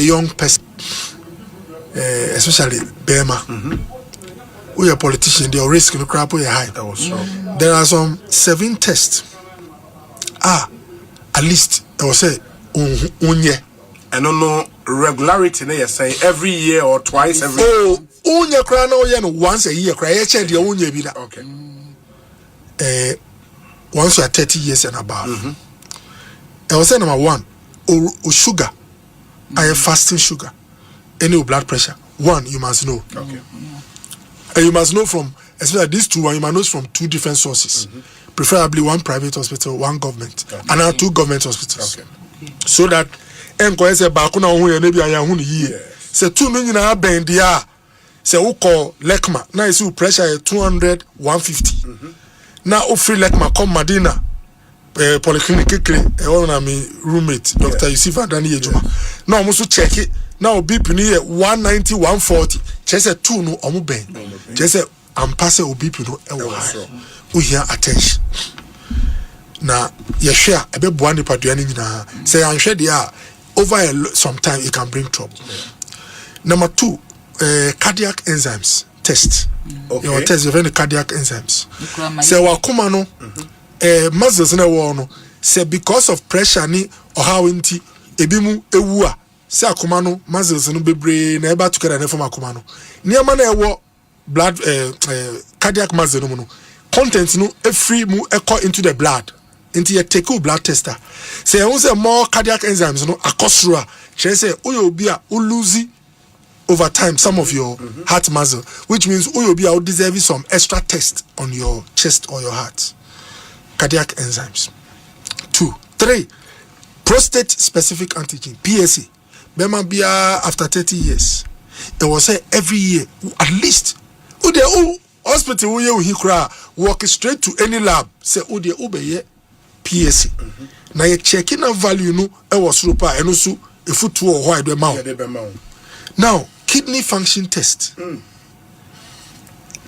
young person, especially Bema, we are politician, the risk in crap we high. There are some 7 tests. At least I will say unye. I don't know regularity. They say every year or twice every. Unye cry no once a year. Cry check the unye be that. Okay. Once you are 30 years and above. I will say number 1, sugar. I have fasting sugar. Any blood pressure. 1, you must know. Okay. And you must know from, especially these 2, you must know from 2 different sources. Preferably 1 private hospital, 1 government, and now 2 government hospitals. Okay. So that enko say baako na ho ye na bia ya ho ni yie. Say 2 no nyina bend dia. Say wo call lekma na isi pressure 200 150. Na o free lekma come Madina polyclinic kekle e na me roommate Dr. Yusuf Adani Ejuma. Na o so check it. Na o BP ni 190 140. Che say 2 no o mo bend. Che say am pass o BP no e wo high. We hear attention. Na yeshia ebe boa nipa duane nyina say anhwe de a over some time it can bring trouble. Number 2, cardiac enzymes test. Okay. Your test of any cardiac enzymes. Say wakoma no muscles na wo no say because of pressure ni or how nti ebi mu ewu a say akoma no muscles no bebre na eba together na form akoma no. Niam na ewo blood cardiac muscle no content no free mu echo into the blood into your take blood tester say who say more cardiac enzymes no akosura she say oyo obi a o lose over time some of your heart muscle, which means oyo obi a o deserve some extra test on your chest or your heart. Cardiac enzymes. 2 3 prostate specific antigen PSA bema bia after 30 years it was say every year at least hospital wo ye wo hikra walk straight to any lab say o de obeye PSA na ye checking na value no e wo soro pa eno so efutu o ho ide ma now kidney function test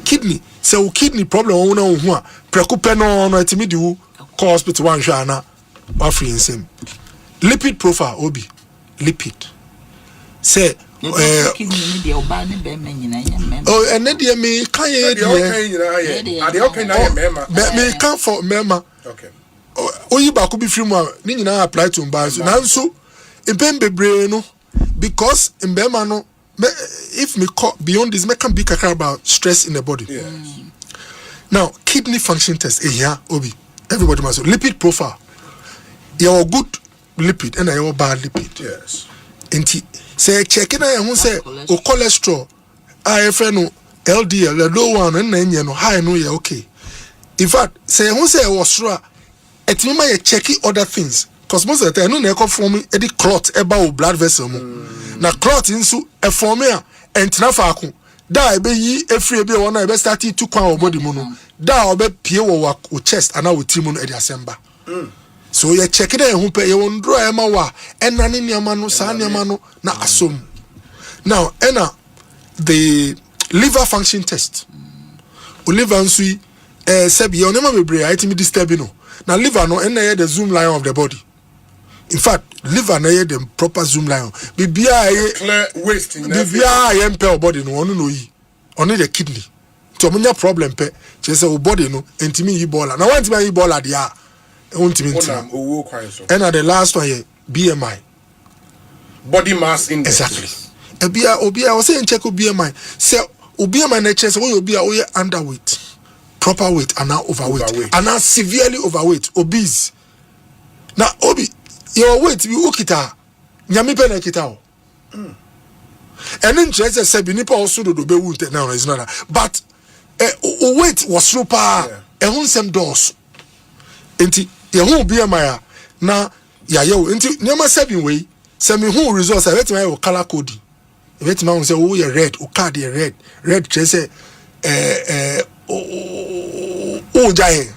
kidney say o kidney problem won na ho a prekupe no etimi di wo call hospital wan hwa na wa free nsem lipid profile obi lipid say and then me can me can for mema. Okay. Oyi ba ko bi free mu ni nyina apply to mba so nanso empem bebre no because mbema no if me call beyond this me can be kakra about stress in the body. Now kidney function test here obi everybody must know. Lipid profile your good lipid and your bad lipid. Yes. Enti say checking na who say o cholesterol IFN no LDL the low one and na no high no yeah okay. In fact say who say was sure etimi ma ye check other things cause most of the time no na e form e di clot e ba o blood vessel mu na clot nso e form a entina faako da e be yi efri e be won na e be start to kwan o body mu no da o be pie wo chest ana wo trim no e di asemba. So you check it who pay you won draw ema wa ena ne niama no sa niama no na asom. Now ena the liver function test. O liver nso sebi o nema bebre itimi disturbing no. Na liver no ena the zoom line of the body. In fact, liver na the proper zoom line. Bibia clear waste in bibia yempe body no onu no yi. Only the kidney. To munya problem pe, che say o body no entimi yi bola. Na want me yi bola dia. And the last one here, BMI. Body mass index. Exactly. Obia was saying check BMI. Say BMI nature say obia oye underweight, proper weight and now overweight. And now severely overweight, obese. Now obi your weight be ukita. Nyame pe na kita o. And then just say nipa also do be wound now is not that. But weight was super. E hun sem dos. Enti ye hu BMI na ya ye enti nyama 7 way se me hu results I bet my color coding e bet my say oh ye red o card ye red che say o jai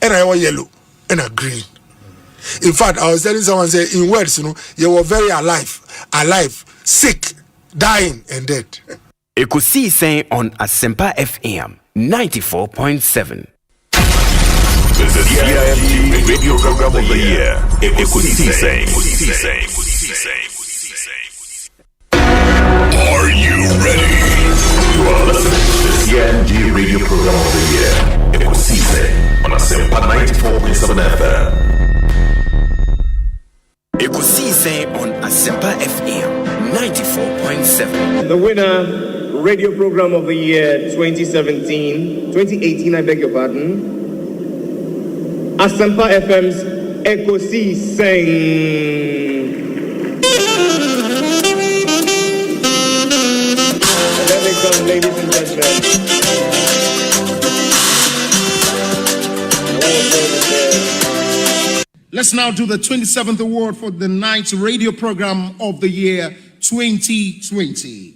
and I was yellow and a green. In fact I was telling someone say in words you know you were very alive sick dying and dead. Ekosiisen on Asempa FM 94.7. The CIMT Radio Program of the Year. Ekosiisen. Are you ready? You are listening to the CNG radio program of the year. Ekosiisen on Asempa 94.7 FM. Ekosiisen on Asempa FM 94.7. The winner, radio program of the year 2018, I beg your pardon. Asempa FM's Ekosiisen. Let me come, ladies and gentlemen. Let's now do the 27th award for the night's radio program of the year 2020.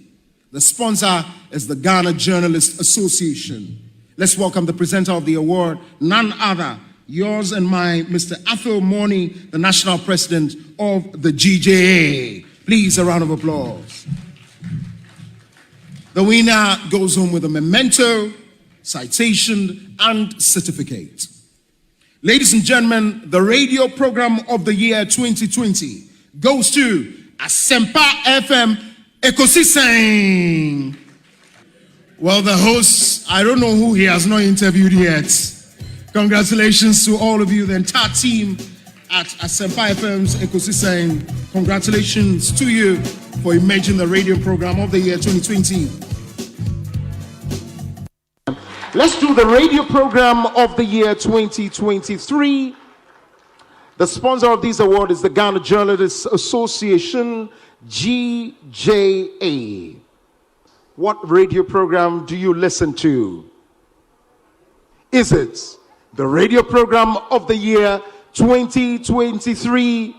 The sponsor is the Ghana Journalists Association. Let's welcome the presenter of the award, none other, yours and mine, Mr. Athol Morny, the national president of the GJA. Please, a round of applause. The winner goes home with a memento, citation, and certificate. Ladies and gentlemen, the radio program of the year 2020 goes to Asempa FM Ekosiisen. Well, the host, I don't know who he has not interviewed yet. Congratulations to all of you, the entire team at Asempa FM's Ekosiisen. Congratulations to you for emerging the radio program of the year 2020. Let's do the radio program of the year 2023. The sponsor of this award is the Ghana Journalists Association, GJA. What radio program do you listen to? Is it the radio program of the year 2023?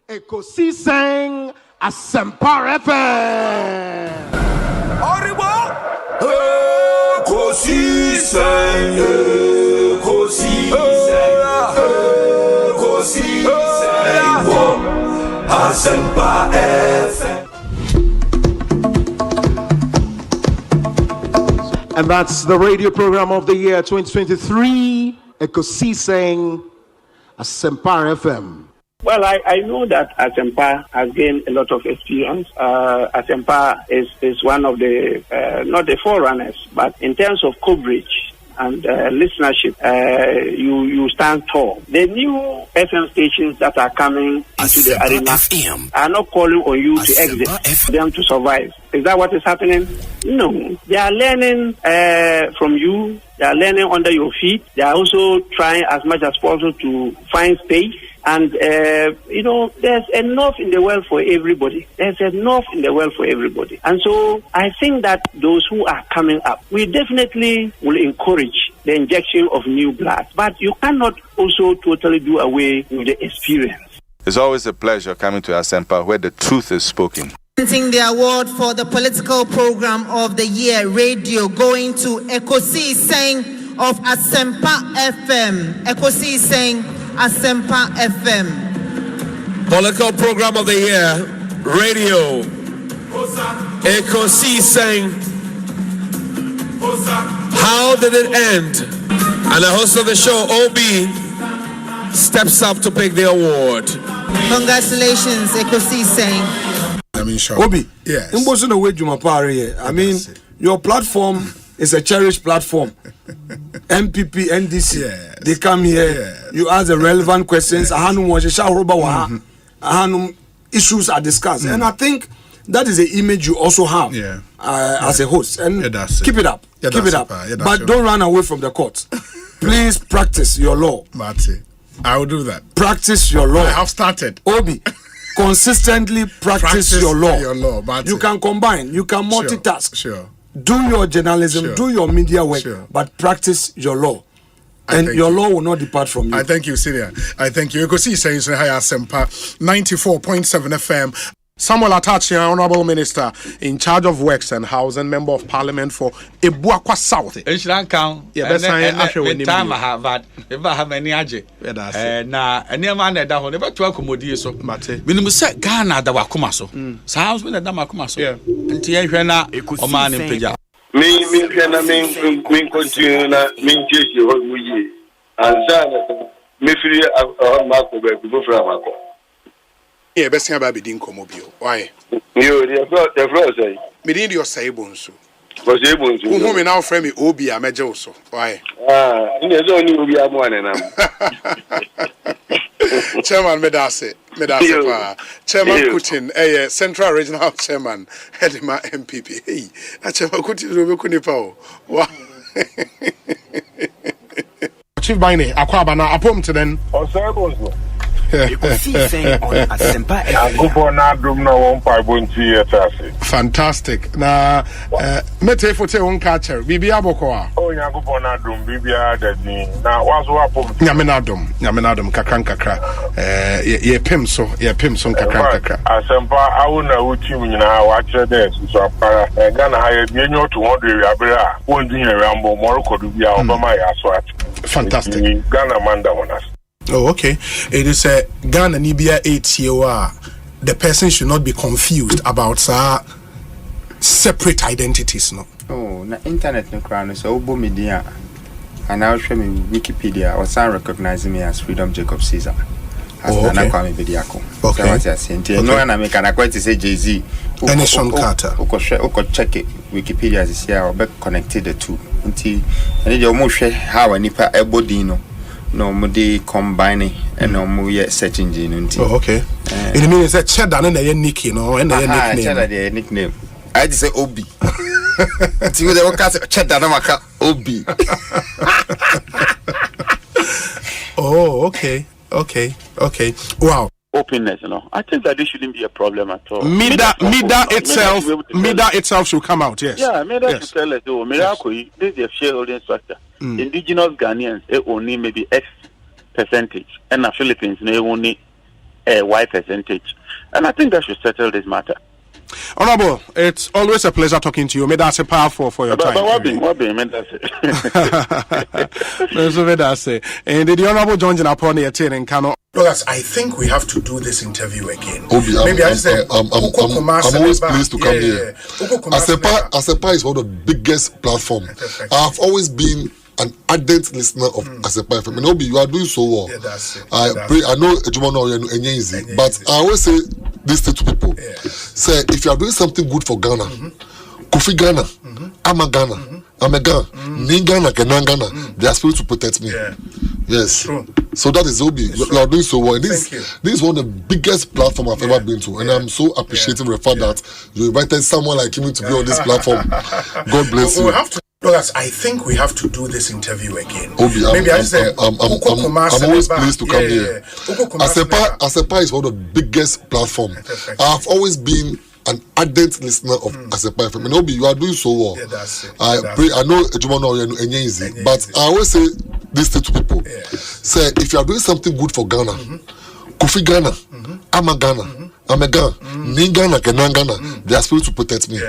Ekosiisen Asempa FM. Ekosiisen, Asempa FM. And that's the radio program of the year 2023, Ekosiisen Asempa FM. Well, I know that Asempa has gained a lot of experience. Asempa is one of the, not the forerunners, but in terms of coverage and listenership, you stand tall. The new FM stations that are coming into the arena are not calling on you to exit, them to survive. Is that what is happening? No. They are learning from you. They are learning under your feet. They are also trying as much as possible to find space. And, there's enough in the world for everybody. There's enough in the world for everybody. And so I think that those who are coming up, we definitely will encourage the injection of new blood. But you cannot also totally do away with the experience. It's always a pleasure coming to Asempa where the truth is spoken. Presenting the award for the political program of the year, radio, going to Ekosiisen of Asempa FM. Ekosiisen Asempa FM. Political program of the year, radio, Ekosiisen. How did it end? And the host of the show, OB, steps up to pick the award. Congratulations, Ekosiisen. Obi, yes. I mean, your platform is a cherished platform. MPP, NDC, yes. They come here, yes. You ask the relevant questions, issues are discussed. And I think that is the image you also have as a host. And keep it up. Keep it up. But don't run away from the court. Please practice your law. I will do that. Practice your law. I have started. Obi, consistently practice your law. You can combine, you can multitask. Sure. Do your journalism, do your media work, but practice your law. And your law will not depart from you. I thank you, Syria. I thank you. Ekosiisen Asempa 94.7 FM. Samuel Atachi, Honorable Minister in charge of Works and Housing, Member of Parliament for Ebuakwa South. Time I have that. If I have any aje. Na any man that down never to accommodate so. Minimum set Ghana that wakuma so. Sounds when the Damakuma so. And Tiana or man in Peja. Me continue na me chase your whole year. And me free Marco go from Marco. Yeah, best thing about being Comobio. Why? You, the Osei. Within your say Bonsu. Osei Bonsu. Whom now frame me Obi a major also. Why? In the zone, you will be a one and Chairman Medase. Chairman Kutin, Central Regional Chairman, Hedima MPP. Hey, Chairman Kutin Kunipo. Wow. Chief Bine, Aquabana, Apom to then. Osei Bonsu. Ekosiisen On Asempa FM. Fantastic. Na mete fote won catcher. Bibia bokoa. Oh, Yankupon Adum, Bibia Dadni. Now, what's what happened? Yaminadum, kakra. Ye pim so kakra. Asempa, I will know what you now watch this. So, Ghana, I have been to 200 Abra, 1 year Rambo, Morocco, to be out of my aswat. Fantastic. Ghana Manda on us. Oh, okay. It is a Ghana Nibia 8 year. The person should not be confused about separate identities, no. Oh, na internet no crown so obo media. And now show me Wikipedia or some recognize me as Freedom Jacob Caesar. As Nana Kwame Bediako. Okay. So what you saying? No, and I make an quite say Jay-Z. Sean Carter. Oko check it. Wikipedia is here or be connected the two. Until and you almost share how nipa ebodino. No, mudi combining and no more search engine until. Oh, okay. It means that cheddar and a nick, you know, and a nickname. Cheddar, nickname. I just say Obi. See what they will cast cheddar, Obi. Oh, okay. Wow. Openness, you know. I think that this shouldn't be a problem at all. Mida itself should come out, yes. Yeah, Mida should tell us, oh, Miracle, this is a shareholding structure. Indigenous Ghanaians only maybe X percentage, and the Philippines they only Y percentage. And I think that should settle this matter. Honorable, it's always a pleasure talking to you. May that's a powerful for your time. What be? And the Honorable John upon the attain and cannot. Look, I think we have to do this interview again. Obi, I'm always pleased to come here. Asempa is one of the biggest platforms. I've always been an ardent listener of Asempa FM. And Obi, you are doing so well. Yeah, that's it. I know easy, but I always say this to people. Say, if you are doing something good for Ghana, Kofi Ghana, I'm a Ghana, I'm a Ghana, Ghana, Ghana, they are supposed to protect me. Yeah. Yes. True. So that is Obi. You are doing so well. This is one of the biggest platforms I've ever been to. And I'm so appreciative of the fact that you invited someone like him to be on this platform. God bless you. I think we have to do this interview again. Obi, I'm always pleased to come here. Asempa is one of the biggest platforms. I've always been an ardent listener of Asempa FM. And Obi, you are doing so well. Yeah, that's it. I know easy, but I always say this to people. Say, if you are doing something good for Ghana, Kofi Ghana, I'm a Ghana, I'm a Ghana, Ghana, Ghana, they are supposed to protect me.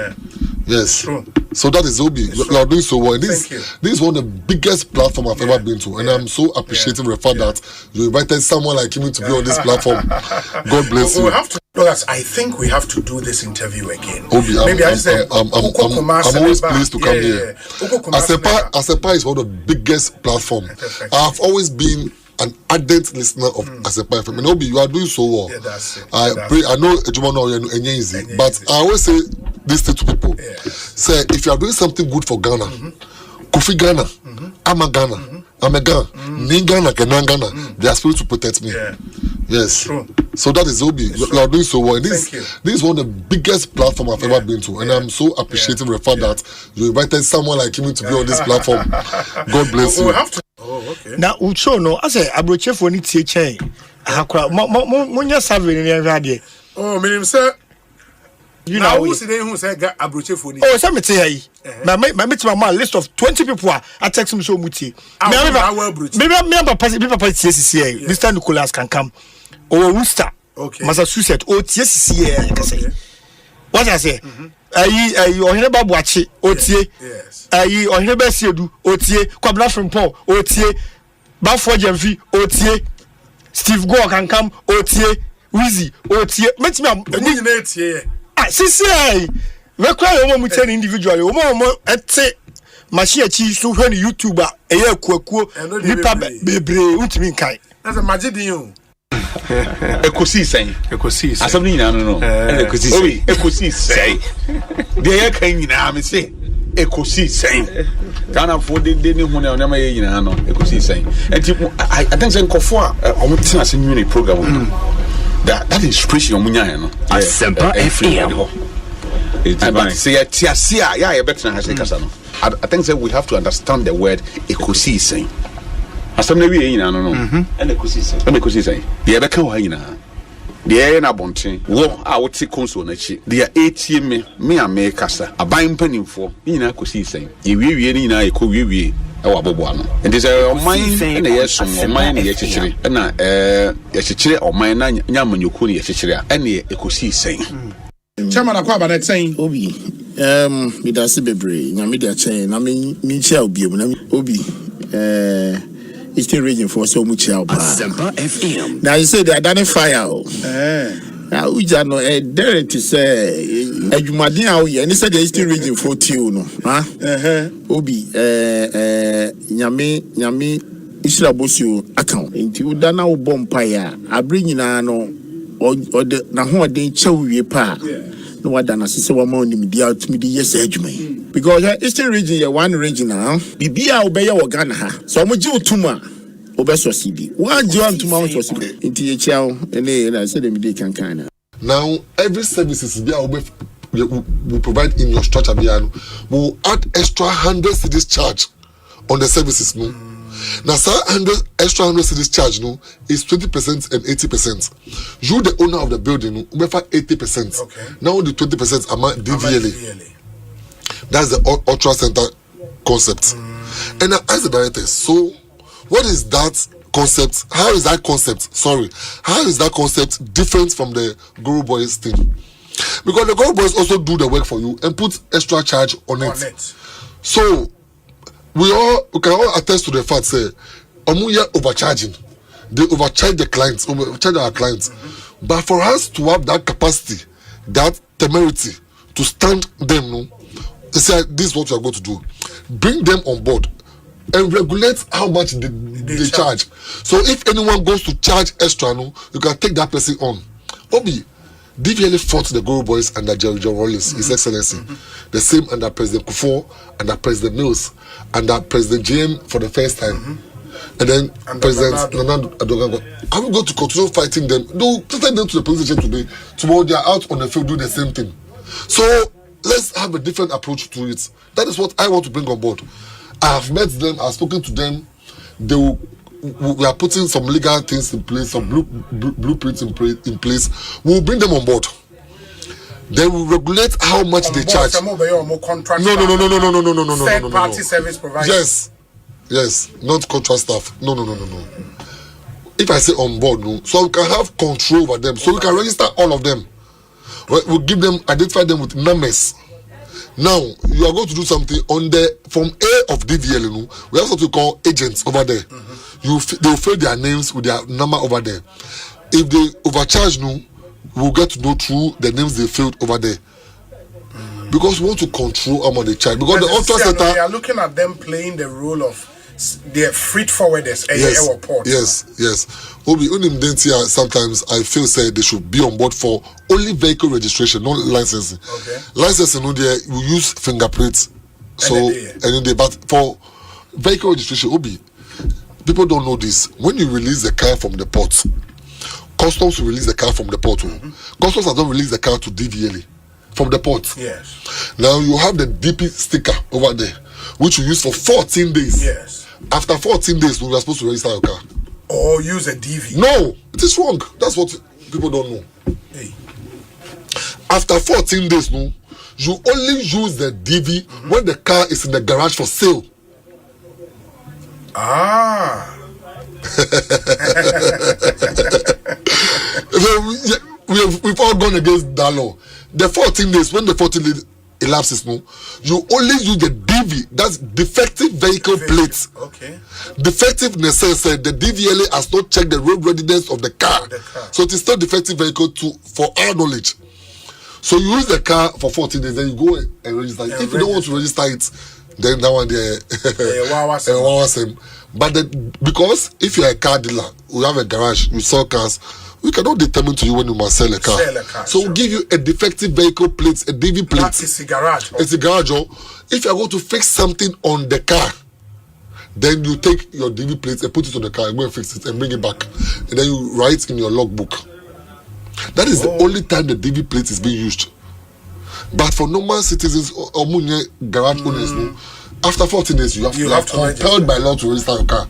Yes. True. So that is Obi. You are doing so well. This is one of the biggest platforms I've ever been to. And I'm so appreciative of the fact that you invited someone like him to be on this platform. God bless you. I think we have to do this interview again. Obi, I'm always pleased to come here. Asempa is one of the biggest platforms. I've always been an ardent listener of Asempa FM. And Obi, you are doing so well. Yeah, that's it. I know easy, but I always say this to people. Say, if you are doing something good for Ghana, Kofi Ghana, I'm a Ghana, I'm a Ghana, Ghana, Ghana, they are supposed to protect me. Yes. True. So that is Obi. You are doing so well. This is one of the biggest platforms I've ever been to. And I'm so appreciative of the fact that you invited someone like him to be on this platform. God bless you. Now, Ucho, no, I say, Abroche for any chain. Monya Savin, oh, meaning, sir. You know who's the name who said Abroche for oh, some say, my list of 20 people are texting me so much. Maybe Mr. Nicholas can come. Or Worcester, Massachusetts, or TSC. What I say? You never watch it, OTA. You never see you, OTA, Kwabla from Paul, OTA, Bafo Jemfi, OTA, Steve Gore can come, OTA, Wheezy, OTA. Met me, CCI. We cry a woman individually. Woman at machine cheese to when YouTuber a year kuku, nipa bebre, ultimate kind. That's a magic. Ekosiisen. Ekosiisen. Asam ni nyina no. Ekosiisen. Ekosiisen. Dey ka nyina me say Ekosiisen. Ghana for de ni hu na na ma ye nyina no Ekosiisen. Enti I think say nkofo a omo tena se nwini program that inspiration omunya no. Asempa FM. But say tiasia ya ye better has kasa no. I think that we have to understand the word Ekosiisen. Asam na wi nyina no. And Ekosiisen. Dey be kan wa nyina. Dey na bonten wo a wote konso na chi dey etie me kasa aban panimfo nyina Ekosiisen ye wiewie ni nyina ye ko wiewie e wa bobo ano enti say oman na ye som oman na ye chichire na ye chichire oman na nyamanyoku na ye chichire a na Ekosiisen. Chairman akwaba na saying obi me da se bebre nyame da chen na me chia obi mu na obi Eastern region for so much help. Asempa FM. Now you say they identify out. Now we just know there to say Ejumadi out here. And he said the Eastern region for you no. Obi nyame Isra Bosu account. Into Udana Bompire. I bring in no or the na ho den chewie pa. No wadana se wa ma oni media to me the yes ejuma. Because Eastern region ya one region now. Bibia obey your Ghana ha. So mo ji otuma obeso CB. One ji otuma so CB. Inti ye chiao ene na say dem dey kan. Now every services we provide in your structure will add extra 100 cedis charge on the services no. Now sir, extra 100 cedis charge no is 20% and 80%. You the owner of the building no we 80%. Okay. Now the 20% amount DVLA. That's the ultra center concept. And I ask the director, so what is that concept? How is that concept different from the Guru Boys thing? Because the Guru Boys also do the work for you and put extra charge on it. So we can all attest to the fact say Omuya overcharging. They overcharge the clients, overcharge our clients. But for us to have that capacity, that temerity to stand them, no, they say this is what we are going to do. Bring them on board and regulate how much they charge. So if anyone goes to charge extra, no, you can take that person on. Obi, DVLA fought the Guru Boys under Jerry John Rollins, His Excellency. The same under President Kufuor, under President Mills, under President JM for the first time. And then President Nana Adogango. Are we going to continue fighting them? No, take them to the police station today. Tomorrow they are out on the field doing the same thing. So let's have a different approach to it. That is what I want to bring on board. I have met them, I have spoken to them. We are putting some legal things in place, some blueprints in place. We will bring them on board. They will regulate how much they charge. No. Third party service providers. Yes, not contract staff. No. If I say on board, no, so we can have control over them, so we can register all of them. We'll give them, identify them with numbers. Now you are going to do something on the from A of DVL. No, we have something called agents over there. They will fill their names with their number over there. If they overcharge, no, we'll get to know through the names they filled over there. Because we want to control how much they charge. Because the ultra center, we are looking at them playing the role of the freight forwarders. Yes. Obi sometimes I feel say they should be on board for only vehicle registration, not licensing. Okay. Licensing, we use fingerprints. But for vehicle registration, Obi, people don't know this. When you release the car from the port, customs will release the car from the port. Customs have not released the car to DVLA from the port. Yes. Now you have the DP sticker over there, which you use for 14 days. Yes. After 14 days, we are supposed to register your car. Or use a DV. No, it is wrong. That's what people don't know. Hey. After 14 days, no, you only use the DV when the car is in the garage for sale. We've all gone against that law. The 14 days, when the 14 days elapses, no, you only use the DV, that's defective vehicle plates. Okay. Defectiveness says the DVLA has not checked the road readiness of the car. So it is still defective vehicle for our knowledge. So you use the car for 14 days, then you go and register it. If you don't want to register it, then that one there Wawasem. But because if you're a car dealer, we have a garage, we sell cars, we cannot determine to you when you must sell a car. So we'll give you a defective vehicle plate, a DV plate. It's a garage. It's a garage. If you're going to fix something on the car, then you take your DV plate and put it on the car and go and fix it and bring it back. And then you write in your logbook. That is the only time the DV plate is being used. But for normal citizens or garage owners, after 14 days, you have to compelled by law to register your car.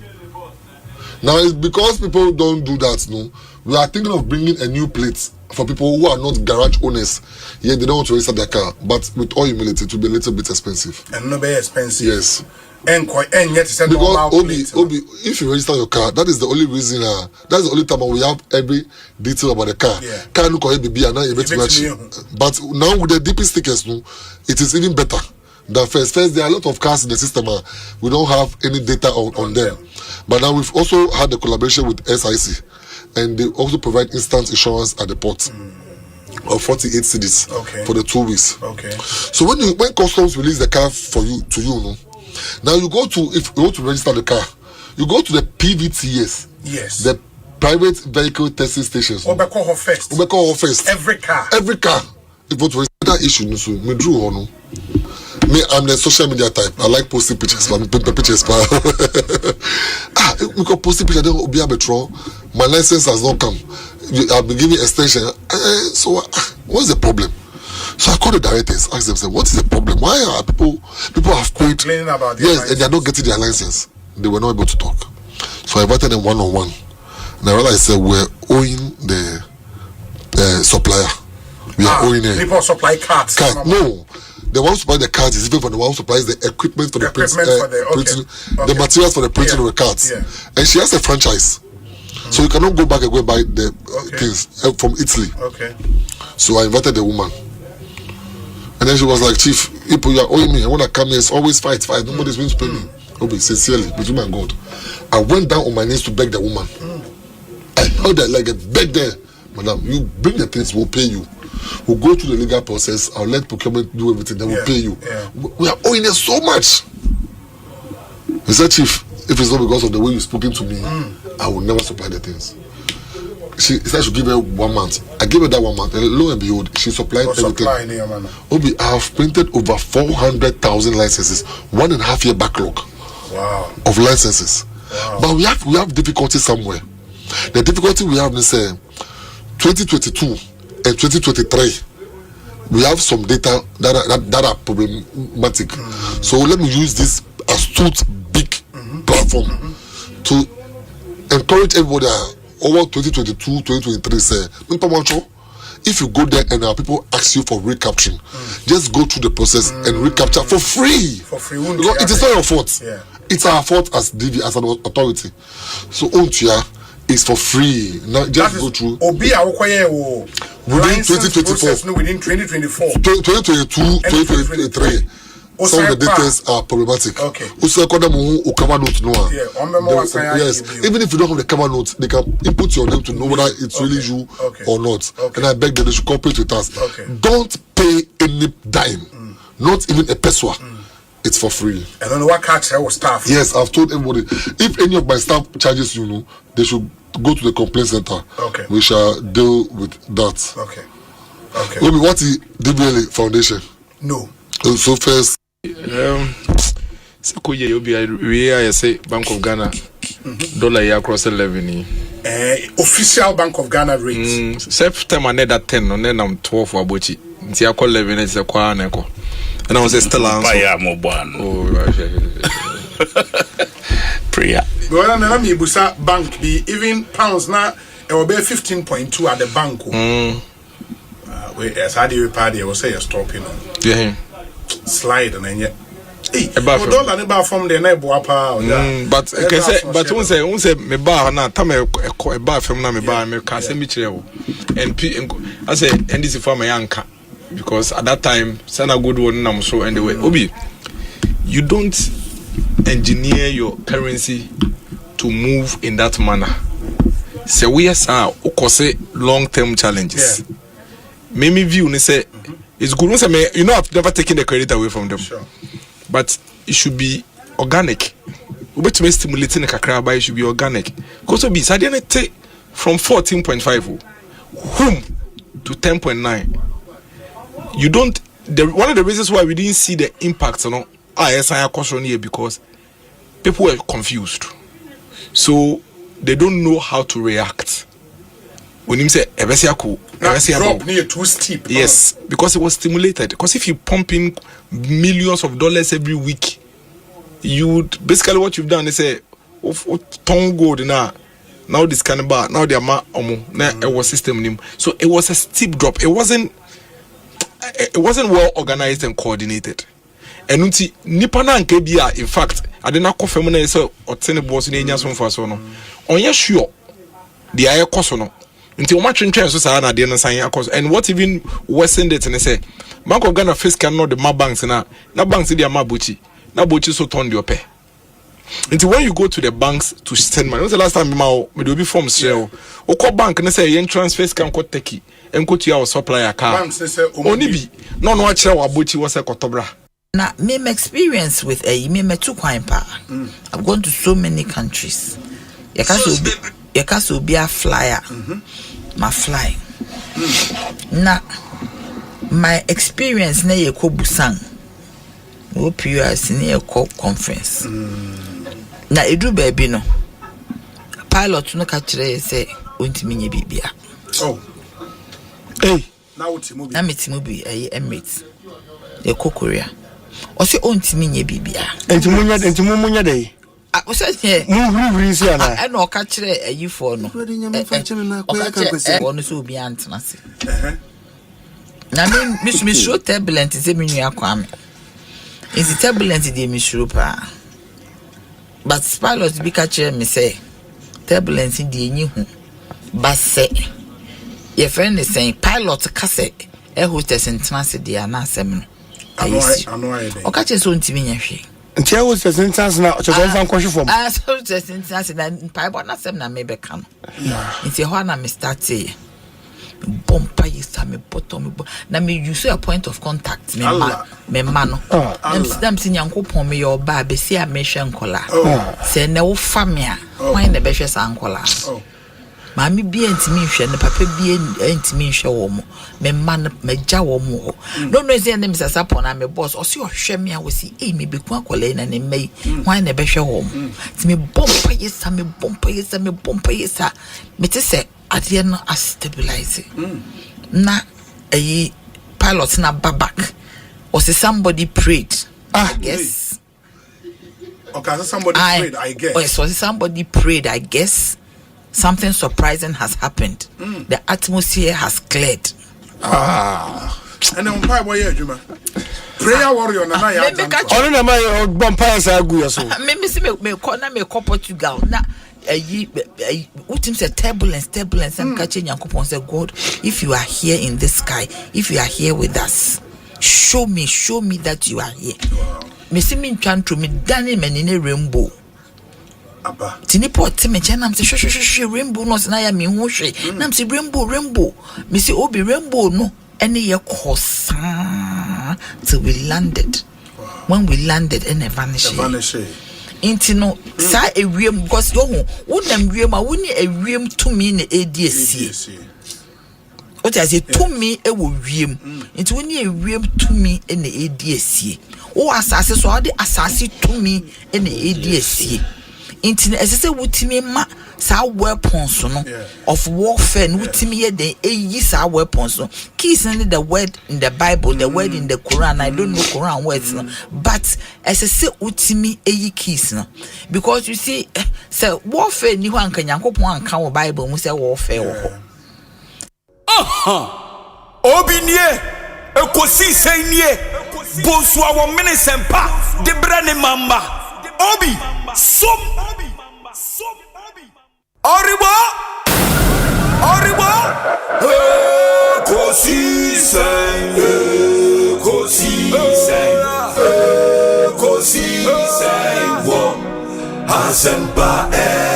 Now, it's because people don't do that, we are thinking of bringing a new plate for people who are not garage owners. Yeah, they don't want to register their car. But with all humility, it will be a little bit expensive. And not very expensive. Yes. And yet it's because Obi, if you register your car, that is the only reason. That's the only time we have every detail about the car. Car no call BB and now you But now with the DP stickers, it is even better than first. First, there are a lot of cars in the system. We don't have any data on them. But now we've also had the collaboration with SIC, and they also provide instant insurance at the port. Of 48 cedis for the 2 weeks. So when customs release the car for you now you go to, if you want to register the car, you go to the PVTS. Yes. The private vehicle testing stations. Obeko first. Every car. If you want to register that issue, me drew on. Me, I'm the social media type. I like posting pictures. I'm pictures. We can posting pictures. Then be able my license has not come. I've been giving extension. So what's the problem? So I called the directors, asked them, what is the problem? Why are people have paid? Complaining about their license. And they are not getting their license. They were not able to talk. So I invited them one-on-one. And I realized we're owing the supplier. We are owing it. People supply cards. No. The one who supplies the cards is even from the one who supplies the equipment for the printing, the materials for the printing of the cards. Yeah. And she has a franchise. So you cannot go back and go and buy the things from Italy. So I invited the woman. And then she was like, Chief, people, you are owing me. I want to come here. It's always fight. Nobody's going to pay me. Obi, sincerely, between my God. I went down on my knees to beg the woman. I held her like a beg there. Madam, you bring the things, we'll pay you. We'll go through the legal process. I'll let procurement do everything. Then we'll pay you. We are owing her so much. He said, Chief, if it's not because of the way you've spoken to me, I will never supply the things. She said I should give her 1 month. I gave her that 1 month, and lo and behold, she supplied everything. Obi, I have printed over 400,000 licenses, 1.5 year backlog of licenses. But we have difficulty somewhere. The difficulty we have is 2022 and 2023. We have some data that are problematic. So let me use this astute big platform to encourage everybody. Over 2022, 2023, if you go there and people ask you for recapturing, just go through the process and recapture for free. Because it is not your fault. It's our fault as DV, as an authority. So Ontia is for free. Now just go through. Within 2024. Within 2024. 2022, 2023. Some of the details are problematic. Yes, even if you don't have the cover note, they can input your name to know whether it's really you or not. And I beg that they should cooperate with us. Don't pay any dime, not even a peso. It's for free. I don't know what catch our staff. Yes, I've told everybody. If any of my staff charges you, they should go to the complaint center. We shall deal with that. What is DBLA Foundation? No. So first. We say Bank of Ghana dollar across 11. Official Bank of Ghana rates. September another 10, and then I'm 12 for Bochi. It's a 11 is a quaneko. And I was still answer. Prayer. Well, let me busa bank be even pounds now. It will be 15.2 at the bank. As I do party, I will say a stop, Yeah. Slide and then yet. About from the neighbor, but who say me bar na time a bar from na me bar me can say me chere and I say and this is for my anchor because at that time send a good one nam so anyway Obi, you don't engineer your currency to move in that manner. Say we are long-term challenges. Mimi view ni say it's good. I've never taken the credit away from them. But it should be organic. We better stimulating the kakra, but it should be organic. Because be sadianete from 14.5 home to 10.9. You don't. One of the reasons why we didn't see the impact, yes, I caution here because people were confused, so they don't know how to react. When you say drop near too steep. Yes, because it was stimulated. Because if you pump in millions of dollars every week, you would basically what you've done is say, "Ton gold now this cannibal now they are it was system." So it was a steep drop. It wasn't well organized and coordinated. And unti nipa na nke bia in fact adena kofem na say otene boss na enya so so no onye sure the aye koso no nti o ma twentwen so saa na de no san akoso. And what even worsened it and say Bank of Ghana face cannot the ma banks na banks dey ma bochi na bochi so turn the ope. Until when you go to the banks to send money, when's the last time me do be form share o call bank na say yen transfer can ko take en ko to your supplier car banks say oni bi no akire wa bochi wo say kotobra. Now, me experience with me too quite pa. I've gone to so many countries. Yakaso be a flyer. My fly. Now, my experience na yeko Busan. We PUS na yeko conference. Na edu baby no. Pilot no kachire say ontimi nye bibia. Oh. Hey. Na utimu bi. Na metimu bi Emirates. Yeko Korea. Ose ontimi nye bibia. Entimu munya dey. O se here. Mu si ana. E no ka kire ayifo no. Ono so obi antena se. Na me show turbulent ze me nua kwa me. Is turbulent dey me show pa. But pilot bi ka kire me say turbulence dey enyi hu. But say your friend is saying pilot ka say hostess ntena se dey ana asem no. I know. Okache so ntimi nya hwe. Ntia wo se sentence na ocho san kwahwe fom. So the sentence na pipe na sem na me be kan. Nti ho na me start say bompa yisa me bottom na me use a point of contact me ma no. Dem si nyankopon me your ba be si a me hwe nkola. Se na wo fa me a wan na be hwe san nkola. Mami bi entimi hwe ne papa bi entimi hwe wo mo me man me ja wo mo no say na me sasa pon na me boss o se o hwe me a wo si me be ku akola na ne mai wan na be hwe wo mo ti me bompa yesa me te se ade no a stabilize na pilot na back or say somebody prayed I guess okay so somebody prayed I guess oh so somebody prayed I guess something surprising has happened. The atmosphere has cleared. And then why were you, Juma? Prayer warrior, na ya. Ono na my vampire sa agu yaso. Me see me Portugal. Na utim say turbulence am catch Nyankopon say God, if you are here in the sky, if you are here with us, show me that you are here. Me see me trying to me dani me in a rainbow. Tinipot me chanam se rainbow no na ya me hu hwe nam se rainbow me se obi rainbow no ene ye kosa till we landed. When we landed and vanish into no sa ewiem because yo hu wonam wiem a woni ewiem tumi na ADC what I say tumi e wo wiem into woni ewiem tumi na ADC o asase so ade asase tumi na ADC into as wutimi ma sa weapons no of warfare no wutimi ye den eyi sa weapons no keys in the word in the Bible the word in the Quran I don't know Quran words no but as wutimi eyi keys no because you see say warfare ni ho anka Nyankopon anka wo Bible mu say warfare wo obinie ekosisen nie Bonsu awo Asempa de brane mamba obi som Oribo Ekosisen wo Asempa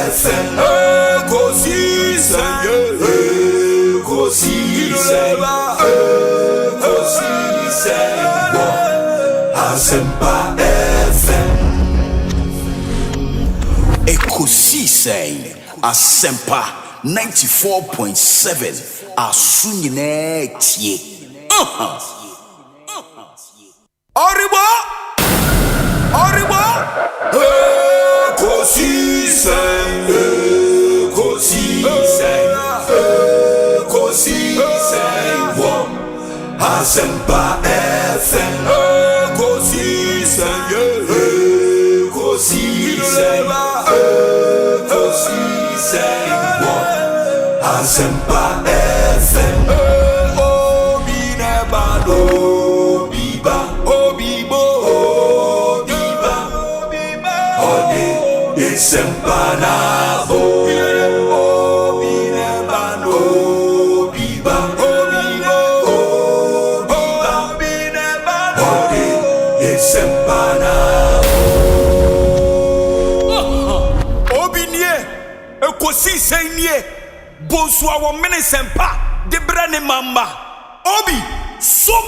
FM Ekosisen wo Asempa FM Ekosiisen Asempa 94.7 Asunyine tie. Oribo Ekosiisen Wo Asempa FM Ekosiisen Wo Asempa FM Obi nebado biba obibo obiba ode Asempa na bo obi nebado biba obibo obi nebado ode Asempa na Ekosiisen nie Bonsu awo minisempa de brane mamba obi som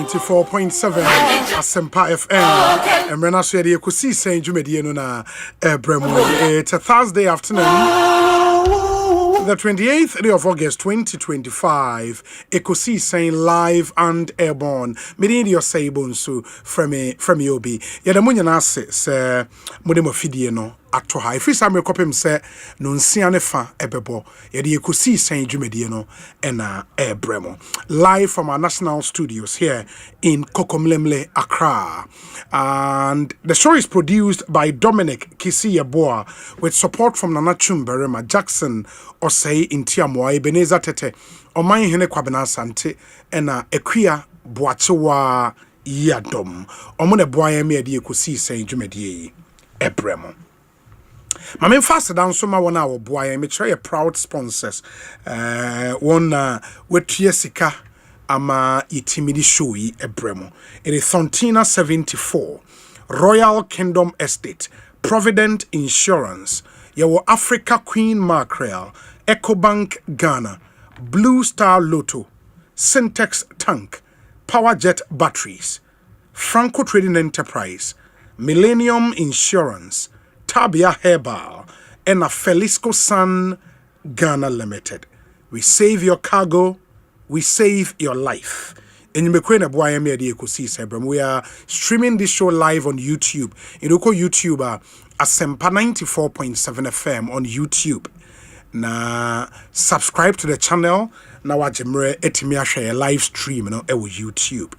94.7 Asempa FM. And when I say the Ekosiise Jumediano na Bremo. It's a Thursday afternoon, the 28th day of August 2025. Ekosiise live and airborne. Midi Osei Bonsu from Yobi. Yadamunya nase se modemo fidie no ato ha. If Samuel Kopem se no nsia ne fa ebebo. Yede Ekosiise Jumedie no ena Bremo. Live from our national studios here in Kokomlemle, Accra. And the show is produced by Dominic Kisiyeboa with support from Nana Chumberema, Jackson Osei Intiamoa, Ebenezer Tete, Oman Hene Kwabena Sante, ena Ekwia Boachewa Yadom. Omone Boya me adi Ekosiise Jumedie Ebremo. My main fast down so my 1 hour boy, I'm a proud sponsors. One with Yesika ama itimidi show Ebremo. It is Thontina 74, Royal Kingdom Estate, Provident Insurance, Yawo Africa Queen Mackerel, EcoBank Ghana, Blue Star Lotto, Syntex Tank, PowerJet Batteries, Franco Trading Enterprise, Millennium Insurance, Tabia Herbal, and a Felisco Sun Ghana Limited. We save your cargo, we save your life. And you may we are streaming this show live on YouTube. In local YouTube, Asempa 94.7 FM on YouTube. Na subscribe to the channel. Now wajemre etimi share live stream no YouTube.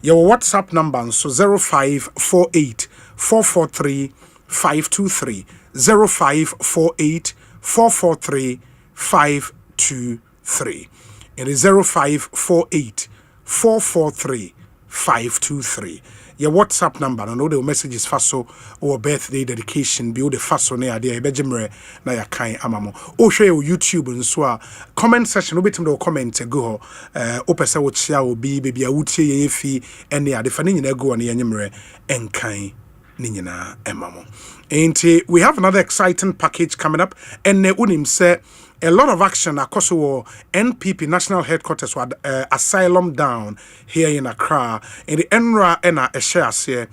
Your WhatsApp number so 0548 443 523 0548 443 523. It is 0548 443 523. Your WhatsApp number, and all the messages faso or birthday dedication, build the faso near the Bejimre na ya kind amamo. Oh, share your YouTube and so comment section, no betim do comment go opesa wo chia will be baby a wutie yefi and the defining go on the Yamre and kind. Ninyina emamo. And we have another exciting package coming up. And unim say a lot of action across NPP national headquarters with asylum down here in Accra. In the Enra ena share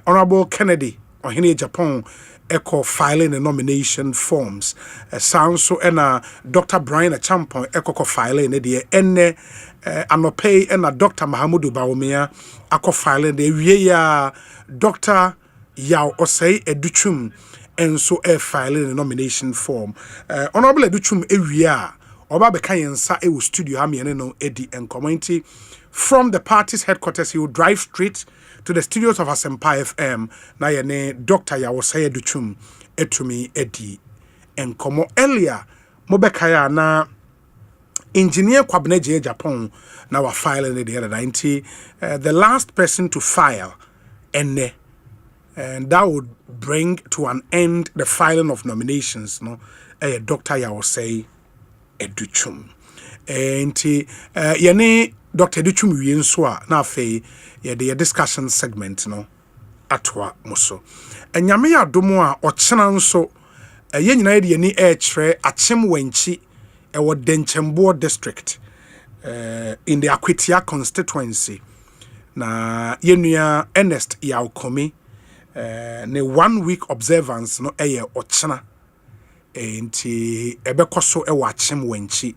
Honorable Kennedy or here Japan echo filing the nomination forms. Sounds so ena Dr. Brian Achampon echo filing the ene anope ena Dr. Mahamudu Bawumia echo filing the ya Dr. Yao Osei Educhum and so filing the nomination form. Honorable Educhum area Oba Bekayensa e studio hami no Eddie and community from the party's headquarters. He will drive straight to the studios of Asempa FM. Na yene Dr. Yao Osei Educhum etumi Eddie and komo earlier Mobekaya na engineer Kwabneje Japan now are filing the other 90. The last person to file and that would bring to an end the filing of nominations. No, Dr. Yao Osei Educhum, and yene Dr. Educhum wienswa na fe the discussion segment no atwa muso. And yame ya domo a ochena nso ye nyina de ni echre achem wenchi ewo Denchembo district in the Akwitia constituency. Na yenua Ernest Yaokomi ne 1 week observance no ochena enti ebekoso achem wenchi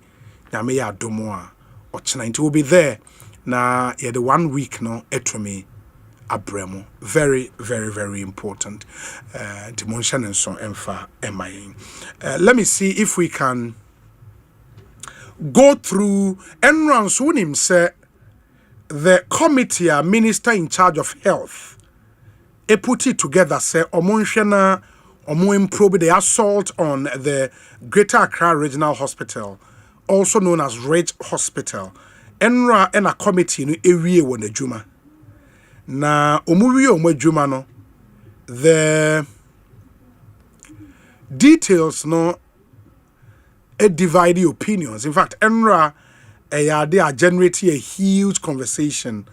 nyame ya adomo a ochena enti will be there na the 1 week no etumi abremo. Very, very, very important. Dimension and so emfa emayin. Let me see if we can go through Enran Sunim say the committee minister in charge of health put it together say omonhwena improve the assault on the Greater Accra Regional Hospital, also known as Reg Hospital. Enra and a committee no ewie won adwuma na omuwie omwadwuma no the details no divide the opinions. In fact, Enra they are generating a huge conversation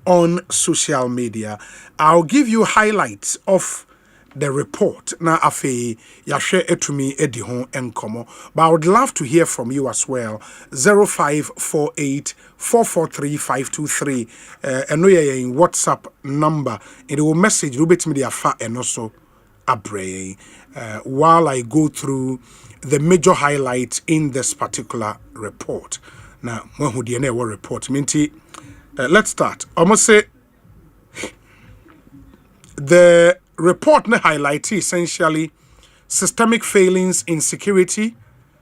on social media. I'll give you highlights of the report. Na afe yahwe etumi edi ho enkomo. But I would love to hear from you as well. 0548 443 523. Eno ye in WhatsApp number. It will message Rubet Media Fa and also Abre. While I go through the major highlights in this particular report. Now, when who the report minti. Let's start. Almost say the report highlights essentially systemic failings in security,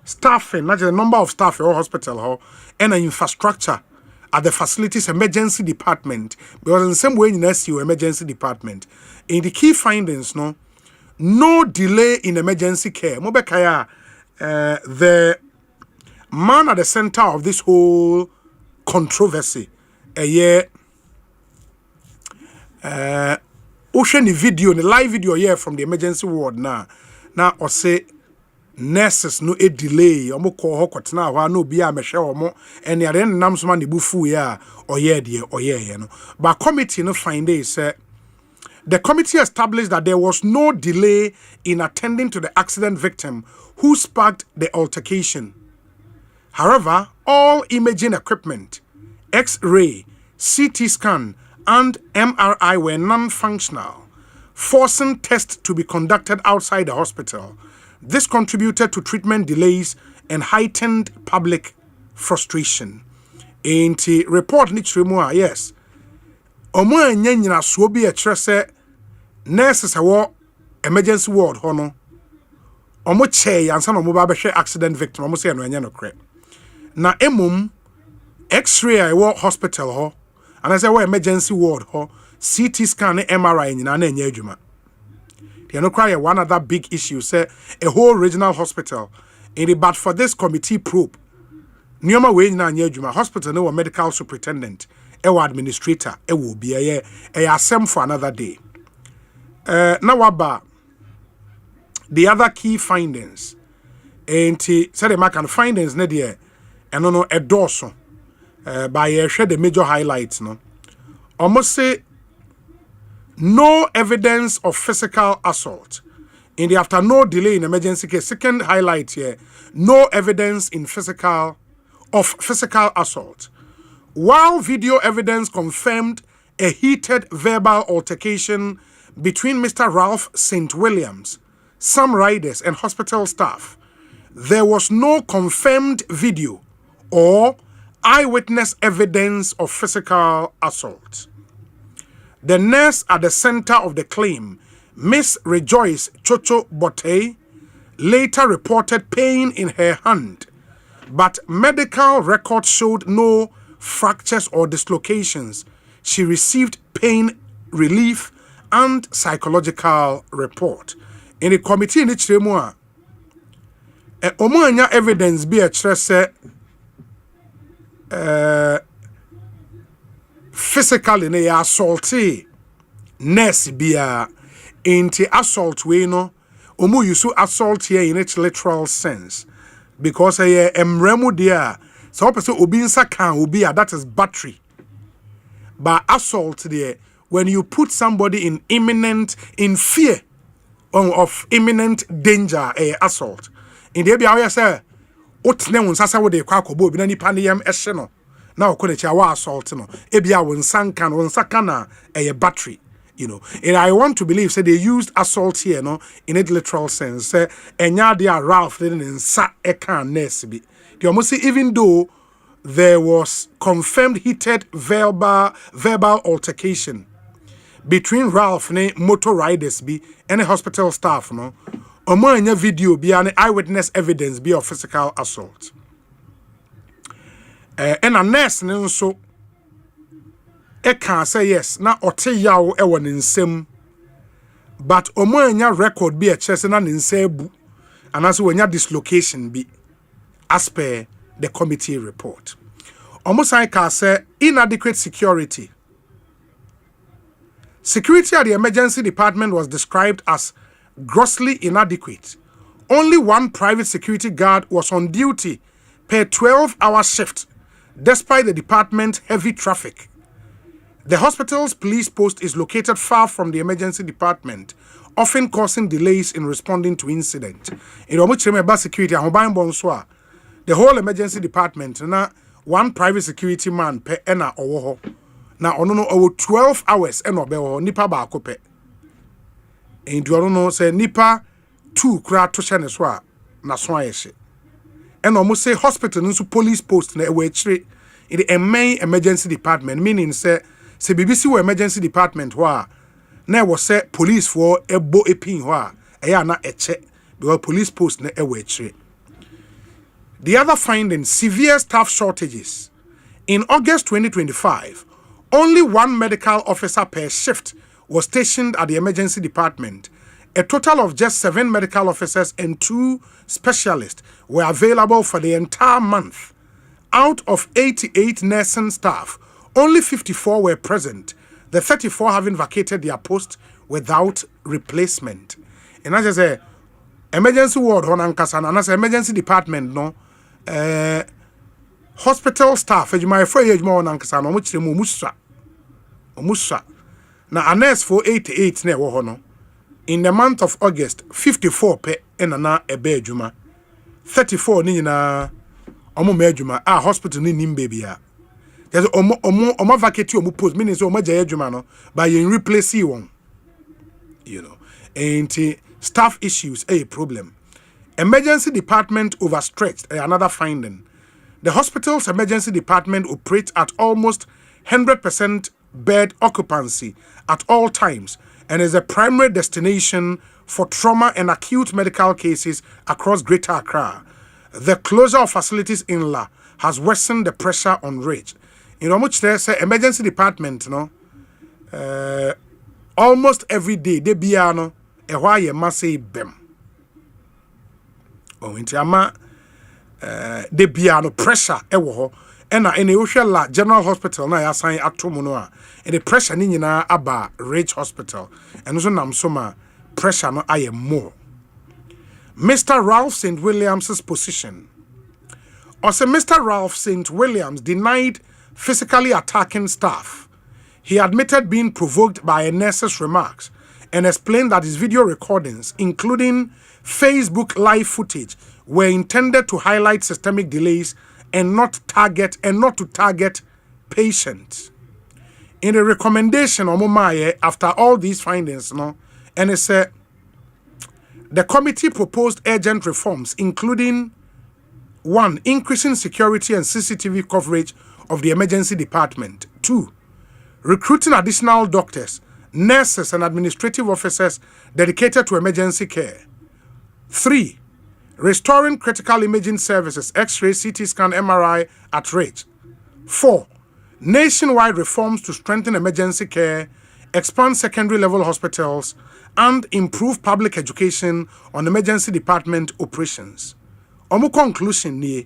staffing, not just the number of staff in our hospital, and infrastructure at the facilities emergency department. Because in the same way in SU emergency department, in the key findings, no delay in emergency care. Mobekaya, the man at the center of this whole controversy. Ocean video, the live video here from the emergency ward now or say nurses no a delay omo ko hokot na wa no bia mehwe omo and ya den nam so ma ne bufu ya oye de oye no but committee no find say the committee established that there was no delay in attending to the accident victim who sparked the altercation. However, all imaging equipment, X-ray, CT scan, and MRI were non-functional, forcing tests to be conducted outside the hospital. This contributed to treatment delays and heightened public frustration. In the report, yes, omo anya nyina so bi a kire se nurses awo emergency ward hono omo che ansa no mo ba be hwe accident victim omo say no anya no kre na emum X-ray awo hospital ho and I say we emergency ward ho CT scan and MRI nyina na anya adwuma they no cry one other big issue say a whole regional hospital in the but for this committee probe nyoma we nyina anya adwuma hospital no medical superintendent ewa administrator ewo bi asem for another day. Now about the other key findings and say the mark and findings ne there and no endorse by share the major highlights no almost say no evidence of physical assault in the after no delay in emergency case. Second highlight here, no evidence in physical assault. While video evidence confirmed a heated verbal altercation between Mr. Ralph St. Williams, some riders, and hospital staff, there was no confirmed video or eyewitness evidence of physical assault. The nurse at the center of the claim, Miss Rejoice Chocho Bote, later reported pain in her hand, but medical records showed no fractures or dislocations. She received pain relief and psychological report. In the committee in which omo anya evidence be a kire physically ne assaulty nurse bia into assault we no omo use assault here in its literal sense because emremu there so person obi nsa kan obi that is battery but assault there when you put somebody in fear of imminent danger assault in the bia we say otne wonsa sa wo de kwa akobo obi na nipa ne yam ehye no na okonechi awa assault no ebia wonsa kan a battery. You know, and I want to believe say they used assault here, no, in a literal sense. Say, enya dia Ralph didn't sa ekan nurse bi. They almost say even though there was confirmed heated verbal altercation between Ralph and motor riders bi and the hospital staff, no, omo enya video bi and eyewitness evidence bi of physical assault. And a nurse ne so. E can say yes, na ote yaw e won nsem, but omo anya record bi a chese na nsa bu, and also anya dislocation bi, as per the committee report. Omo sai ka say inadequate security. Security at the emergency department was described as grossly inadequate. Only one private security guard was on duty per 12-hour shift, despite the department's heavy traffic. The hospital's police post is located far from the emergency department, often causing delays in responding to incidents. In Omuchemeba security, Bonsu, the whole emergency department, na one private security man pe ena owo. Na ono over 12 hours eno be ho nipa ba akope. And you know say nipa 2 kra to shane so a na so ayehye. And almost say hospital nso police post na ewe chire in the main emergency department, meaning say BBC wo emergency department wa na was say police for ebo epin wa eya na eche because police post na ewe chire. The other finding, severe staff shortages. In August 2025, only one medical officer per shift was stationed at the emergency department. A total of just 7 medical officers and 2 specialists were available for the entire month. Out of 88 nursing staff, only 54 were present, the 34 having vacated their post without replacement. And as I say, emergency ward honankasa and as emergency department no hospital staff ejuma ejuma honankasa no muchire mu musa na a nurse for 88 na ewo ho no. In the month of August, 54 pe na ebe ejuma, 34 ni na omo me ejuma a hospital ni nim baby a. There's omo vacate omo post meaning so omo jaya ejuma no by in replace one. You know, and staff issues a problem. Emergency department overstretched, another finding. The hospital's emergency department operates at almost 100% bed occupancy at all times and is a primary destination for trauma and acute medical cases across Greater Accra. The closure of facilities in La has worsened the pressure on rates. You know, much there say emergency department, no, almost every day they be no, a why you must say bem. Inti ama de bia no pressure ewo ho ena ene ohwela general hospital na ya san atomo no a the pressure ni nyina aba Rich Hospital eno so nam so ma pressure no aye more. Mr. Ralph St. Williams's position. Also, Mr. Ralph St. Williams denied physically attacking staff. He admitted being provoked by a nurse's remarks and explained that his video recordings, including Facebook live footage, were intended to highlight systemic delays and not to target patients. In the recommendation after all these findings, and it said the committee proposed urgent reforms, including 1, increasing security and CCTV coverage of the emergency department. 2, recruiting additional doctors, nurses, and administrative officers dedicated to emergency care. 3, restoring critical imaging services, X-ray, CT scan, MRI at rate. 4, nationwide reforms to strengthen emergency care, expand secondary level hospitals, and improve public education on emergency department operations. Omu conclusion ni,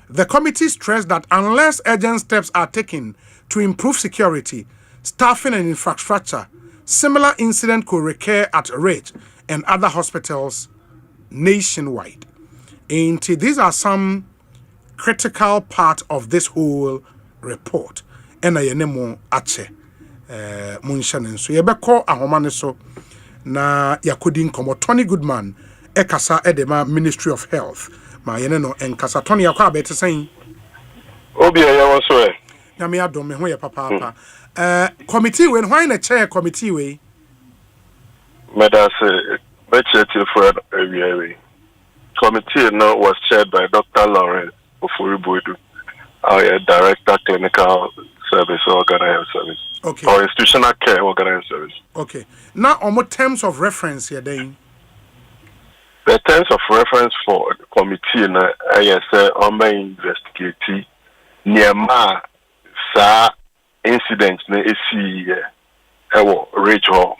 the committee stressed that unless urgent steps are taken to improve security, staffing, and infrastructure, similar incidents could recur at rate and other hospitals nationwide. And these are some critical part of this whole report. And I nemo ache munshanen so yebeko ahomane so na yakodi nkomo Tony Goodman ekasa edema Ministry of Health ma yene no enkasa Tony yakwa abete sen obi ya so e na me adom me ho ye papa committee when why na chair committee we medase Bechetti for a committee was chaired by Dr. Lawrence Ofuribudu, our Director Clinical Service Organized Service. Okay. Or Institutional Care Organized Service. Okay. Now, on what terms of reference here, then? The terms of reference for the committee on my investigating Niama sa incident na esi ewo Rachel.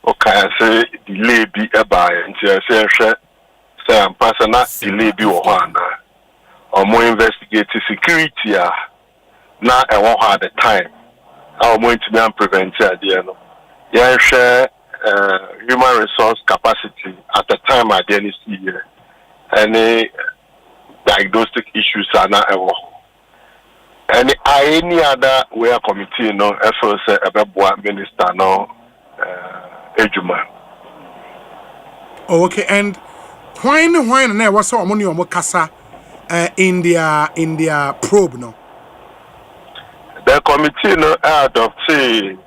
Okay, say delay be by until say I'm passing that delay be one or more investigate security now I won't have the time. I'm going to be prevent it. Yeah, share human resource capacity at the time I didn't see any diagnostic issues are not ever. any other way committee no effort say about minister no ejuma. Okay, and when there was so many kasa in their probe no. The committee no adopted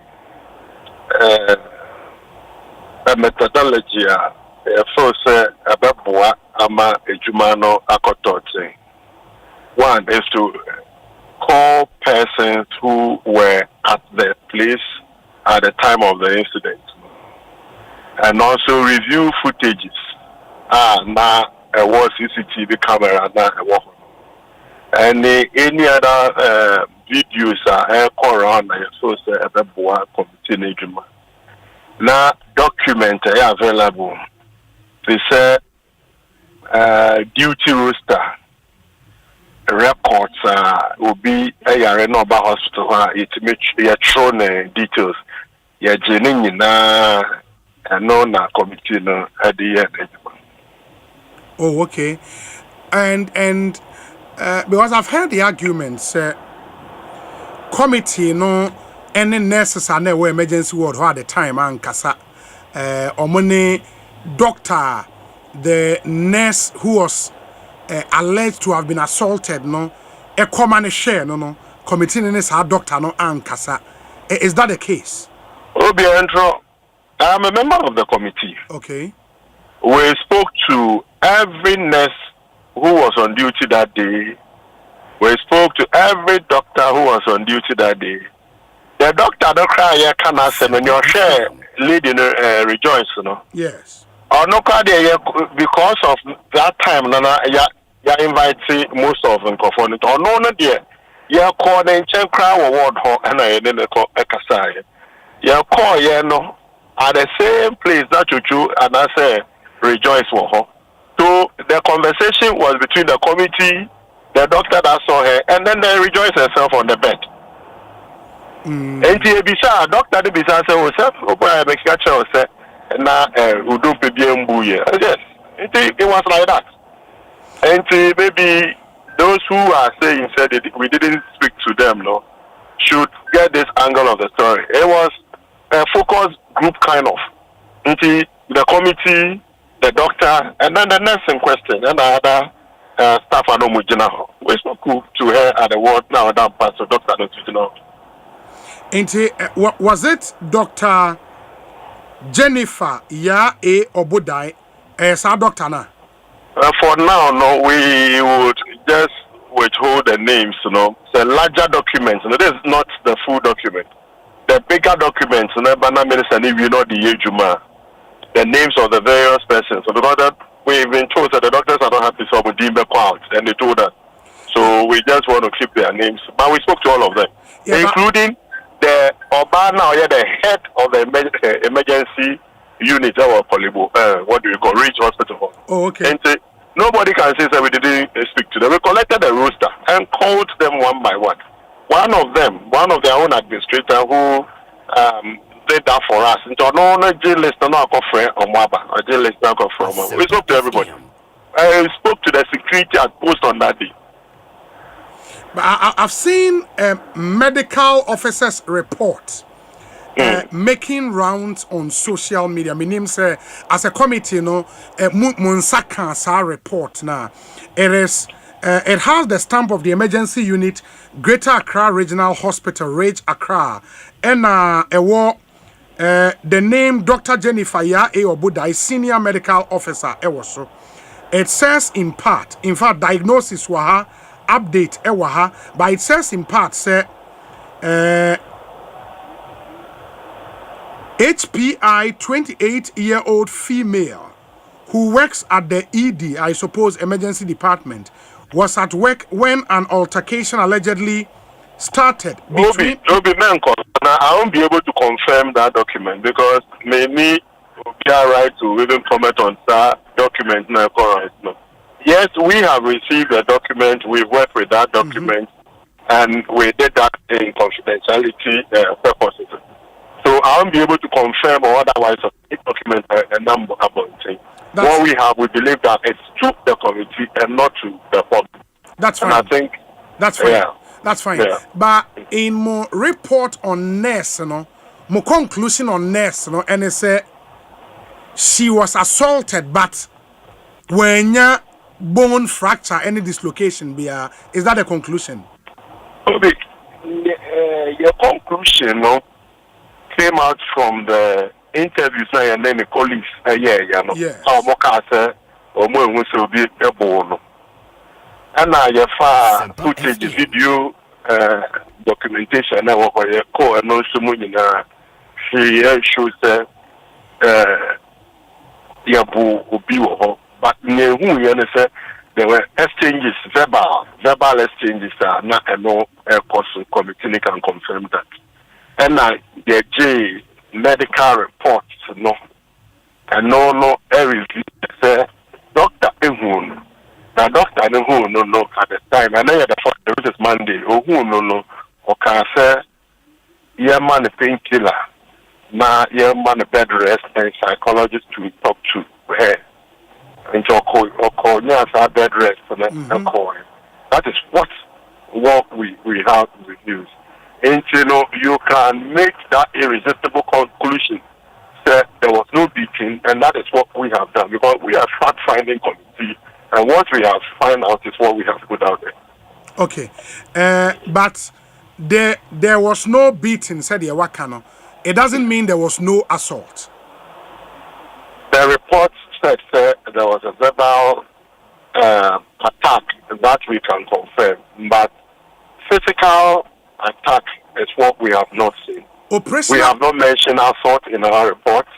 a methodology effort say about ama ejuma no akotote. One is to call persons who were at the place at the time of the incident, and also review footages. Now was CCTV camera now, and any other videos are around. So say the boa committee now document available. They say duty roster. Records will be a Yarenoba hospital. It makes your thrown details. Your genuine na committee no at the end. Oh, okay. And because I've heard the arguments, committee no any nurses are no emergency ward at the time and kasa omone doctor, the nurse who was alleged to have been assaulted no a common share no committee in this doctor no ankasa. Is that the case? Obiantro, I'm a member of the committee. Okay. We spoke to every nurse who was on duty that day. We spoke to every doctor who was on duty that day. The doctor don't cry can I say when your share leading rejoice, you know. Yes. Or no cry because of that time nana ya invite most of them for it. Or no dear. Ya call the check crowd award ho and I didn't call Ekosiise. Ya call no at the same place that you and I say rejoice for her. So the conversation was between the committee, the doctor that saw her, and then they rejoice herself on the bed. And the bisa doctor the bisa say yourself, opa make catcher say na udu pebi embuye. Yes, it was like that. And maybe those who are saying said we didn't speak to them, no, should get this angle of the story. It was a focus group kind of. The committee, the doctor, and then the nurse in question, and the other staff at Omujinaho. We spoke to her at the ward now, that pastor, Dr. Notujino. Was it Dr. Jennifer Ya A. Obudai as our doctor now? For now, no, we would just withhold the names, you know. The larger documents, you know, this is not the full document. The bigger documents, you know, Bana Minister, you know, the Ejuma, the names of the various persons. So because that we've been told that the doctors are not happy, so we deem them out, and they told us. So we just want to keep their names. But we spoke to all of them, including the Obana, the head of the emergency unit, our Polibo, what do you call, Reach Hospital. Oh, okay. And nobody can say that we didn't speak to them. We collected the roster and called them one by one. One of them, one of their own administrator who did that for us. No jail list, no friend or Maba, or jail list, no from. We spoke to everybody. I spoke to the security at post on that day. But I've seen medical officers report making rounds on social media. My name say as a committee, you know, Munsaka report now. It has the stamp of the emergency unit, Greater Accra Regional Hospital, Rage Accra, and the name Dr. Jennifer Ya A. Obudai, senior medical officer. It says in part, in fact, diagnosis waha, update ewaha, but it says in part, say HPI 28-year-old female who works at the ED, I suppose emergency department, was at work when an altercation allegedly started between... I won't be able to confirm that document because maybe we are right to even comment on that document. No. Yes, we have received a document, we've worked with that document, and we did that in confidentiality purposes. So I won't be able to confirm or otherwise document a number about things. What we have, we believe that it's to the committee and not to the public. That's fine. And I think that's fine. That's fine. Yeah. But in my report on nurse, my conclusion on nurse, and it said she was assaulted, but when your bone fracture, any dislocation, is that a conclusion? Okay. Your conclusion came out from the interviews and then the colleagues. How much or more will be a bone. And now your far footage, video, documentation, and what you call and also she shows but there were exchanges, verbal exchanges are not a no course committee can confirm that. And now the J medical reports no and no areas Dr. Ehun. Now Dr. Ehun no at the time and then the first is Monday no or can say yeah man a painkiller. Now yeah man a bed rest and psychologist to talk to her. And call bed rest and call. That is what we have reduced. And you can make that irresistible conclusion that there was no beating, and that is what we have done because we are fact-finding committee, and what we have found out is what we have put out there. Okay, but there was no beating, said Yawakano. It doesn't mean there was no assault. The report said there was a verbal attack that we can confirm, but physical attack is what we have not seen. We have not mentioned assault in our reports.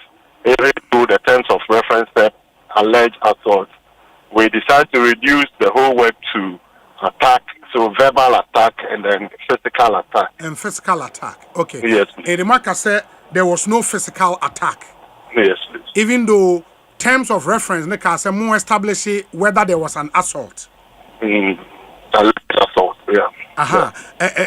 Even to the terms of reference that alleged assault, we decided to reduce the whole word to attack, so verbal attack and then physical attack. And physical attack, okay. Yes. Edemaka said there was no physical attack. Yes, please. Even though terms of reference, Nika more establish whether there was an assault. Assault, yeah.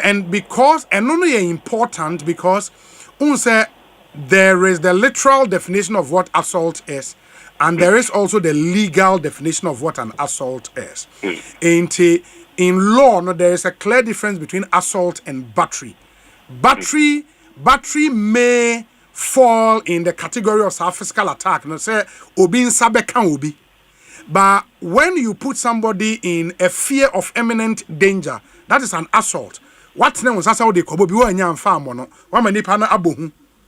And because, and only important because there is the literal definition of what assault is, and there is also the legal definition of what an assault is. In law, there is a clear difference between assault and battery. Battery may fall in the category of physical attack. But when you put somebody in a fear of imminent danger, that is an assault. What name was how they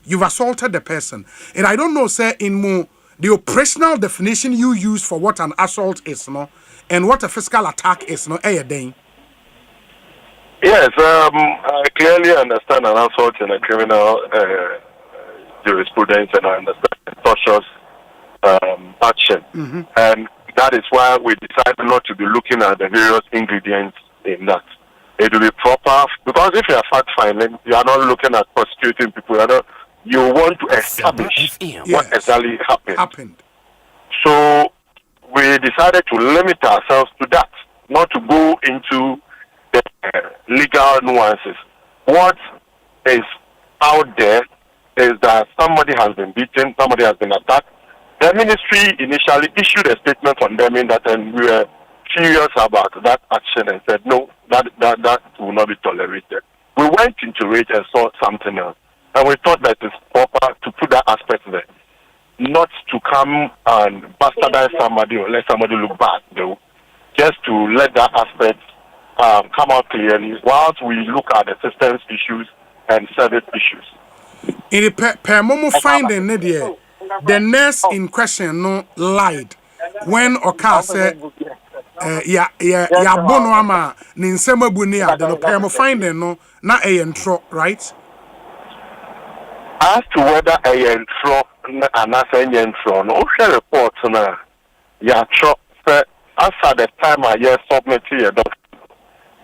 you've assaulted the person. And I don't know, sir, in the operational definition you use for what an assault is, and what a physical attack is, Yes, I clearly understand an assault in a criminal jurisprudence, and I understand tortious action. And that is why we decided not to be looking at the various ingredients in that. It will be proper, because if you are fact-finding, you are not looking at prosecuting people. You want to establish what exactly happened. So we decided to limit ourselves to that, not to go into the legal nuances. What is out there is that somebody has been beaten, somebody has been attacked. The ministry initially issued a statement condemning that, and we were serious about that action and said, no, that will not be tolerated. We went into it and saw something else. And we thought that it's proper to put that aspect there. Not to come and bastardize somebody or let somebody look bad, though. Just to let that aspect come out clearly whilst we look at the systems issues and service issues. In the per moment finding, the nurse in question lied when Oka said, bono ama ni nsema bunia the no finding no na entro, right? As to whether entro and as entro no share reports na tro say after the time I submit here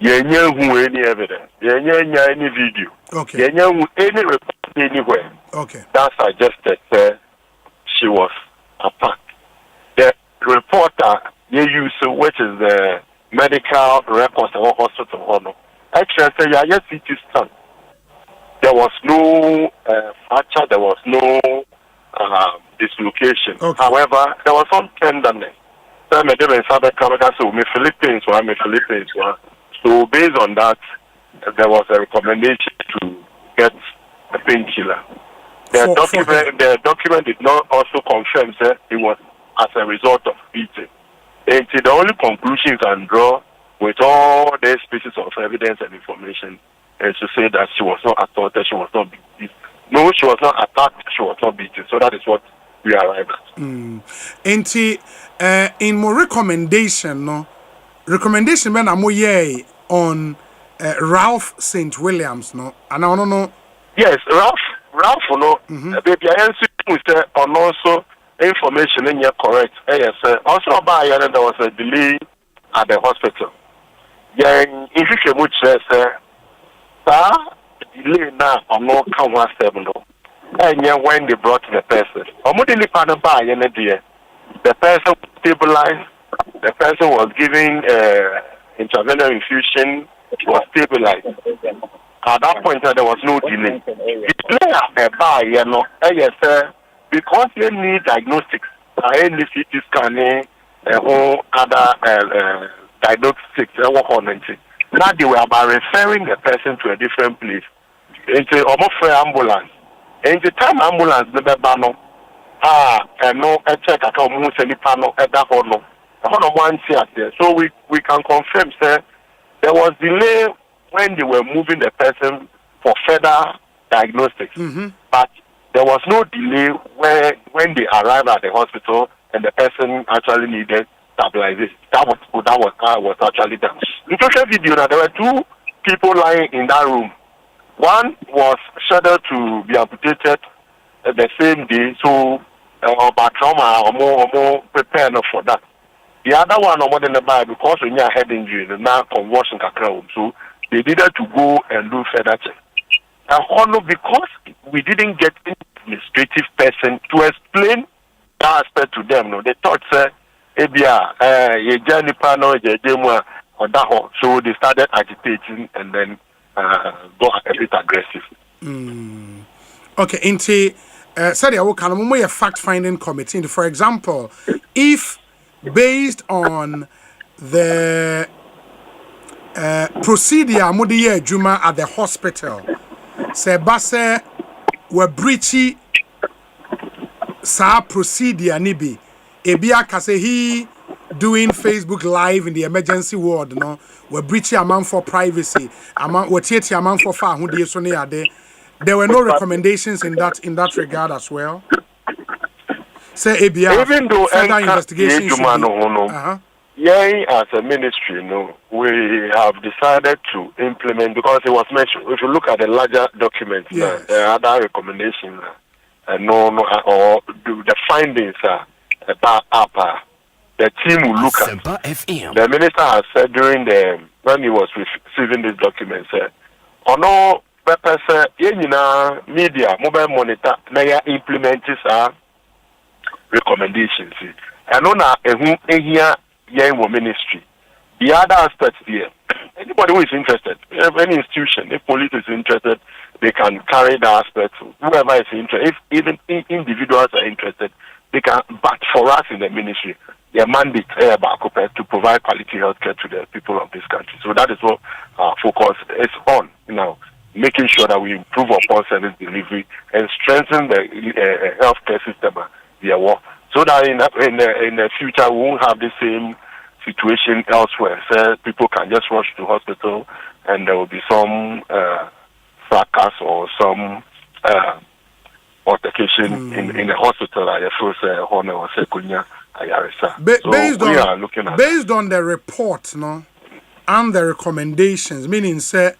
who any evidence any video any report anywhere that suggested she was attacked. The reporter you use, which is the medical records of hospital, actually say yes, it is done. There was no fracture, there was no dislocation. However, there was some tenderness. So Philippines. So based on that, there was a recommendation to get a painkiller. The document did not also confirm that it was as a result of beating. And the only conclusion you can draw with all these pieces of evidence and information is to say that she was not assaulted, she was not beaten. No, she was not attacked, she was not beaten. So that is what we arrived at. In my recommendation, when I'm on Ralph St. Williams, no, and I don't know. Yes, Ralph, no, baby, I answer with on also information in your correct. Yes, also about there was a delay at the hospital. Yeah, if you can much say, delay now on no come one step no. And yeah, when they brought the person, the person was stabilized, the person was giving intravenous infusion, was stabilized. At that point, there was no delay. Because they need diagnostics, any CT scanning, other diagnostics, now they were about referring the person to a different place. Into almost for ambulance. And the time ambulance never bano. No, I check at almost any panel at that honor. One there. So we can confirm, sir, there was delay when they were moving the person for further diagnostics. But there was no delay when they arrived at the hospital and the person actually needed stabilization. That was actually done. In social video, there were two people lying in that room. One was scheduled to be amputated the same day, so about trauma or more prepared for that. The other one, more than the body, because when you had head injury, now convulsion can, so they needed to go and do further check. And because we didn't get any administrative person to explain that aspect to them, no, they thought, so they started agitating and then got a bit aggressive. Okay, into said I will a fact-finding committee. For example, if based on the procedure Mudiye Juma at the hospital, say Basse were breachy sa procedure nibi ebia kase he doing Facebook live in the emergency ward, no, were breaching amount for privacy, amount what amount for far who so near there were no recommendations in that regard as well. Say ABR, even though further investigations as a ministry, no, we have decided to implement, because it was mentioned, if you look at the larger documents, there are other recommendations or the findings about APA. The team will look at. The minister has said during when he was receiving these documents, no purpose, media, mobile monitor, may implement recommendations. And on here, ministry. The other aspect here, anybody who is interested, any institution, if police is interested, they can carry the aspect. Whoever is interested, if even individuals are interested, they can. But for us in the ministry, their mandate to provide quality healthcare to the people of this country. So that is what our focus is on now, making sure that we improve upon service delivery and strengthen the healthcare system. So that in the future we won't have the same situation elsewhere. So people can just rush to hospital and there will be some fracas or some altercation in the hospital. Based on the report, no, and the recommendations, meaning say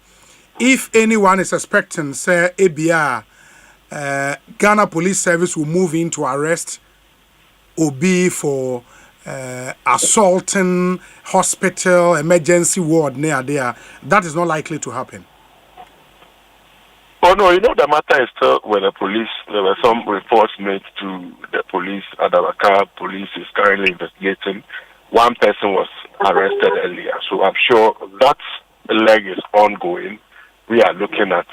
if anyone is expecting say ABR, Ghana Police Service will move in to arrest Obi for assaulting hospital emergency ward near there. That is not likely to happen. Oh no, the matter is still with the police. There were some reports made to the police. Adabaka police is currently investigating. One person was arrested earlier, so I'm sure that leg is ongoing. We are looking at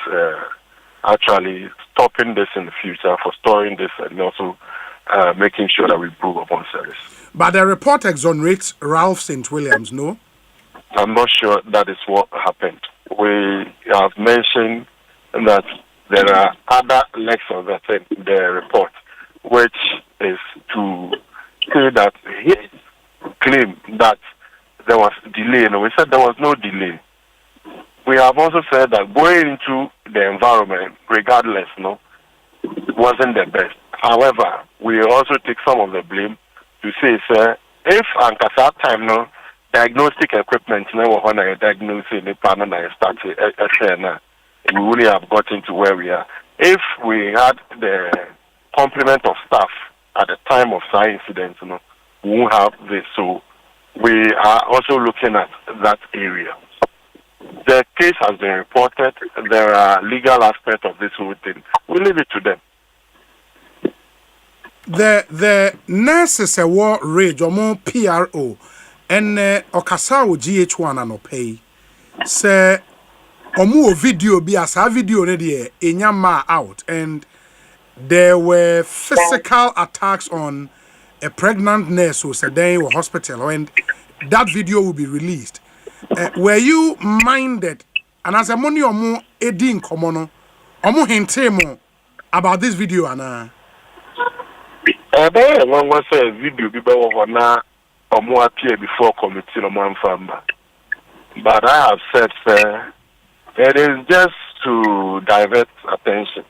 actually stopping this in the future, for storing this, and also making sure that we improve upon service. But the report exonerates Ralph St. Williams, no? I'm not sure that is what happened. we have mentioned that there are other legs of the report, which is to say that he claimed that there was delay. No, we said there was no delay. We have also said that going into the environment, regardless, wasn't the best. However, we also take some of the blame to say, sir, if at that time, diagnostic equipment, when I diagnosing the plan and I started, we wouldn't have gotten to where we are. If we had the complement of staff at the time of science incidents, we won't have this. So we are also looking at that area. The case has been reported. There are legal aspects of this whole thing. We leave it to them. The nurses a war rage or more PRO and okasa o GH1 and pay say omu video be as a video ne enyama out, and there were physical attacks on a pregnant nurse who said they were hospital, and that video will be released. Were you minded, and as a money omu edin komono omu hintemo about this video and one say video be na omu appear before committee no man famba. But I have said, sir, it is just to divert attention.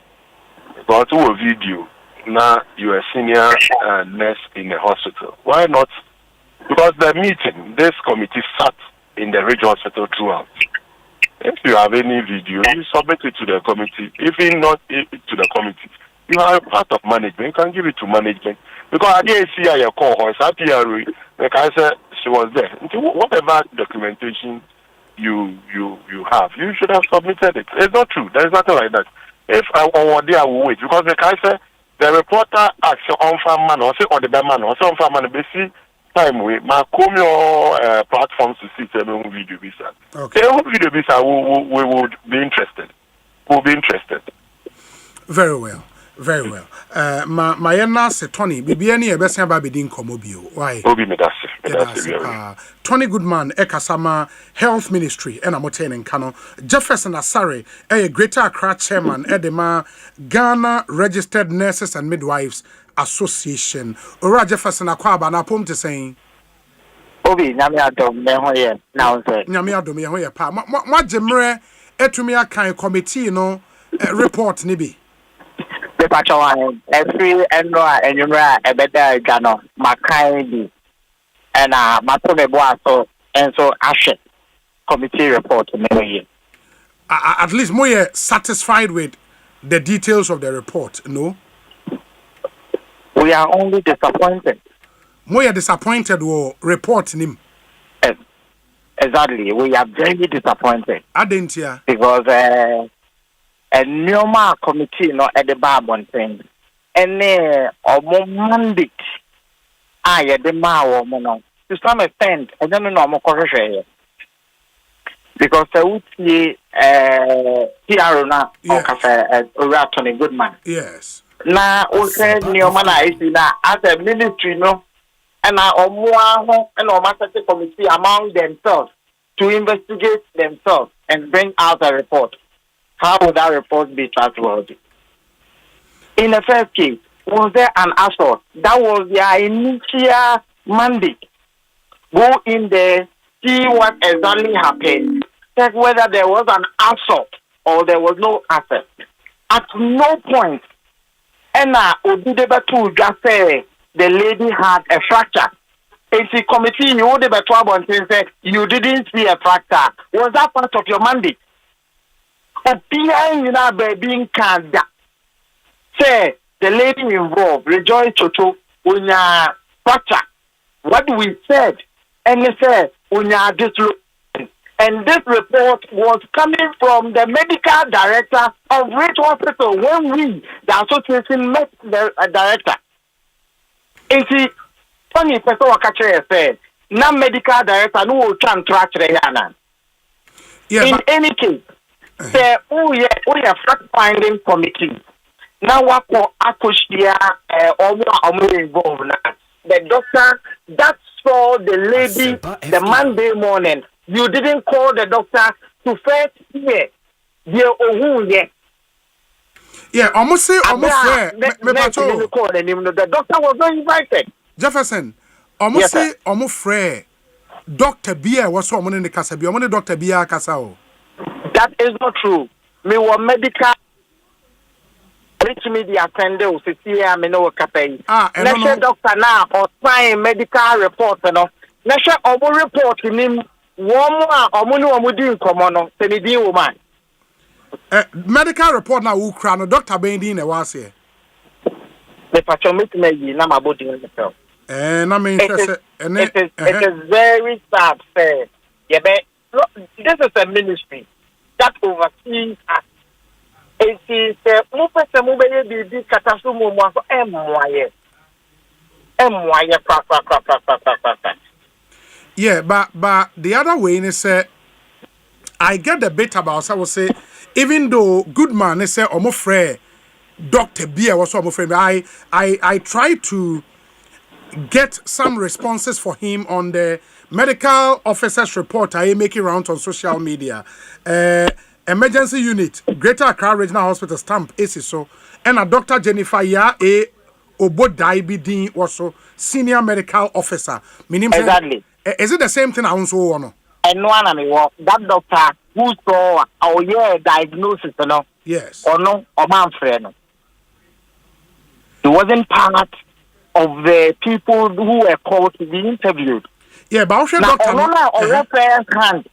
But to a video, now you are a senior nurse in a hospital. Why not? Because the meeting, this committee sat in the regional hospital throughout. If you have any video, you submit it to the committee. If not to the committee, you are a part of management. You can give it to management. Because I didn't see your cohort, like I said, she was there. Whatever documentation you have, you should have submitted it. It's not true. There's nothing like that. If I will wait, because like I said, the reporter asks on farm man or say on the man or some farm man, basically time we my come your platforms to see the video visa. Okay. The video visa we would be interested. We'll be interested. Very well. Very well. My yana se Tony, bibi ani ebese ba bidin komobio. Why? Obi medase. Tony Goodman, Ekasama Health Ministry, and Amoten Kano. Jefferson Asare, a Greater Accra chairman, Edema Ghana Registered Nurses and Midwives Association. Ora Jefferson Akwaba na pom te saying. Obi nyame adom me hoye now say. Nyame adom me hoye pa. Ma jemre etumi akan committee no report ni bi. Pachawan every enroa enyumra ebeda gano makai bi and matome boaso and so ashe committee report me. At least more satisfied with the details of the report, no? We are only disappointed. More disappointed with report him. Exactly, we are very disappointed. I didn't hear because a normal committee no at the Barbon thing. And mandate the Mao mono. To some extent, I don't know more correction. Because I would see Tiarona or Cafe Tony Goodman. Yes. Now, okay, Neomana is as a ministry, no, and our master committee among themselves to investigate themselves and bring out a report. How would that report be trustworthy? In the first case, was there an assault? That was their initial mandate. Go in there, see what exactly happened, check whether there was an assault or there was no assault. At no point, Enna Odudebatu just say the lady had a fracture. If the committee you would say you didn't see a fracture, was that part of your mandate? Being cancer. Say the lady involved, Rejoice Toto, unya fracture. What we said, and they said, unya this, and this report was coming from the medical director of Rich Hospital when we, the association, met the director. And see, funny person Wakachere said, no medical director no can track the in any case. Say, we are fact-finding committee. Now, what for Akoshia or involved now? The doctor that saw the lady the Monday morning. You didn't call the doctor to first hear the yeah, almost say almost fair. The doctor was not invited. Jefferson, almost say almost fair. Doctor Bia was someone in the casa. Be on Doctor Bia Casao. That is not true. Me were medical. Reach me the attendant who see I know campaign. National doctor now or sign medical report. No, national obo report in him. One or money common. Send me woman. Medical report now. Who crown Doctor Bendin was here. The patient me na my body myself. And I mean, it is very sad, sir. Yeah, but this is a ministry that oversees us. It is a catastrophe. Yeah, but the other way is I get the bit about I will say, even though good man is say almost free, Dr. Bia was almost free. I try to get some responses for him on the medical officer's report I am making rounds on social media. Emergency unit, Greater Accra Regional Hospital stamp is so, and a Dr. Jennifer Obodai Bidin also senior medical officer. Meaning exactly. Is it the same thing I also want? And one that doctor who saw our diagnosis, no? Yes. Or no, or man friend. He wasn't part of the people who were called to be interviewed. Yeah, but also now, on reference hand,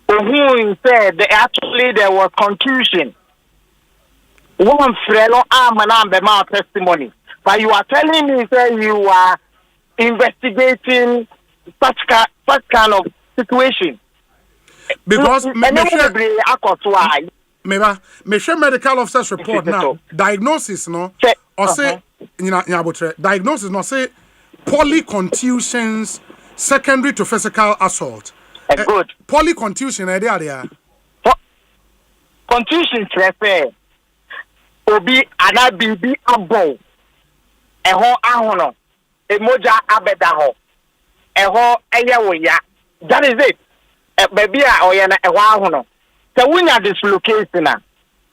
who said there was confusion. One friend arm and the mouth testimony. But you are telling me that you are investigating such kind of situation. Because medical officer's report now diagnosis no or say diagnosis no say polycontusions secondary to physical assault. Good. Polycontusion there. Contusion refer obi anabibi abo eho ahono emoja abeda ho eho eyewoya. That is it. Baby oya na eho ahono. So when you dislocation,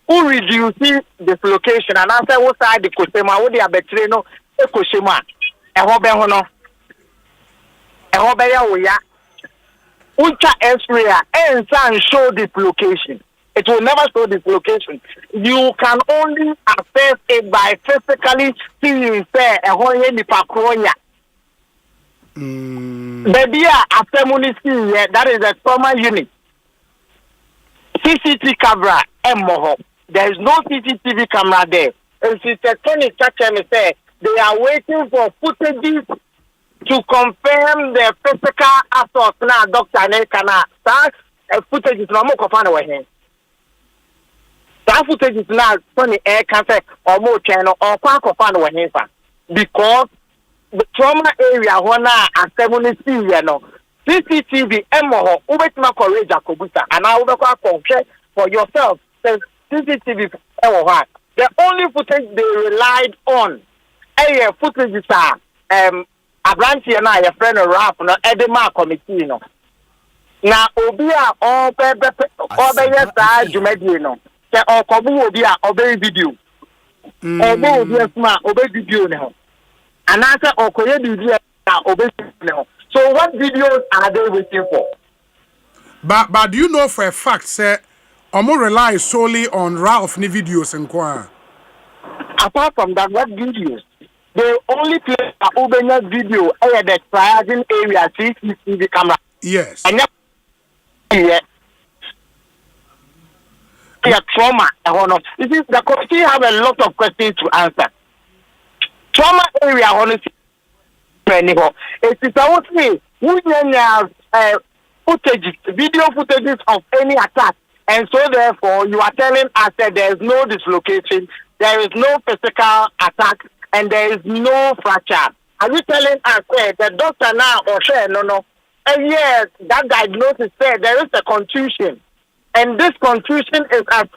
who reduces dislocation and after what side the kosema, what the abetreno, the kosema, a hobehono, a hobeya oya, ultra X-ray and show dislocation. It will never show dislocation. You can only assess it by physically seeing say a whole nipakroya. Baby, after municipal, that is a trauma unit. CCTV camera, there is no CCTV camera there. And Sister Tony Chacha say they are waiting for footages to confirm the physical assault. Now, Dr. Nekana, that footage is not more confined with him. That footage is now Tony Air Cancer or more channel or confined with him because the trauma area when I know. CCTV, Ubetima Courage Akobuta, and I will compare for yourself. CCTV, the only footage they relied on, footage is Abranti and I, a friend of Rap, no Edema Committee, no. Now, Obia, all the Jumedino, the Okobu Obia, obey video. Obey video now. And after Okoye video, obey now. So what videos are they waiting for? But do you know for a fact, sir, Omo rely solely on Ralph ni videos and kwa? Apart from that, what videos? They only play a Ubenya video at the triaging area CCTV camera. Yes. And trauma. This is the committee have a lot of questions to answer. Trauma area, honestly. It is I would say footage, video footages of any attack, and so therefore you are telling us that there is no dislocation, there is no physical attack, and there is no fracture. Are you telling us that the doctor now or say no? And yes, that diagnosis said there is a contusion, and this contusion is a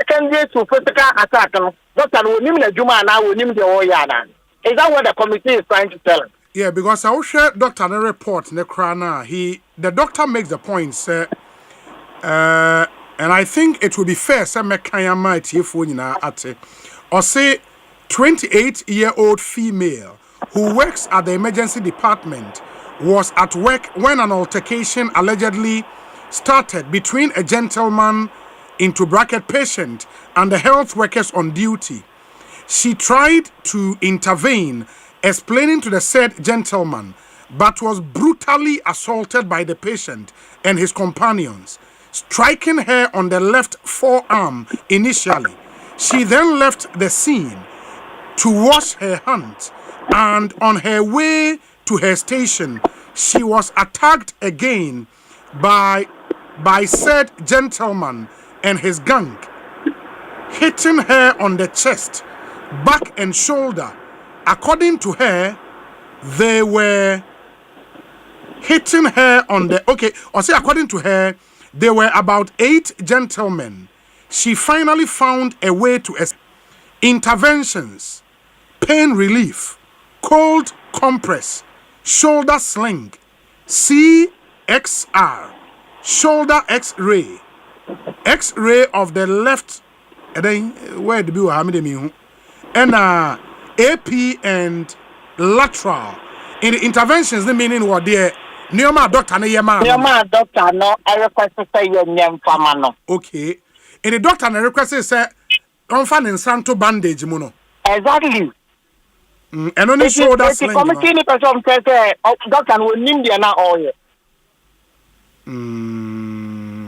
secondary to physical attack. Doctor, we need the Juma now. We need the Oyana. Is that what the committee is trying to tell us? Yeah, because I will share Dr. report in the Krana. The doctor makes the point, sir. And I think it will be fair, some Mekayama Tiefuna Ate, or say 28-year-old female who works at the emergency department was at work when an altercation allegedly started between a gentleman into bracket patient and the health workers on duty. She tried to intervene, explaining to the said gentleman, but was brutally assaulted by the patient and his companions, striking her on the left forearm initially. She then left the scene to wash her hands, and on her way to her station, she was attacked again by said gentleman and his gang, hitting her on the chest, back and shoulder. According to her, they were hitting her on the according to her, there were about 8 gentlemen. She finally found a way to interventions, pain relief, cold compress, shoulder sling, CXR, shoulder X-ray, X-ray of the left, and then where the bill and AP and lateral. In the interventions, the meaning what there. Neoma doctor na yema. Neoma doctor no. I request to say your name for no. Okay. In the doctor na request say don't find in santo bandage mono. Exactly. And only shoulder sling. The committee ni person say doctor will need the na all. Is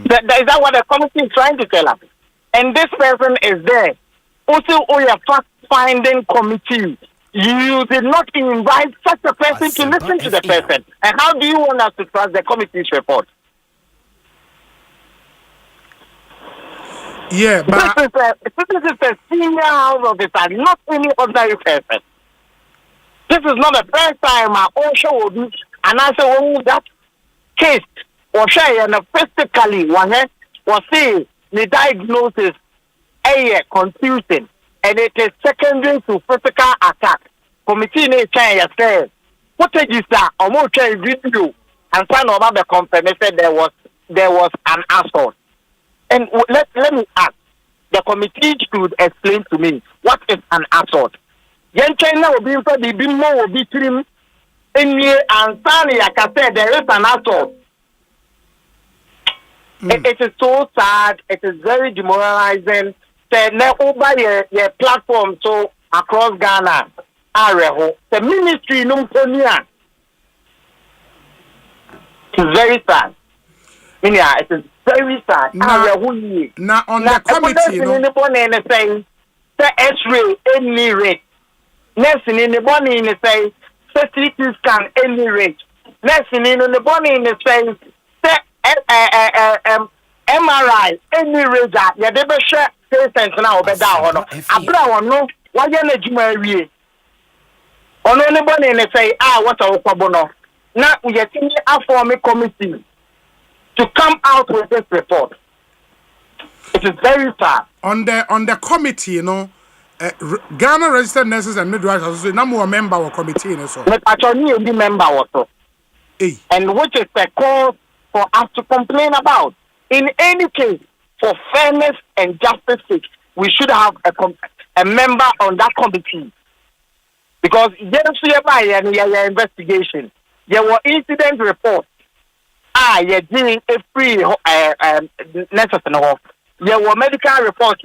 that what the committee is trying to tell us? And this person is there. Also, your fact-finding committee. You did not invite such a person to listen to the person. And how do you want us to trust the committee's report? Yeah, but this is a senior house officer, not any ordinary person. This is not the first time I also will be, and I say, that case or share and physically one was say the diagnosis a confusing, and it is secondary to physical attack. Committee in China says, what is that? Almost a video and sign over the confirmation there was an assault. And let me ask, the committee should explain to me what is an assault. Yen China will be for the bimmo will be trim in here and Sani, like I said, there is an assault. It is so sad, it is very demoralizing. Say now over your platform so across Ghana, Areho, the ministry Numponia. It is very sad. It is very sad. Now on the committee, you know, say X-ray any rate. Next in the morning, they say CT scan any rate. Next in the morning, they say MRI any rate. Yeah, they be share patients now. Be down on. Abra no. Why you na juma wie? Ono ne morning, they say what a kwabono. Now we are thinking a form committee to come out with this report. It is very sad. On the committee, you know, Ghana Registered Nurses and Midwives Association, no member of committee, so. But actually, you be member also. And which is the cause for us to complain about. In any case, for fairness and justice sake, we should have a member on that committee. Because your investigation, there were incident reports. You're doing a free nurses and all. There were medical reports,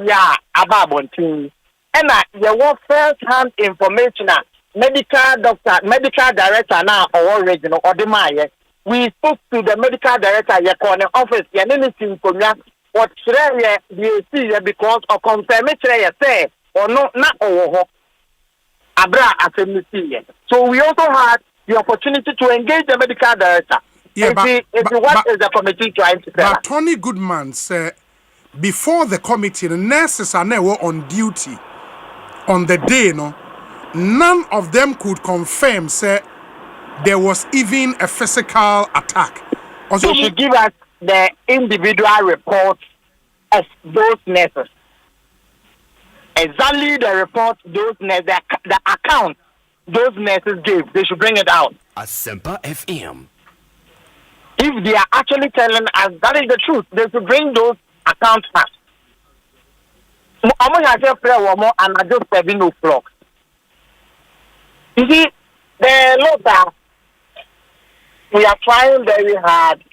about one thing. And there was first-hand information. Medical director now or regional or the Maya. We spoke to the medical director, your corner office, your anything from ya. What you see because of confirmation say or not over Abra Asempa. So we also had the opportunity to engage the medical director. Yeah, what is the committee trying to say? But Tony Goodman said before the committee, the nurses are now on duty on the day, no, none of them could confirm say there was even a physical attack. Also, they should give us the individual reports of those nurses. Exactly the report those nurses, the account those nurses gave. They should bring it out. Asempa FM. If they are actually telling us that is the truth, they should bring those accounts back. I'm going to pray one more and I just 7 o'clock. You see, the Lord, we are trying very hard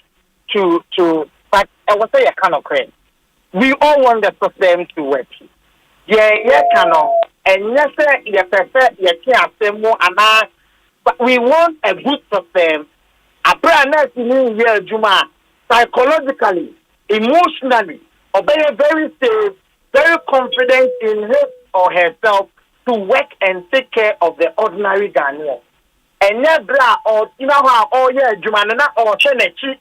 but I will say I cannot create. We all want the system to work. Yeah, cannot. And yes, you prefer, you can't say more, but we want a good system. A brand new year, Juma, psychologically, emotionally, or very safe, very confident in him or herself to work and take care of the ordinary Ghanaian. And never, or you know how, oh yeah, Juma, or Chenechi,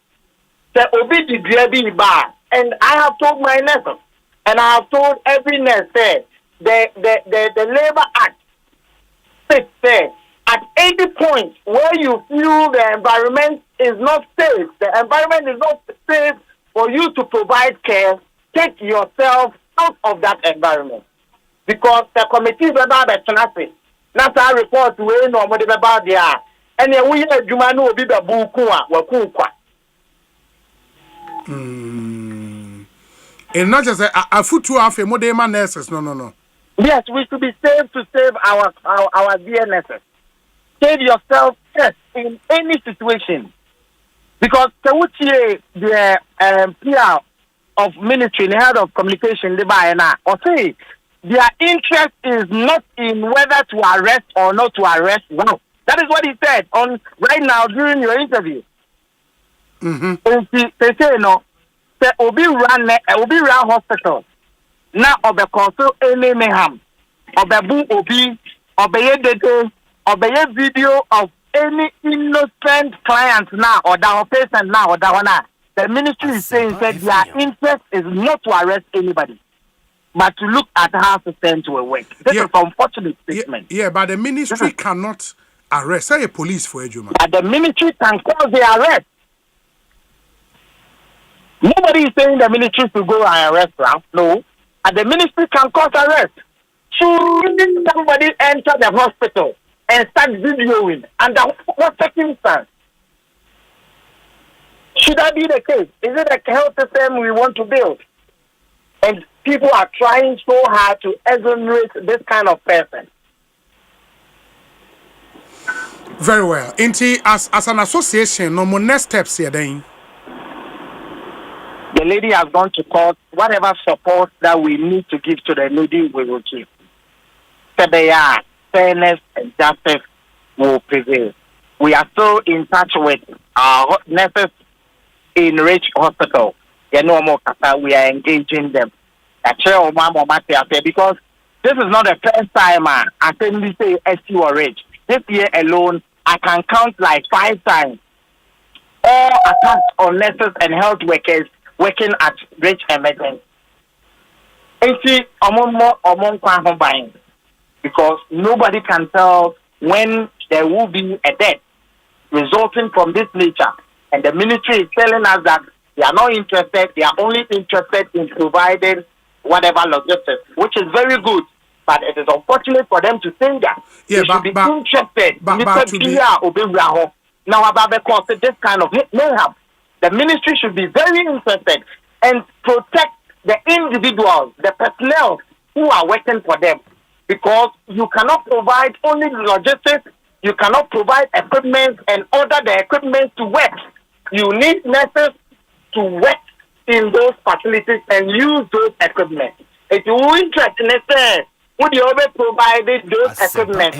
the Obi bar. And I have told my nurses, and I have told every nurse there, the Labor Act sits there. At 80 points where you feel the environment is not safe, the environment is not safe for you to provide care, take yourself out of that environment. Because the committee is about the tenacity. That's our report we know what about there. And then we have Jumanu will be the Bukua. And not just a foot to half a modern nurses. No. Yes, we should be safe to save our dear nurses. Save yourself first in any situation. Because the PR of military, the head of communication, the Bayana, or say their interest is not in whether to arrest or not to arrest. Wow. That is what he said on right now during your interview. They say no, say Obi run hospital. Now obe consul any mayhem, obe bu Obi, obe dede. Or be a video of any innocent client now or that patient now or that one. The ministry is saying that their interest is not to arrest anybody, but to look at how to send to a work. This is an unfortunate statement. Yeah, but the ministry cannot arrest. Say a police for Ejuma. But the ministry can cause the arrest. Nobody is saying the ministry to go and arrest now. No. And the ministry can cause arrest. Should somebody enter the hospital and start videoing under what circumstance? Should that be the case? Is it a health system we want to build? And people are trying so hard to exonerate this kind of person. Very well. As an association, no more next steps here then. The lady has gone to court. Whatever support that we need to give to the lady, we will give. So they are fairness and justice will prevail. We are still in touch with our nurses in Rich Hospital. We are engaging them. Because this is not the first time I can say SU or Rich. This year alone, I can count like 5 times. All attacks on nurses and health workers working at Rich Emergency. Because nobody can tell when there will be a death resulting from this nature. And the military is telling us that they are not interested, they are only interested in providing whatever logistics, which is very good. But it is unfortunate for them to say that. Yeah, they should be interested. Now, because this kind of mayhem, the ministry should be very interested and protect the individuals, the personnel who are working for them. Because you cannot provide only logistics, you cannot provide equipment and order the equipment to work. You need nurses to work in those facilities and use those equipment. If you are interested, would you always provide those equipment?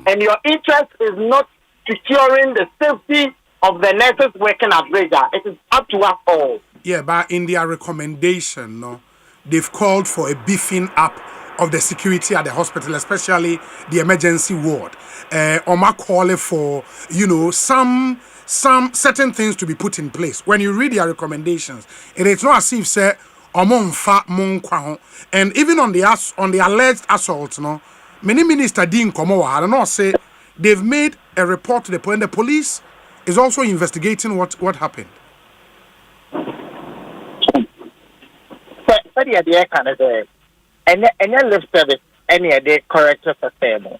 And your interest is not securing the safety of the nurses working at Raja. It is up to us all. Yeah, but in their recommendation, no, they've called for a beefing up of the security at the hospital, especially the emergency ward. Oma calling for, some certain things to be put in place. When you read their recommendations, it is not as if say and even on the alleged assault, many ministers didn't come over. I don't know, say they've made a report to the police, and the police is also investigating what happened. And live service, any day corrector system.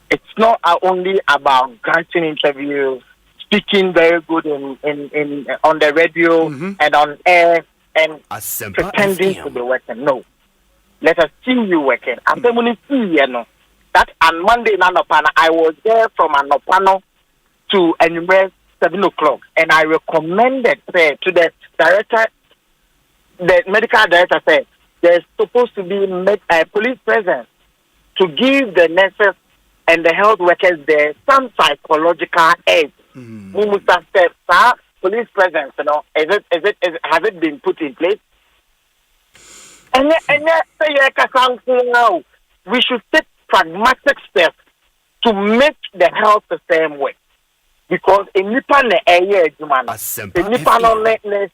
It's not only about granting interviews, speaking very good in on the radio and on air and pretending to be working. No. Let us see you working. After when see you know that on Monday Nanopana, I was there from Anopano to anywhere 7 o'clock, and I recommended to the director, the medical director said there's supposed to be police presence to give the nurses and the health workers there some psychological aid. We must have said, sir, police presence, you know, has it been put in place? And now we should take pragmatic steps to make the health system work. Because in Nippon,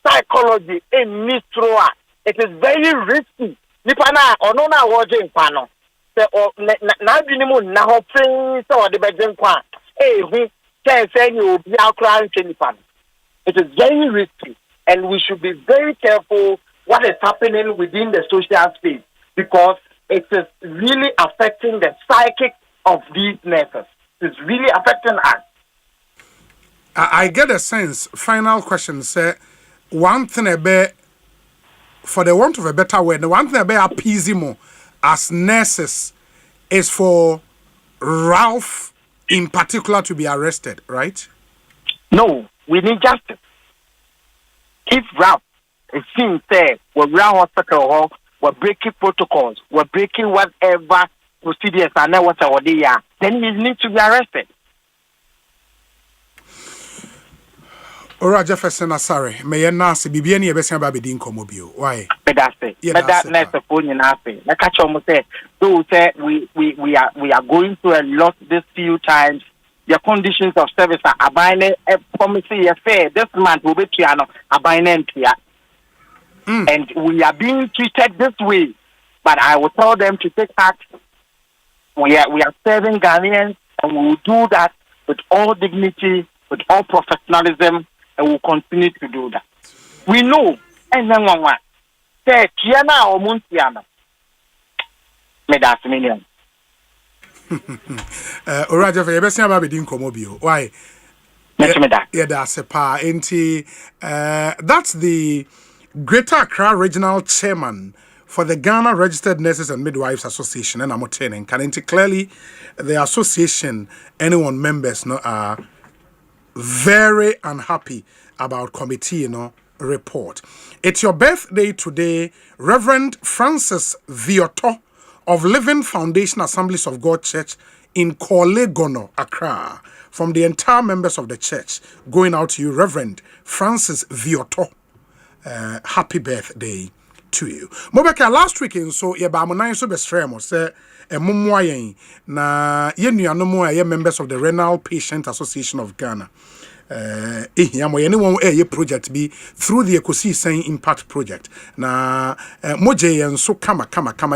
psychology in Nistroa, it is very risky. Nippon, or no, now watching Pano. Now, you know, now, things or the bedroom quan. Hey, we can say you be out crying to Nippon. It is very risky, and we should be very careful what is happening within the social space because it is really affecting the psychic of these nurses. It's really affecting us. I get a sense. Final question, sir. One thing about, for the want of a better word, the one thing about appeasing as nurses is for Ralph in particular to be arrested, right? No, we need justice. If Ralph is seen there, we're around hospital, we're breaking protocols, we're breaking whatever procedures and whatever they are, then he needs to be arrested. Ora Jefferson Asare, may you not see Bibiani Bessia Babidin Comobio. Why? But that's it. But that next phone in Afe. Like I almost said, those we are going through a lot this few times. The conditions of service are abiding. Promising a fair this month will be piano abiding here. And we are being treated this way. But I will tell them to take heart. We are serving Ghanaians, and we will do that with all dignity, with all professionalism, and we'll continue to do that. We know, and then one say Tiana or Muntiana. Medasminian. Oraja for Yabessia Babidin Comobio. Why? Yeah, that's a pa. That's the Greater Accra Regional Chairman for the Ghana Registered Nurses and Midwives Association, and I'm attending. Clearly, the association, anyone members, are very unhappy about committee, report. It's your birthday today, Reverend Francis Vioto of Living Foundation Assemblies of God Church in Korle-Gono, Accra. From the entire members of the church, going out to you, Reverend Francis Vioto. Happy birthday to you. Mobeka last week in so ye ba monan so bestremo say emumwa yen na ye nuanom a ye members of the Renal Patient Association of Ghana. Anyone project be through the Ekosiisen Impact Project. Na moje yen so kama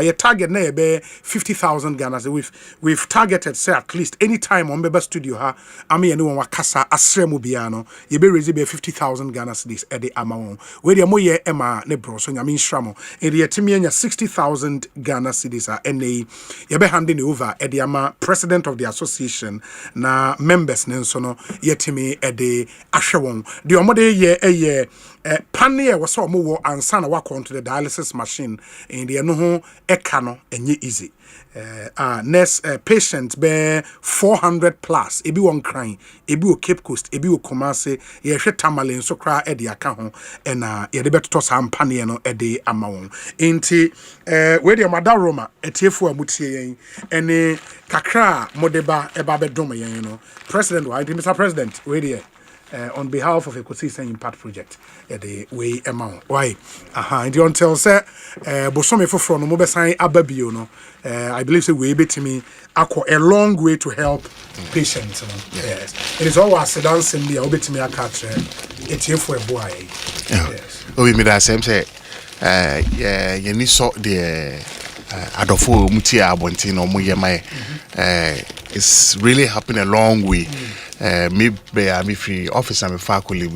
ye target na be 50,000 Ghana. We've targeted say at least any time on Beba Studio ha ami anyone wakasa asremu biano ye be raise be 50,000 Ghana cedis e de amount. We de moye ema ne bro so nyame nhramo e de yetimi anya 60,000 Ghana cedis a ene ye be handing over e de ama president of the association na members ne so no yetimi e de ahwewon the omode ye panel was so mo ansa na walk onto the dialysis machine in the no ho eka no enye easy next patient be 400 plus ebi won crying ebi o Cape Coast ebi o Kumasi ye hwe tamale so kra e de aka ho na ye de beto sam panel no e de amawon enti we de madaroma etiefo amutie yen ene kakra modeba eba bedom yen no president wa Mr. President we de on behalf of Ekosiisen Impact Project, the way amount. Why? And you until say, Bosome for from mobile sign Ababio, no. I believe we be to me a long way to help patients. Yes, it is always a dance in the obit me a catch. It's here for a boy. Yes. Oh, we made that same say, you need so the Adolfo Mutia Abontino Muyama. It's really happened a long way. Maybe I'm free office I'm a faculty.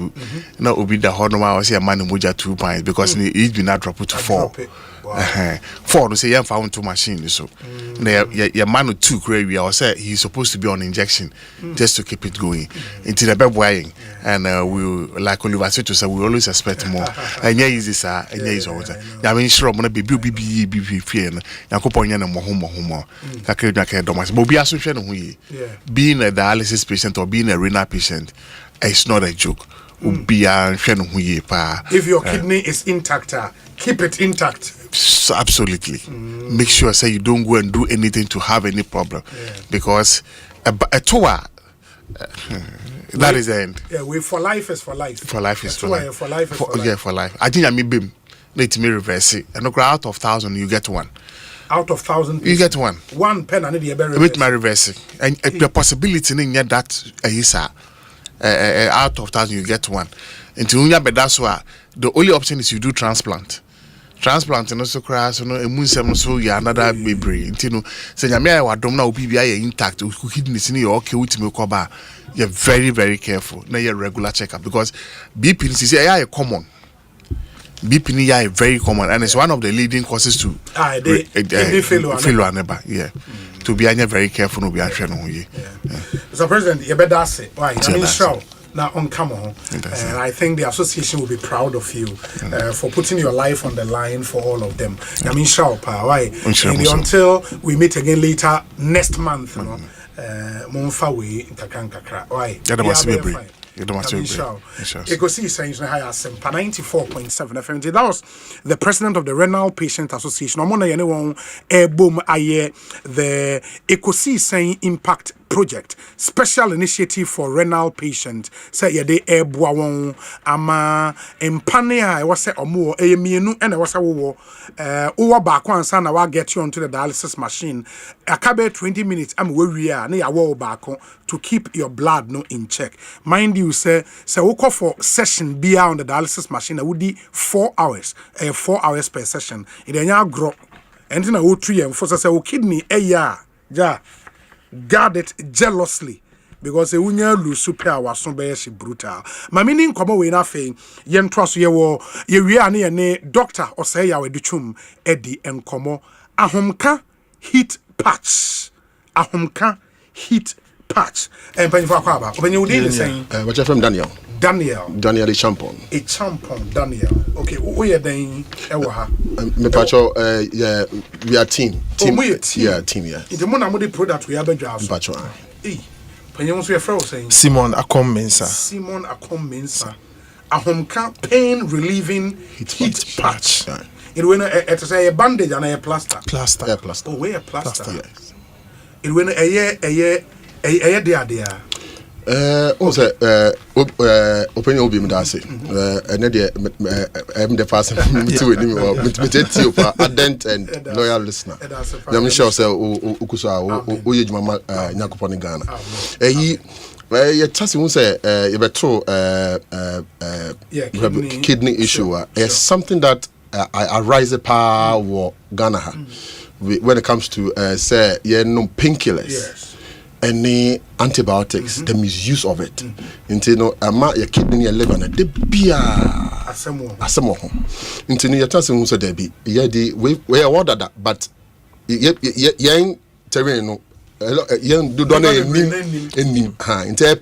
No, we the honor I was here man moja 2 points because he's been not dropped to 4. 4 no say found 2 machine so your man 2 crazy or say he's supposed to be on injection just to keep it going until the beboying and we like Oliver said to say we always expect more and easy sir and easy all I mean sure mo be fear yakopon ya na mo kakere ka domas but be associate no hu being a dialysis patient or being a renal patient it's not a joke. If your kidney is intact, keep it intact. So absolutely. Make sure say you don't go and do anything to have any problem because a tour that is the end. Yeah, for life is for life. For life is for life. For life is for life. Yeah, for life. I think I mean bim. Let me reverse it. And out of 1,000 you get one. Out of 1,000 you get one. 1 pen and the reverse. With my reverse. And the possibility in that out of 1,000 you get one. Until that's why the only option is you do transplant and also crash so you another baby until say nyame wa dom na obi bia intact kidneys ni okay ultimate koba you're very very careful na your regular checkup because BP is common. BP ni very common and it's one of the leading causes to failure never to be very careful no be ahwe no ye. Mr. President, you better say why I mean sure now on come on I think the association will be proud of you for putting your life on the line for all of them. I mean sure why until we meet again later next month monfa we kakra why Ekosiisen On Asempa 94.7 FM. That was the president of the Renal Patient Association. I'm on the Ekosiisen Impact Project, special initiative for renal patients. Say ya de ebuawon ama empane I was say omo eyemienu and I was wo over back one son I get you onto the dialysis machine. Akabe 20 minutes am we na ya wo back to keep your blood no in check. Mind you say we call for session be on the dialysis machine I would be 4 hours 4 hours per session. It enya grow and na wo 3 and for say o kidney ja guard it jealously because a wunya lose super was so be brutal. My meaning come away na fe yen trust ye wo ye wi ane ne doctor Osei ya weduchum edi enkomo ahomka heat patch and penny for kwaba when you did saying what you from Daniel a champon Daniel okay we are then me pacho yeah we are team yeah the one am the product we have just pacho penny so your friend saying Simon Akommensa ahomka pain relieving heat patch it when it say a bandage and a plaster oh we a plaster yes it when a year there also open obi me dase and the first to ardent and loyal listener I'm sure say ukuso oyejuma nyakopon Ghana you tell me say you better kidney issue is something that arise power Ghana when it comes to say no painkillers any antibiotics the misuse of it into no ama your kidney your liver na de bia asemo ho into no your tell me say there be we order that but yen terrain no yen do don any into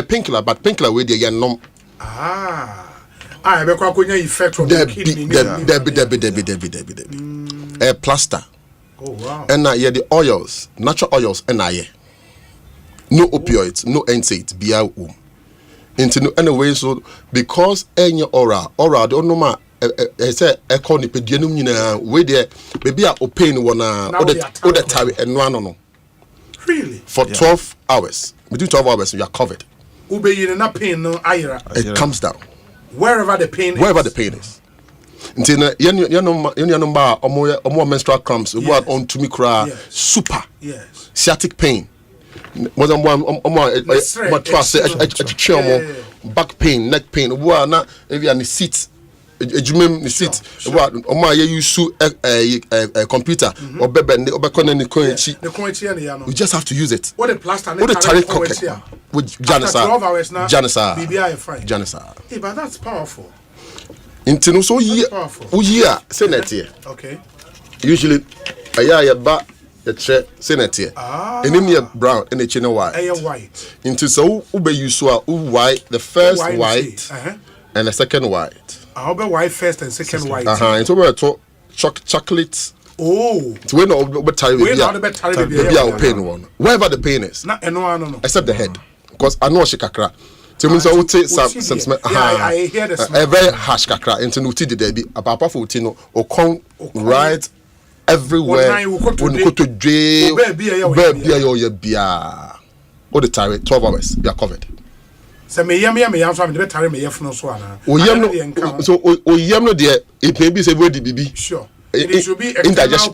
painkiller but painkiller we dey yen nom I be kwa konya effect from the kidney a plaster oh wow and yeah the oils natural oils and no opioids, no NSAIDs, bia into no anyway so because any aura don't know ma say echo ni pedianum nyina we there baby a pain one other time and no really for 12 hours between 12 hours you are covered ube you na pain no ayra it comes down wherever the pain is until omo menstrual cramps we are on to me cry super sciatic pain was back pain, neck pain. Na if you are in the seat, the seat. You computer or you just have to use it. What the plaster? What the target with Janisa? 12 hours now. Janisa. Hey, but that's powerful. Into so year, say that here. Okay. usually ya ba the chair senator enemy brown and the chino white into so ube you saw white the first white and the second white white first and second white into we to chocolate to when over time the pain one wherever the pain is no except the head because I know she kakra so means I would say some I hear the smell a very harsh kakra into no tidi there be apart from tino or con right everywhere when you go to jail baby all the time 12 hours you are covered so me yam so am the better me yef no so ana so yam no there it may be say we the bibi sure it should be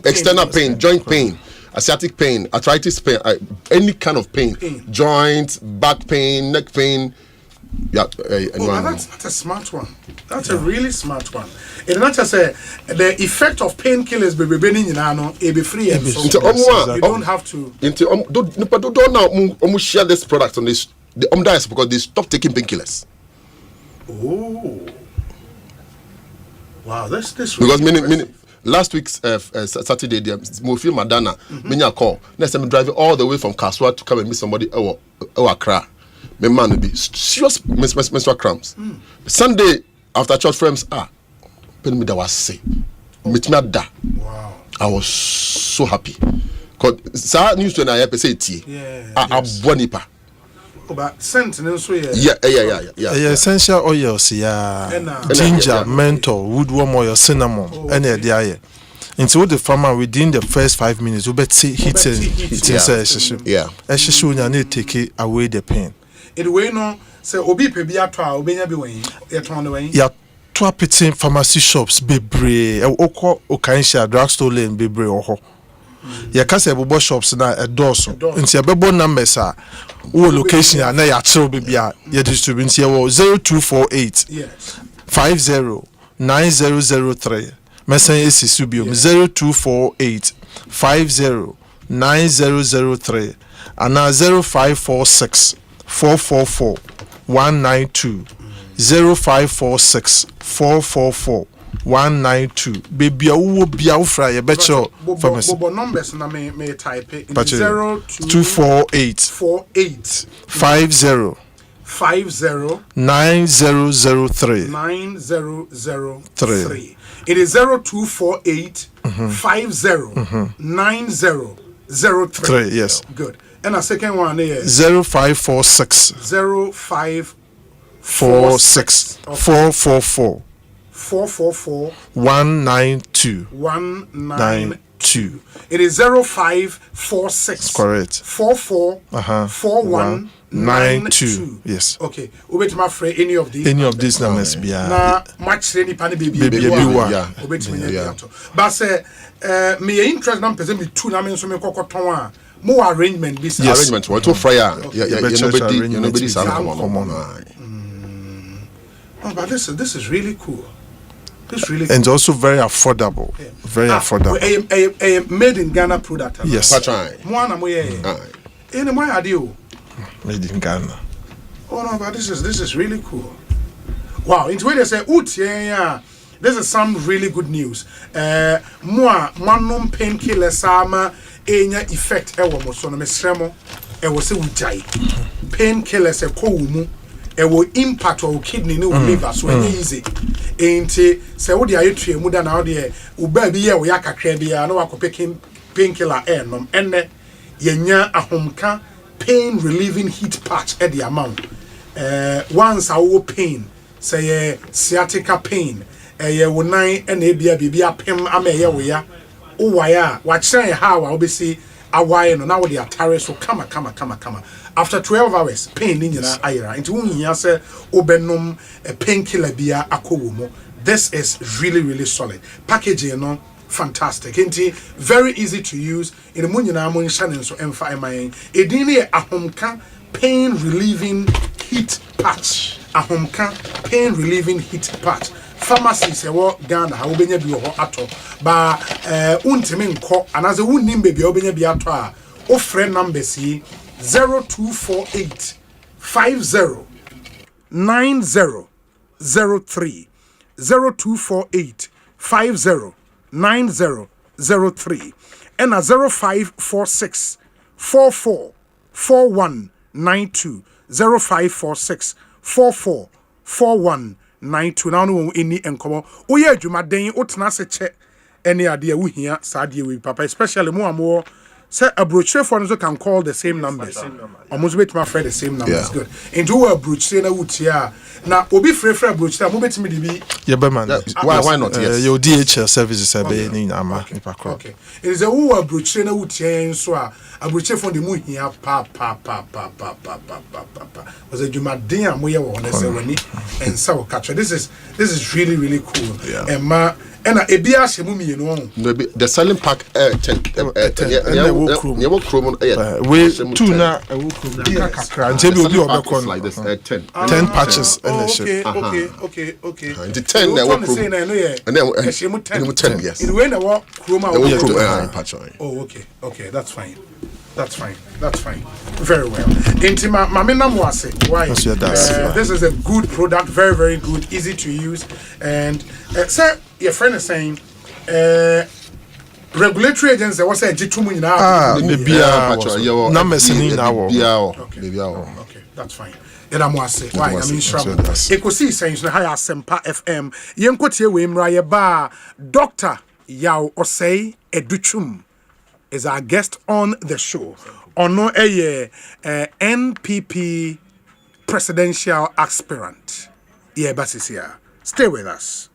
external pain joint pain sciatic pain arthritis pain any kind of pain joint back pain neck pain that's a smart one. That's a really smart one. It's not just the effect of painkillers be free and so you don't have to don't now share this product on this the diets because they stop taking painkillers. Oh wow, that's because many last week's Saturday there Mofi Madana many call next time driving all the way from Kaswa to come and meet somebody Accra. My man will be serious menstrual cramps. Sunday after church friends pen me that was say meet me da. Wow, I was so happy because sad news when I hear say tea I bonipa but sentinel so yeah essential oils ginger menthol woodworm oil cinnamon and the into what the farmer within the first 5 minutes we bet see heat and take away the pain. It way no say obi pe bia to a obenya bi wen ye ton no wen ya to appetin pharmacy shops bebre okọ okansha drugstore lane bebre oho ya kase bobo shops na edoso nti ebebo numbers a wo location na ya chiro bibia ya distribute here 0248 yes 509003 mesen esi subium 0248 509003 and 0546 444 192 0546 444 192 baby wo bia wo fra ye becho pharmacy bobo numbers na me type it 0248 48 50 9003 9003 it is 0248 50 9003 yes good. And a second one is 0546 0546 444 192 192. It is 0546 correct 44 4192 yes okay we bet my friend any of these numbers bia na match any pani baby but say me interest na person be two na me so me kokoton a more arrangement this arrangement what to fire nobody but this is really cool. This really and also very affordable. Very affordable. A made in Ghana product. Yes. One any more idea. Made in Ghana. Oh no, but this is really cool. Wow, into where they say this is some really good news. More manum painkiller sama enya effect ewo mo so no mesremo ewo se wujai. Painkillers e ko wumu ewo impact on kidney ni liver so easy. Enti se wo de ayetue mu da na wo de wo ba bi ye wo yakakra bia na wakope painkiller enom enne yenya ahomka pain relieving heat patch at the amount once our pain say sciatica pain wo nan and ebia bibia pem ameye wo ya wo waya wa kire how we be see awaye no na wo de atare so kama after 12 hours pain ni nyina ayera nti wo hia say obenom painkiller bia akowo mo. This is really solid packaging no fantastic nti very easy to use in the munyina mo nhyane so emfa emayen edini ahomka pain relieving heat patch ahomka pain relieving heat patch pharmacies ewo Ghana ha obenya bi ho ato ba untimi nko anaze wunnim be bia obenya bi ato a o friend numbers yi 0248 50 9003 0248 50 9003 03 and a 0546 44 4192 0546 44 4192. Now no any enkomo oye adwumaden otena se che any ade a wo hia saade we papa, especially more say a brochure for us can call the same numbers. Almost wait my friend the same numbers. Good. Into a brochure na wutia. Na obi free brochure mo betimi de bi. Yeah, but man. Why not? Yes. Your DHL services are be ni ama. Okay. It is a who brochure na wutia so a brochure for the mu hia pa. Was a jumaden a mo ye wo na say wani and so catch. This is really cool. Yeah. And ma and ebia shemu mi no. The selling pack 10 we two na kakra ntebi obi obekọ like this 10 patches and okay. The 10 na work room and then 10 yes in way na work room patch. Oh okay, that's fine. Very well. Intima mamina mwase. Why? This is a good product, very good, easy to use. And sir, your friend is saying regulatory agents was a jitumu nyina numbers in now. Okay, that's fine. Why? I mean, Ekosiisen saying so high Asempa FM. Yenkotie we mra ye ba Dr. Yao Osei Educhum is our guest on the show. Ono NPP presidential aspirant. Yeah, basis here. Stay with us.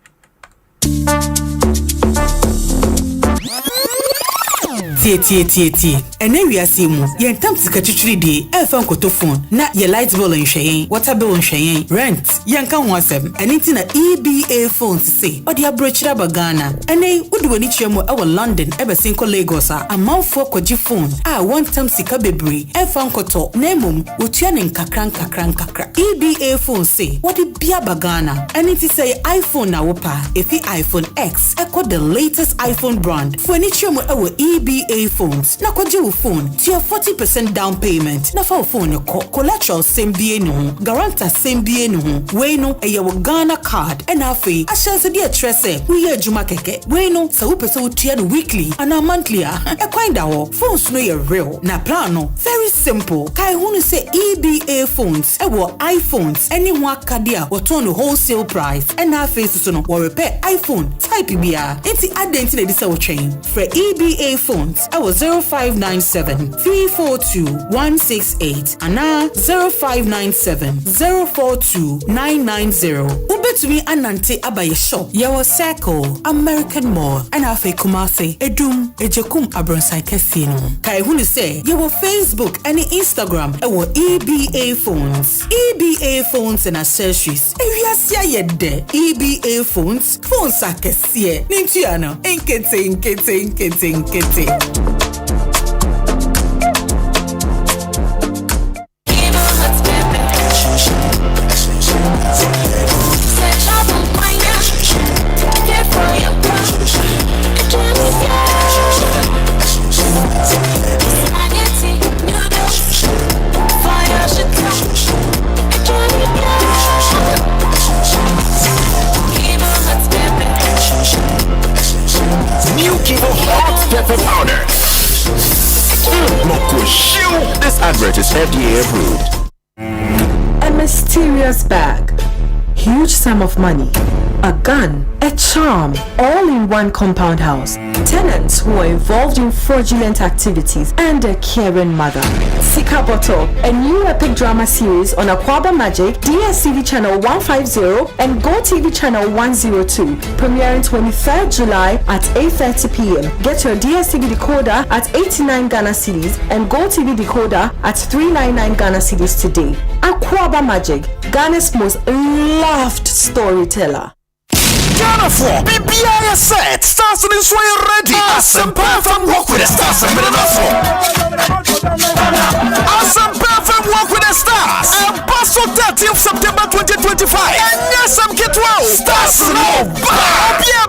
Tie. Ene wiase mu, ye ntam sika twitwiri de, elfa nkoto phone, na ye light bill nhwehen, water bill nhwehen, rent, ye nka ho asem. Ene nti na EBA phones say, odi abrochira bagana. Ene udi wani chiemo ewo London, ebe sinko Lagos a amanfo kwaji phone. One time sika bebre, elfa nkoto, nemum, utua ne nkakra. EBA phone say, odi bia bagana. Ene nti say iPhone na wopa, efi iPhone X, echo the latest iPhone brand. For any chiemo ewo EBA phones na kwaji wo phone to your 40% down payment na fa phone ko collateral same BA no guarantor same BA no we no e ye Ghana card and afi ashanse de atrese we ye adwuma keke we no sa wo pese wo tua no weekly and monthly e kwanda wo phones no ye real na plan no very simple kai hunu say EBA phones e wo iPhones any ho akade a wo ton no wholesale price and afi so no wo repair iPhone type bia enti adenti na di say wo twen for EBA phones I was 0597 342 168 and 0597 042 990. Ubetumi anante abaye shop. Yawa Circle, American Mall, and Afe Kumase, Edum, Ejekum Abronsai Casino. Kai hunu say, yawa Facebook and Instagram, ewo EBA phones. EBA phones and accessories. Ewiasia yede. EBA phones akesie. Nintiano, nkete. New Kivo Hot Pepper Powder. This advert is FDA approved. A mysterious bag, huge sum of money, a gun, a charm, all in one compound house. Tenants who are involved in fraudulent activities and a caring mother. Sika Bottle, a new epic drama series on Aquaba Magic, DSTV channel 150 and Go TV channel 102, premiering 23rd July at 8:30 p.m. Get your DSTV decoder at 89 Ghana cedis and Go TV decoder at 399 Ghana cedis today. Aquaba Magic, Ghana's most loved storyteller. Ghana for BBI set. Stars in this way ready. Asempa from walk with the stars. Asempa from walk with the stars. Paso 30th September 2025. And yes, I'm get well. Stars no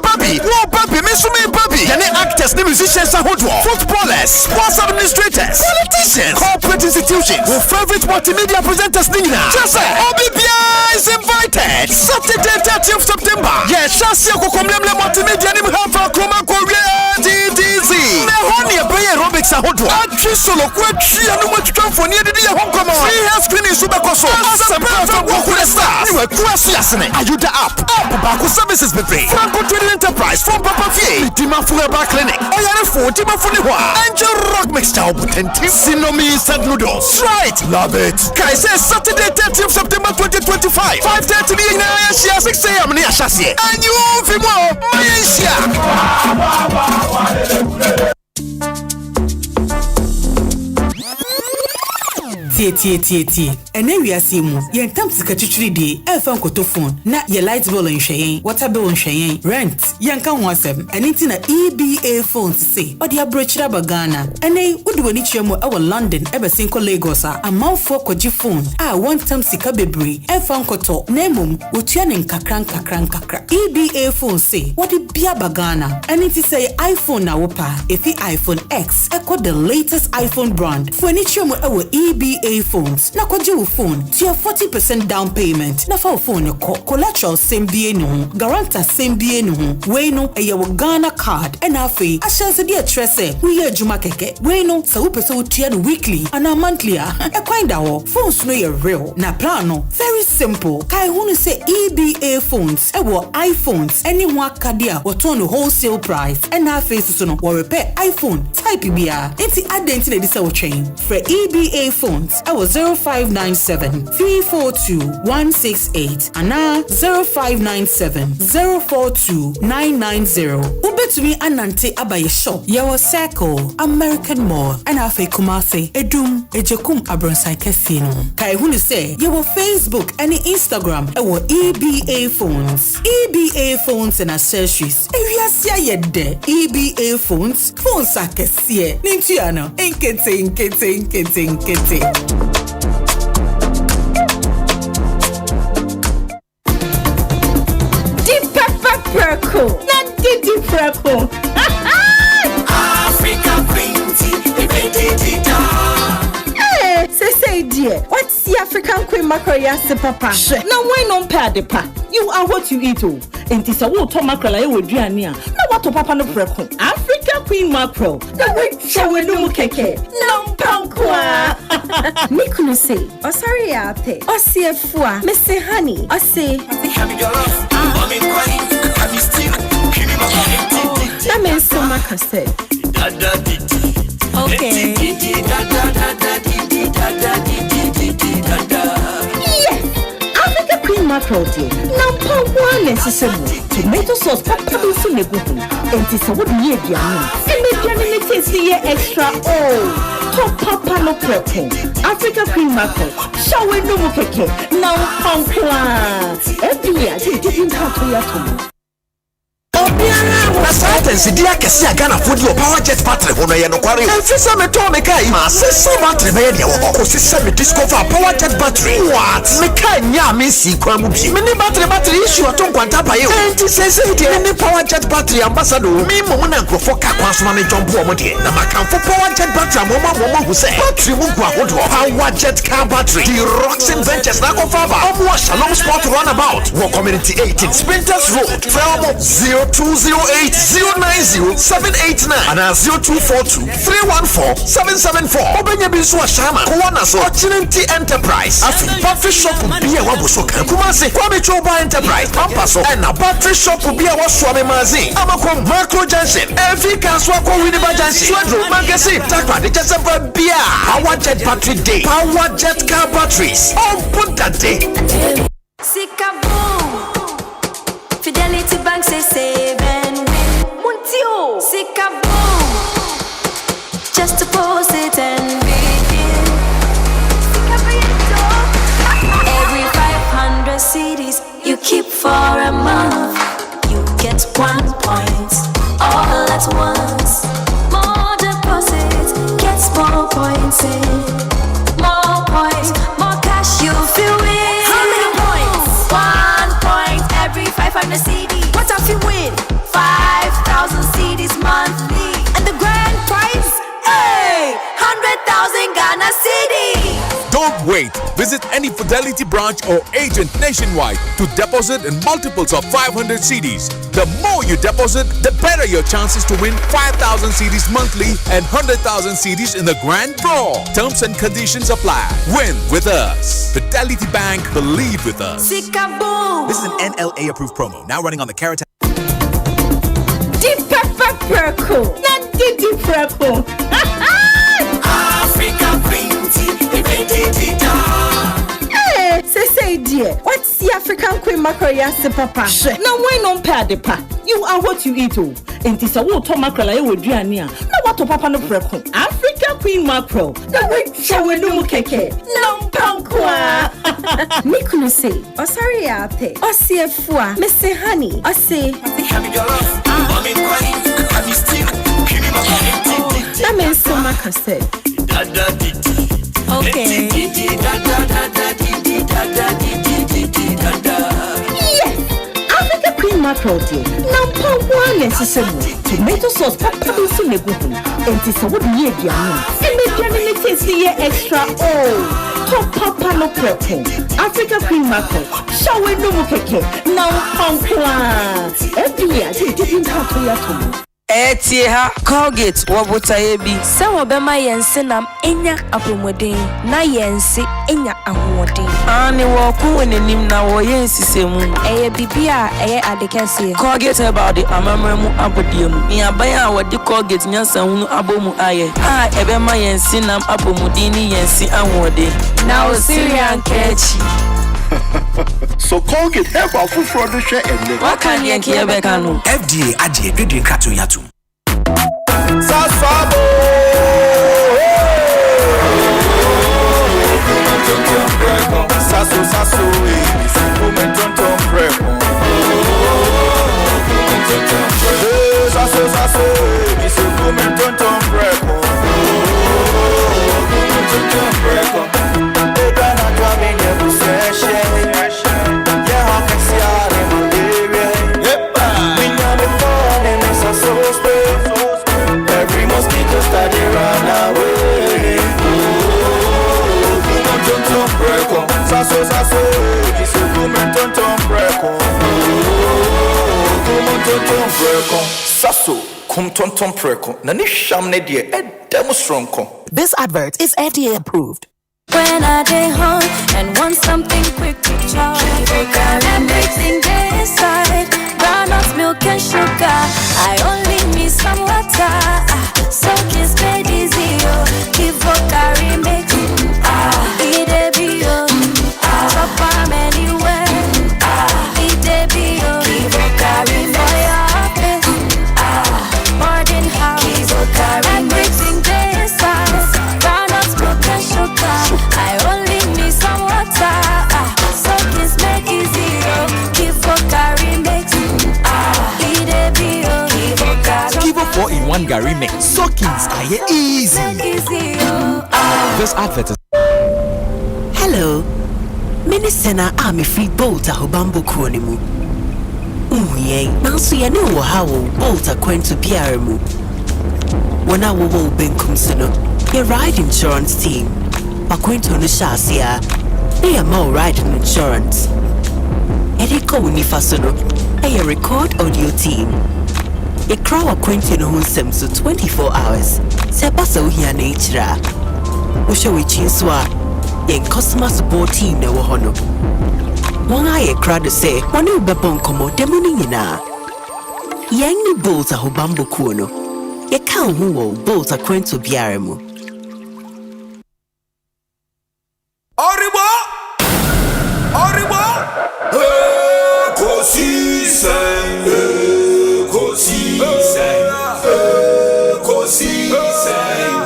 baby. No baby. Misumi baby. Any actors, the musicians are footballers, sports administrators, politicians, corporate institutions, who favorite multimedia presenters. Just say, OBBI is invited. Saturday 30th September. Yes, Shasi Kokomlemle Multimedia Nim Hafa Kroma Korea TTC. Ne honi ebe aerobics ahodo. Atwi solo kwatwi anu matwa mfoni edidi ya honkoma. Free hair screening super koso. Asempa FM walk with the stars. Niwe kwasi asene. Ayuda app. Baku services be free. Franco Trading Enterprise from Papa Fie. Dima Fueba Clinic. Oyare fo Dima Funiwa. Angel Rock Mixture Obutenti. Sinomi instant noodles. Try it. Love it. Kai say Saturday 30th September 2025. 5:30 in Asia 6 a.m. near Shasi. And you Fimo Malaysia. Tie. Ene wiase mu, yen tam sika twitwiri de, elfa nkoto phone, na ye light bill nhweyen, water bill nhweyen, rent, yen ka ho asem, ene ti na EBA phones say, odi abrochira bagana. Ene udi wani chiemo ewo London, ebe sinko Lagos a amanfo kwaji phone, one tam sika bebre, elfa nkoto, nemum, utua ne nkakra. EBA phone say, odi bia bagana. Ene ti say iPhone na wopa, efi iPhone X, echo the latest iPhone brand. For any chiemo ewo EBA phones, na kwaji phone to your 40% down payment. Na for phone your collateral same BA no, guarantor same BA no. We no a your Ghana card and afe. I shall say dear tresse. We hear Juma keke. We no so person tian weekly and a monthly. A kind of phones no your real. Na plano very simple. Kai hunu say EBA phones. Ewo iPhones. Anyone kadia or turn wholesale price. And our faces no or repair iPhone type BR. Enti identity this our chain for EBA phones. I was 0597-342-168 and 0597-042-990. Ubetumi anante abaye shop. Yawa Circle, American Mall, and Afe Kumase, Edum, Ejekum Abronsai Casino. Kai huni say, yawa Facebook and Instagram, ewo EBA phones. EBA phones and accessories. Ewiasia yede. EBA phones akesie. Nintiano, inkete. Preco, not Didi Preco. Africa Queen Hey, say dear, what's the African Queen mackerel yasi papa? Now why non pad pa? You are what you eat oh. And this a water mackerel I would now what to papa no Preco? Africa Queen mackerel. The way shall we no keke? No pankwa. Nikunu say, oh sorry ate. Oh see a fua, Mr. Honey. Oh say, that means so much I said. Okay. Yes, Africa Queen mackerel dear. Now pour one necessary. Tomato sauce, papa will soon go home. And this a would be a diamond. And make your taste extra. Oh, top papa no purple. Africa Queen mackerel. Shall we no more keke? Now pankwa. Every year, they didn't have to yet. Consultancy dia kesi agana fodi o power jet battery hono ye no kware. Enfisa me to me kai ma se so battery me de wo ko se me discover power jet battery. What? Me kai nya me si kwa mu bi. Me ni battery issue to nkwanta pa ye. Enti se de me power jet battery ambassador. Me mo na nkrofo ka kwa so ma me jump o mo de. Na makamfo power jet battery mo hu se. Battery mu gwa hodo. Power jet car battery. The Roxin Ventures na ko fa ba. Omo Shalom Sport runabout. Wo community 18 Sprinters Road. From 0208-090-789 and 0242-314-774. Obenya Bisu Ashama, Kuwana so Ochinenti Enterprise. Afi battery shop be a wabuso kan Kumasi Kwame Choba Enterprise. Pampaso and a battery shop be a waswame mazin. Amakom Macro Junction. Every Kanswa Widiba Junction. Swedro Magazine. Takwa de Jasamba Bia. Power Jet Battery Day. Power Jet Car Batteries. Oh, put that day. Fidelity Bank say save and win. Muntio, Sikaboom. Just to post it and begin. Every 500 CDs you keep for a month, you get 1 point all at once. More deposits, gets more points in. More points, more cash you feel win. How many points? 1 point every 500 CD. What if you win? 5,000 CDs monthly. And the grand prize? Hey! 100,000 10,000 Ghana cedis. Don't wait. Visit any Fidelity branch or agent nationwide to deposit in multiples of 500 cedis. The more you deposit, the better your chances to win 5,000 cedis monthly and 100,000 cedis in the grand draw. Terms and conditions apply. Win with us. Fidelity Bank, believe with us. This is an NLA approved promo. Now running on the Carrot. Africa Quinty, say dear, what's the African Queen Mackerel Asempa? Now why not pay the pa? You are what you eat. Oh, and this a water mackerel I would do near. Now what to papa no preco? African Queen Mackerel. The way shower no keke. No pankwa. Mikunu say, oh sorry ate. Oh see fua. Mr. Honey. Oh say. Have your love. Mommy crying. Have you still? That means so much say. Okay. Yes, Africa Queen Mackerel dear. Now pump one necessary. Tomato sauce papa be so negotiable. And this what we eat and make your taste the extra. Oh, top papa no prepo. Africa Queen Mackerel. Shower no keke. Now pump one. Every year they didn't have to yet. Etieha Colgate wabota ebi se wobema yense nam enya apomodin na yense enya ahoden ani wo ku wenenim na wo yensisemu eye bibia eye adekese Colgate about the amamremu abodiemu mi abaya wodi Colgate nyansa hunu abomu aye ebema yense nam apomodin ni yense ahoden na o Syrian kechi. So Colgate help our food production and what can you hear bekano FDA aje dwedwe krato yato Sasabo Saso moment on preko Saso moment on preko Every mosquito study run away. Saso, this is woman tonton preko. Saso, kum tonton preko. Nani shamne die edemo stronko. This advert is FDA approved. When I day home and want something quick to chop, everything day inside, groundnut milk and sugar. I only need some water, so kiss made easy. Keep carry make it a bio, chop am anywhere. It a bio, keep carry for your office, boarding house. Everything day inside, groundnut milk and sugar. I only need some water, so kiss make easy. Keep carry make it a bio, Give a 4-in-1 Gary mix. Soakings are easy. This advert is. Hello. Minisena Army Free Bolt a Hobambo Kronimu. Yay. Now so you know how Bolt a Quento Pierremu. When I will Benkum Sino, your ride insurance team. Quento no Shasia. They are more riding insurance. Eriko Unifasono, a record audio team. A crow acquainted who seems to 24 hours. Sepaso here nature. Ushawi Chinswa, a customer support team no hono. One eye crowd to say, one new babon como demonina. Yang bolts a hobambo kuno. A cow who will bolt a quento biaremu. Oribo! Ekosiisen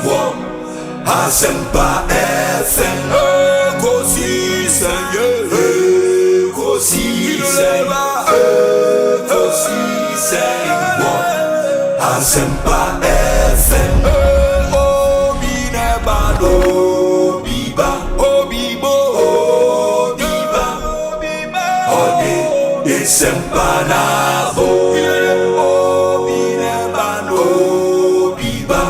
On Asempa FM. Ekosiisen On Asempa FM. Sempanabo Obinebano Biba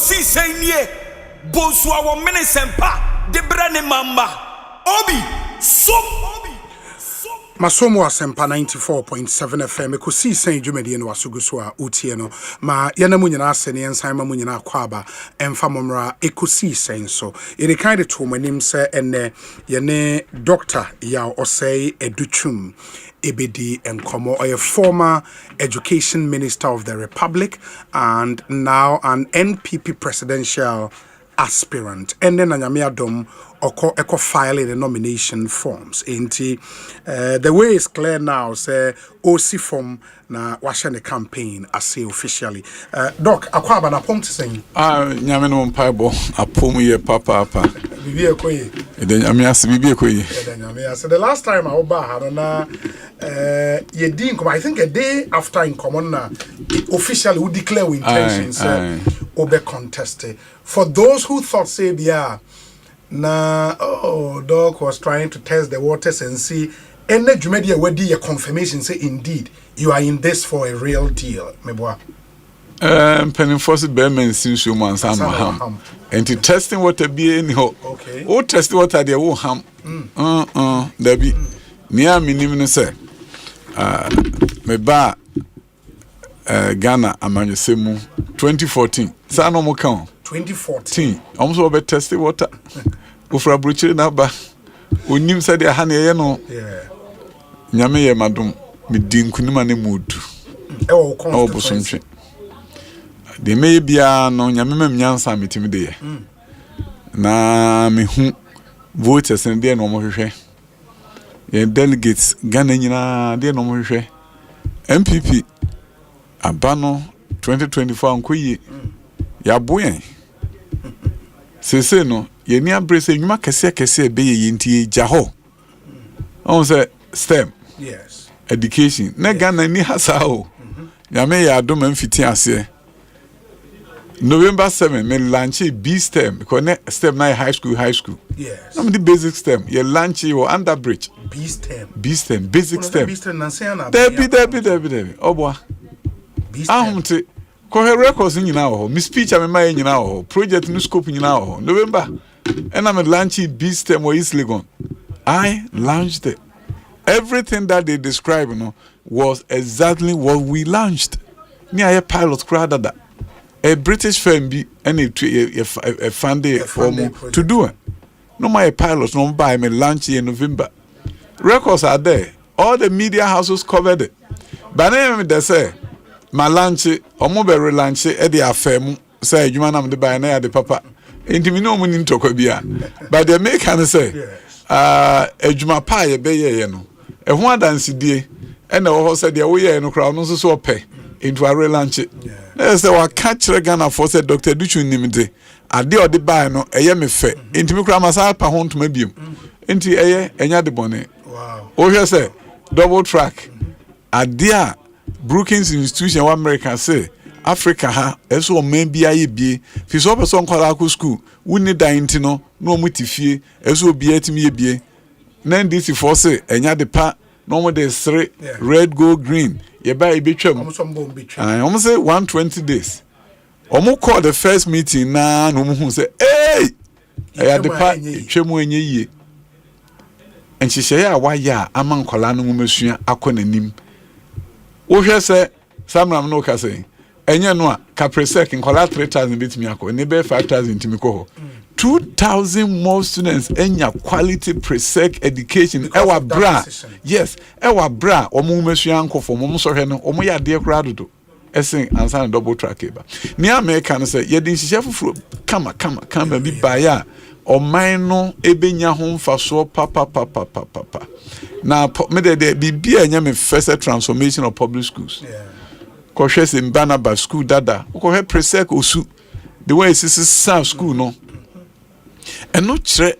Ekosiisen ye Bonsu awo Asempa de brane mamba Obi som Masomo Asempa 94.7 FM Ekosiisen dwumadi no wasuguso a utie no ma yana mu nyina ase ne ensan ma mu nyina akwaba emfa momra Ekosiisen so it kind of to manim say ene yene Dr. Osei Educhum Ebedi Nkomo, a former education minister of the Republic and now an NPP presidential aspirant. And then Anyame Adom oko filing the nomination forms. The way is clear now. Say OC form na washa the campaign as say officially. Doc, akwaba na pom saying. Nyame no mpaibo apom ye papa. Bibi ekoye. Eden nyame ase bibi ekoye. Eden nyame ase. The last time I oba had na ye di nkomo, I think a day after nkomo na officially who declare intentions obe contested. For those who thought say yeah Doc was trying to test the waters and see any Jumedia where a confirmation say indeed you are in this for a real deal. Meboa. Penny Fossil Bearman since you man some ham. And to testing water be any hope. Okay. Oh, testing water they will ham. There be near minimum say. Meba Ghana Amanyasemu 2014. Sano Mokon. 2014. Almost over testing water. Ufra bruche na ba. Unim said ya hane ye no. Yeah. Nyame ye madum me din kunima ne mudu. Oh, bosomtwe. De me bia no nyame mam nyansa metimi de ye. Na me hu voters en de no mo hwehwe. Ye delegates Ghana nyina de no mo hwehwe. MPP abano 2024 nkoyi. Ya boyen. Sese no ye ni abrese nwuma kese be ye ntie gya ho. On say STEM. Yes. Education. Na Ghana ni hasa ho. Nyame ya adom amfiti ase. November 7 me launch B STEM because ne STEM na high school. Yes. I'm the basic STEM. Ye launch your underbridge. B STEM. Basic STEM. B STEM na say na. Debi. Obwa. B STEM. Ko records nyina ho. Mi speech am my nyina ho. Project no scope nyina ho. November. And I'm launching B STEM or East Legon. I launched it. Everything that they describe, was exactly what we launched. Near a pilot crowd a British firm be any a funding to do it. No my pilots no buy me launch in November. Records are there. All the media houses covered it. But then they say my lunch or mobile lunch at the affair say you man am the buy na the papa. Inti mi no munim tokobia. But they make can say ejuma pa ye be ye no. E ho adansidie e na wo say de wo ye no kra no so ope into a lunch. Na say wa catch Ghana for say Dr. Duchu nimde. Ade ode buy no eye me fe. Inti mi kra masa pa ho ntoma biem. Inti eye enya de bone. Wow. O hwe say double track. Ade a Brookings Institution of America say Africa ha eso man bia ye bie fi so person kwala ko school woni dan ti no no mo tifie eso bia timi ye bie na ndisi for say enya de pa no mo de three red gold green ye ba e betwam omo say 120 days omo call the first meeting na no mo hu say hey ya de pa twemu enye yie enhihye ya wa ya ama nkwala no mo masua akonanim wo hwe say samram no ka say enye no a capresec nkola 3000 bitimi akọ ne be 5000 timi ko ho 2000 more students enya quality presec education ewa bra yes ewa bra omo mesua nkofo omo so hwe no omo ya de kura dodo esen ansan double track eba ni america no say ye din hihye fufuro kama bi ba ya oman no ebenya ho mfaso papa na me de bibia enya me first transformation of public schools Koshes in Banaba school dada. Ko presec osu. The way is South school no. And no tre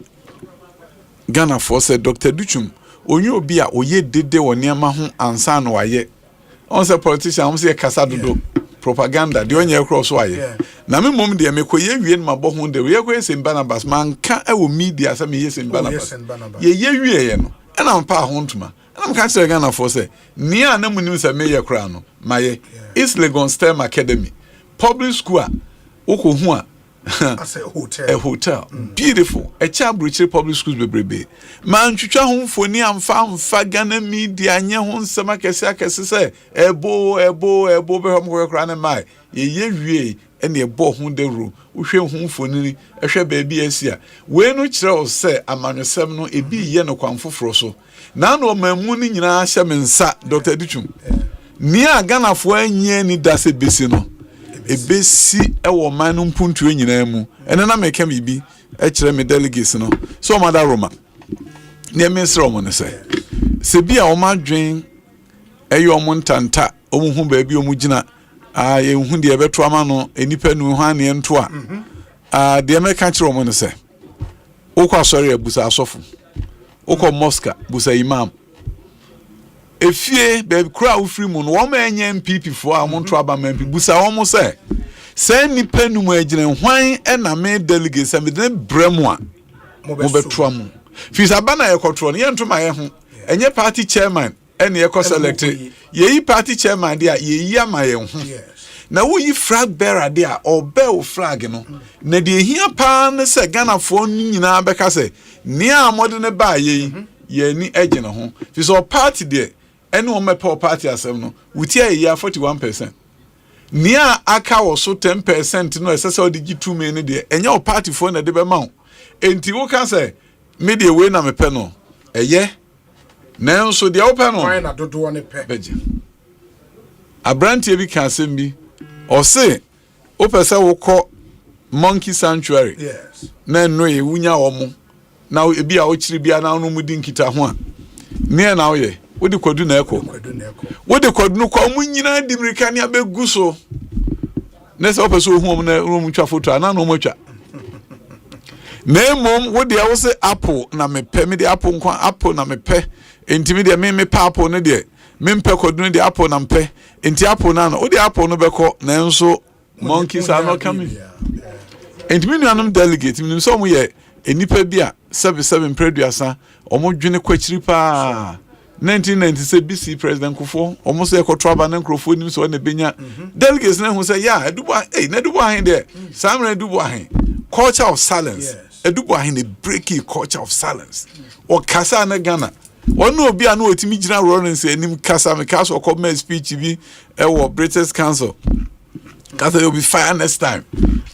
Ghana for said Dr. Duchum. Onye obi a oye dede wo niam ho ansa no waye. On say politician on say kasa dodo propaganda de onye cross waye. Na me mom de me koye wie ma bo ho de we ko ese Banabas man ka e wo media say me yes in Banabas. Ye wie ye no. E na mpa ho ntuma. I'm catching Ghana for say near na munim say me ye kra no maye East Legon STEM Academy public school a woko hu a As a hotel. A hotel. Beautiful. A child British public schools bebrebe. Man chucha hon foni amfa Ghana media nya hon sama kese say ebo be hom ko kra na mai. Ye wie ene ebo hon de ro. Wo hwe hon foni ehwe baabi asia. We no kire o say amanwesem no ebi ye no kwanfoforo so. Na no mamu ni nyina hye mensa Dr. Dichum. Ni Ghana fo anye ni dase besi no. Ebesi ewo man no mpuntu nyina mu ene na meka bibi e kire me delegates no so mada Roma ne minister omo ne se bia o madwen eyo omo ntanta omo hu ba bi omo gina ye hu de ebeto ama no enipa nu hu ane ento de meka kire omo ne se okwa sori abusa asofu okwa mosque busa imam efie be kura ufiri mu no wo ma enye MPP fo a mo nto aba MPP busa wo mo se ni penu mu agine hwan e na me delegate se me de bremu a mo beto am fi sabana ye control ye nto ma ye ho enye party chairman ene ye ko select ye party chairman dia ye yi ama ye ho na wo yi flag bearer dia obel flag no na de hia pa ne se Ghana fo nyina beka se ni amode ne ba ye ni agine ho fi so party de ene o mepe party asem no wutia ye 41%. Nia aka wo so 10% no esese odigi 2 million de enye o party for na de be ma enti wo kan say me de we na me pe no eye na so de wo pe no why na dodo ne pe beje abrantie bi kan asem bi o se o pese wo kọ monkey sanctuary yes na no ye wunya wo mo na ebi a o kiri bia na no mu di nkita ho a ne na wo ye wodi kwadu na eko wodi kwadu no kwa munyina dimirika ne abegu so ne se opeso hu na rum twa photo na no mo twa na mom wodi a wo se apple na me pe me de apple nkwa apple na me pe entimi de me pa apple ne de me mpe kwadu ne de apple na mpe enti apple na no wodi apple no beko na enso monkeys are not coming entimi nuanom delegate mi so mo ye enipa bia 77 preduasa omo dwene kwachiri pa 1996 BC President Kufo almost a contraba na nkrofo nim so na benya delegates na hu say yeah edubo na edubo ahin there samre edubo ahin culture of silence edubo ahin the breaking culture of silence o kasa na Ghana onu obi anu otimi gina Lawrence enim kasa me kasa o come speech bi e wo British Council kasa you be fire next time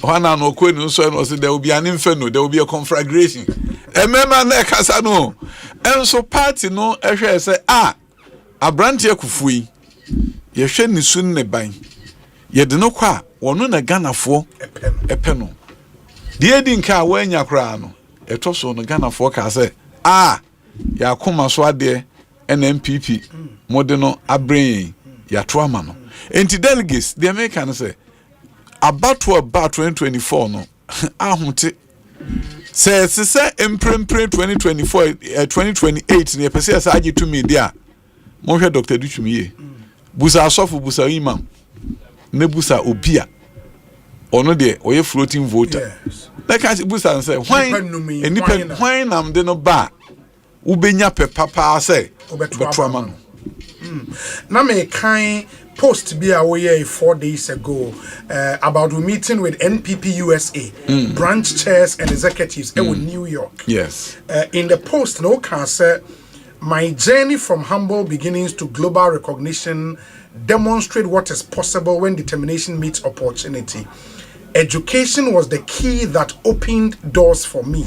Hana no ko ni so no say there will be an inferno there will be a conflagration emema na kasa no enso party no ehwe say abrante akufui ye hwe ni sun ne ban ye de no kwa wono na Ganafo epe no de di nka wanya kra no eto so no Ganafo ka say ya koma so ade NMPP mode no abren ya to ama no enti delegates the American say about 2024 no ahunte say emprempre 2024 2028 ne pese asa age to me dia mo hwe Dr. Duchumie busa asofu busa imam ne busa obia ono de oye floating voter like I busa say why nam de no ba ubenya papa say obeto ama no na me kan post be away 4 days ago about a meeting with NPP USA branch chairs and executives in New York. Yes. In the post, no can say my journey from humble beginnings to global recognition demonstrate what is possible when determination meets opportunity. Education was the key that opened doors for me,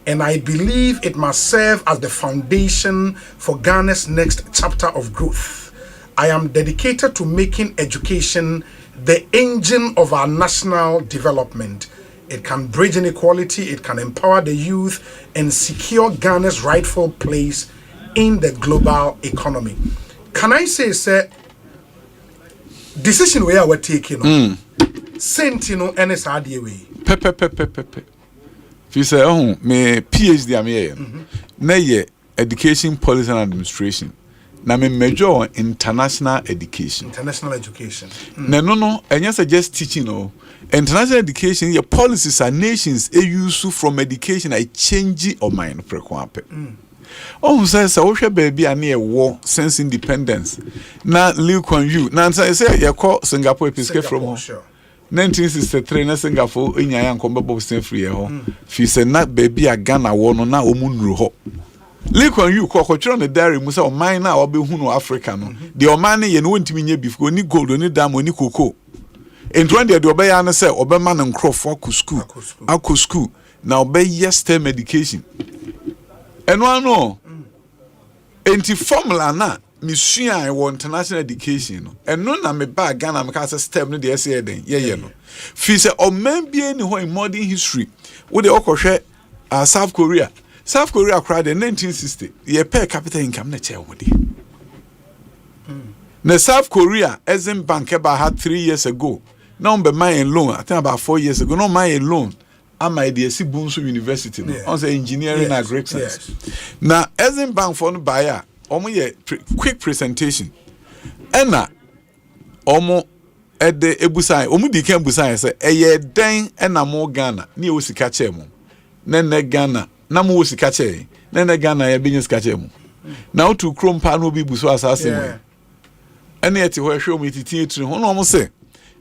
and I believe it must serve as the foundation for Ghana's next chapter of growth. I am dedicated to making education the engine of our national development. It can bridge inequality, it can empower the youth, and secure Ghana's rightful place in the global economy. Can I say, sir, decision we are taking, Sentino NSRD way. Pepe. If you say, me PhD, I'm here. Na education policy and administration. Na me major international education. International education. No, and yes, just teaching. International education, your policies are nations a use from education. I change of mind. Says, I wish a baby a near war since independence. Now, Liu Kuan Yew. Now, I say, you call Singapore escape from home. 1963 na Singapore enyaya nkombe boxing free ho fi se na baby a Ghana wo no na omunru ho Likon you kokotro ne diary mu se o man na obehu no Africa no de o man ye no wontimi nya beef oni gold oni dam oni cocoa entron de obeya na se obema ne nkrofo akọ school na obeye STEM medication eno ano enti formula na misua I international education no eno na me ba Ghana me ka se STEM no de ese den ye no fi se o man bia ni ho in modern history wo de okohwe South Korea cried in 1960 ye per capita income na che wodi na South Korea Exim Bank about had 3 years ago now be my loan I think about 4 years ago no my loan am I the Bonsu University no on say engineering and agric science na Exim Bank for no buyer omo ye quick presentation ena omo ede ebusai omo di kan busai say eye den ena mo Ghana na e sika che mo na Ghana na mo sika che na Ghana ya binyes sika che mo na otu krom pa no bi buso asase mo ene eti ho hwe omo titi etiri ho no omo say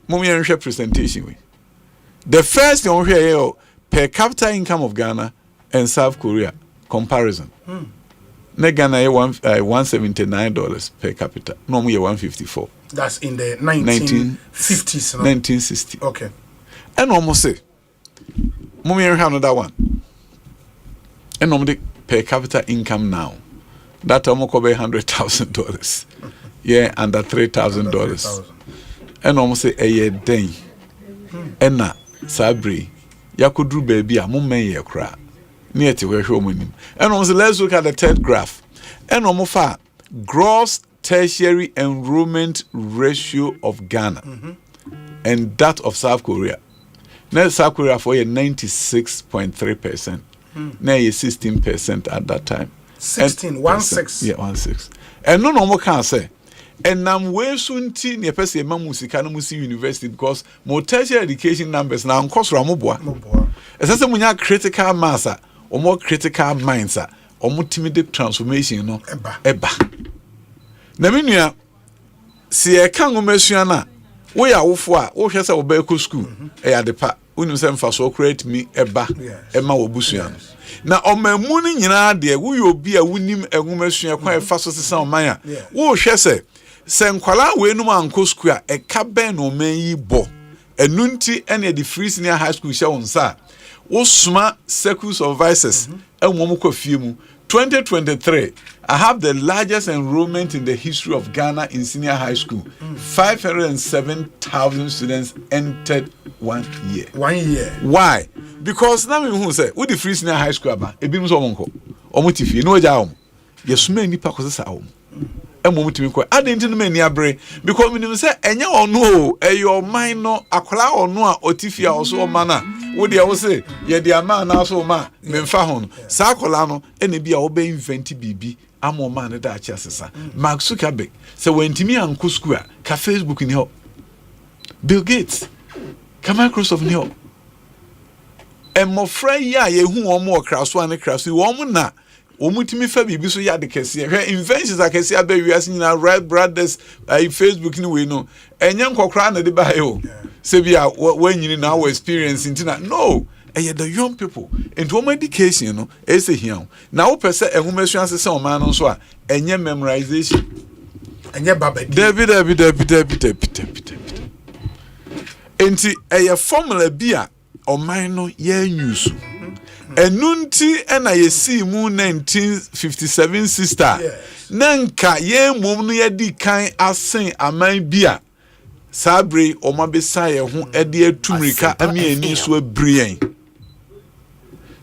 mo me nhwe presentation we the first on hwe per capita income of Ghana and South Korea comparison na Ghana $179 per capita no mo $154 that's in the 1950s no? 1960 okay and almost say mo me nhwe another one and normally per capita income now that almost cover $100,000 yeah under $3,000 and almost say a year day and na sabri yakudru baby a mum men ye kra near to where and almost let's look at the third graph and almost far gross tertiary enrollment ratio of Ghana and that of South Korea. Now South Korea for 96.3%. Now 16% at that time. 16. Yeah, 16. And no more can say. And I'm way soon teen your person Mamusika Musi University because more tertiary education numbers now cost Ramobwa. As I say, when you critical mass or more critical minds or more timid transformation, you know, eba. Naminia see a kangomesuana. We are ufwa, o hwese obeko school. Adepa, unu se mfa so create me eba, ema obusuan. Na omamu ni nyina de wo yo bi a wunim enwomasuan kwa efa so sesa oman a. Wo hwese se nkwala we num anko school a eka ben no man yi bo. Enunti ene the free senior high school sha wonsa. Wo suma circles of vices enwom kwa fie mu. 2023, I have the largest enrollment in the history of Ghana in senior high school. 507,000 students entered 1 year. 1 year. Why? Because now we say, what the free senior high school about? It becomes omonko. Omotifi. No jam. Yes, many pakos sa home. Emomutimi. I didn't know many abre because when say enya ono your mind no akola ono a otifia also mana. What they will say, yeah, the man also ma memfa ho. Sa akola no ene bia obe invent bibi amo man da achasesa. Mark Zuckerberg say wentimi anko school ka Facebook ni ho. Bill Gates ka Microsoft ni ho. Emofra ya ye hu omo kraso ane kraso wo na omutimi fa bibi so ya de kese hwe inventions akese aba wiase nyina Wright brothers Facebook ni we no enye nkokra na de ba yo se bia wanyini na our experience intina no the young people into home education no ese hian na wo pese enhumesuan se o man no so a enye memorization enye babadi David enti formula bia o man no ye use enunti ena yesi mu 1957 sister nanka ye mum no ye di kan asen aman bia sabre o mabesa ye ho ede atumrika amiani so abrien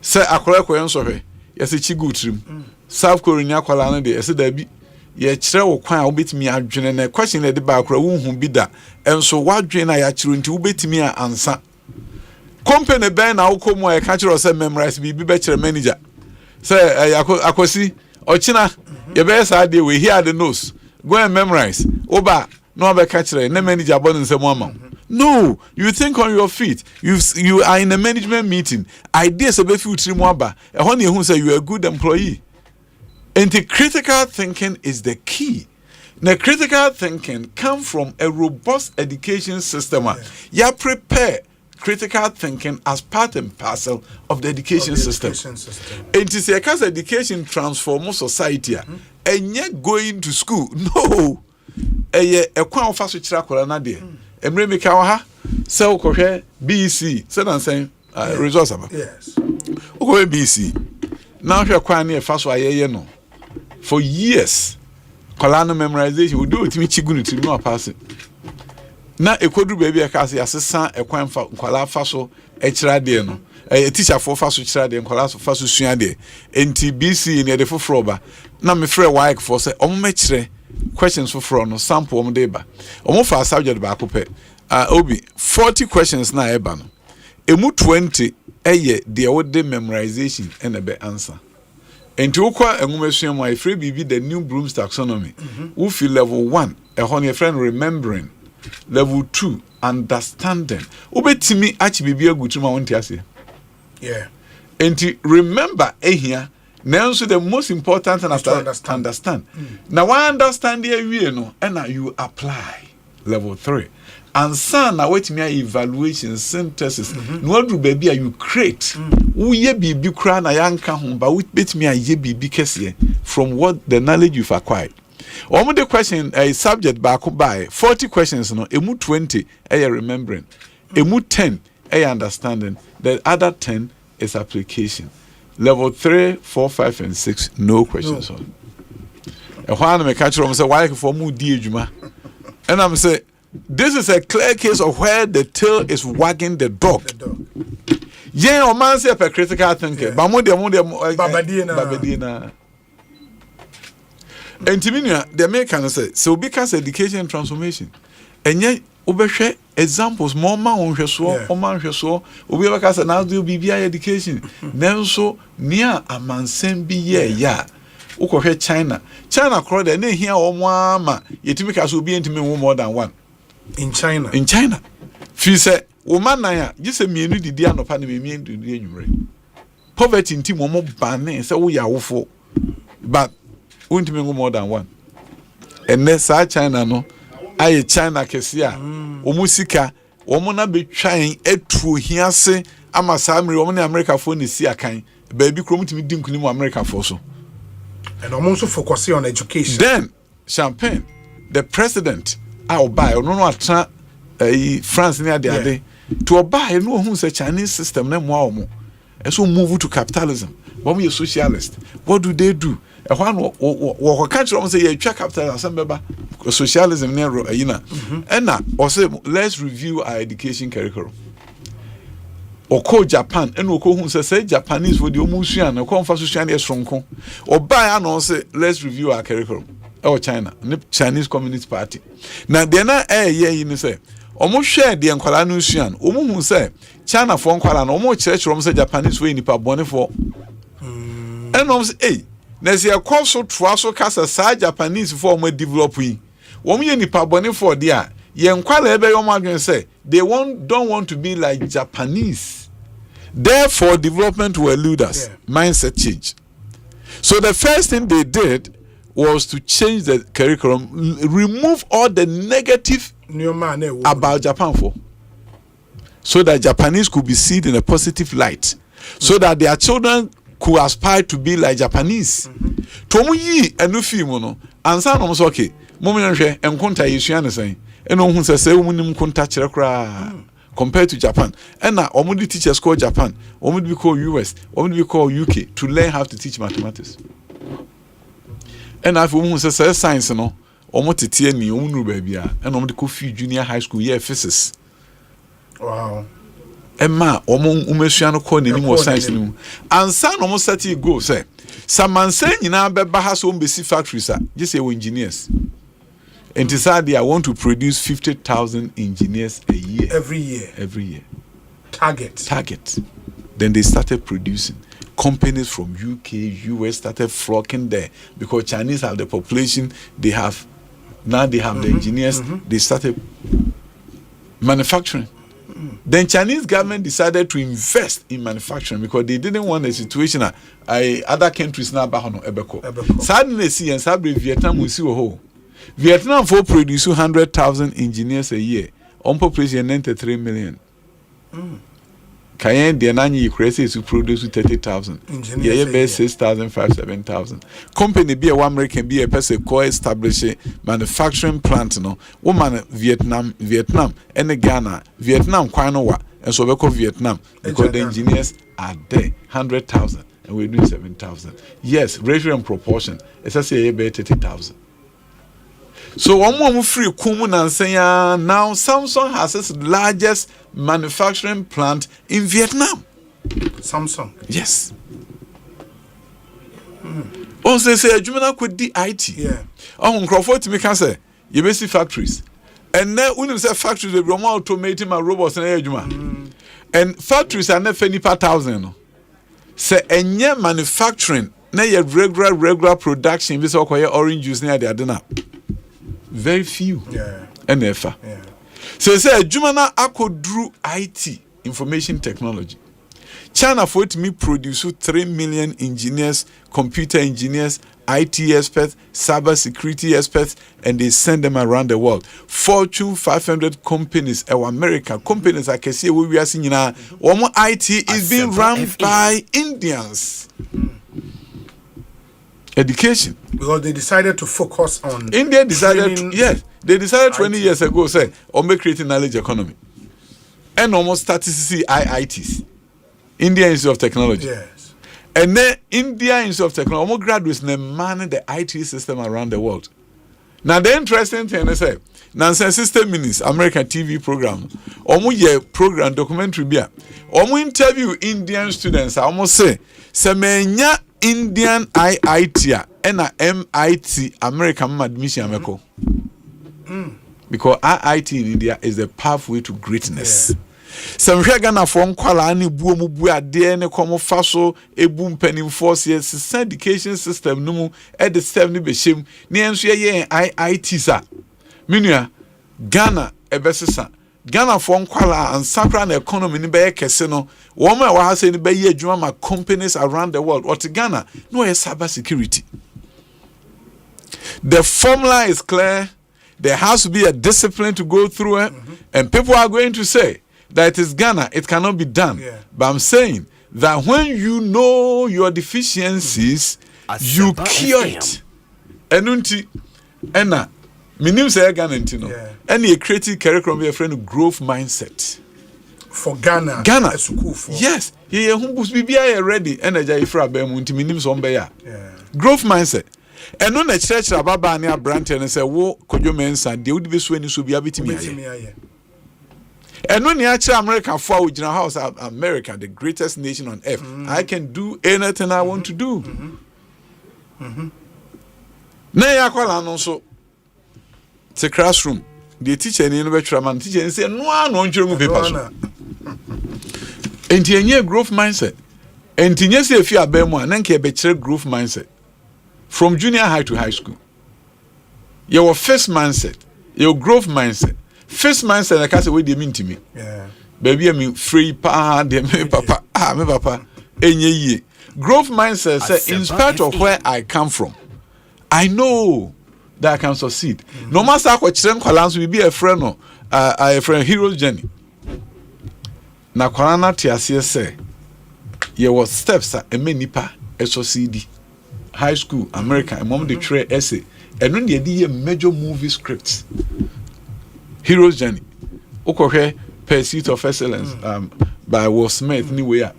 se akora koyen so hwe yesi chigutrim South Korea akola no de yesi da bi ye kire wo kwan a obetimi adwene na question na de ba akora wo hu bi da enso wadwene na ya kire nti obetimi ansa company ben na ukomu e ka kire say memorize bi be kire manager say akosi ochina ye be say dey we hear the nose go and memorize oba no be ka kire na manager bon nsem ama no you think on your feet you are in a management meeting ideas be fi utiri mu aba e ho na ehun say you are a good employee and the critical thinking is the key Now, critical thinking comes from a robust education system. You prepare critical thinking as part and parcel of the education system. It is because education transforms society. And yet going to school, no. A quite fast with Trakola there. Emre Mikawaha, so BC, said I'm saying, results about. Yes. Okay, BC. Now you're quite near fast no. For years, Kolano memorization will do it to me chigunu to no passing. Now a quadru baby a cast assistant a quam for Kola Faso, no. A teacher for Faso Trade and Kolas Faso Suade, NTBC near the Fufroba. Now me free wire for say, metre questions for fraud no sample deba. For subject back Obi 40 questions na eba no. Emu 20 the old day memorization and a be answer. And to ukwa engumesua my free BB the new Bloom's taxonomy. Who feel level 1 a honey friend remembering. Level 2 understanding. Ubetimi achi bibi agutuma wonti ase. Yeah. And to remember here now so the most important thing is to understand. Now I understand here no and now you apply level 3. And son now wait me evaluation synthesis. No do baby you create. Uye bibi kra na yanka ho ba wait me ye bibi kese from what the knowledge you've acquired. Omo the question a subject back by 40 questions no emu 20 remembering. Emu 10 understanding. The other 10 is application. Level 3, 4, 5, and 6, no questions on. And when I catch them say why for mu di ejuma. And I'm say this is a clear case of where the tail is wagging the dog. Yeah, o man say per critical thinking. But mo babadina. And Timinia, the American say so because education transformation. And yet obehwe examples more man hweso o man hweso obi baka say now do BBI education nanso nia amansem bi ya ukohwe China cross there na hia o mo ama yetimi ka so obi entimi wo more than one in China fi say wo man nan ya gise mienu didi anopa na mienu didi enwure poverty nti mo bane say wo ya wofo but won't go more than one. And then China no, I China kesia, omusika, omona be trying etu hiase, ama samri, omona America for ni si akan, baby krom to me dinku ni America for so. And I'm also focusing on education. Then, Champagne, the president, I'll buy, no atra France near the other, to buy no who's a Chinese system, no more. And so move to capitalism. When we are socialist, what do they do? And one country almost say check capitalism, socialism near and now also let's review our education curriculum. Or call Japan and who say Japanese for the Omusian or come for social strong or buy and say let's review our curriculum. Or China, Chinese Communist Party. Now they're not you say almost share the Anqualanusian, who say China for Anqualan, almost church from say Japanese way in Pabone for. And almost Nesia also traso casa sa Japanese for more developing. Woman ni pabone for dia. Yen kwala ebe yo madwen say they don't want to be like Japanese. Therefore development will elude us. Mindset change. So the first thing they did was to change the curriculum, remove all the negative about Japan for. So that Japanese could be seen in a positive light. So that their children could aspire to be like Japanese. Tomu yi enu film no ansa no so okay mo me nhwe enkonta yesua ne sen eno hu se omunim konta kire kra compared to Japan and na omudi teachers call Japan omudi call US omudi call UK to learn how to teach mathematics and if we say science no omotete ni omunu ba bia and omudi ko fi junior high school year physics. Wow. Emma umesua no call ni mo science ni ansa no mo set go say samanse nyina beba ha so mbesi factories just say engineers and decide I want to produce 50,000 engineers a year every year target. Then they started producing. Companies from UK, US started flocking there because Chinese have the population, they have the engineers, they started manufacturing. Then Chinese government decided to invest in manufacturing because they didn't want a situation other countries now back on ebeko. Sadly see and Sabri Vietnam we see Vietnam for produce 100,000 engineers a year. On population 93 million. Cayenne, the Nani crazy to produce 30,000. Yeah, base 6,000, 7,000. Company be a one American be a person co-establish manufacturing plant. No, woman Vietnam, and Ghana, Vietnam, Kwanoa, and so we call Vietnam because the engineers are there 100,000 and we're doing 7,000. Yes, ratio and proportion. It's a say about 30,000. So one more free Kumun and saying now Samsung has its largest manufacturing plant in Vietnam. Samsung. Yes. Also say Jumana could do IT. Yeah. Oh, Crawford to me can say you may see factories. And then when you say factories, they will automating my robots and Juma. And factories are not any per thousand. Say any manufacturing, na your regular production, this all orange juice near the dinner. Very few. Yeah. NFA. Yeah. So say Jumana Ako drew IT, information technology. China for it me produce 3 million engineers, computer engineers, IT experts, cyber security experts, and they send them around the world. Fortune 500 companies, our American companies, I can see we are seeing now. IT is being run by Indians. Education. Because they decided to focus on India decided they decided 20 years ago say on creating knowledge economy. And almost started to see IITs. India Institute of Technology. Yes. And then India Institute of Technology almost graduates manage the IT system around the world. Now the interesting thing is say Nansen System Minis, American TV program, program documentary bia. Interview Indian students, I almost say Semenya Indian IIT and MIT American admission ameko. Because IIT in India is the pathway to greatness. Some Ghana from Kuala ni buomu buade ne komo faso ebu mpanim force yes education system no mu e de system ni behim ne enso ye IIT sa. Minua Ghana ebesesa Ghana from Kuala and Sakra na economy ni be kese no wo ma wa ha se ni be ye adwuma ma companies around the world. What Ghana no is cyber security. The formula is clear. There has to be a discipline to go through it, and people are going to say that it is Ghana, it cannot be done. Yeah. But I'm saying that when you know your deficiencies, you cure it. Enunti, ena, minim say Ghana ntino. Any creative curriculum be a friend of growth mindset. For Ghana. Yes. Yeah, humbus bibia ready. Energy ifra be mu nti minim so mbe ya. Growth mindset. And no church ababa ne abrante ne say wo kodwo mensa de wodi beso ani so bia betimi aye. And when you actually America for original house, America, the greatest nation on earth, I can do anything I want to do. Now you call so it's a classroom. The teacher in the man teacher and say no one paper. And you growth mindset. And you say if you are bemo and then better growth mindset from junior high to high school. Your first mindset, your growth mindset. First mindset, like I say, what do you mean to me? Yeah. Baby, I mean free pa, me papa, me papa. Enye. Growth mindset says, in spite of where I come from, I know that I can succeed. No matter what children call will be a friend or a friend hero's journey. Na korana tiasie say, ye was steps a menipa succeed. High school, America, a mom the tray essay, and when they major movie scripts. Hero's Journey. Okohe Pursuit of Excellence by Will Smith anyway.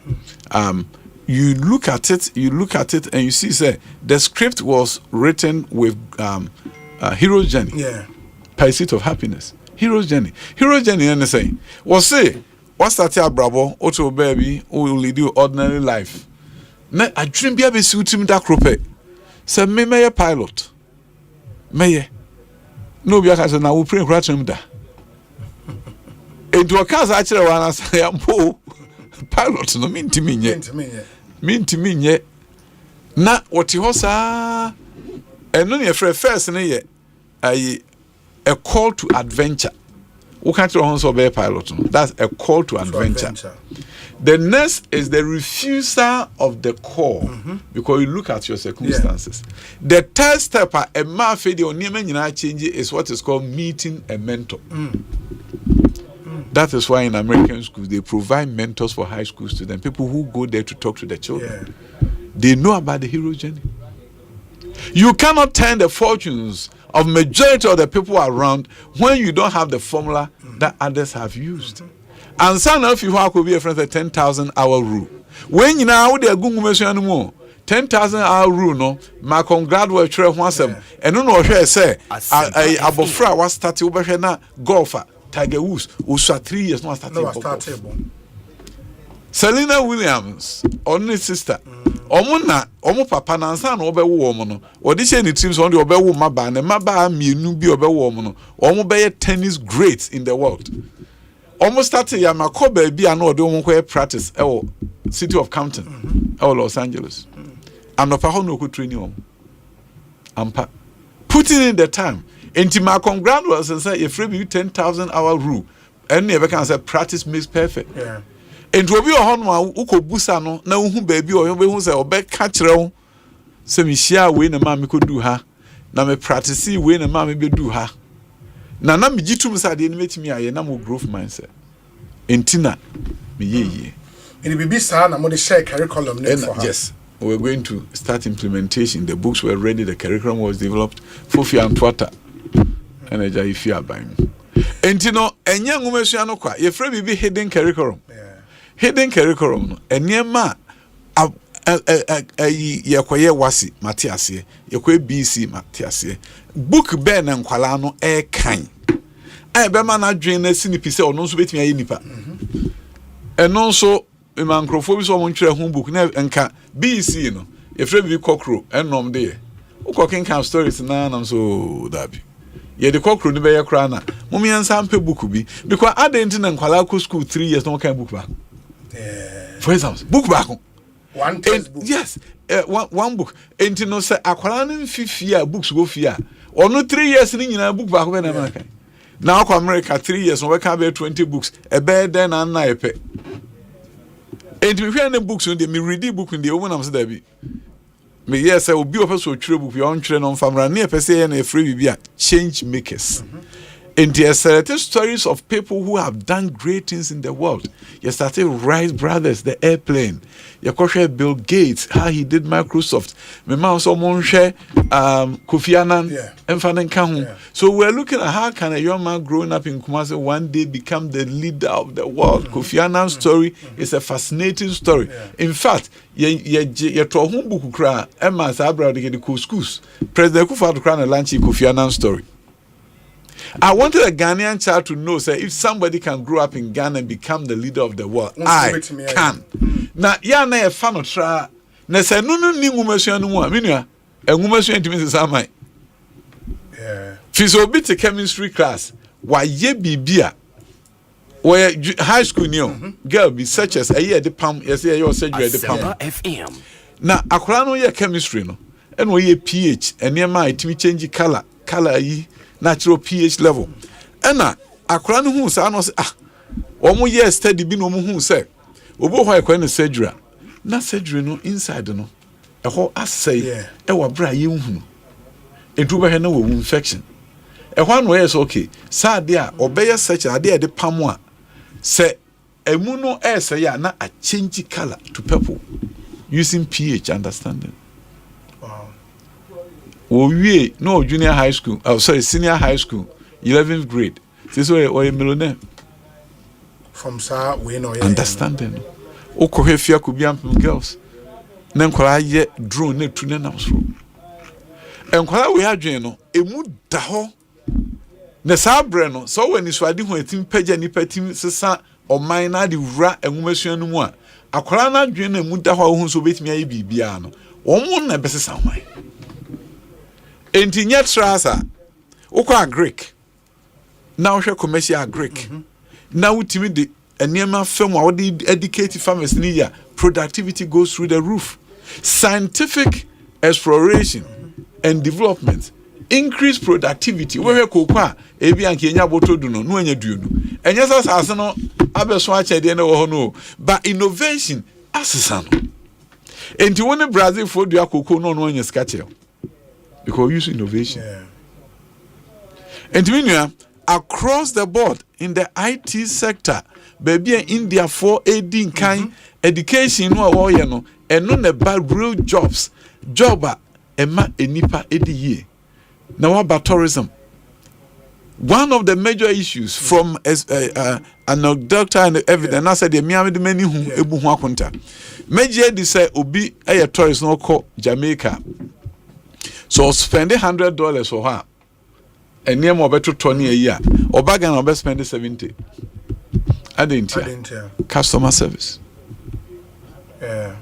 You look at it and you see say the script was written with Hero's Journey. Yeah. Pursuit of Happiness. Hero's Journey. Hero's Journey and say, what say? What's that here, bravo? Auto baby who will lead you ordinary life. Na I dream be able to him that crope. Say me a pilot. Me no be aka na we pray kra him da. Into a case actually one say am pilot no mintimi nye na woti ho saa eno ne first ne ye a call to adventure. We can't run so be pilot no. That's a call to adventure. The next is the refusal of the call, because you look at your circumstances. The third step, a mafia on change is what is called meeting a mentor. That is why in American schools they provide mentors for high school students, people who go there to talk to the children. They know about the hero journey. You cannot turn the fortunes of majority of the people around when you don't have the formula that others have used. And some of you could be a friend of the 10,000-hour rule. When you know they are going more 10,000-hour rule, no, my congratulate try once and no no say abofra was started over na golfer Tiger Woods who 3 years no started. Selena Williams, only sister. Omo papa na nsa na obewo wo no. Odi she ni teams on the obewo maba na maba mienu bi obewo mo no. Omo be tennis greats in the world. Omo started ya makoba bi ana odi omo ko practice City of Compton, Los Angeles. Anopa ho no ko training omo. Ampa putting in the time. Enti ma congratulations and say if you 10,000-hour rule. Any ever can say practice makes perfect. Yeah. And to be a honor, who could busano, no who baby or who say, or back catch row. So me share when a mammy could do her. Now me practice when a mammy be do her. Now, me jitum sa the enemy to me, I am growth mindset. In Tina, me ye. And it be son, I'm going to share curriculum. Yes, we're going to start implementation. The books were ready, the curriculum was developed. Fufia and Twata. And I if you are buying. And you know, and young woman, you're afraid to be hidden curriculum. Hidden curriculum, and near ma yakwaye wasi matiasie, yakwe BC matiasie. Book ben and kwalano kan. Be man adwen na sinipi se ono so betimi aye nipa. Eno so mankrofo so mo ntwere ho book na enka BC no. Ye frɛ bi kokro enom de. Ukokin kan stories na nam so dabi. Ye the kokro ni be ye kra na. Mum yansa ampe book bi because adent na nkwala ko school 3 years no kan book ba. For example, book back. One textbook. Yes, one book. And you know, say, akwala no fifia books go fia. Or no 3 years ni nyina book back when America. Now ko America 3 years, we can be 20 books. A bed then and na epe. And we hear the books on the me read the book in the woman am say there be. Me yes, I will be open so true book. You on train on family near per se and a free be change makers. And there are certain stories of people who have done great things in the world. You started Wright Brothers, the airplane. You could Bill Gates, how he did Microsoft. My mom saw Monshe, Kofi Annan, and Fanen Kahu. So we're looking at how can a young man growing up in Kumasi one day become the leader of the world. Kofi Annan's story is a fascinating story. In fact, you told him book kra Emma Sabra de couscous. President Kufuor kra lunch Kofi Annan's story. I wanted a Ghanaian child to know, say, if somebody can grow up in Ghana and become the leader of the world, I can. Now, ya na a fan of tra. Na say no ni ngumasua no mu a menua. Ngumasua ntimi sesa mai. Yeah. Physical chemistry class. Wa ye bibia. Where high school new girl be such as a year the pam, yes, yeah, your surgery the pam. FM. Now, akwara no ye chemistry no. And we ye pH and near my timi change color yi. Natural pH level. Ena akora no hu sa no se omo ye study bi no mo hu se obo ho ekwa na surgery na surgery no inside no e ho asai e wa bra ye hu entu be he na wo infection e ho no yes okay sa de a obeye search ade e de pam a se emu no e se ya na a change color to purple using pH understanding. We no junior high school. Oh, sorry, senior high school, 11th grade. This way, or a millionaire. From sir, we know. Understanding. O kohefia could be ample girls. Then kwa ye drone ne tune namsro. And kwa we had no emu da ho. Ne sa breno. So when is wadi ho etim pagya ni patim sesa o minor di wura enwumasua no mu a. Akwara na dwen na emu da ho ho so betimi ayi bibia no. Omo na besesa hwan. Enti nyet trasa ukwa Greek now hwe commercial Greek now utimi de enema firm wa de educate farmers ni ya productivity goes through the roof. Scientific exploration and development increase productivity we hwe kokwa ebi anke nya botodu no anya duonu enya sasa no abeso ache de na wo no but innovation asesa no enti woni Brazil for dua koko no no anya ska che because use innovation enti minua across the board in the IT sector baby in India for aiding kind education no wo ye no eno na ba real jobs job ema enipa edi ye na wa ba tourism. One of the major issues from an doctor and evidence, I said, the Miami many who ebu ho akonta. Major di say obi a tourist no call Jamaica. So spend $100 for her. And near more better 20 a year. Or bag and over spend 70. I didn't customer service. Yeah.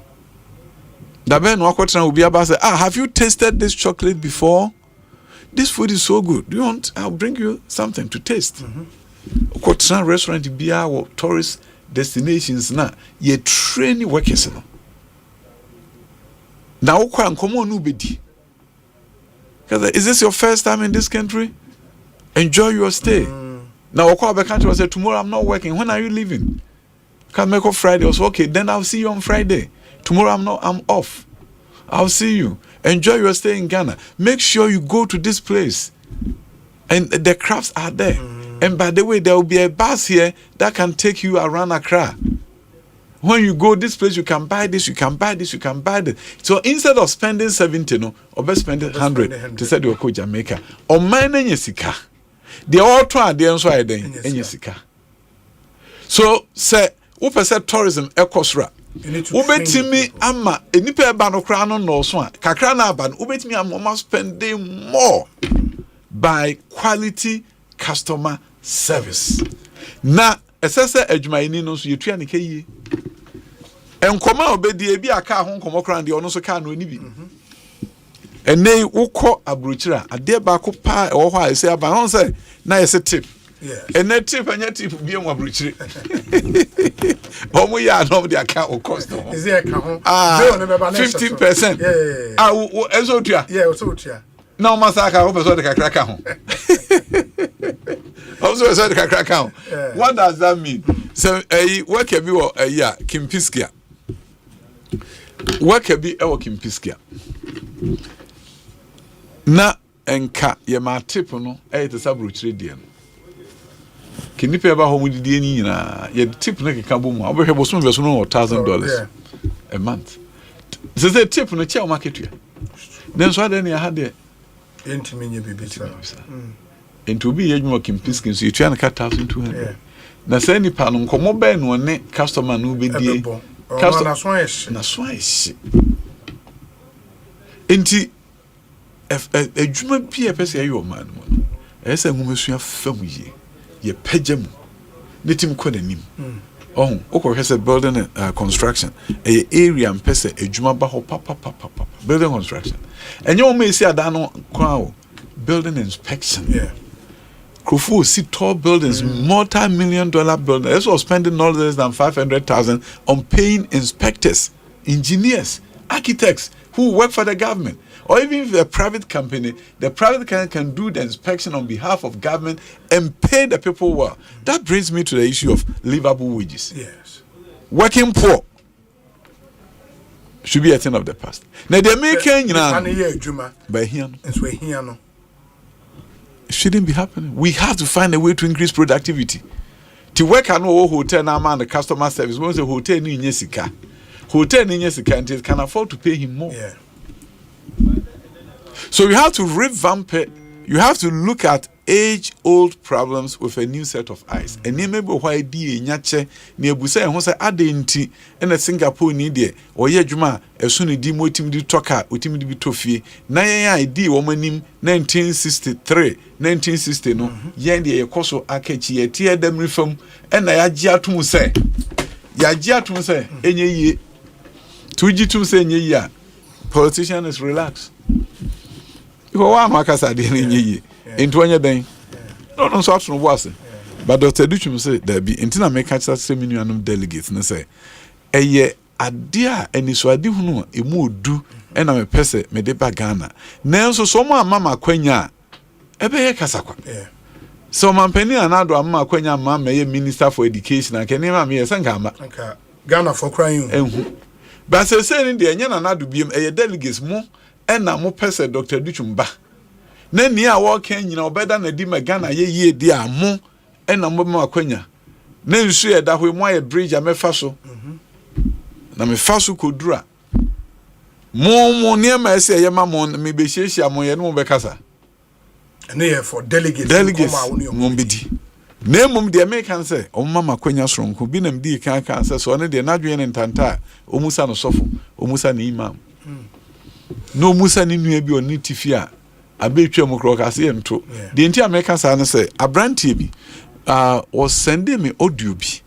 The Ben Wakotran will be about say, have you tasted this chocolate before? This food is so good. Do you want? I'll bring you something to taste. Okotran restaurant be our tourist destinations na ye train workers no. Now okwa nkomo no bedi. Is this your first time in this country? Enjoy your stay. Now okwa be country say tomorrow I'm not working. When are you leaving? Can make up Friday. Also okay, then I'll see you on Friday. Tomorrow I'm off. I'll see you. Enjoy your stay in Ghana. Make sure you go to this place. And the crafts are there. And by the way, there will be a bus here that can take you around Accra. When you go this place, you can buy this, you can buy this, you can buy this. So instead of spending 70, no, or best spend 100 to say you go Jamaica. Or mine and Yesika. They all try the answer and Yesika. So say, Upa said tourism, Ekosra. Ubetimi ama enipa eba no kra no no so a kakra na aba no ubetimi am spending more by quality customer service na esese adwumayini no so yetua ne kayi enkoma obedi ebi aka ho nkomo kra de ono so ka no ni bi ene wukọ abrochira ade ba ko pa e wo ho a ese aba ho se na ese tip. Yeah. And that tip and your tip be one breach. We are not the account cost. Is there account? 15%. Yeah. Yeah, so yeah. No Masaka over the crack account. Also said the crack account. What does that mean? So what can be a year Kimpiskia? What can be our Kimpiskia? Na enka ye ma tip no e te sabrochire die no. Kini pe ba homu didie ni nyina ye tip na keka bo mu obehwe bo so no $1,000 a month. Ze tip no chia o market ya. Then so then ya had the entimi nye bibisa. Ento bi yedwuma Kimpiskin so yetua na ka $1,200. Na say ni pa no nkomo ba no ne customer no be die. Customer na so eshi. Enti edwuma bi e pese ayo man mo. Ese ngumesua famu ye. Ye pejam netim ko nanim okwo building construction a area mpese adwuma ba ho papa building construction enye o mesi ada no kwa building inspection Krufu see tall buildings multi-million-dollar buildings. That's was spending no less than $500,000 on paying inspectors, engineers, architects who work for the government. Or even if a private company, the private company can do the inspection on behalf of government and pay the people well. That brings me to the issue of livable wages. Yes. Working poor should be a thing of the past. Now the American, it shouldn't be happening. We have to find a way to increase productivity. To work at no hotel now, man, the customer service. Once a hotel in Yesika, and can afford to pay him more. Yeah. So you have to revamp it. You have to look at age-old problems with a new set of eyes. And maybe why di nyache ni ebusa ehun say adenti na Singapore ni de oye dwuma esu ni di motim di toka otimi di bitofie na yen ID wo manim 1963 1960 no yen de yekoso akachi ye tie dem refam na ya gi atum say enye yie tuji tum say enye yie politician is relaxed. Because why makasa de enye yie into any day. No, so no was it. But Dr. Duchum said there be intina make catch that seminuanum delegates and say, ye adia any swadi hunu e mu du and I'm a person me de Ghana. Nanso so mama kwanya ebe ye kasakwa. So mampeni anado amma akwanya amma me minister for education and kenema me yesanka ama. Okay. Ghana for crying. But say in the enya anado biem delegates mo na mo pese Dr. Duchumba. Na ni a wo kan nyina obeda na di ma Ghana ye di a mo na mo ma akwanya. Na nsu ye da hwe mo aye bridge amefa so. Na me fa so kodura. Mo ne ma ese ye ma mo me be hyehyia mo ye no mo be kasa. And here for delegates Mumbidi. Name the American say, O Mama Quenya Strong, who been M.D. can say, so only the Nadrian and Tanta, O Musa no Sofo, O Musa ni Imam. No Musa ni Nubi or Nitifia, a big Chemocroc as him too. The entire American say, a brand TV was sending me audio be.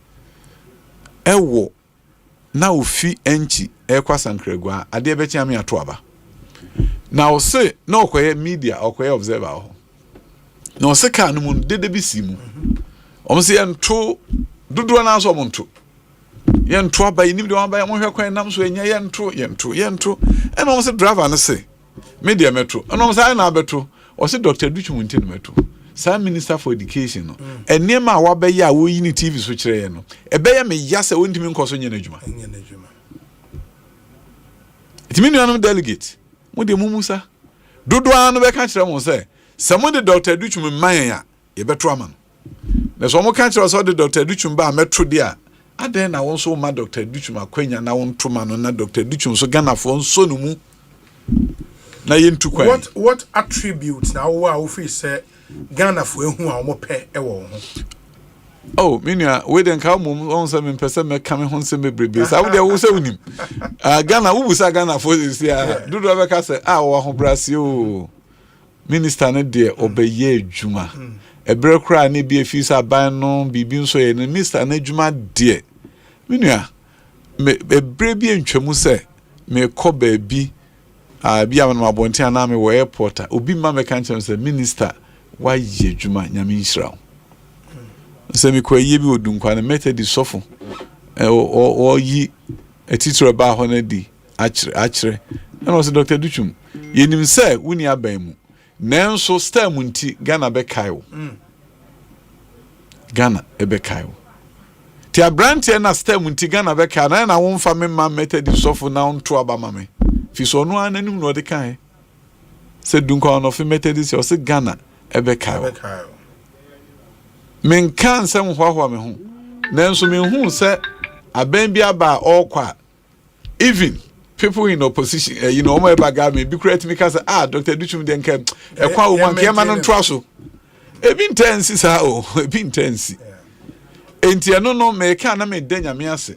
Ewo now fee enchi, Equas and Cregua, a dear Betty Atuaba. Now say, no quay media or quay observer. No seka no mun de bisi mu se yento dodo na so monto yento aba nim de wan ba mo hwe kwan nam so enya yento e se driver na se media metro e se na abeto o se Dr. Duchum nti no metro sa minister for education no enema wa ba ya wo yi ni TV so kire ye no e be ya me yase won ntimi nkoso nya na adwuma itimi nuanom delegate mo de mumusa dodo anu be ka kire mo se some of the Dr. Duchum Maya, a better woman. There's one more country also the Dr. Duchum ba metro dear. I then I also my Dr. Duchum Aquenia now on 2 man on Dr. Duchum so Ghana for so no mu. Na yentu kwa. What attributes now wa fi say Ghana for who are more pay ewo ho. Oh, minia we den ka mum on say me pese me kame ho se bebrebe. Sa wo de wo se unim. Ghana wo busa Ghana for this year. Do do be ka say wo ho brase o. Minister ne de obeye adwuma ebre kra ne bi afisa ban no bibi nso ye ne minister na adwuma de menua me ebre bi antwamu se me kɔ baabi bi am na abonte na me wo airport obi ma me kan kyerɛ se minister wa ye adwuma nyame nhyira se me kɔ ye bi odunkwa ne method sofo o yi etitro ba ho na di akyere na no se Dr. Duchum yenim se wuni aban mu Nenso stem nti Ghana be kayo. Ghana ebe kayo. Ti abrante na stem nti Ghana be kayo na won fa me ma method sofo na on to aba mame. Fi so no ananim no de kan. Se dunko no fi method se o se Ghana ebe kayo. Men kan se hwahwa me ho. Nenso me hu se aben bia ba okwa. Even people in opposition, my bagame be create me because Dr. Duchum den kem e kwa wo man kema no ntwa so e bi intense sa e bi intense enti no me ka na me denya me ase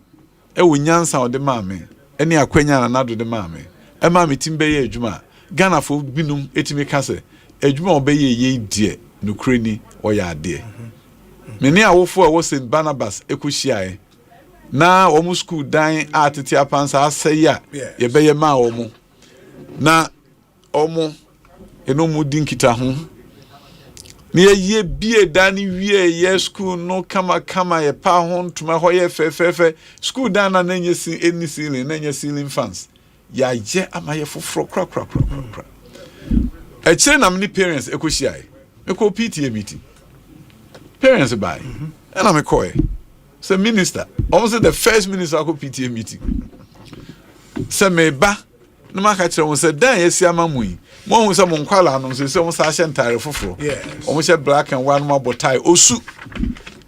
e wo nyansa o de maame eni akwanya na nado de maame e maame timbe ye adwuma Ghana fo binum etimi ka se adwuma obeye ye die no kreni o ya ade me ni awofo a wo St. Barnabas ekuhia na omu school dan atete apansa aseya ye beye ma omu na omu enomu dinkita ho ne ye bie dan wie ye school no kama ye pa ho ntuma ho ye fefefe school dan na nanye any ceiling nanye ceiling fans ya je amaye foforo kra e kire na many parents ekohia e ko PTA meeting parents buy and I'm a coy. Say minister, almost the first minister ko PTA meeting. Say me ba, no ma ka kire won say dan yesi amamu yi. Mo hu say mo nkwala no say won sa hye ntare foforo. Omo hye black and white mo botai osu.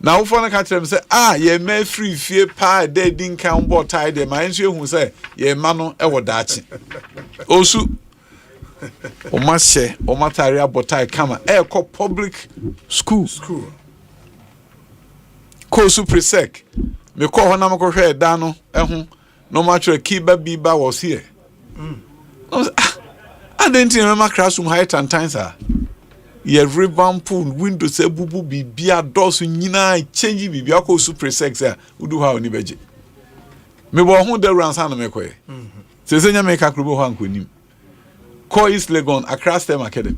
Na wo fo na ka kire me say ye ma free fie pa de din kan botai de ma nso ehu say ye ma no e wo daachi. Osu. O ma hye, o ma tare abotai kama e ko public school. Kosu presec me ko ho na mko hwe da no ehu no ma tire kiba biba was here adenti me ma classroom height and times ye revamp windows ebubu bibia doors nyina change bibia kosu presec ya udu ha oni beje me bo ho da ransa na me ko se senya me ka klubo ho ankonim ko is legon across them academy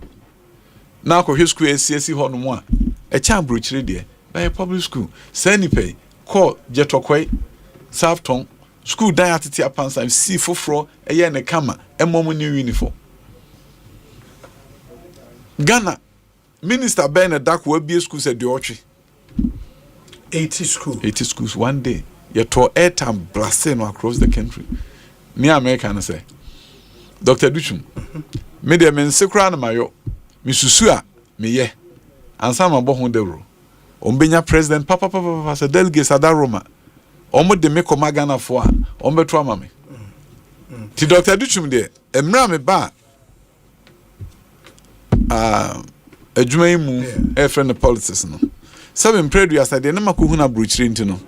na ko hwe school CSC ho no mo a e cha brochire de by a public school. Send pay, call Jetokwe, Southton, school dietity upon some see for fro, a year and a camera, and more new uniform. Ghana, Minister Ben Dak will be a school said the Ochi. 80 schools one day. You tore airtime blasting across the country. Near America, I say. Dr. Duchum, me de men sekra na mayo. Mi susua me ye. Ansa ma bo hon de ro. Ombenya president papa se delegates ada Roma. Omo de me koma Ghana fo a, ombe to ama me. Ti Dr. Duchum de, emra me ba adwuma yi mu e friend the politics no. Seven prayed yesterday na makohu na brochire ntino.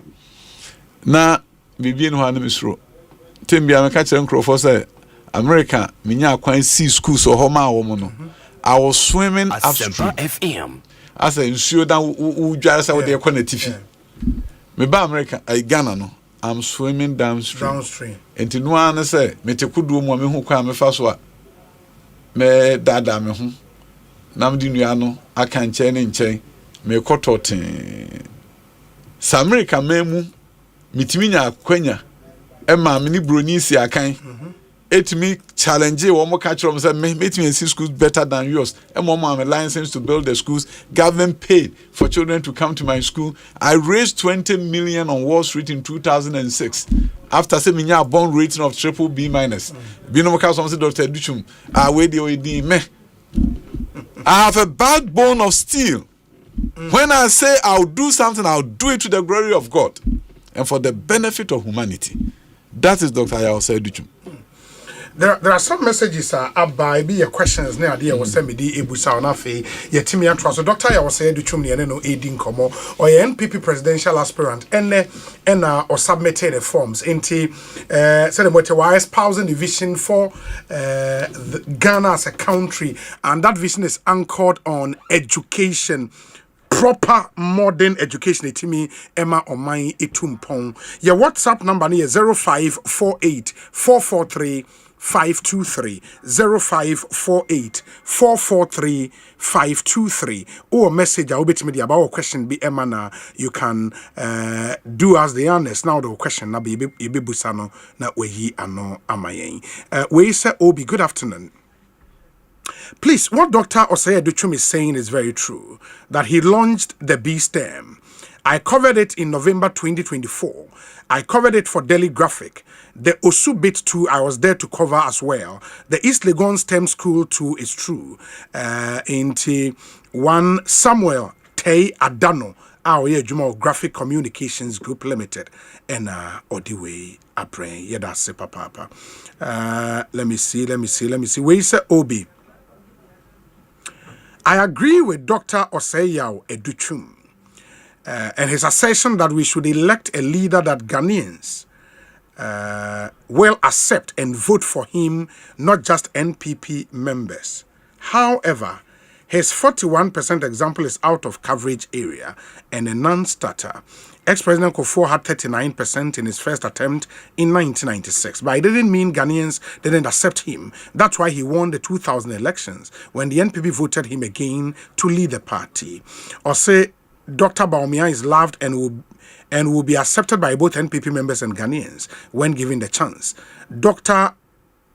Na bibie no ha na misro. Tembia me ka kire nkrofo say America minya akwan see schools or home awo no. I was swimming upstream. FM. As a nsuo da u dware say we dey kɔ na tifi. Me ba America Ghana no. I'm swimming downstream. Enti no an say me te kudu mu me hu kwa me fa so a me dada me hu. Nam di nua no aka nkyɛn ne nkyɛn me kɔtɔten. Sa America memu mitimi nya akwanya e ma me ni broni si akan. Etimi challenge wo mo catch them say me see schools better than yours. And mom am a license to build the schools. Government paid for children to come to my school. I raised 20 million on Wall Street in 2006. After say me nya bond rating of BBB-. Bi no mo ka some say Dr. Duchum, we dey me. I have a backbone of steel. When I say I'll do something, I'll do it to the glory of God and for the benefit of humanity. That is Dr. Osei Duchum. There are some messages about be your questions near the was send me the ebusa on afe yetimi atwa so Dr. Osei Duchum ne no edin komo or NPP presidential aspirant or submitted the forms into said what was espousing the vision for Ghana as a country, and that vision is anchored on education. Proper modern education etimi Emma Omai Etumpong. Your WhatsApp number is 0548 443 523 0548 443 523 or message I will be to about question be Emma. You can do as the honest now the question na be busano na we ano amayen. We say Obi, good afternoon. Please, what Dr. Osei Duchum is saying is very true, that he launched the B-STEM. I covered it in November 2024. I covered it for Daily Graphic. The Osu Bit 2, I was there to cover as well. The East Legon STEM School 2 is true. Into one Samuel Tay Adano, our Jumo Graphic Communications Group Limited, and Odiwe Apre, Yedase Papa. Let me see. Where is Obi? I agree with Dr. Osei Duchum and his assertion that we should elect a leader that Ghanaians will accept and vote for him, not just NPP members. However, his 41% example is out of coverage area and a non-starter. Ex-President Kufuor had 39% in his first attempt in 1996, but it didn't mean Ghanaians didn't accept him. That's why he won the 2000 elections when the NPP voted him again to lead the party. Or say Dr. Baumia is loved and will be accepted by both NPP members and Ghanaians when given the chance. Dr.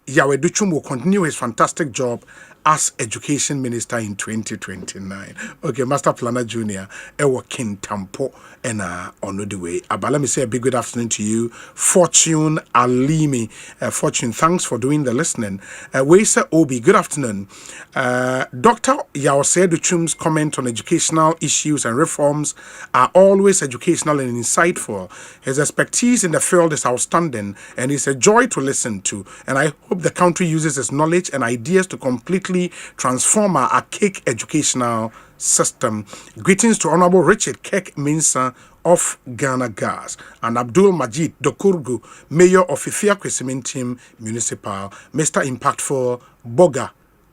Yahweh Duchum will continue his fantastic job as Education Minister in 2029. Okay, Master Planner Junior, Ewa King Tampo, and on the way. But let me say a big good afternoon to you, Fortune Alimi. Fortune, thanks for doing the listening. Weisa Obi, good afternoon. Dr. Osei Duchum's comment on educational issues and reforms are always educational and insightful. His expertise in the field is outstanding, and it's a joy to listen to. And I hope the country uses his knowledge and ideas to completely transform our archaic educational system. Greetings to Honorable Richard Kek Minsa of Ghana Gas and Abdul Majid Dokurgu, Mayor of Ifia Kwesimentim Municipal, Mr. Impactful Boga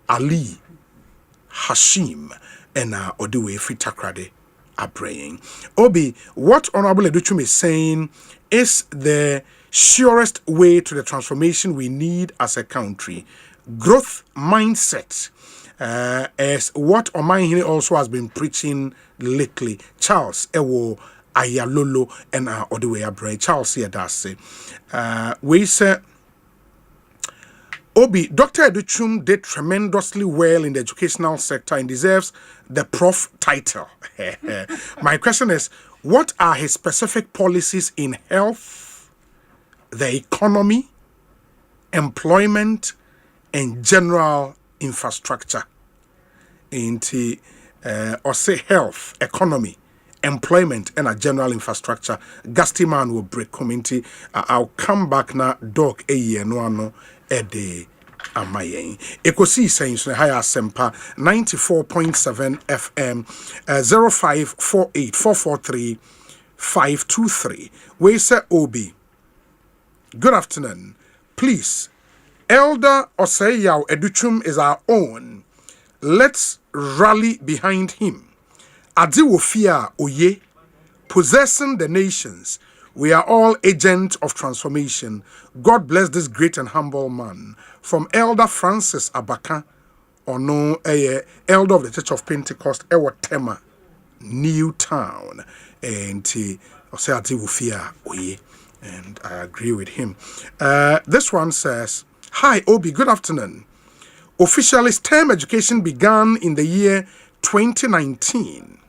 Ali Hashim, and Oduwe Fritakrade are praying. Obi, what Honorable Educhum is saying is the surest way to the transformation we need as a country. Growth mindset is what Omanhene also has been preaching lately. Charles Ewo Ayalolo and Oduwe Abre. Charles here does say we say Obi, Dr. Educhum did tremendously well in the educational sector and deserves the prof title. My question is, what are his specific policies in health, the economy, employment, and general infrastructure? Into Osei health, economy, employment, and a general infrastructure. Gusty man will break community. I'll come back now, dog a year no day. Amayen. Ekosiisen On Asempa 94.7 FM 0548 443 523. We say Obi. Good afternoon. Please, Elder Osei Educhum is our own. Let's rally behind him. Adiwofia Oye, possessing the nations. We are all agents of transformation. God bless this great and humble man. From Elder Francis Abaka, or no, Elder of the Church of Pentecost, Ewa Tema, New Town. And Adiwofia Oye. And I agree with him. This one says, Hi, Obi, good afternoon. Officially, STEM education began in the year 2019.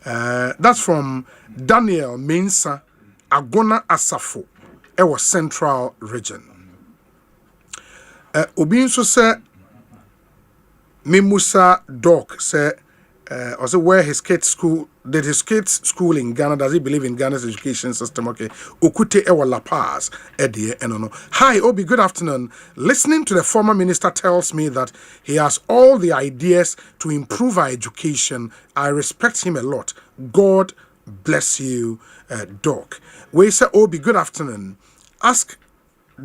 That's from Daniel Mensa, Agona Asafo, Ewa Central Region. Obi nso say, Mimusa Doc say, also where his kids school did his kids school in Ghana? Does he believe in Ghana's education system? Okay, Okute Ewa La Paz, Eddie Enono. Hi, Obi. Good afternoon. Listening to the former minister tells me that he has all the ideas to improve our education. I respect him a lot. God bless you, Doc. We say, Obi. Good afternoon. Ask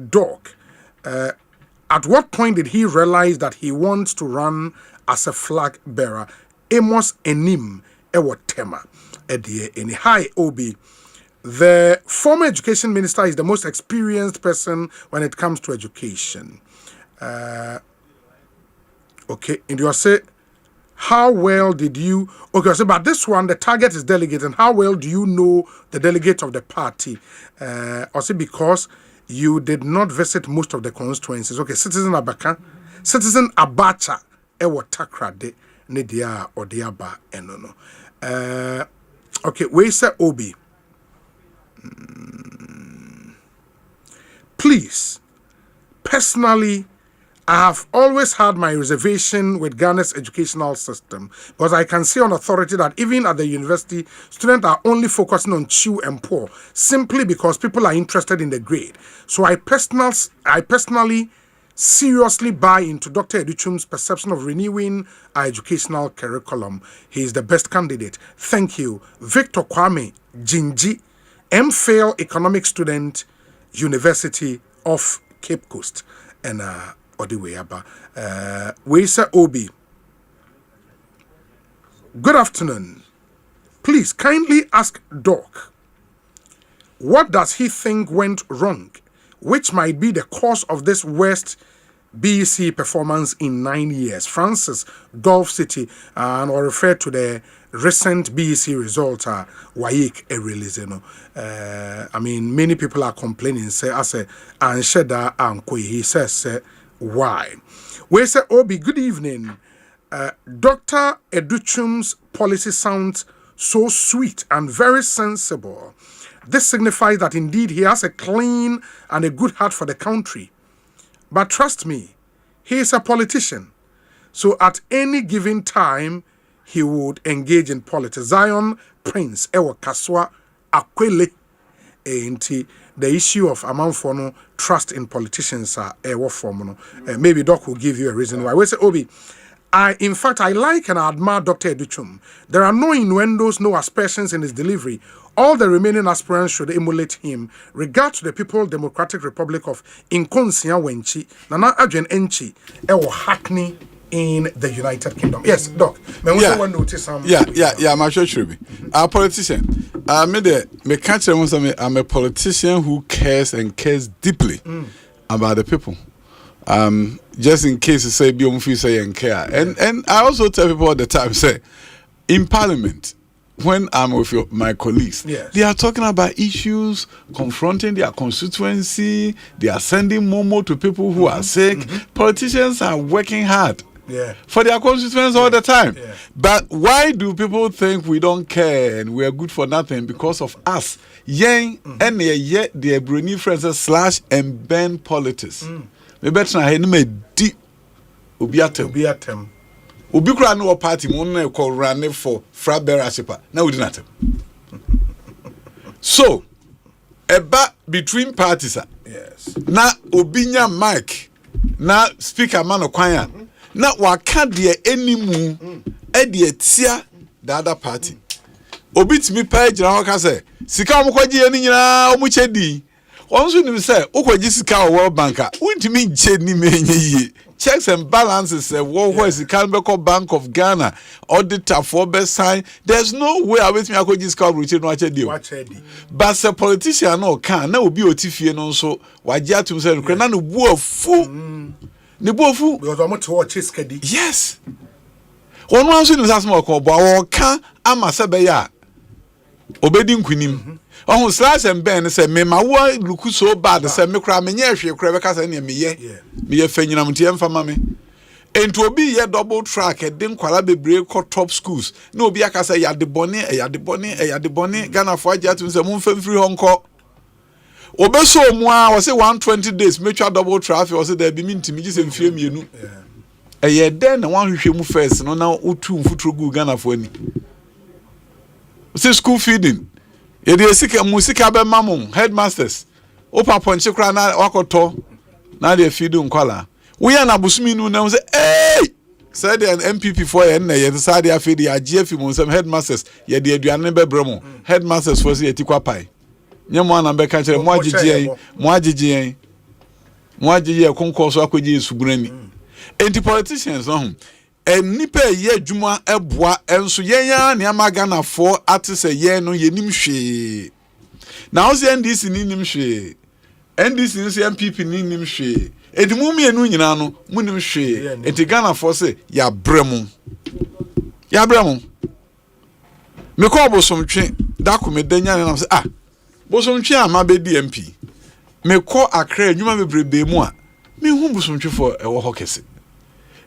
Doc. At what point did he realize that he wants to run as a flag bearer? Amos Enim Ewo Tema Edie Eni. Hi Obi. The former education minister is the most experienced person when it comes to education. Okay, and you say, how well did you so but this one the target is delegate, and how well do you know the delegate of the party? Also because you did not visit most of the constituencies. Okay, Citizen Abaka, Citizen Abacha Ewo Takrade. Nidia or Diaba enono. Okay, we say Obi. Please, personally, I have always had my reservation with Ghana's educational system because I can see on authority that even at the university, students are only focusing on chew and pour simply because people are interested in the grade. So I personally seriously buy into Dr. Educhum's perception of renewing our educational curriculum. He is the best candidate. Thank you. Victor Kwame Jinji, MPhil economic student, University of Cape Coast. And Odiweyaba. Weisa Obi. Good afternoon. Please kindly ask Doc, what does he think went wrong, which might be the cause of this worst BEC performance in 9 years? Francis, Gulf City, and I'll refer to the recent BEC results, Wayik Erelizeno. I mean, many people are complaining, say, Ansheda Ankwe. He says, why? We say, Obi, good evening. Dr. Educhum's policy sounds so sweet and very sensible. This signifies that indeed he has a clean and a good heart for the country. But trust me, he is a politician. So at any given time, he would engage in politics. Zion Prince, Ewa Kaswa Akwele. The issue of Amanfono trust in politicians are Ewa Formono. Maybe Doc will give you a reason why. We say, Obi, in fact, I like and admire Dr. Educhum. There are no innuendos, no aspersions in his delivery. All the remaining aspirants should emulate him. Regard to the People's Democratic Republic of Inkonsia Wenchi, Nana Adrian Enchi, Ewo Hackney in the United Kingdom. Yes, Doc. Yeah, my church will be. I'm a politician. I'm a politician who cares and cares deeply about the people. Just in case you say be say and care. And I also tell people all the time, say, in Parliament, when I'm with my colleagues, yes, they are talking about issues confronting their constituency. They are sending Momo to people who are sick. Politicians are working hard for their constituents all the time. But why do people think we don't care and we are good for nothing? Because of us. Yang and yet the Bruni friends slash and ban politics. We better not have deep Ubiatem. Ubikra no party mo call running for Frabber Asempa. Now we did not. So eba between parties. Yes. Na obinya mic na speaker man okwan na waka de animu e de tia the other party. Obi timi pa gira ho ka say sika omkwaje ani nyina omuchedi. Onso nim say okwaje sika World Bank a untimi nche ni menye yi. Checks and balances where is the Canberra Bank of Ghana auditor for best sign. There's no way I wait me I could just call routine watch a deal. But the politician no can now be otifie no so wajia to himself can no bo fu ne bo fu because I'm to watch his kedi. Yes. One one so no small call but can ama se be ya obedi nkunim. Oh, slash and Ben said, me my word look so bad. Said, me cry, me yeah, she cry because I me ye fenina mutiam for mammy. And to be a double track, a dim qualabe break or top schools. No, be a cassa, ya de bonnet, Ghana for Jatins, a moon free Hong Kong. Obeso moi was a 120 days, make sure double traffic was there be mean to me just in film you know. A year then, the one who should move first, no now, Utu, Futrugu, Ghana for any. Say school feeding. Yede sika musika be mamon headmasters opa ponche kra na wakoto na de feed nkwala we ya na busumi nu na say said an MPP for ye na ye say dey feed ya GF mu some headmasters ye de aduane be bremo headmasters for say etikwa pai nyemo na be ka kire mo agigye konko so akogye sugunani enti politicians no nipa ye adwuma eboa enso yenya ne amagana for atise ye no yenim hwe na o se NDC ni nim hwe NDC ni se MPP ni nim hwe edimu mienu nyina no munim hwe enti Ghana for se ya bremu me ko bosomtwe da ko me danya na se bosomtwe ama be DMP me ko akra adwuma bebrebe mu a me hu bosomtwe for ewo hokese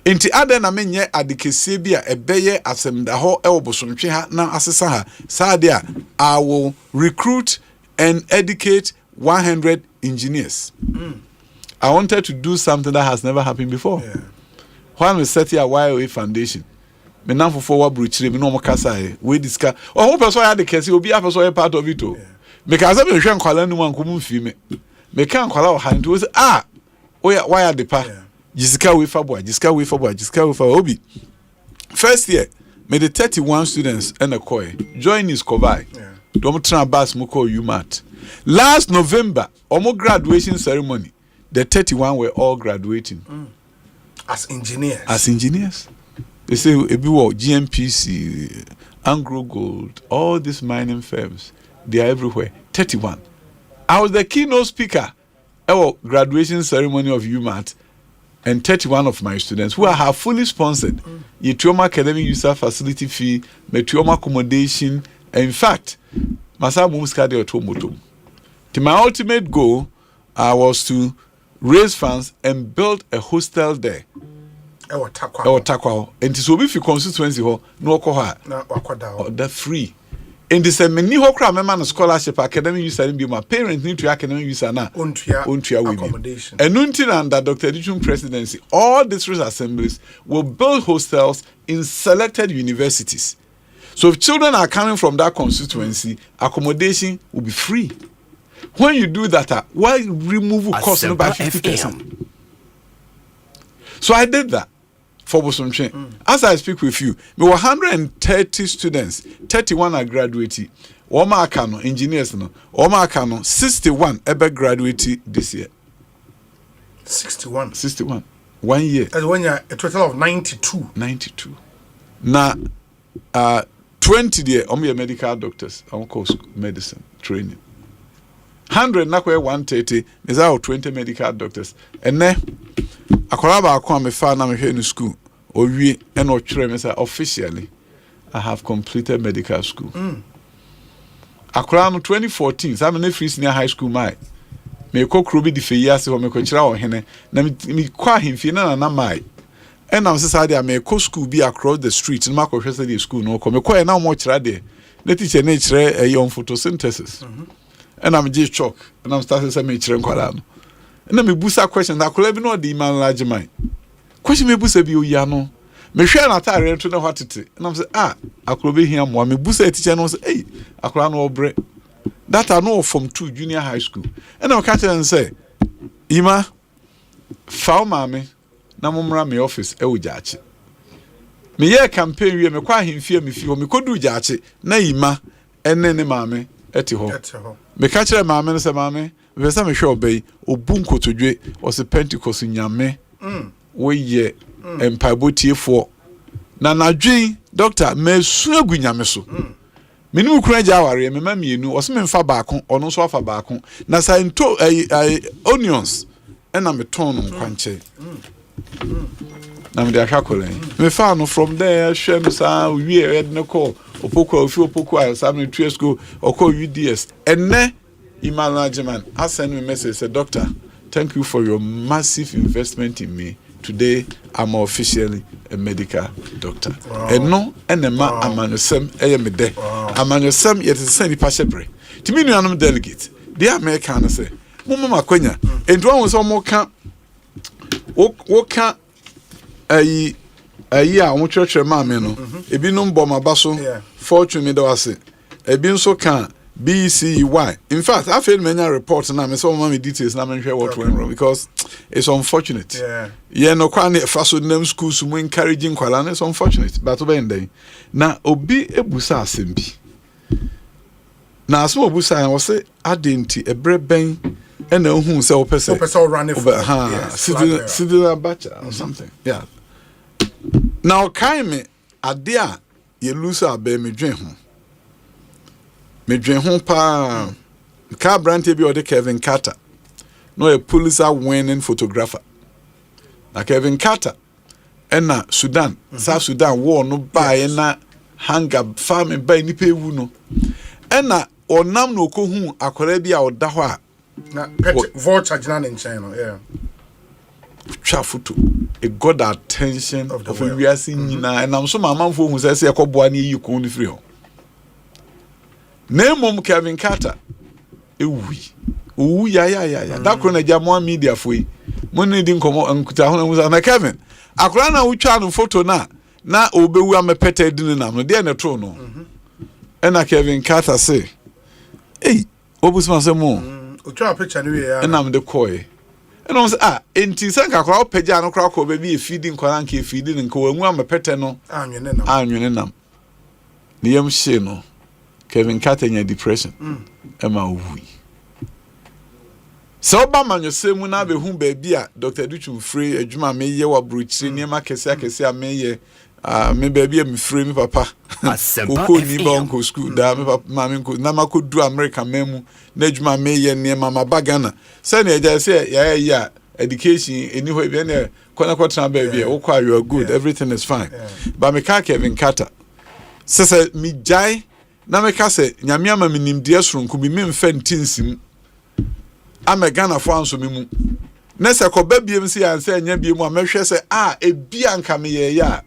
enti aden na menye adekese bi a ebeye asemda ho e obosomtwe ha na asesa ha saade a I will recruit and educate 100 engineers. I wanted to do something that has never happened before. When we set here YOA Foundation, me now for forward bruchire me no mo kasa we discuss who person had the case obi a person part of it o because me hwe nkwala nu ankomu mfi me kan nkwala o hand we say why are the pa Jessica we for obi first year me the 31 students and a koi join his kovai don't try bus muko UMAT last November omo graduation ceremony the 31 were all graduating as engineers they say ebiwo GMPC Anglo Gold all these mining firms they are everywhere 31 I was the keynote speaker at graduation ceremony of UMAT and 31 of my students who are fully sponsored. Yetuoma academic user facility fee, Metuoma accommodation. In fact, Masa Mumuska de Otomoto. My ultimate goal was to raise funds and build a hostel there. Takwa. And so if you constituency ho no koha. They're free. In the same many hokra member scholarship academic user be my parents need to academic user na untia accommodation. And until under Dr. Edichum presidency, all district assemblies will build hostels in selected universities. So if children are coming from that constituency, accommodation will be free. When you do that, why remove cost by 50%? So I did that. For Bosomche. As I speak with you, we were 130 students, 31 are graduating. Oma Akano, engineers, no. Oma Akano, 61 ever graduated this year. 61. 1 year. And when you're a total of 92. Now, 20 there, only medical doctors, on course medicine training. 100 na 130 is out 20 medical doctors. And then akwara ba akwa me fa na me hwe in school owie e no twere me say officially I have completed medical school. Akra no 2014, I'm in free senior high school my. Me ko krobi di fe yase ho me ko kira ohene na me kwa hemfie na mai. And I'm say I me ko school be across the street. Na ko hwese the school no ko me ko na mo kira de. The teacher na kira on photosynthesis. And I'm just shocked. And I'm starting to me kira nkwala no. And me busa question na kola bi no di man large mind. Question me busa bi o ya no. Me hwe na tare to na hwatete. And I'm say akrobe hia mo me busa teacher no say hey akroba no obre. That I know from 2 junior high school. And I'll catch and say, Ima, found mammy, na mumra me office, jachi. Me ye campaign, we me kwa him fear me feel me could do jachi, na Ima, and then mammy, etiho. Me catch a mammy and say, mammy, we some show bay, or bunko to dre, or the Pentecost in yame, we ye, and pabuti for. Na dream, doctor, me soon guinyameso. Minu kura jawari me mamienu o se me mfa baako ono so afa baako na sa into onions na me ton no kwanche na me dey akakole me fa no from there hwe no sa wie ed ne ko opoko ofi opoko a sa me 2 school oko UDS enne imanageman I send me message say doctor thank you for your massive investment in me. Today, I'm officially a medical doctor. And no, enema amanyosem eyemede. Amanyosem yet is send pashebre. To me, no delegate. The American say, Mama Makwenya. And one was almost can. Woka a year on church mameno. Ebi no bomba baso. Fortune me do ase. Ebi so can. BCY. In fact, I feel many reports now. I saw many details. Now I'm sure what went wrong because it's unfortunate. Yeah, no kwani faso nem schools mu encouraging kwala. It's unfortunate. But obende. Na obi ebusa asembi. Na asmo obusa I say adenti ebre ben ena ohun se opese. Opese run it. Sidina Abacha or something. Yeah. Now kaime adia ye lose abe me dwen ho. Me dwen ho pa ka brand bi ode Kevin Carter no a Pulitzer winning photographer na Kevin Carter na Sudan South Sudan war no buy na hanga farm buy ni pe wu no na onam no ko hu akora bi a oda ho a na vulture jina in China twa photo it got the attention of we are seeing nyina and am so mamamfo hu say ekoboa na yi ko ni free ho. Name Kevin Carter. Ya. That kuna jamwa media foi. Money didn't come and kuta na Kevin. Akura na utwa no photo na obewu amepete din na no dey na tro no. Na Kevin Carter say, "Hey, obusman say mo. Utwa picture ni we ya." Na am de koy. And I say enti sanka akura opagya no kura ko be bi feeding kwara nka feeding nka wanwu amepete no. Anwene nam. Ni yam hye no. Kevin Carter in depression. Emma Uwi. So Obama you say mu na be hu baby a Dr. Duchu free adwuma me ye wa bruchi niema kese a me ye me baby me free me papa. Asempa ni ba onko school da me papa ma me nko na makodu America memu na adwuma me ye niema ma bagana. Say na eja say ya education anywhere be na kona kwatra baby you are good everything is fine. But me ka Kevin Carter. Say me jai na meka se nyame ama menimde soronko bi memfa ntinsim amegana fo anso memu na se ko babiem se yan se anya biem a mehwe se ebia anka me ye ya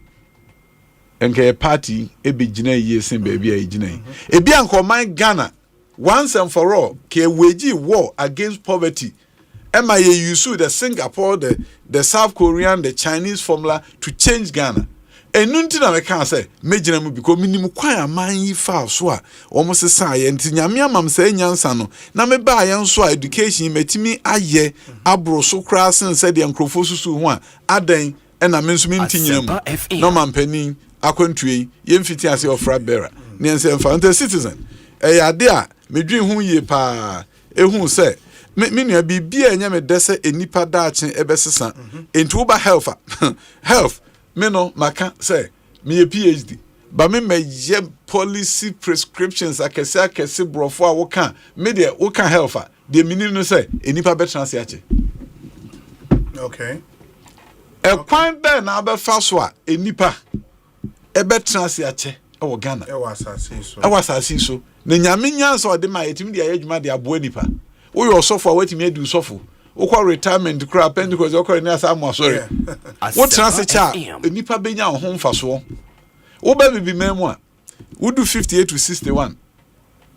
enka ye party ebegina ye sen ba bia egina ebia anka man Ghana once and for all ke wage war against poverty ema ye use the Singapore the South Korean the Chinese formula to change Ghana. Enunti na me kan say megina mu because minim kwan aman yi fa so a omo sesa ye nti nyame amam say nyansa no na me ba ye nso a education metimi aye abro so kra sen say de nkrofo susu ho a adan na me nso mi ntinyina mu no mampani akwantue ye mfiti ase ofra bera ne nse mfa nta citizen ya de a medwin hu ye pa ehu say me nua bibia nya me dese enipa daache ebesesa enti uba health me no maka say me a PhD but me ye policy prescriptions akese brofo a wo kan me de wo kan health de minim no say enipa betra se ache okay e kwan da na abefa so a enipa e betra se ache ɛwɔ Ghana ɛwɔ asase so na nyame nyansa ɔde ma yɛtimi de ayɛ adwuma de aboa nipa woyɛ ɔsɔfo a watimi adu sɔfo wokɔ retirement kora Pentecost ɔkɔ ne asa mo asɔre wotena se cha nipa benya ho mfasoɔ woba bibi memu a wodu 58 to 61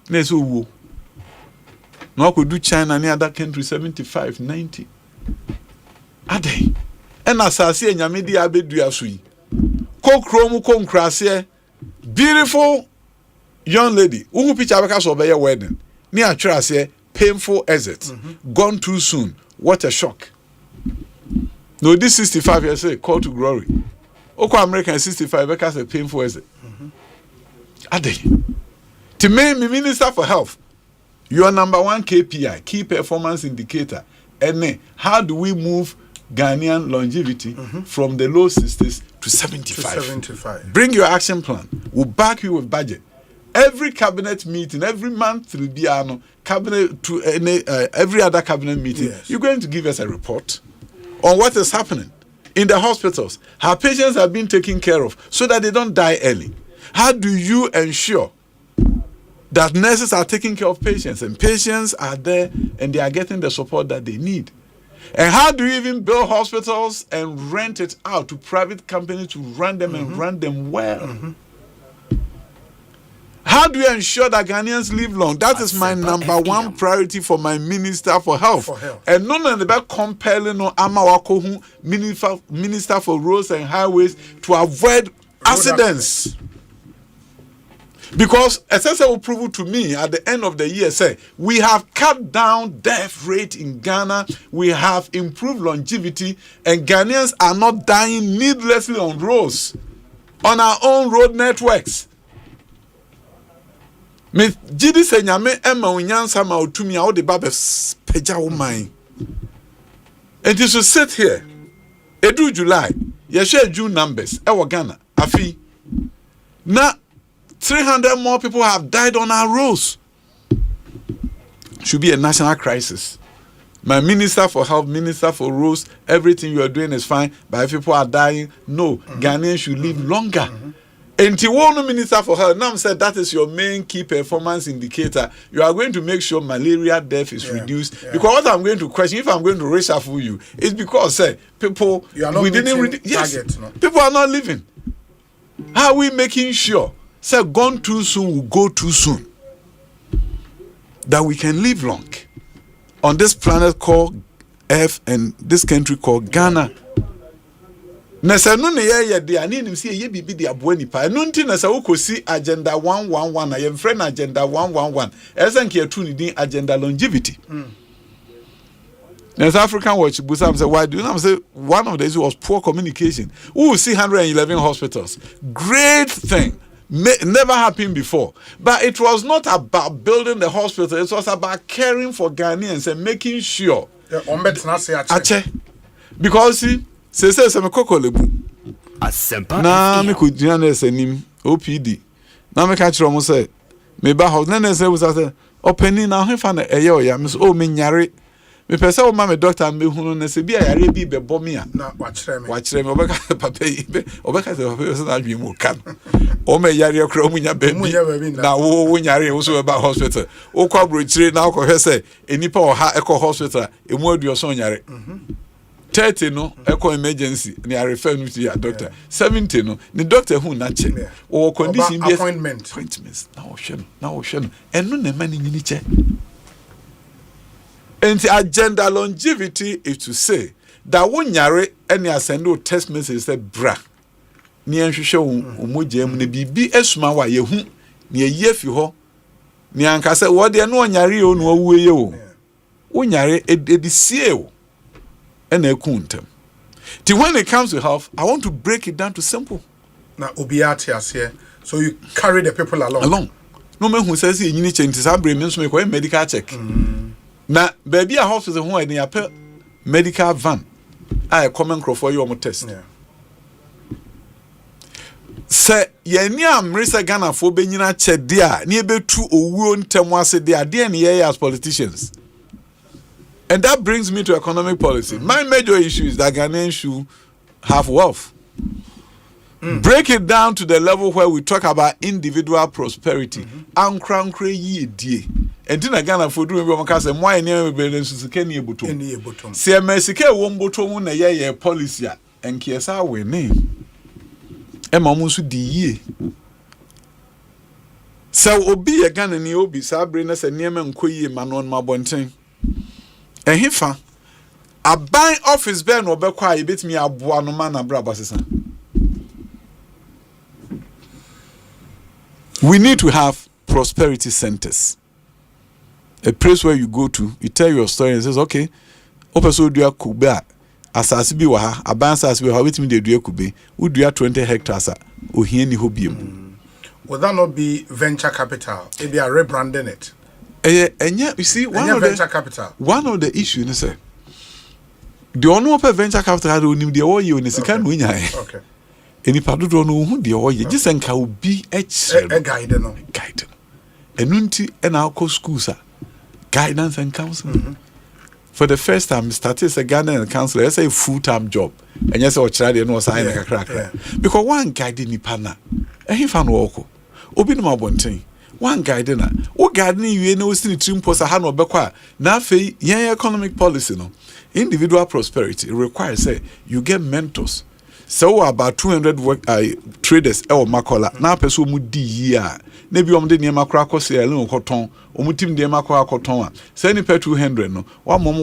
na ɛsɛ owuo na wakɔdu China ne other country 75 90 adɛn ɛna asase a nyame de abɛdua so yi kokro mu konkrase beautiful young lady who picture bɛka so ɔbɛyɛ wedding ne atwerɛ ase painful exit gone too soon what a shock no this 65 years say call to glory oko American 65 bɛka say painful exit adɛn to me minister for health your number one KPI key performance indicator and how do we move Ghanaian longevity from the low 60s to 75. Bring your action plan. We'll back you with budget. Every cabinet meeting, every month will be cabinet to every other cabinet meeting. Yes. You're going to give us a report on what is happening in the hospitals, how patients are being taken care of so that they don't die early. How do you ensure that nurses are taking care of patients and patients are there and they are getting the support that they need? And how do you even build hospitals and rent it out to private companies to run them and run them well? How do you ensure that Ghanaians live long? That is my number one priority for my Minister for Health. And none of the compelling no Amawakohu Minister for Roads and Highways to avoid accidents. Because SSA will prove to me at the end of the year, say, we have cut down death rate in Ghana, we have improved longevity, and Ghanaians are not dying needlessly on roads, on our own road networks. Me jidi se nyame ema unyansa ma otumi a wo de ba be peja wo man. And you should sit here. Edu July, ye share June numbers e wo Ghana. Afi na 300 more people have died on our roads. Should be a national crisis. My Minister for Health, Minister for Roads, everything you are doing is fine, but if people are dying, no, Ghanaians should live longer. And Tiwono Minister for Health, now said that is your main key performance indicator. You are going to make sure malaria death is reduced. Because what I'm going to question, if I'm going to reshuffle you, is because people we didn't people are not living. How are we making sure? Gone too soon will go too soon. That we can live long on this planet called Earth and this country called Ghana. Nasa no ne ye de ani nim se ye bibi de aboa nipa. No nti nasa wo kosi agenda 111 na ye mfrɛ na agenda 111. Esen ke atu ni din agenda longevity. South African Watch Busam said, why do you know? Say one of the issues was poor communication. We will see 111 hospitals. Great thing. Never happened before. But it was not about building the hospital. It was about caring for Ghanaians and making sure. Because see, say me koko lebu. Asempa. Na me could nim OPD. Na me catch romo say me ba house na say we say opening na ho fa na eye ya me so o me nyare. Me pese o ma me doctor me hunu na se bi ayare bi be bo me a. Na wa kire me obeka papa yi be obeka se papa so na adwi mu kan. O me yare kra mu nya ba bi. Na wo nyare wo so ba hospital. O kwa brochire na ko hwe se enipa o ha eko hospital emu aduo so nyare. 30 no eko emergency ni I refer you to your doctor. 70 no the doctor who na check. O condition be appointments. Na o hwe no. Enu na mani nyini che. And the agenda longevity is to say that when yare any asendo text message say bra ni enhwehwe umogye mu na bibi esuma wa yehu ni eyefi ho ni anka say wo de no onyare o no awuye o onyare edisie o na ekuntem. Till when it comes to health, I want to break it down to simple. Na obiati ase so you carry the people along. No man who says you need to bring me so make medical check. Na baby a hospital ho eni apel medical van a common crop for you test. Say ye ni amresa Ghana fo benyina chede a na ebetu owuo ntemu ase de ade na ye as politicians. And that brings me to economic policy. My major issue is that Ghanaians should have wealth. Break it down to the level where we talk about individual prosperity. Ankrankre ye die. Entina Ghana for do me because why near be sika ni ebutom. Se mesika wo mbotom na ye policy a enkiesa we ne. E ma mo so di yie. So obi ye Ghana ni obi sabre na se niam nkoyie ma no ma bonten. Ehifa aban office be no obekwa a yebetimi aboa no ma na bra basesa. We need to have prosperity centers. A place where you go to, you tell your story and says, okay, opeso dua kube asase bi wa ha, aban asase bi wa wetimi de dua kube, wo dua 20 hectares a ohia ni hobiem. Would that not be venture capital? Maybe are rebranding it. You see, one of venture capital. One of the issues is the only open venture capital do nim de o ye oni sika no nya. Okay. Eni padodo no hu de o ye just enka obi e guide no. Guide. Enunti and our schools are guidance and counseling. For the first time, started as a guidance and counselor. It's a full-time job. And yes, I tried to know sign a crack. Because one guiding ni pana, and he found walk. Obi no mabontin. One guiding na. O guiding you know still trim post a hand or bekwa. Na fe yen economic policy no. Individual prosperity requires say you get mentors. So about 200 traders makola na person mu di year. Nebi omde niema kra akose ele nkoton omutim de makwa akoton a say ni per 200 no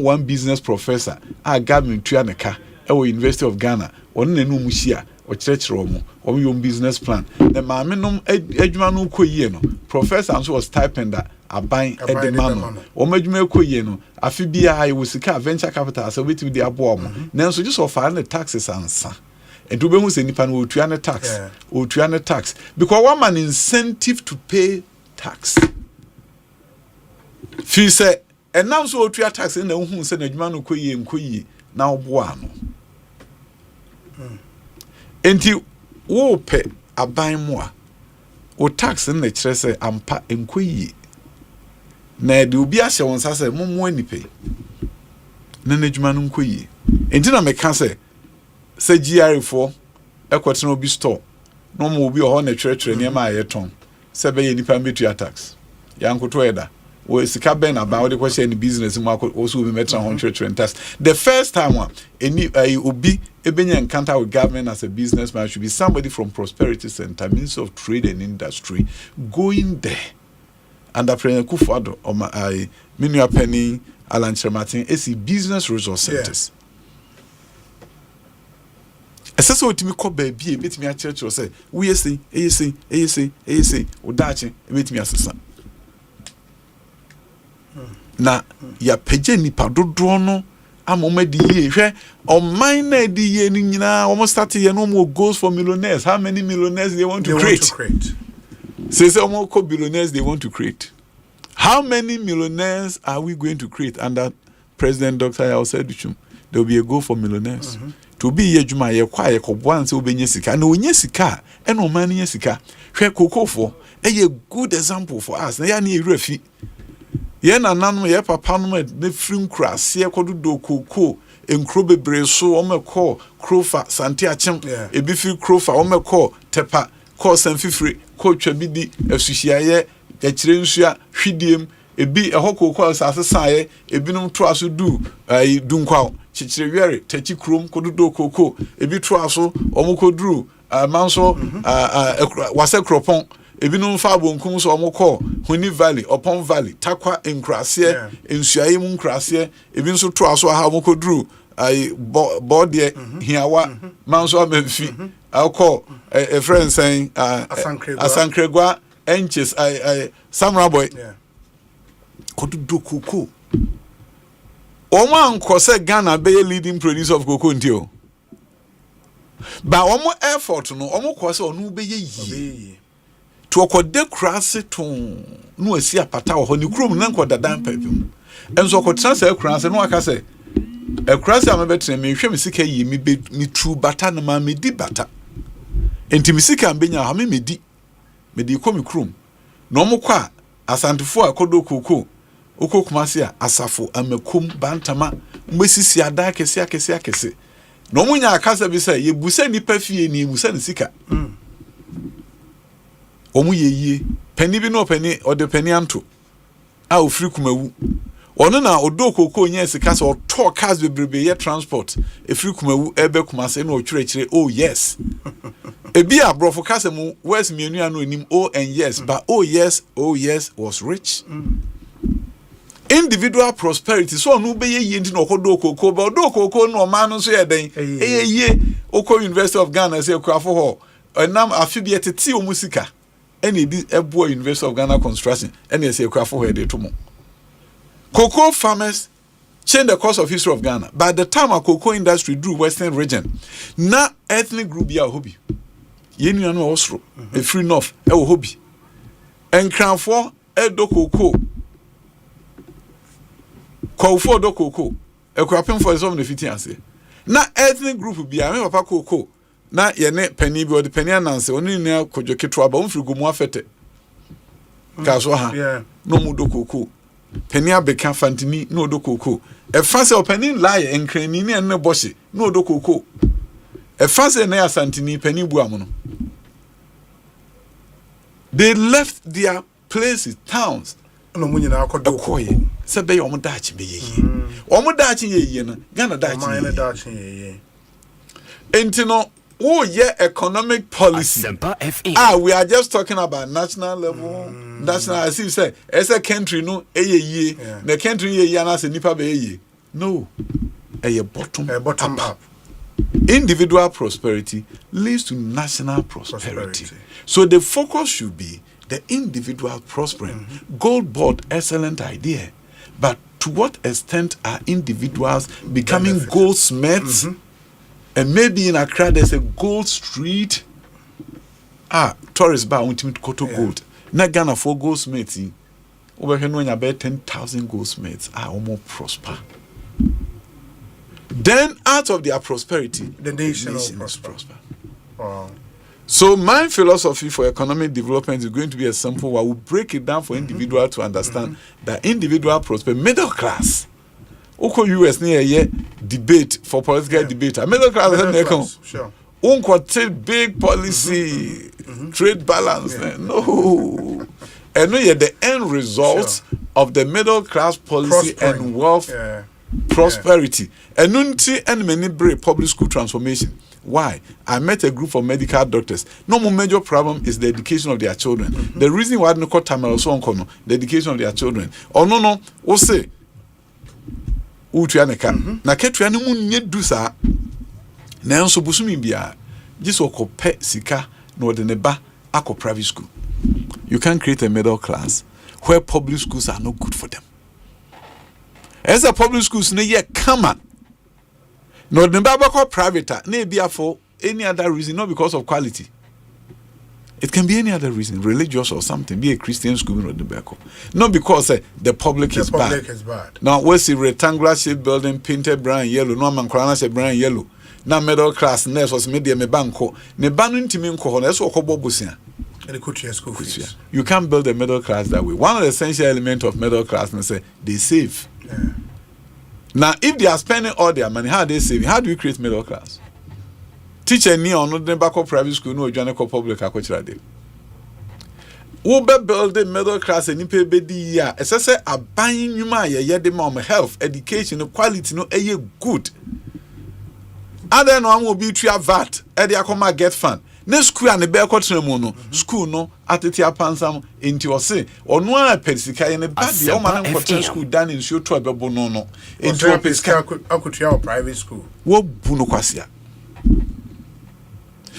one business professor a government tua ne ka University of Ghana on na no mu hia o kirekire omo o yom business plan the maame nom adwuma no koyie no professor so was stipend aban edemano o madwuma koyie no afi bia I was sika venture capital so wetin dey abo omo nanso just offer the taxes ansa. And to be who say nipa no otua tax, otua tax because one man incentive to pay tax. Fi say and now so otua tax in the who say na adwuma no koyi na oboa no. Enti wo pe aban mo a o tax na kire say ampa enkoyi na de obi ahye won sa say mommo anipe na adwuma no nkoyi. Enti na meka say say GR4 ekotena obi store no mo obi ho na twere niam ayeton say be ye nipa metua tax yankoto eda we sika ben aba we dey question any business mo also be metra ho twere tax. The first time one any obi ebenya encounter with government as a businessman should be somebody from Prosperity Center, Ministry of Trade and Industry, going there under President Kufuor or my Minua Penny Alan Chermatin AC business resource centers. Esese otimi ko ba bia betimi a church say we say odache betimi asesa na ya peje nipa dodo no amoma di ye hwe oman na di ye ni nyina almost start ye no more goals for millionaires. How many millionaires they want to create? Say almost billionaires they want to create. How many millionaires are we going to create under President Dr. Osei? There will be a goal for millionaires. To be ye juma ye kwa ye kobwan se obenye sika na onye sika e no man nye sika hwe kokofo a good example for us na ya na erefi ye na nanu ye papa no na frim krase ye kododo koko enkro bebre so o mekọ krofa santi achem ebi fi krofa o mekọ tepa ko sanfifiri ko twabidi asuhia ye yakire nsua hwidiem ebi ehọ koko asase saye ebinom to aso du dunkwa chichire wiere techi krom kododo koko ebi to aso omokodru manso wase kropon ebi no fa bonkum so omokọ Honi Valley Opon Valley takwa enkrase ensuaye mu nkrase ebi nso to aso ha omokodru bode hiawa manso amfi akọ a friend saying asankregwa enches Samra boy kododo koko Oman kose Ghana be leading producer of cocoa ndio. Ba omo effort no omo kose onu be yi. To okode krase ton no asi apata ho ni krom na nkoda dan papim. Enso okotra se krase no aka se e krase am betre me hwe me sika yi mi be mi true bata na ma me di bata. Enti mi sika ambenya ha me di ko mi krom. No omo kwa asantefo akodo cocoa Oko kumasi a asafo amekum bantama mbesisi ada akese no munya akasa bi say ye busa nipa fie ni busa ne sika omu ye yie pani bi no pani ode pani anto a ofiri kumawu ono na odo kokoo nya sika so to cars bebrebe ye transport efiri kumawu ebe kumase na otwerechire oh yes ebi abrofo kasa mu west mienu anu enim oh and yes but oh yes was rich individual prosperity so no be ye ndi no kodo kokoo but odo kokoo no ma no so ye den ye okọ University of Ghana say kwafo ho enam afibie tete o musika ene di ebo University of Ghana construction ene say kwafo ho de to mo. Cocoa farmers changed the course of history of Ghana. By the time a cocoa industry drew Western region, na ethnic group ya hobby. Yenu anu osro, a free north, a hobby. And crown for do cocoa. Call for do cocoa. A crapping for some of the fitiancy. Na ethnic group be a papa cocoa. Na yene penny be or the penny announce only near Kojokitwa, but on Frugumwa fete. Kaswaha, no mudo cocoa. Penia beka fantini no do koko e fanse openi lie enkranini ne ne boshi no do koko e fanse na asantini pani bu amono. They left their places, towns no munyina akodo koye se be omo dachi be yeye omo dachi yeye na Ghana dachi yeye entino oh yeah, economic policy. We are just talking about national level. National, as you say, as a country, no, the country, nipa be no, a bottom up. Individual prosperity leads to national prosperity. So the focus should be the individual prospering. Gold board, excellent idea, but to what extent are individuals becoming goldsmiths? And maybe in Accra there's a gold street. Tourist bar ultimate koto gold. Na Ghana for goldsmiths. Over here when you about 10,000 goldsmiths are more prosper. Then out of their prosperity, the nation is prosper. Wow. So my philosophy for economic development is going to be a simple one. I will break it down for individual to understand that individual prosper, middle class. Oko US near a debate for political debate. A middle class, sure. Take big policy, trade balance. No. And no, the end result of the middle class policy and wealth prosperity. And nunti and many brave public school transformation. Why? I met a group of medical doctors. No more major problem is the education of their children. The reason why I don't call time also on the education of their children. Oh no, Osei. Utuaneka na ketua ne mu nye du sa na enso busumi bia jiso kope sika na ode ne ba akọ private school. You can create a middle class where public schools are not good for them. As a public schools ne ye kama na ode ne ba akọ private na bia for any other reason, not because of quality. It can be any other reason, religious or something. Be a Christian school or the back. Not because the public is bad. Now, what's the rectangular shaped building painted brown yellow? No man crown brown yellow. Now middle class nurse was media me banko. Ne banu intimi nko na so okobo busia. You can't build a middle class that way. One of the essential elements of middle class is say they save. Now, if they are spending all their money, how are they saving? How do you create middle class? Teacher ni on the back of private school no join ko public akochira de. Wo be build the middle class and nipa be di ya. Esese aban nwuma ye de ma health, education, quality no eye good. Other no am obi tua VAT e de akoma get fund. Ne school and be akotra mu no, school no atete apansam enti o se ono a pesika ye ne ba de o ma na school dan in show to abebo no. Enti o pesika akotua private school. Wo bu no kwasia.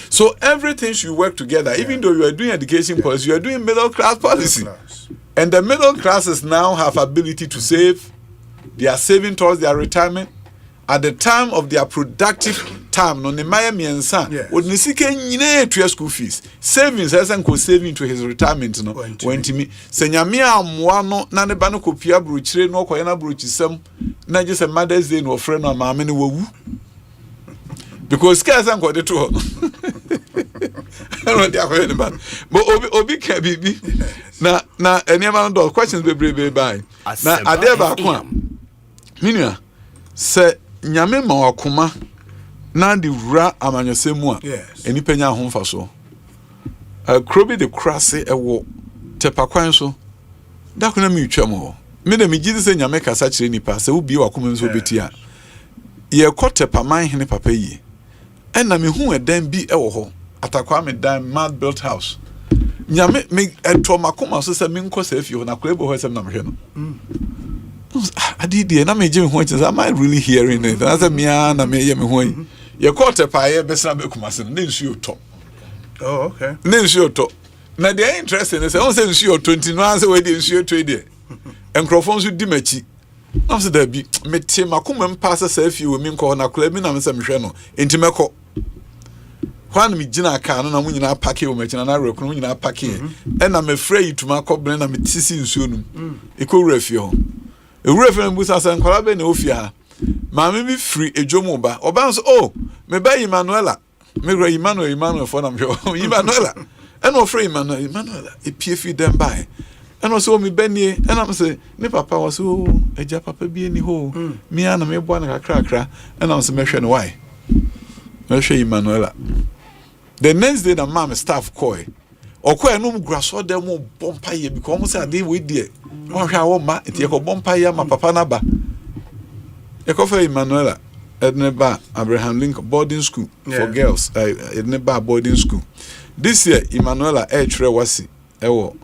So everything should work together. Even though you are doing education policy, you are doing middle class policy. And the middle classes now have ability to save. They are saving towards their retirement. At the time of their productive time, no nemaya miensa, would nisike nyine to your school fees. Savings as and saving to his retirement no when to me. Senyamia amwano na ne bano kopia bruchire no koyana bruchisem na just a Mother's Day no friend no mama ne wawu. Because cars and got the two. I don't know but Obi can be na any amount of questions be brave by. Na adeba kwa. Minia say nyame ma wakoma na de wura amanyosemu a eni penya ho mfa so krobi de krase ewo tepakwan so da kuna mi twam ho me de mi gidi se nyame kasa kire nipa se wo bi wa kuma nso beti a ye kotepaman hene papa yi ena me hu edan bi ewo ho atakwa me dan mad built house nyame me eto makoma so se me nko se afi ho na kwebo ho se na me hwe no adidi na me je me ho che am I really hearing it na se me na me ye me ho yi ye kotepa ye besra be kuma se na nsu to oh okay na nsu to na the interesting is on say nsu 20 no answer we dey nsu 20 enkrofon so di machi na se da bi me te makoma mpa se afi wo me nko na kula bi na me se me hwe no enti meko kwan mi gina aka no na mu nyina pake wo machina na rekunu mu nyina pake na me frɛ yituma kɔbren na me tisi nsuo num ekowura fie ho ewura fie mbu sasa nkwala be na ofie ha ma me bi free edwomu ba oba nso oh me ba Emmanuela me gra Emmanuel for na me Emmanuela ɛna ofrɛ Emmanuela epie fi dem bai ɛna so me banie ɛna me se ne papa was so eja papa bi eni ho me ana me bo na kakra ɛna me se me hwɛ no why me hwɛ Emmanuela. The next day, the mom staff call. Or call no grasso dem bompa ye because almost a day with dear. Oh, how ma it ye bompa ya ma papa naba. E ko for Emmanuela Edneba Abraham Lincoln boarding school for girls. Edneba boarding school. This year Emmanuela Tre wasi ewo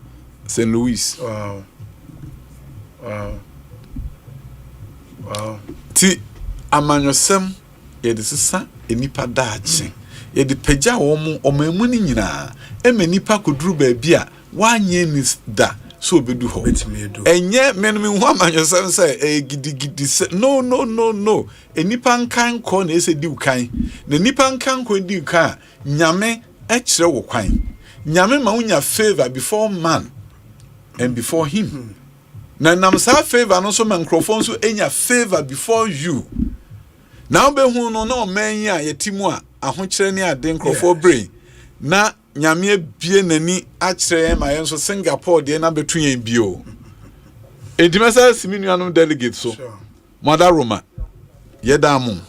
St. Louis. Wow. Ti amanyosem ye disisa enipa daachi. Ye di peja omu omamu ni nyina nipa koduru ba bia wanye ni da so obedu ho enye menum ho amanyosem say gidigidi no enipa nkan ko na ese di ukan na nipa nkan ko di ukan nyame kire wo kwan nyame ma unya favor before man and before him na nam sa favor no so man microphone so enya favor before you now be hu no na man ya yetimu a ahokyere ne ade nkrofo brain na nyame bie nani akyere ma yenso Singapore de na betu yen bio edimasa siminuanum delegate so mother Roma yedamu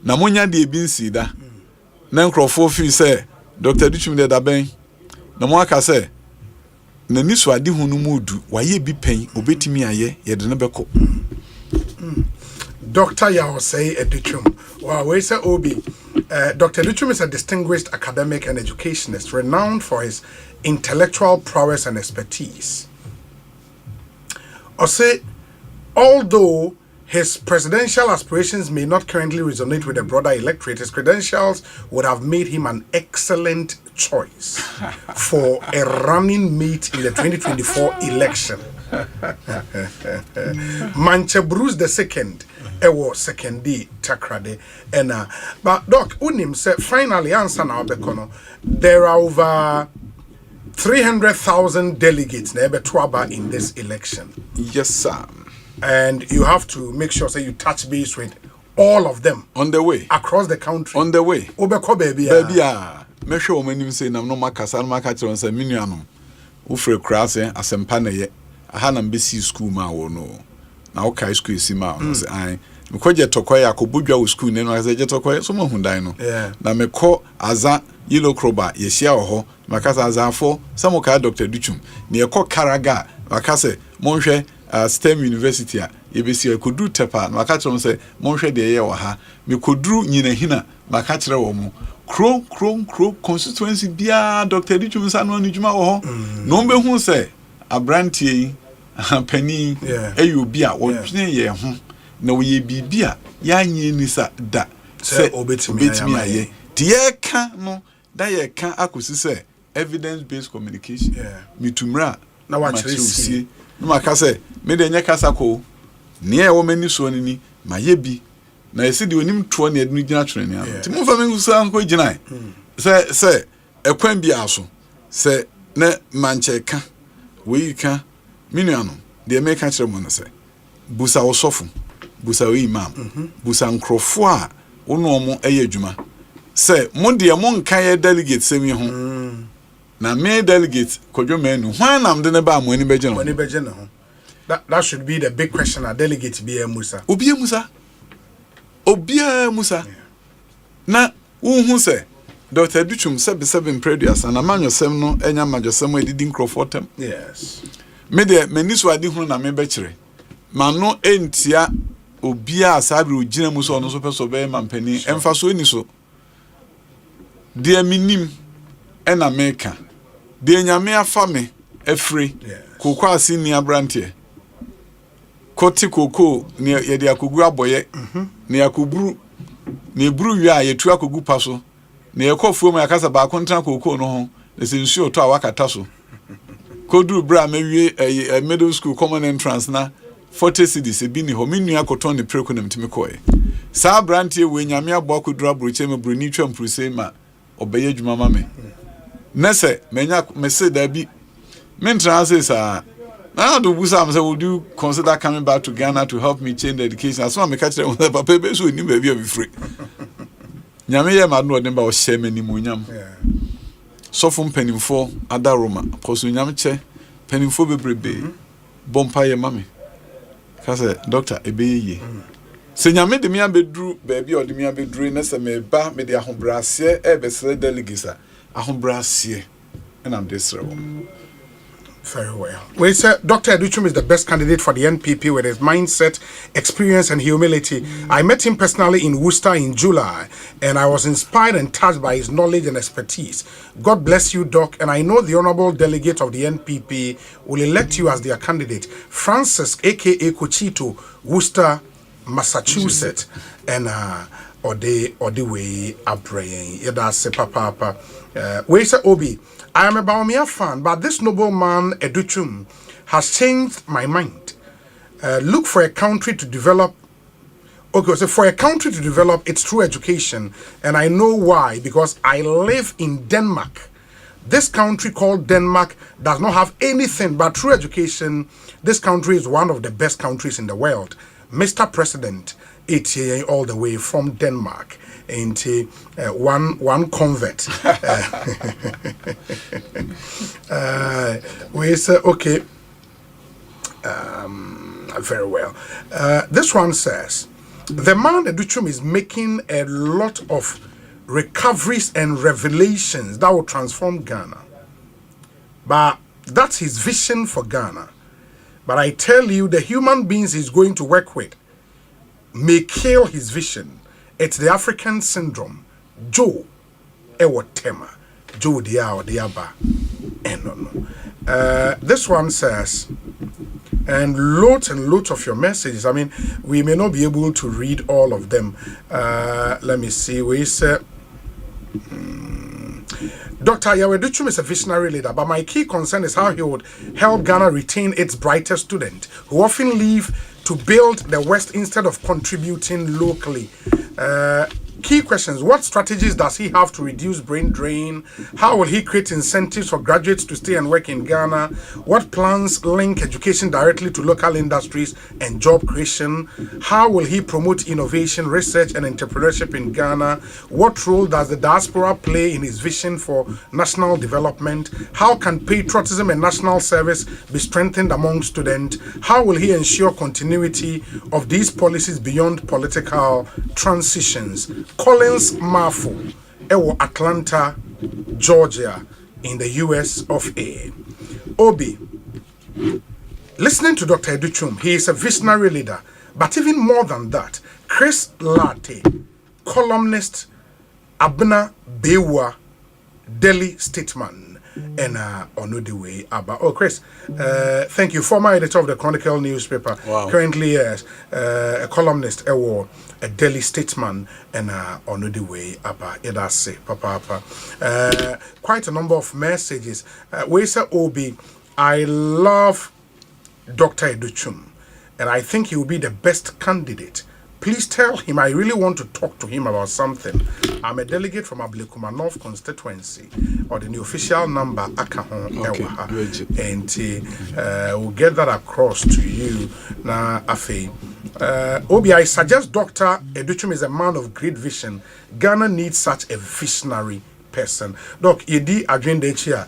na monya de ebinsi da na nkrofo fi se Dr. Duchum de daben na mo aka se na niso ade hunu mudu waye bi pen obetimi aye yede ne beko Dr. Osei Duchum. Wow, where's Obi? Dr. Duchum is a distinguished academic and educationist renowned for his intellectual prowess and expertise. Osei, although his presidential aspirations may not currently resonate with the broader electorate, his credentials would have made him an excellent choice for a running mate in the 2024 election. Manche Bruce II ewo second day takrade ena but doc unim say finally answer now bekono there are over 300,000 delegates na ebetwaba in this election. Yes sir, and you have to make sure say you touch base with all of them on the way across the country on the way obeko baby me hwe o manim say nam no makasa no maka kire say minuanom wo frɛ krase Asempa na ye aha na mbesi school ma wo no na okay school si ma no say ai me ko je tokoy akobodwa wo school ne no say je tokoy so ma hundan no na me ko aza yellow croba ye hia wo ho makasa azafo samoka Dr. Duchum ne ye ko karaga makase monhwe STEM University a yebesi akodu tepa na maka kire say monhwe de ye wo ha me koduru nyina hina maka kire wo mu kro constituency bia Dr. Duchum sa no anjuma wo ho no be hu say abrantie pani eyobi a wodwene ye ho na woye bibia ya nye ni sa da se obetimi aye ti ye ka no da ye ka akosi se evidence based communication mitumra na wa chirisi no maka se me de nya kasa ko ne e wo mani so ni ma ye bi na esi de onim to na edinu gina twene ni ano ti mo fa me ngusa nko gina se ekwan bi aso se ne manche ka we ka minuano de make kire mo no se busa osofu busa we imam busa nkrofo a wono mo eye adwuma se mo de mo nka ye delegate semi ho na me delegate kodwo manu hwan de ne ba mo ani beje no ho that should be the big question. A delegate be a musa obia musa na who say Dr. Duchum seven previous and a man yourself no enya majosem edidi nkrofotem. Yes. Me de mani so ade hu na me bechere. Ma no entia obia asabre ogina mu so no so peso be mampani emfa so eni so. De minim ena meka. De nyame afa me afri. Koko asini abrantie. Koti koko ne ye de akogu aboye. Ne akoburu ne buru wi a yetu akogu paso. Ne ekofuo mu yakasa ba kontra koko no ho. Ne sensuo to awakata so. Kodru bra mewie middle school common entrance na 40 cedis e bi ni ho menu akoton ne preko na mtimi koe. Sa brantie we nyame abo akodru abroche me broni twam pruse ma obeye adwuma ma me. Nese menya mese da bi mentra say sa na do busa am say would you consider coming back to Ghana to help me change the education as one me catch them papa be so ni ba bi free. Nyame ye ma no dem ba o share mani munyam. So from penimfo adaroma koso nyam che penimfo bebrebe bompa ye mame ka say doctor ebeye se nyame de me abedru ba bi o de me abedru na se me ba me de ahobrase e be se delegisa ahobrase and am desrewo. Very well. We say Dr. Educhum is the best candidate for the NPP with his mindset, experience, and humility. I met him personally in Worcester in July, and I was inspired and touched by his knowledge and expertise. God bless you, Doc, and I know the honorable delegate of the NPP will elect you as their candidate. Francis, a.k.a. Cochito, Worcester, Massachusetts, and or the way Abraham. Yada se papa. We say Obi. I am a Baumia fan, but this nobleman, Educhum, has changed my mind. Look for a country to develop. Okay, so for a country to develop, it's through education. And I know why, because I live in Denmark. This country called Denmark does not have anything but through education. This country is one of the best countries in the world. Mr. President, it's all the way from Denmark. Into one convert. We say okay. Very well. This one says the man Educhum is making a lot of recoveries and revelations that will transform Ghana. But that's his vision for Ghana. But I tell you, the human beings he's going to work with may kill his vision. It's the African syndrome. Joe Ewo Tema. Joe Dia or Diaba. No. This one says, and loads of your messages. I mean, we may not be able to read all of them. Let me see. We say, Dr. Educhum is a visionary leader, but my key concern is how he would help Ghana retain its brightest student, who often leave to build the West instead of contributing locally. Key questions: what strategies does he have to reduce brain drain? How will he create incentives for graduates to stay and work in Ghana? What plans link education directly to local industries and job creation? How will he promote innovation, research, and entrepreneurship in Ghana? What role does the diaspora play in his vision for national development? How can patriotism and national service be strengthened among students? How will he ensure continuity of these policies beyond political transitions? Collins Marfo, Ewo Atlanta, Georgia, in the US of A. Obi, listening to Dr. Educhum, he is a visionary leader, but even more than that, Chris Latte, columnist, Abna Bewa, Daily Statesman, and Onudiwe Abba. Oh, Chris, thank you. Former editor of the Chronicle newspaper. Wow. Currently, yes, a columnist, a Daily Statesman, and Onudiwe Abba. Edase, Papa. Quite a number of messages. We say, Obi, I love Dr. Educhum, and I think he will be the best candidate. Please tell him I really want to talk to him about something. I'm a delegate from Ablekuma North constituency, or the new official number Akahon Ewaha, and we'll get that across to you. Na Afe, Obi, I suggest Dr. Educhum is a man of great vision. Ghana needs such a visionary person. Doc, you did agenda here.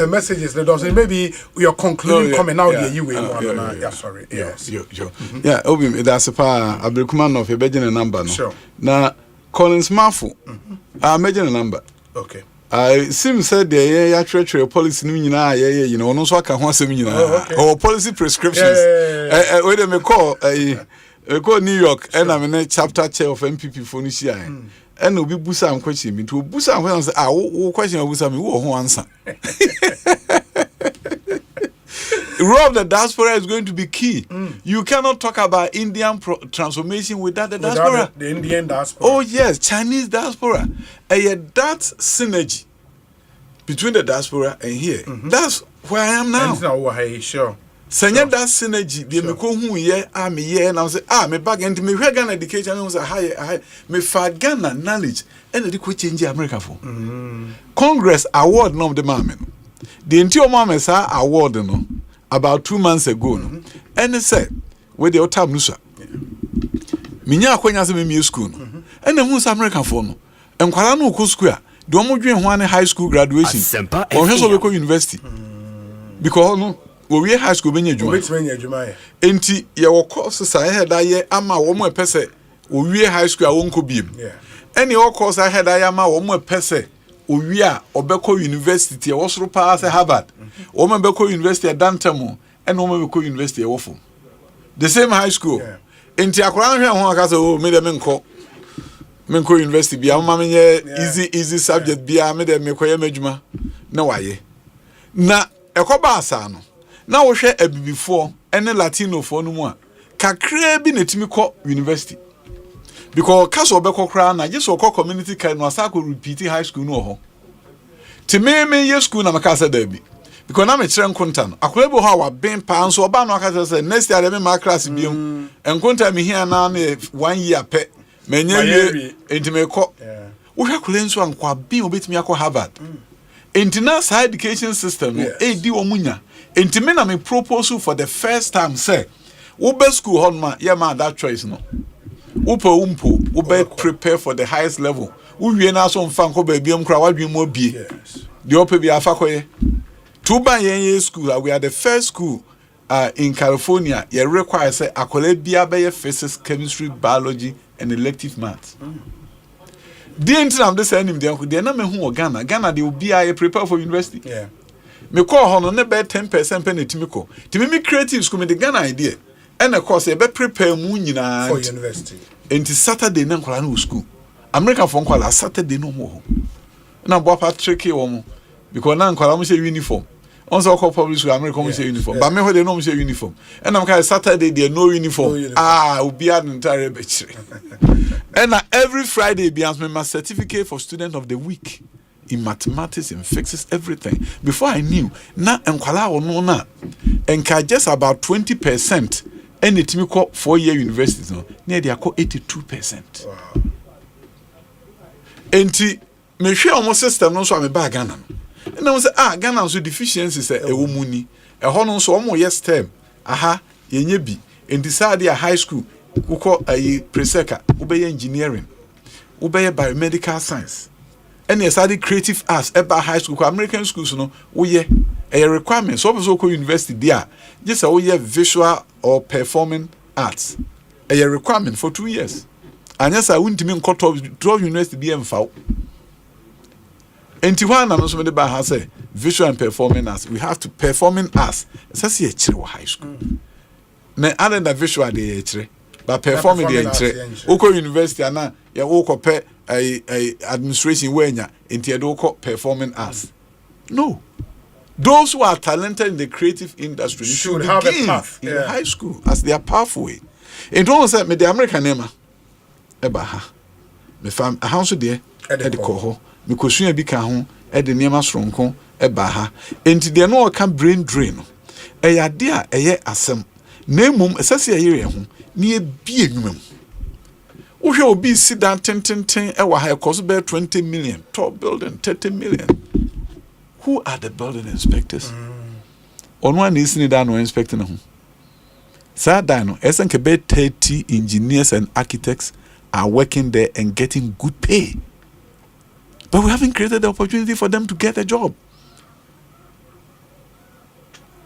Messages that doesn't maybe your concluding comment out there you will sorry. Yes. Yeah, Obi, that's a pa Abdulkuman of a Belgian number. Sure. Now Collins Mafu, I imagine a number. Okay. I seem said the actual policy you know, no so I can want or policy prescriptions. Wait a call go New York and I'm in a chapter chair of MPP for this year. And will be Busa question me to Busa when I say, what question of Busa me who answer. The role of the diaspora is going to be key. You cannot talk about Indian transformation without the diaspora. The Indian diaspora. Oh yes, Chinese diaspora. And that synergy between the diaspora and here. That's where I am now. Sure. Sanya that synergy, the me ko hu ye, me ye, and I say, me back and me Ghana education, and I say, high, me for Ghana knowledge, and the could change America for. Congress award no the moment. The entire moment sa award no about 2 months ago no, and they said, where the time nusa. Minya akwanya se me school no, and the who's American for no, and kwala no ko school. The omo dwen ho high school graduation. Asempa or he so be university. Because no we high school benya djuma enti ye wo course say head aye ama wo mo pese we high school a wonko biem any wo course head aye ama wo mo pese we a obeko university e wo soro pa say Harvard wo mo beko university e Dantam and wo mo beko university e wo fo the same high school enti akora hwe ho aka say o me de menko university bia ma menye easy subject bia me de mekoye madwuma na waye na ekoba asa no na wo hwe abibifo ene latino fo no mu a kakra bi netimi kɔ university because kaso obekɔ kra na jeso kɔ community care no asa ko repeat high school no ho timeme ye school na maka sa da bi because na me kyerɛ nkonta no akora bi ho a wa ben pa nso oba no aka sɛ next year me ma class bi nkonta me hia na 1 year pɛ menye wie entime kɔ wo hwe akora nso ankwa bi obetimi akɔ Harvard Intina higher education system edi omunya intime na me proposal for the first time say wo be school honma ye ma that choice no wo be prepare for the highest level wo wie na so mfa nko ba biem kra wadwen mo bie de ope bi afa koye to ban ye school we are the first school in California ye require say akola bia be physics chemistry biology and elective maths the internet am say nim de na me hu Ghana they will be prepare for university me call hono ne be 10% penetimi ko timi me creative school me the Ghana idea and of course e be prepare mu nyina for university enti Saturday na nkwala no school America for nkwala Saturday no mo na bo Patrick wo mo because na nkwala mo say uniform on so call public school America mo say uniform but me ho de no mo say uniform and am Saturday there no uniform obi an entire be chire. And every Friday, be as my certificate for student of the week in mathematics and physics, everything. Before I knew, na enkwala ono na enka just about 20%. And it me call 4-year universities no near they are call 82%. Wow. Enti me hwe omo system no so am ba Ghana. And I say Ghana so deficiencies e wo muni. E ho no so omo yes term. Aha, yenye bi. Enti sa dia high school uko preseka ubeye engineering ubeye biomedical science and you study creative arts eba high school American schools no uye a requirement so also ko university there just a uye visual or performing arts a requirement for 2 years and yes I wouldn't mean cut off 12 university be mfa enti one na no so me ba ha say visual and performing arts we have to performing arts say e high school na other than visual dey e but performing the entry oko university ana ya oko pe administration wenya enti do oko performing arts no those who are talented in the creative industry should have a path in high school as their pathway and don't say me the American name eba ha me fam a house there e de ko ho me kosua bi ka ho e de niam asronko eba ha enti de no ka brain drain e ya de a eye asem na mum esase ayere ho ni ebie nwum wo hwe obi sit down ten e wa ha cost be 20 million tall building 30 million who are the building inspectors on one is ni down no inspecting ho sa dan no esen ke be 30 engineers and architects are working there and getting good pay But we haven't created the opportunity for them to get a job.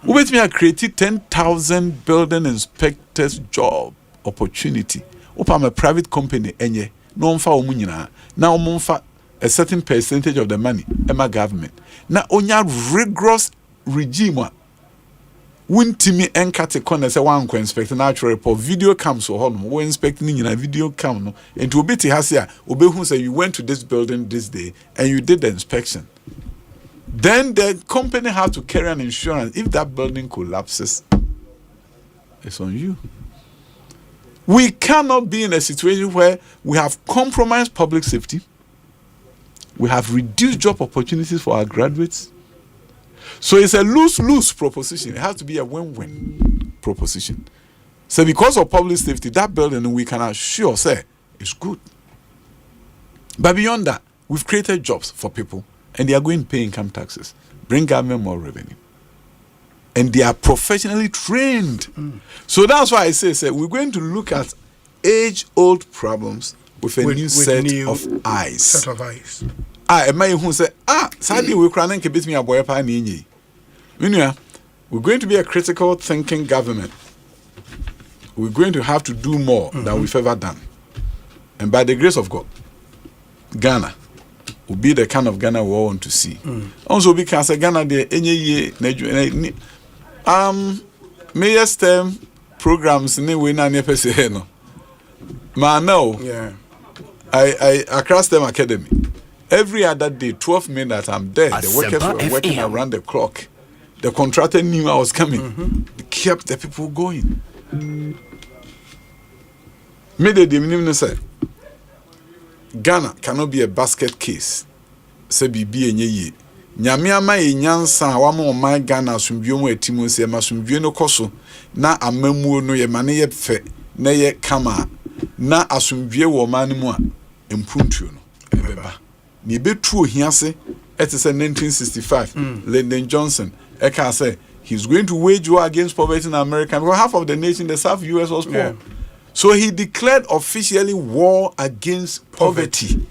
Wait me, I created 10,000 building inspectors job opportunity. I'm a private company, enye no mfa omunyina. Now mfa a certain percentage of the money, Emma government. Now onya rigorous regime. Wintimi enkate corner say one inspect natural report video cams so home we inspecting in video cam no and to obeti hasia obehu say you went to this building this day and you did the inspection. Then the company has to carry an insurance. If that building collapses, it's on you. We cannot be in a situation where we have compromised public safety. We have reduced job opportunities for our graduates. So it's a lose-lose proposition. It has to be a win-win proposition. So because of public safety, that building, we can assure, say, is good. But beyond that, we've created jobs for people. And they are going to pay income taxes, bring government more revenue. And they are professionally trained. So that's why I say we're going to look at age-old problems with a new set of eyes. Am I who say, sadly, we're crying to beat me a boy. We're going to be a critical thinking government. We're going to have to do more than we've ever done. And by the grace of God, Ghana will be the kind of Ghana we all want to see. Also, because Ghana, the mayor's term programs, anyway, no. Man, no. Yeah. I across them academy. Every other day, 12 minutes, I'm there. The workers were working around the clock. The contractor knew I was coming. They kept the people going. Ghana cannot be a basket case. Se bibi enye ye. Nyame ama ye nyansa wa ma man Ghana asumdwe mu etimo se ma asumdwe no koso na amamuo no ye mane ye fe na ye kama na asumdwe wo man mu a empuntuo no ebeba. Ni betu ohiase etese 1965 Lyndon Johnson eka say he's going to wage war against poverty in America because half of the nation the South US was poor. Yeah. So he declared officially war against poverty.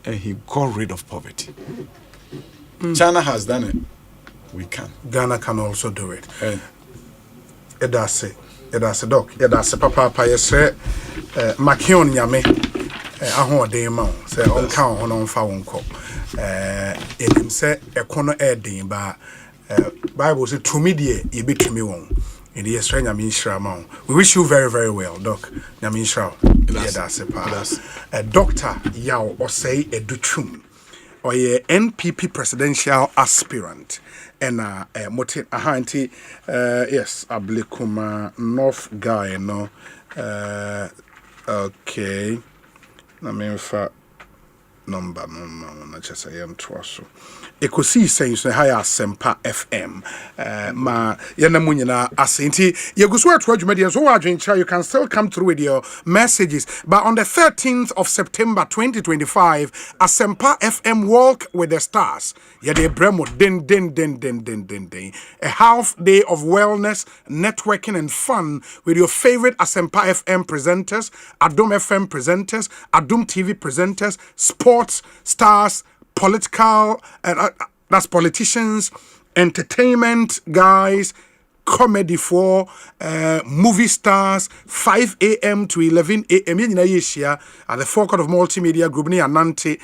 And he got rid of poverty. China has done it. We can. Ghana can also do it. Edase doc. Edase papa yese makion nyame ahoden ma se onka on onfa wonko. Enim se ekono eden ba Bible say to me die ye betumi won. In the Australian Yamin we wish you very, very well, Doc. Yamin Shra. Dr. Yao Osei Educhum, or ye NPP presidential aspirant. And Motin Ahanti, yes, Ablikuma North guy, no. Okay. Naminfa number, no, just I am twasso. Ekosiisen On Asempa FM. Ma yanamunyina asenti. Yeguswa to Jumedi so adwencha you can still come through with your messages. But on the 13th of September 2025, Asempa FM Walk with the Stars. Yade bremo den. A half day of wellness, networking and fun with your favorite Asempa FM presenters, Adum FM presenters, Adum TV presenters, sports stars, political, that's politicians, entertainment guys, comedy for movie stars, 5 a.m. to 11 a.m. at the forecourt of multimedia group near Nante,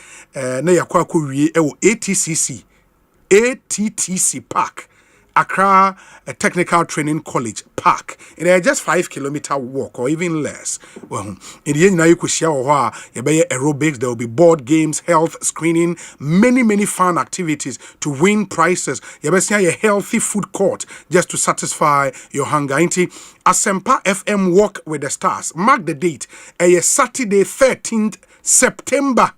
near Kwaku ATTC Park. Accra Technical Training College Park. It's just 5-kilometer walk or even less. Well, in the end, now you could share aerobics, there will be board games, health screening, many fun activities to win prizes. You better see a healthy food court just to satisfy your hunger. Asempa FM Walk with the Stars. Mark the date. A Saturday 13th September.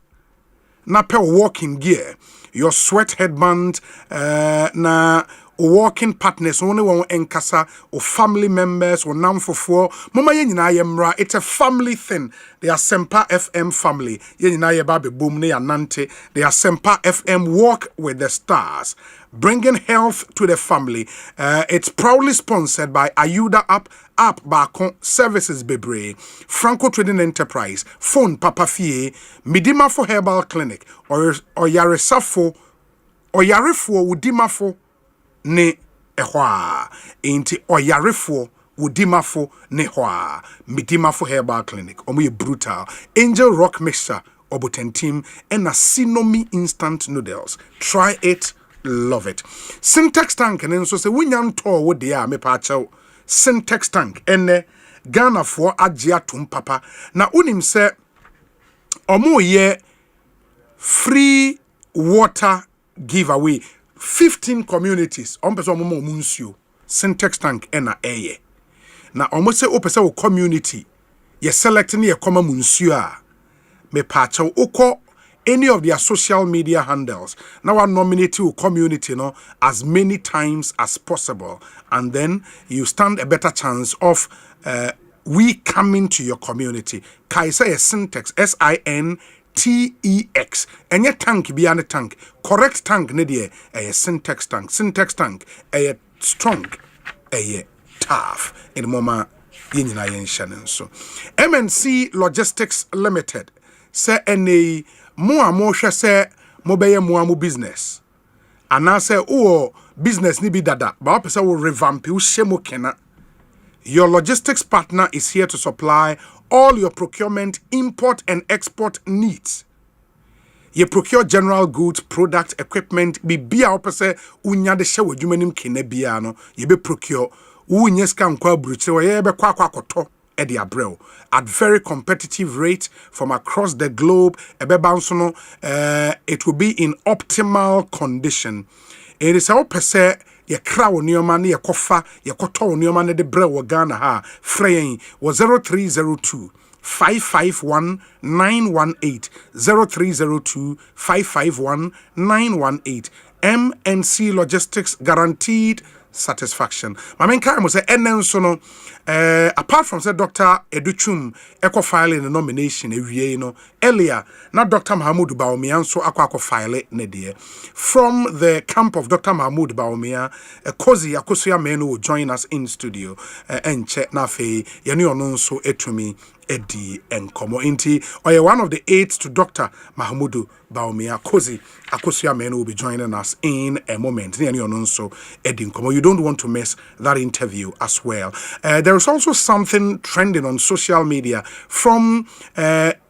Na per walking gear. Your sweat headband na working partners, only one enkasa, or family members, or namfofo. Mama yenina yemra. It's a family thing. The Asempa FM family. Yenina yebabe boom ne anante. The Asempa FM walk with the stars, bringing health to the family. It's proudly sponsored by Ayuda App Bakon Services Bebre, Franco Trading Enterprise, Phone Papa Fie, Midima for Herbal Clinic, or Yaresafo, or Yarefo Udimafo ne ehwa. Inti or Yarefo Udimafo ne hwa. Midima for Herbal Clinic, Omu brutal. Angel Rock Mixer, Obotentim, and a Sinomi instant noodles. Try it, love it. Syntax tank and so say winyan to wo de a me pacho. Syntax tank ene Ghana for Ajia tum papa na unim se omo ye free water giveaway 15 communities on person omo munsuo Syntax tank ena eye na omo se opese wo community ye select ne ye koma munsuo a me pacho ukọ any of their social media handles. Now I nominate your community as many times as possible. And then you stand a better chance of we coming to your community. Kaisa is syntax, SINTEX. And your tank be an tank. Correct tank, nedie, a syntax tank. Syntax tank, a strong, a tough. In the moment, so MNC Logistics Limited. Say any mo hwɛ sɛ mo bɛyɛ mo business anase o business ni bi dada ba opese wo revamp wo hyɛ kena. Your logistics partner is here to supply all your procurement, import and export needs. You procure general goods, product, equipment, bibia opese unya de hyɛ wadwumanim kena bia no ye be procure unya ska nkwa bruche wo ye be kwa akoto Eddie Abreu at very competitive rate from across the globe. It will be in optimal condition. It is our per se ye crow neoman ye kofa ye koto neoman de brew Ghana ha fraying was 0302 551 918 0302 551 918 MNC Logistics guaranteed satisfaction. My main car was no apart from said Dr. Educhum eco filing the nomination earlier now Dr. Mahmoud Baumia so aqua file nedie from the camp of Dr. Mahmoud Baumia Kozi Akosia men will join us in studio and check na fe yenu ono so etumi Eddie and Komo Inti or one of the aides to Dr. Mahmoud Baumia Kozi Akosia men will be joining us in a moment. So Eddie and Komo, you don't want to miss that interview as well. There is also something trending on social media from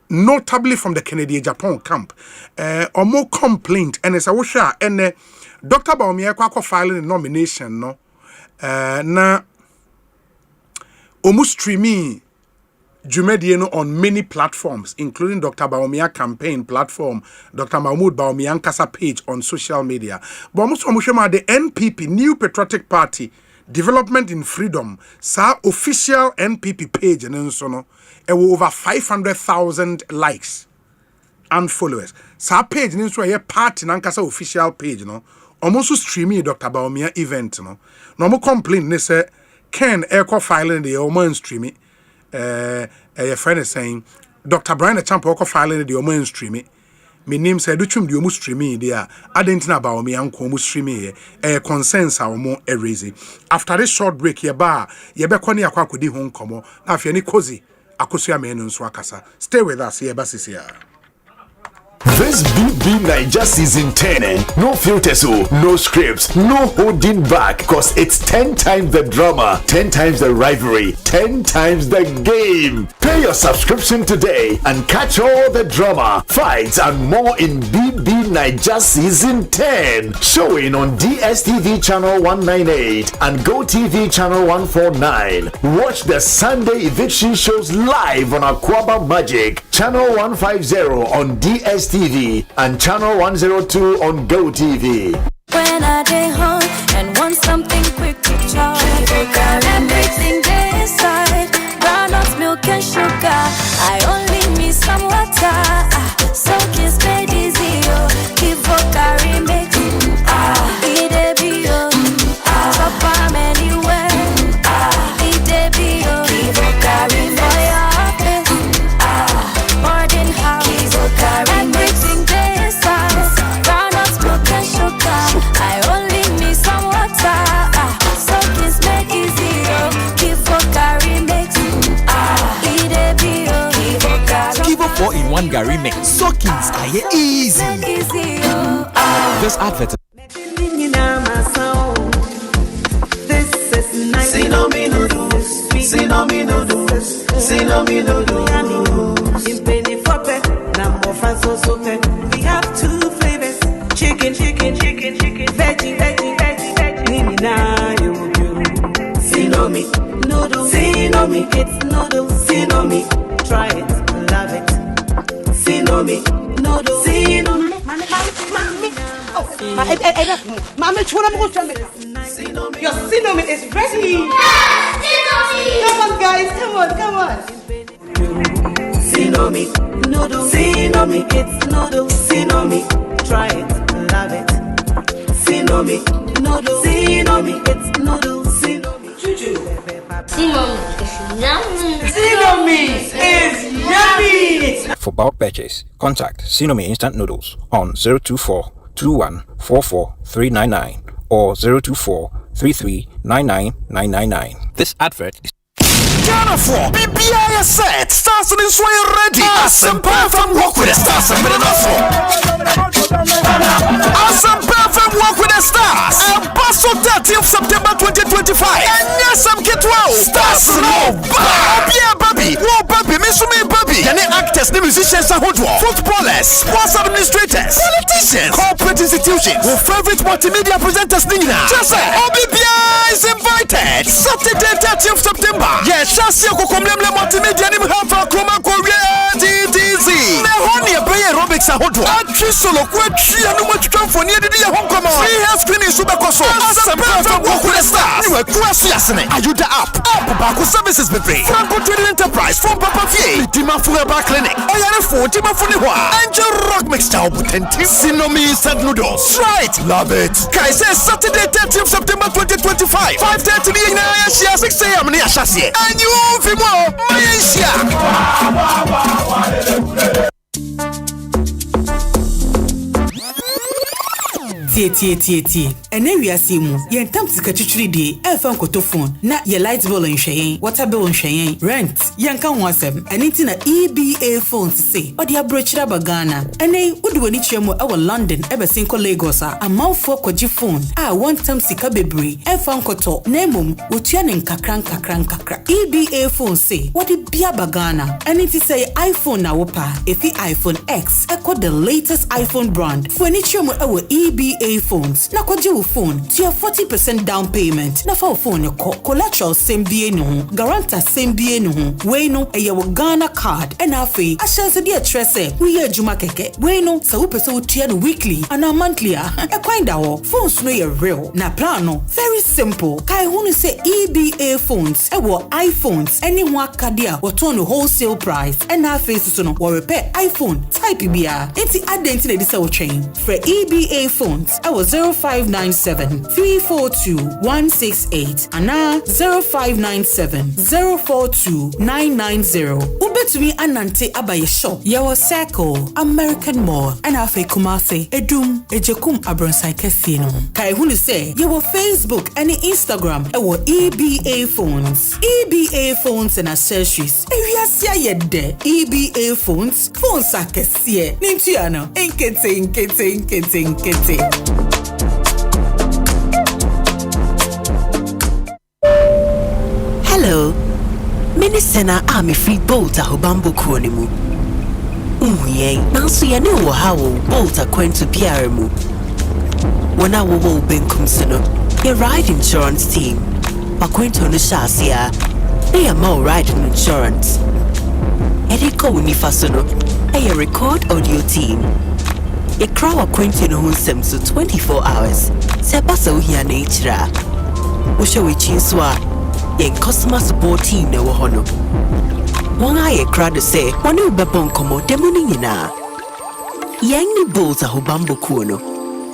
notably from the Canadian Japan camp or more complaint and it's a wisha and Dr. Baumia kwa filing a nomination no na almost streaming Jumedieno on many platforms, including Dr. Baumia campaign platform, Dr. Mahmoud Baumia Kasa page on social media. But almost the NPP, New Patriotic Party, Development in Freedom, sa official NPP page and so no, over 500,000 likes and followers. Sa page and so a party nankasa official page no, almost streaming Dr. Baumia event no. No more complaint. They say Ken Echo filing the oman streaming. A friend is saying Dr. Brian Champo filing the oman streaming. My name said Duchum the omu streaming there. I didn't know about me uncle omu streaming a consensus or more erasing. After this short break, ye bar ye be koni akwa kudi home komo. Na if any cozy akosia menun swakasa. Stay with us here, Basisia. This BB Niger season 10, no filters, no scripts, no holding back, cause it's 10 times the drama, 10 times the rivalry, 10 times the game. Pay your subscription today and catch all the drama, fights, and more in BB Niger season 10. Showing on DSTV channel 198 and GoTV channel 149. Watch the Sunday eviction shows live on Aquaba Magic, channel 150 on DSTV. And channel 102 on GoTV. When I day home and want something quick to charge, everything they inside, groundnuts, milk and sugar. I only need some water, so kiss me easy, oh. Keep for carry me, 4-in-1 Gary Mix. Soakings are easy. This advert. This is nice. Sinomi noodles. Sinomi noodles. Sinomi noodles. In penny for pet. Number so we have 2 flavors. Chicken. Veggie. Nini na you. Sinomi noodles. Sinomi, it's noodles. Sinomi, try it, love it. Sinomi noodles. Sinomi. Mama, your Sinomi is ready. Come on, guys, come on. Sinomi noodles. Sinomi, it's noodles. Sinomi, try it, love it. Sinomi noodles. Sinomi, it's noodles. Sinomi. Juju. Sinomi is yummy. For bulk purchase, contact Sinomi Instant Noodles on 024 21 44 399 or 024 33 99 999. This advert is Ghana for BBI set. Stars in this way ready. Asempa from Walk with the Stars. Asempa from Walk with the Stars. Bonsu 30th September 2025. And yes, I'm get well. Stars no baby. No baby. Misumi baby. Any actors, the musicians are footballers, sports administrators, politicians, corporate institutions, who favorite multimedia presenters. Just say, BBI is invited. Saturday 30th September. Yes. Shasi Okokomlemle multimedia nim hafa Chroma Korea TTC. Ne honi ebe aerobics ahodo. Atri solo kwetri anu matwetwa mfoni edidi ya honkoma. Free hair screening super koso. Asempa from Walk with the Stars. Niwe kuasu yasene. Ayuda app. Bako services bebre. Franco Trading Enterprise from Papa Fie. Dima Fuheba Clinic. Oyare fo Dima Funiwa. Angel Rock Mixture Obutenti. Sinomi Instant Noodles. Try it. Love it. Guys, say Saturday 30th September 2025. 5:30 in the 6 a.m. near Shasi. And you Vimo, Malaysia. tie ene wiase mu ye ntam sika twitwiri de elfa nkoto phone na ye light bill nhweyen water bill nhweyen rent ye nka ho asem ene ti na EBA phones se odi abrochira bagana ene udi wani chiemu e London ebe sinko Lagos a amanfo kwaji phone a one time sika bebre elfa nkoto na emum otua ne nkakra EBA phone se odi bia bagana ene ti say iPhone na wopa efi iPhone X echo the latest iPhone brand for any chiemu e EBA phones na kwaji phone to your 40% down payment na for phone ko collateral sembie no guarantor sembie no we no eye wo Ghana card and afi ashanse de atrese we ye adwuma keke we no sa wo pese wo tua no weekly and monthly e kwanda wo phones no ye real na plan no very simple kai hunu say EBA phones e wo iPhones any ho akade a wo ton no wholesale price and afi so no wo repair iPhone type bia enti adenti na disa wo twen for EBA phones I was 0597-342-168 and 0597-042-990. Ubetumi anante abaye shop. Yawa Circle, American Mall, and Afe Kumase, Edum, Ejekum Abronsai Casino. Kai hunu say, yawa Facebook and Instagram, ewo EBA phones. EBA phones and accessories. Ewiasia yede. EBA phones akesie. Nintiano, inkete. Hello, Minisena Army Free Bolta Hobambo Kronimu. Nansu ya ne wo hawo Bolta kwento piaremu. Wana wo benkum sino. Your ride insurance team. Pakwento no shasia. They are more ride insurance. Eriko unifasono. A record audio team. A crowd kwento no hunsem so 24 hours. Sepasa uhia nature. Usho wichinswa. Yen customer support team na wo hono. Wanga ye crowd say, "Wani ubebon komo demoni nyina." Yen ni bolta hobambo kuono.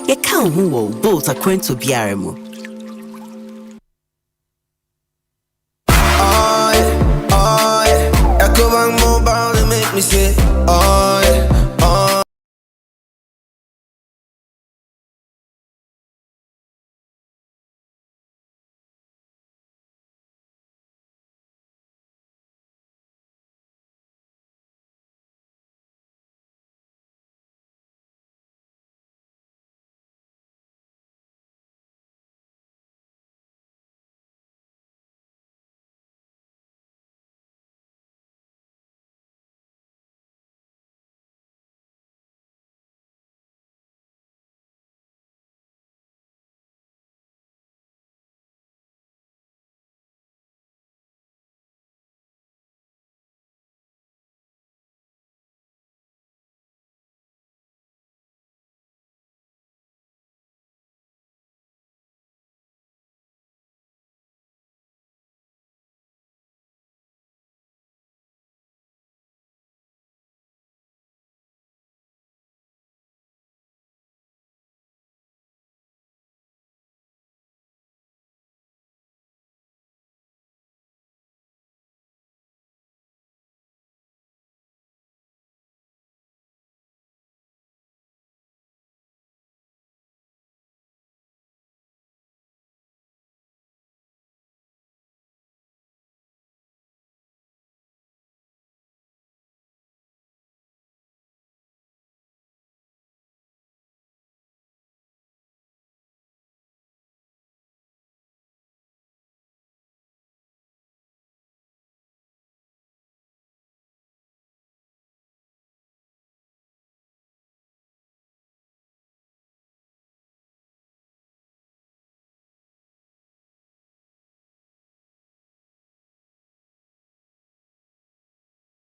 Ye kan hu wo bolta kwento biare mu. Ekobang mobile make me say, "Oh yeah."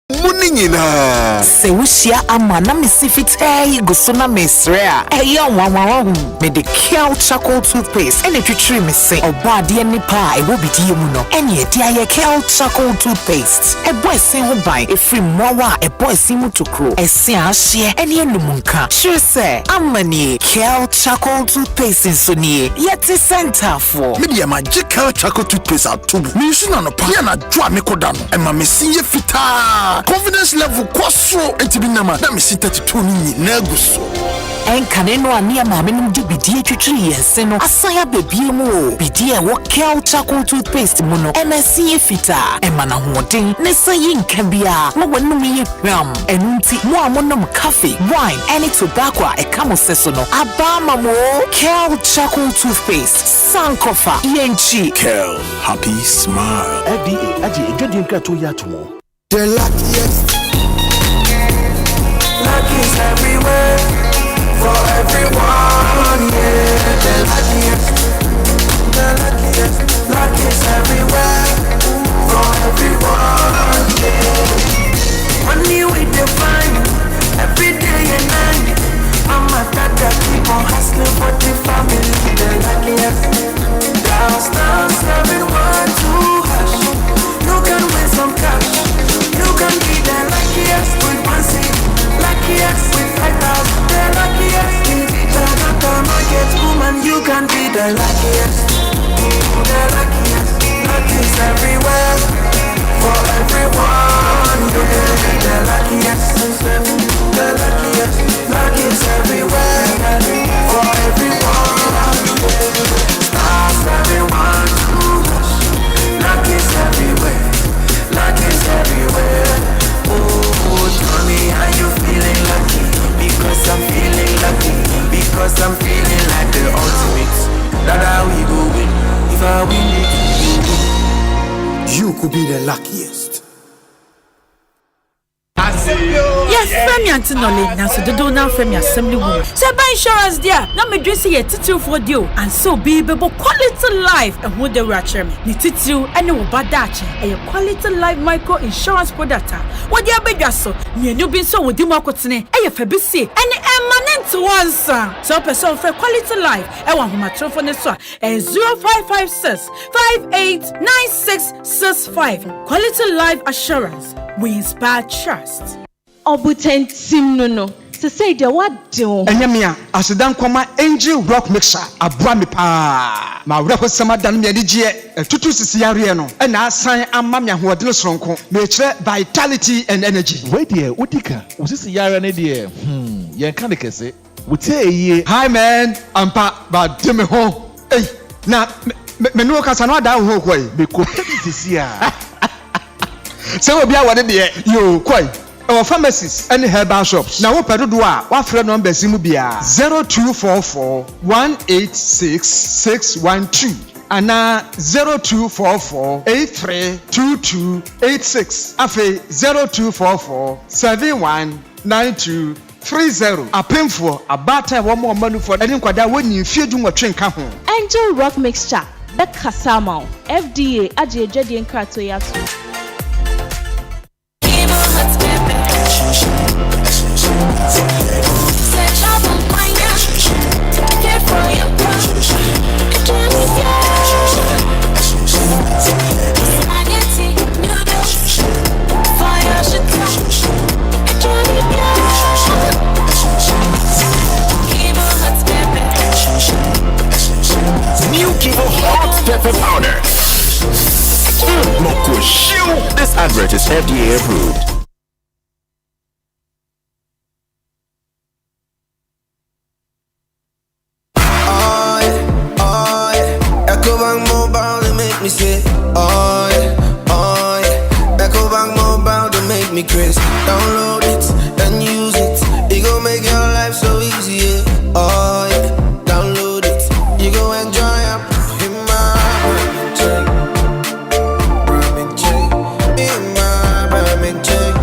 Munina. Se wushia ama na misifite gusuna mesrea. Eya wawawahu. Me de Kel charcoal toothpaste. Ene twitri me se. Oba de nipa e wo bidi mu no. Ene de aye Kel charcoal toothpaste. E boy sen ho ban e free mowa e boy sen mu tokro. E se ahye ene enumunka. Sure say amani Kel charcoal toothpaste so nie. Yeti center for. Media magical charcoal toothpaste atubu. Me use na no pa. Ya na dwa me koda no. E ma me sinye fita. Confidence level kwaso etibinama na me sit 32 ni na guso. Enkane no ani ama me num bidie twitwiri yense no asaya bebie mu o bidie wo Kel charcoal toothpaste mu no MSC fita emana hoden ne sayi nka bia wo wonum yi hwam enunti mo amonom coffee wine any tobacco e kamo seso no abama mo Kel charcoal toothpaste sankofa yenchi Kel happy smile FDA aji ejodi nka to ya tomo. The luckiest. Luck is everywhere for everyone, yeah. The luckiest. Luck is everywhere for everyone, yeah. Money we define every day and night. Mama, Dada keep on hustling for the family. The luckiest. Downstairs, everyone to hush. You can win some cash. You can be the luckiest with 1 seat, luckiest with 5,000. The luckiest in the market woman. You can be the luckiest. The luckiest. Luck is everywhere for everyone. You can be the luckiest. The luckiest. Luck is everywhere for everyone. Stars everyone. Luck is everywhere. Luck is everywhere. Oh, tell me how you feeling lucky. Because I'm feeling lucky. Because I'm feeling like the ultimate. That how we go win. If I win it, You could be the luckiest. Yes, Femi Antinole, now so do now Femi Assembly Woman. Say by insurance there, now me dress here title for deal, and so be quality life and who the ratchet me. Ni title and no bad dache, and your quality life micro insurance product. What the abeg so, me no been so with the marketine, and your febisi, and eminent one so person for quality life, and one who my telephone so 0556 589665. Quality life assurance. We inspire trust. Obutentim no. Se say the what do? Enyamia, asidan kwama angel rock mixer abua me pa. Ma wura kwasama dan me adigye tutu sisi yare no. E na asan amma me ahoɔden soronko. Me kire vitality and energy. We dey odika. Osisi yare ne dey. Yen kan de kese. Wote eye. Hi man, ampa ba de me ho. Hey, na me no kasa no ada ho koi. Me ko sisi a. Se obi a wode de yo koi. Our pharmacies and herbal shops. Now, what do our friend number Zimubia 0244 186 612 and 0244 832286. Afe 0244 719230. A painful a batter one more money for any quadra when you feed you a train come home. Angel Rock Mixture. Becca Samau. FDA. Aji Jadi and Kratoyatu. New Kivo Hot Pepper Powder. This advert is FDA approved. Me say, oh yeah, Echo Bank Mobile to make me crazy. Download it and use it. It gon' make your life so easy. Yeah. Oh yeah, download it. You go enjoy up in my Birmingham chain, in my Birmingham chain.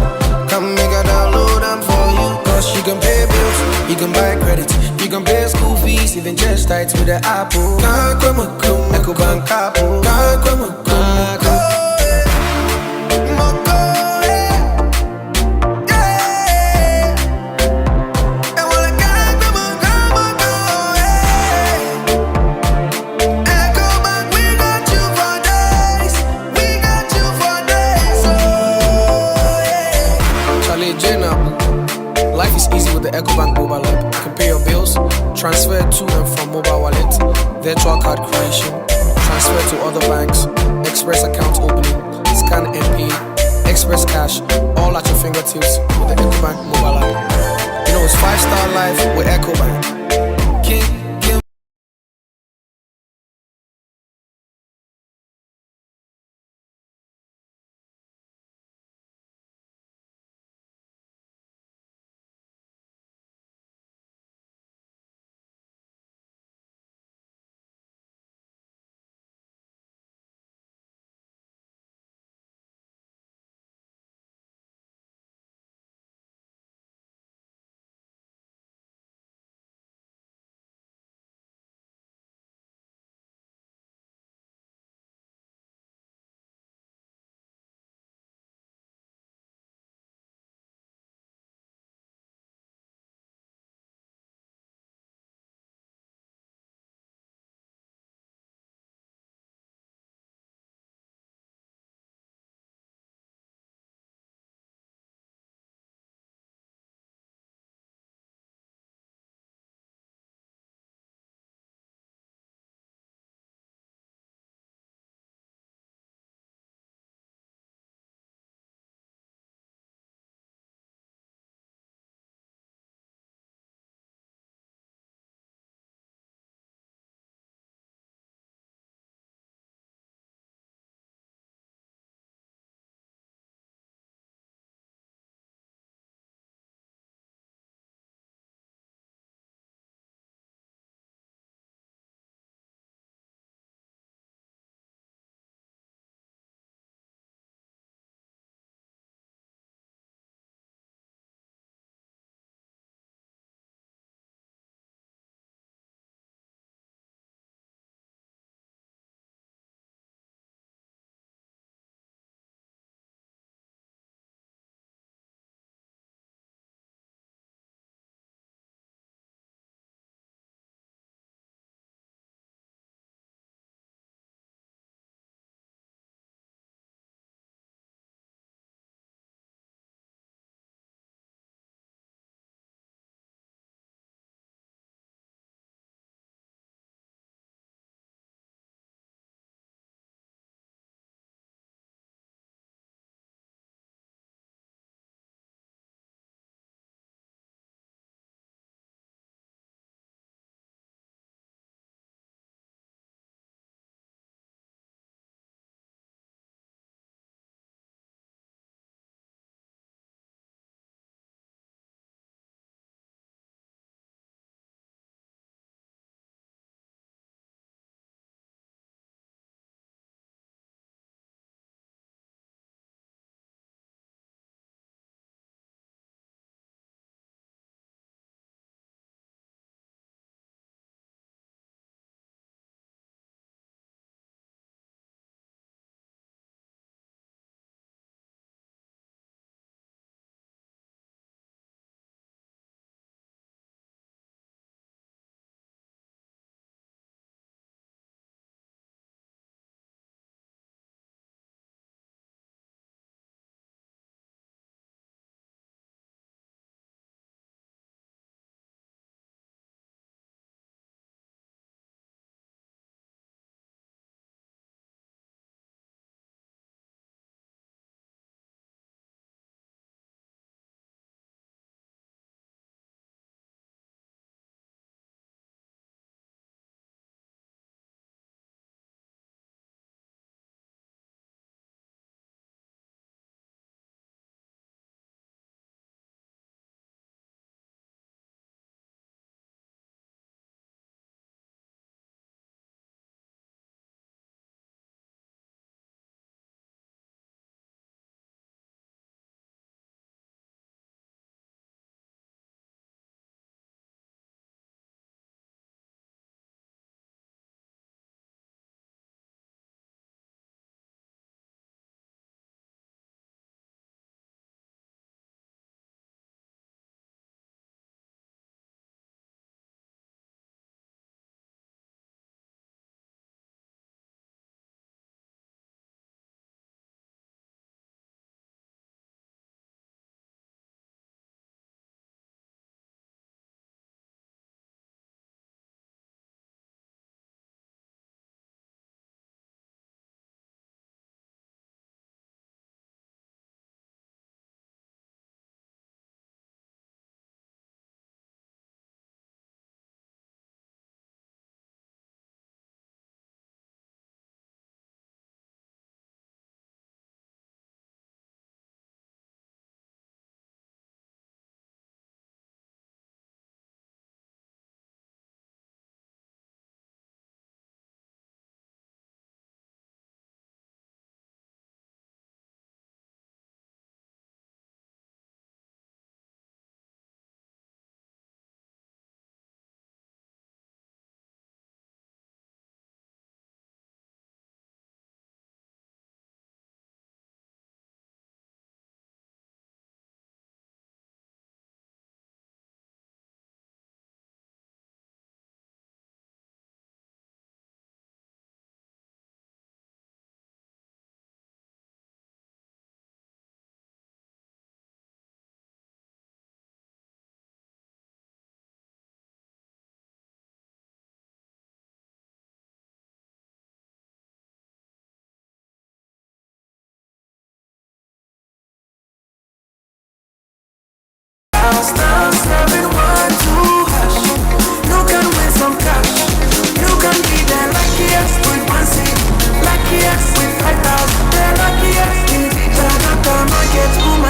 Come make a download them for you. Cause you can pay bills, you can buy credit, you can pay school fees, even just tights with the Apple. Echo Bank Apple. the EcoBank mobile app. You can pay your bills, transfer to and from mobile wallet, virtual card creation, transfer to other banks, express account opening, scan and pay, express cash, all at your fingertips with the EcoBank mobile app. You know, it's 5-star life with EcoBank. King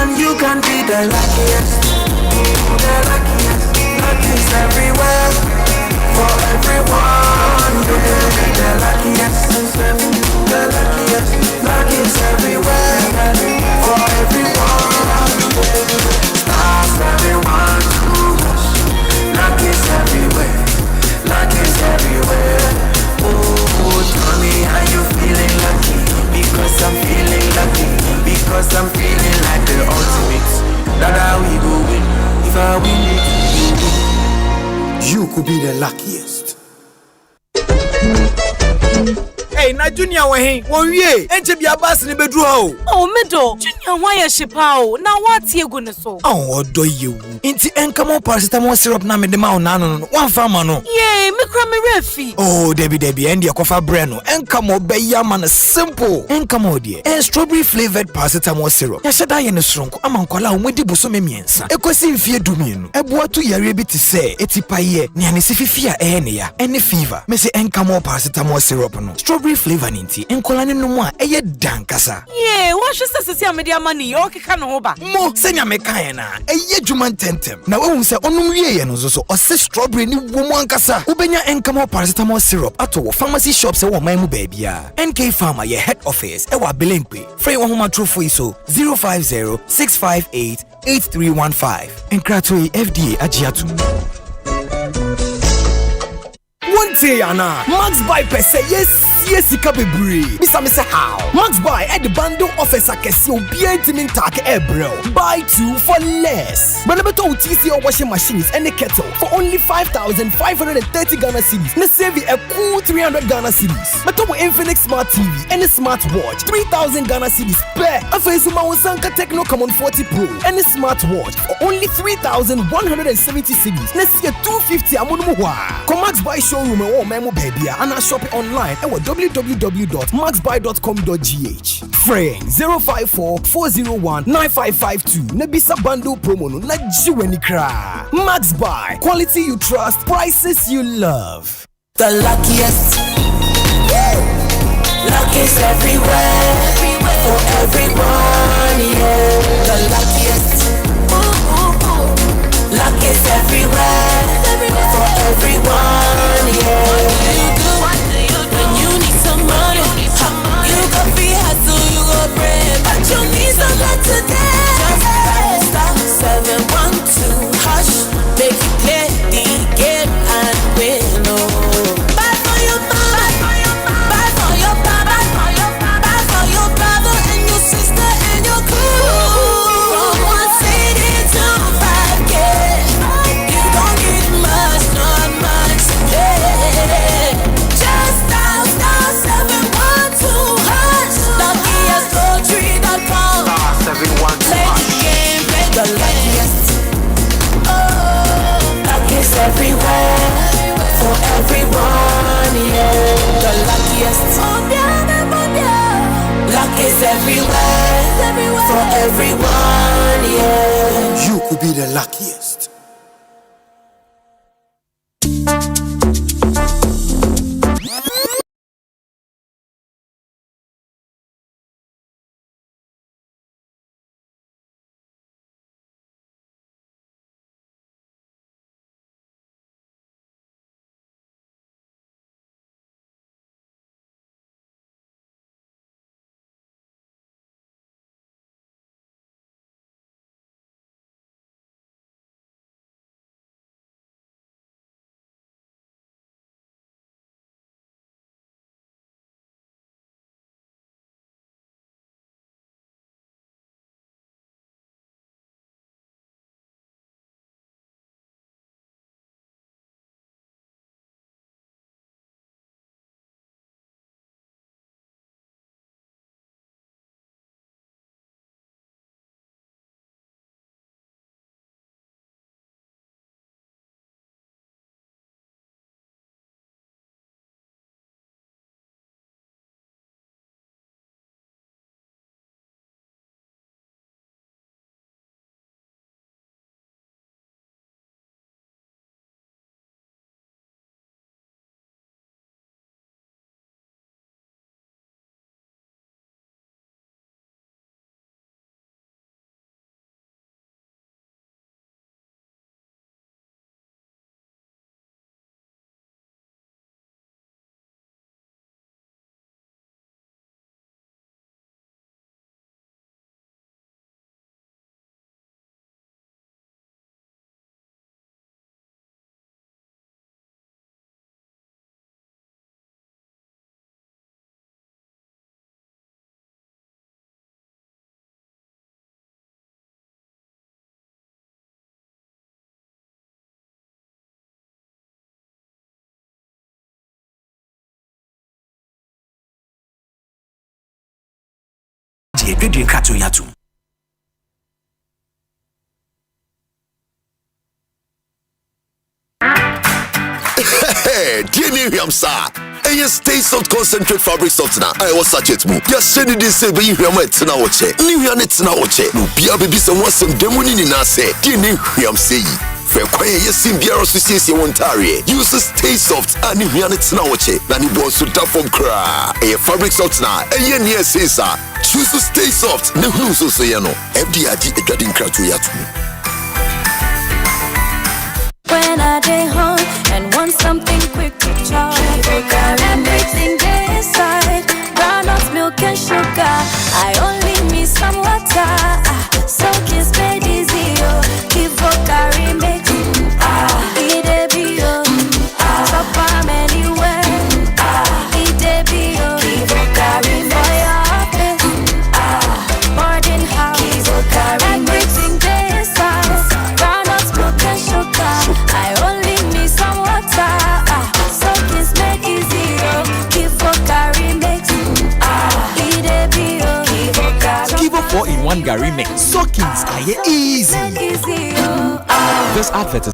one, you can be the luckiest. The luckiest. Luck is everywhere. For everyone, you can be the luckiest. The luckiest. Luck is everywhere. For everyone. Stars everyone to us. Luck is everywhere. Luck is everywhere. Oh, tell me how you feeling lucky. Because I'm feeling lucky. Because I'm feeling like the ultimate. That's how we go win. If I win it, you could be the luckiest. Hey, na Junior wahin. Won wie. Enche bia bas ni bedru ha o. Oh, medo. Junior why ya shipa o. Na what ye go ne so. Oh, odo yewu. Inti enkamo paracetamol syrup na me de ma ona no no. Wan fa ma no. Yeah, me kra me refi. Oh, debi end ye kofa bre no. Enkamo be ya ma na simple. Enkamo de. Strawberry flavored paracetamol syrup. Ya sheda ye ne sronko ama nkola o modi boso me miensa. Ekosi mfie dumienu. Eboa to yare bi ti se etipaye. Ne ane sififia ne ya. Ene fever. Me se enkamo paracetamol syrup no. Strawberry flavor ninti enkola ne no mu a eye dankasa. Yeah, what should say media money o keka no ba. Mo senya me kan na eye dwuma tentem. Na we hu se onum wie ye no so ose strawberry ni wo mu ankasa. Ubenya enkamo paracetamol syrup ato wo pharmacy shops e wo man mu ba bia. NK Pharma ye head office e wa Belenkwe. Free wo homa trofo iso 050-658-8315. Enkrato FDA agiatu. One day, Anna, Max Buy per se, yes, bebre. Bisa me say how? Max Buy at the bundle offers a kesi obi entimin take bro. Buy 2 for less. But never to TC or washing machines and a kettle for only 5,530 Ghana cedis. Na save a cool 300 Ghana cedis. But to Infinix Smart TV and a smartwatch 3,000 Ghana cedis per. A Facebook Sanka Techno Common 40 Pro and a smartwatch for only 3,170 cedis. Na see a 250 amunumuwa. Come Max Buy showroom or memo baby and I shop it online at www.maxbuy.com.gh. Frame 054-401-9552. Nebisa bundle promo no na jiweni kra. Max Buy. Quality you trust, prices you love. The luckiest. Luck is everywhere. For everyone, yeah. The luckiest. Luck is everywhere. For everyone, yeah. What do you do when you need some money? You go free hustle, you go brave, but you need some luck today. Just dial *712 hash, make it clear the game and win. Buy for your mama, buy for your papa, buy for your brother and your sister and your crew. From 1 city to 5K, you don't get much, not much today. Just dial *712 hash, luckiestpoetry.com. Play the game, play the luckiest. Oh, luck is everywhere, for everyone, yeah. The luckiest. Luck is everywhere, for everyone, yeah. You could be the luckiest. de dwedwe krato yato. Hey, DNA Ramsa. Stay soft concentrate fabric softener. I was such it move. Just send it this way, you might now watch it. New units now watch it. No, be a baby, someone some demon in us say. DNA Ramsa. Fair quiet, yes, in Biara Association Ontario. Use Stay Soft and new units now watch it. Nanny Bonsu tap from cra. A fabric softener. A near says, choose to Stay Soft. No, so say, no. FDIG, a dreading crowd to yatu. When I day home and want something quick to chop, everything they inside, groundnut milk and sugar. I only need some water, so kiss made easy. Keep carry make eat a bio, chop am anywhere. Eat a bio, keep carry for your place. Boarding house, everything they inside, groundnut milk and sugar. I only need some water, so kiss make easy. Keep for carry mix, eat a bio. Give a 4-in-1 Gary mix. Soakings are easy. This advert is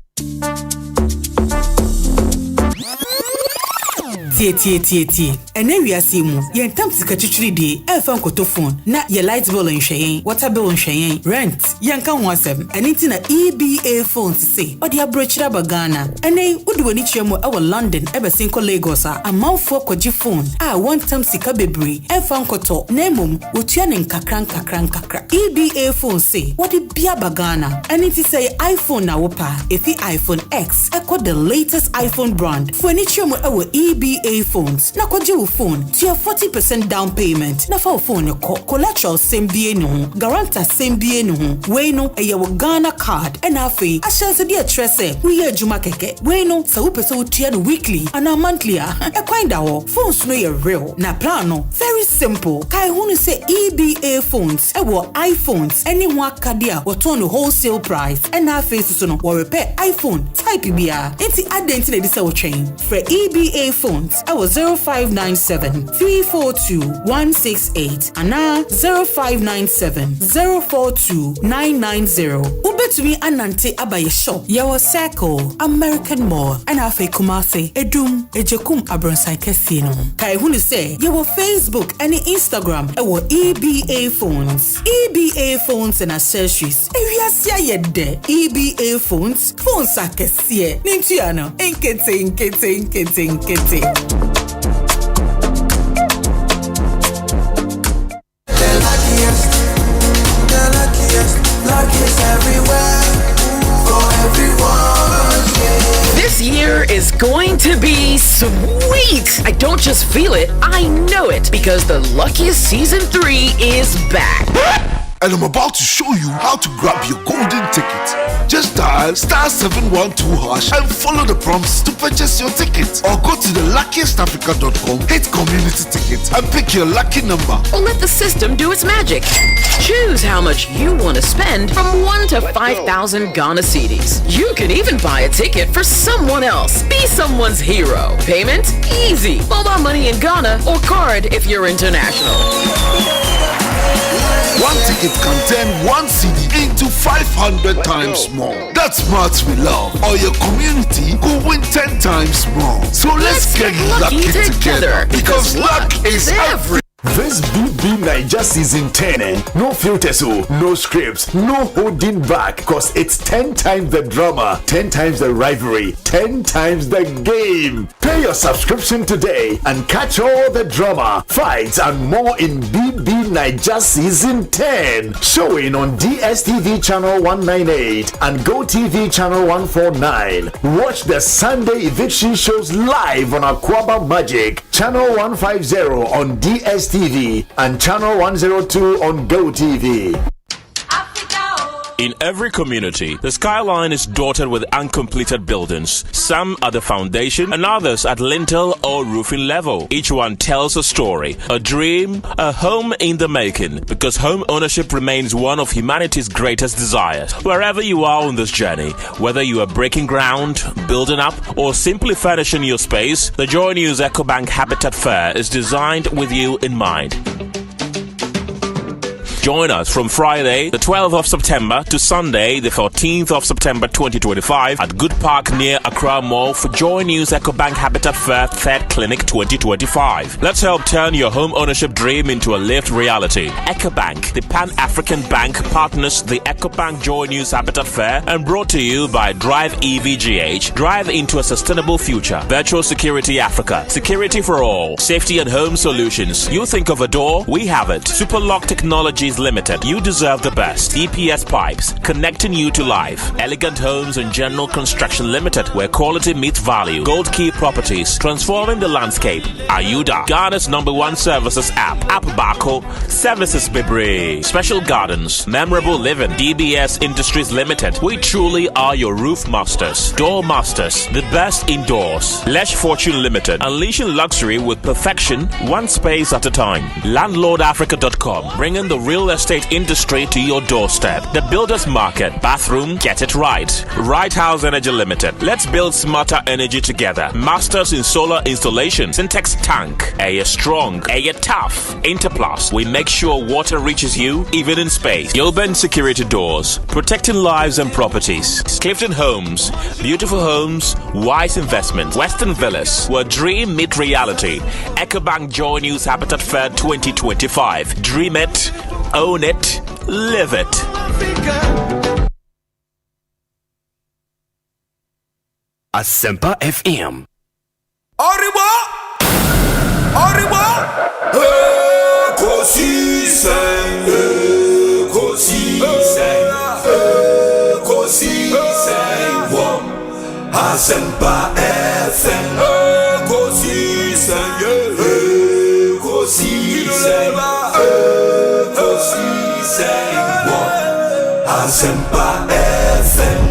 tie. Ene wiase mu, ye ntam sika twitwiri de, elfa nkoto phone, na ye light bill nhwehen, water bill nhwehen, rent, ye nka ho asem, ene ti na EBA phones say, odi abrochira bagana. Ene udi wani chiemo ewo London, ebe sinko Lagos a amanfo kwaji phone, one time sika bebre, elfa nkoto, nemum, utua ne nkakra. EBA phone say, odi bia bagana. Ene ti say iPhone na wopa, efi iPhone X, echo the latest iPhone brand. For any chiemo ewo EBA phones, na kwaji phone to your 40% down payment. Na for phone your collateral same BA no, guarantor same BA no. We no a your Ghana card and afe. I shall say dear tresse. We hear Juma keke. We no sa upe so tiano weekly and a monthly. A kind of phones no your real. Na plano very simple. Kai hunu say EBA phones. Ewo iPhones. Any wakadia or turn wholesale price. And afe so no or repair iPhone type BA. Enti identity this our chain for EBA phones. I was 0597-342-168 and 0597-042-990. Ubetumi anante abaye shop. Yawa Circle, American Mall, and Afe Kumase, Edum, Ejekum Abronsai Casino. Kai hunu say, yawa Facebook and Instagram, ewo EBA phones. EBA phones and accessories. Ewiasia yede. EBA phones akesie. Nintiano, nkete. Luckiest everywhere, for everyone, yeah. This year is going to be sweet. I don't just feel it, I know it, because the Luckiest Season 3 is back. And I'm about to show you how to grab your golden ticket. Just dial *712# and follow the prompts to purchase your ticket. Or go to theluckiestafrica.com, hit community tickets, and pick your lucky number. Or let the system do its magic. Choose how much you want to spend from 1 to 5,000 Ghana cedis. You can even buy a ticket for someone else. Be someone's hero. Payment? Easy. Mobile money in Ghana or card if you're international. One ticket can turn 1 CD into 500 times more. That's maths we love. Or your community could win 10 times more. So let's get lucky together because luck is everything. This BB Niger season 10, no filters, no scripts, no holding back, cause it's 10 times the drama, 10 times the rivalry, 10 times the game. Pay your subscription today and catch all the drama, fights, and more in BB Niger season 10. Showing on DSTV channel 198 and GoTV channel 149. Watch the Sunday eviction shows live on Aquaba Magic, channel 150 on DSTV. And channel 102 on GoTV. In every community, the skyline is dotted with uncompleted buildings. Some at the foundation and others at lintel or roofing level. Each one tells a story, a dream, a home in the making, because home ownership remains one of humanity's greatest desires. Wherever you are on this journey, whether you are breaking ground, building up, or simply furnishing your space, the Joy News EcoBank Habitat Fair is designed with you in mind. Join us from Friday, the 12th of September to Sunday, the 14th of September 2025 at Good Park near Accra Mall for Joy News EcoBank Habitat Fair 3rd Clinic 2025. Let's help turn your home ownership dream into a lived reality. EcoBank, the Pan-African Bank, partners the EcoBank Joy News Habitat Fair and brought to you by Drive EVGH. Drive into a sustainable future. Virtual Security Africa. Security for all. Safety and home solutions. You think of a door? We have it. Superlock Technologies Limited. You deserve the best. DPS Pipes. Connecting you to life. Elegant Homes and General Construction Limited, where quality meets value. Gold Key Properties. Transforming the landscape. Ayuda. Ghana's #1 services app. App Bako. Services Bebre. Special Gardens. Memorable Living. DBS Industries Limited. We truly are your roof masters. Door masters. The best indoors. Lesh Fortune Limited. Unleashing luxury with perfection, one space at a time. LandlordAfrica.com. Bringing the real estate industry to your doorstep. The Builders Market. Bathroom. Get it right. Right House Energy Limited. Let's build smarter energy together. Masters in solar installation. Syntex Tank. Air strong. Air tough. Interplus. We make sure water reaches you even in space. Gilbert Security Doors. Protecting lives and properties. Clifton Homes. Beautiful homes. Wise investment. Western Villas. Where dream meet reality. EcoBank Joy News Habitat Fair 2025. Dream it. Own it. Live it. Asempa FM. Arriba! Ekosiisen, Ekosiisen, Asempa FM. Ekosiisen, Ekosiisen, Asempa FM.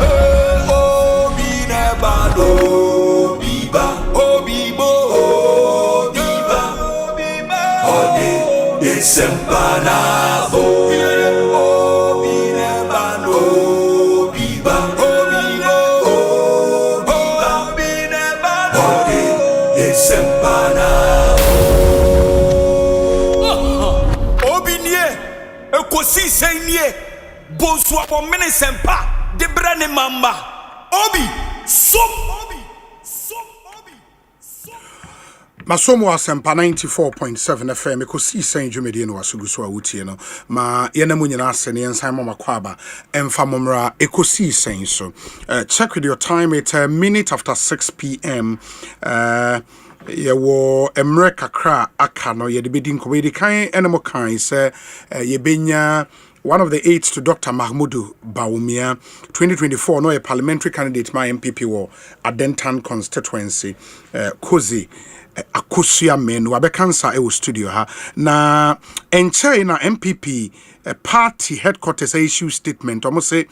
Obi nebado, biba, obibo, obiba, ode Asempa na bo. Obi nebado, biba, obibo, obiba, ode Asempa na bo. Obi nie, Ekosiisen nie. Bonsu on Asempa de brane mamba. Obi Masomo Asempa 94.7 FM Ekosiisen dwumedi no wasuguso awutie no ma yenamu nyina ase ne ensan mama kwaba emfa momra Ekosiisen so check with your time. It's a minute after 6 p.m. Yewo America kra aka no ye de bedi nkomedi kan enemo kan se ye benya one of the aides to Dr. Mahmudu Bawumia, 2024, no a parliamentary candidate, my MPP war, Adentan constituency, Kozi, Akosia men, Wabekansa, Ewo studio, ha. Na, enche na MPP, party headquarters issue statement, almost say,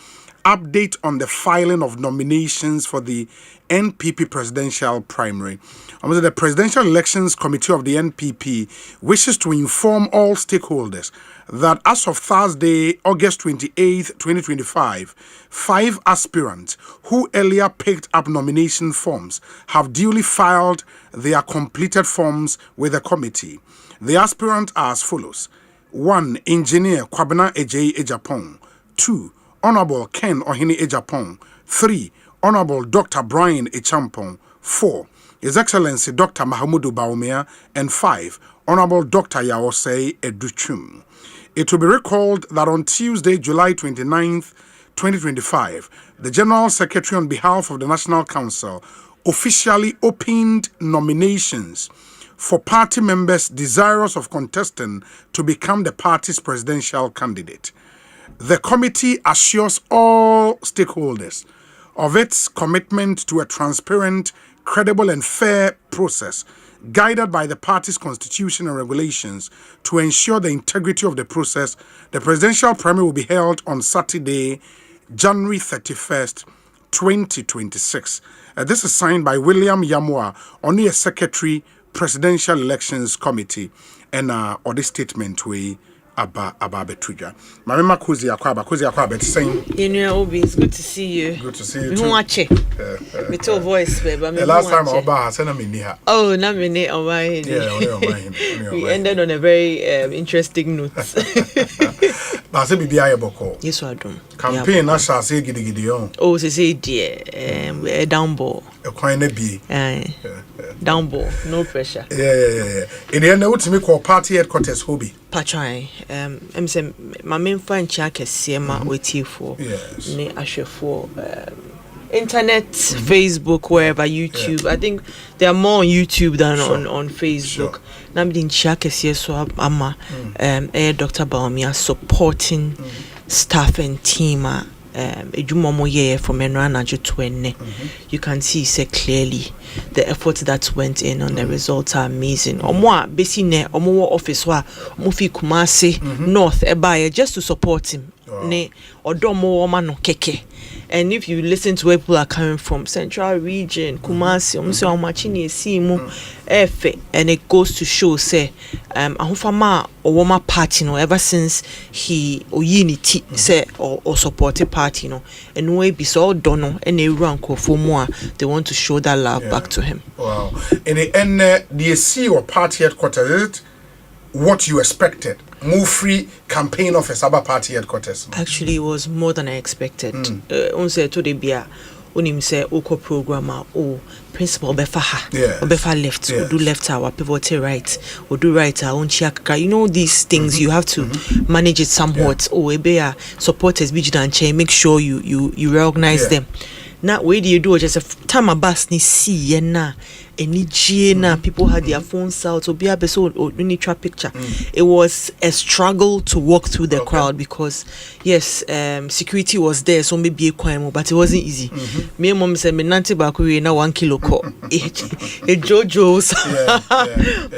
update on the filing of nominations for the NPP presidential primary. The Presidential Elections Committee of the NPP wishes to inform all stakeholders that as of Thursday, August 28th, 2025, 5 aspirants who earlier picked up nomination forms have duly filed their completed forms with the committee. The aspirants are as follows. 1. Engineer Kwabena Ejei Ejapong. 2. Honorable Ken Ohini Ejapong. 3. Honorable Dr. Brian Echampong. 4. His Excellency Dr. Mahmudu Bawumia. And 5. Honorable Dr. Osei Educhum. It will be recalled that on Tuesday, July 29th, 2025, the General Secretary on behalf of the National Council officially opened nominations for party members desirous of contesting to become the party's presidential candidate. The committee assures all stakeholders of its commitment to a transparent, credible and fair process guided by the party's constitution and regulations. To ensure the integrity of the process, the presidential primary will be held on Saturday, January 31st, 2026. This is signed by William Yamwa, only a secretary, Presidential Elections Committee, and or this statement we aba betuja. Mame Makozi akwa bet saying. Obi, it's good to see you. Good to see you too. Me watch it. Me tell voice, baby. The last time I said I'm in here. Oh, na me ne away. Yeah, we ended on a very interesting note. But say bibi aye boko. Yes, I do. Campaign na shall say gidi on. Oh, say dear, down ball. A coin be. Down ball, no pressure. Yeah. In the end, what me call party headquarters hobby. Patrai, I'm saying my main friend Chaka Sema waiting for. Yes. Ne ashe for internet, Facebook, wherever, YouTube. I think they are more on YouTube than on Facebook. Now I'm in Chaka so I'm Dr. Baumia supporting staff and team. From you can see clearly the effort that went in on the results are amazing. Office Kumasi North just to support him. And if you listen to where people are coming from, Central Region, Kumasi, and it goes to show, say, Ahufama or Woma party, ever since he or unity, say, or supported party, and way be so done, and they rank for more, they want to show that love back to him. Wow. In the end, do you see your party headquarters? Is it what you expected? Move free campaign office about party headquarters. Actually, it was more than I expected. Unse to the bia, unim say oko programmer principal befaha, befa left, do left our pivot right, or do right our own chiaka. You know these things you have to manage it somewhat. Ebea supporters vigilant chain, make sure you reorganize them. Now, where do you do just a time a bus ni see na any na people had their phones out so be a episode or need trap picture. It was a struggle to walk through the crowd because yes, security was there, so maybe a crime, but it wasn't easy. Me mom said me nanti bakuri na 1 kilo ko. It Jojo's,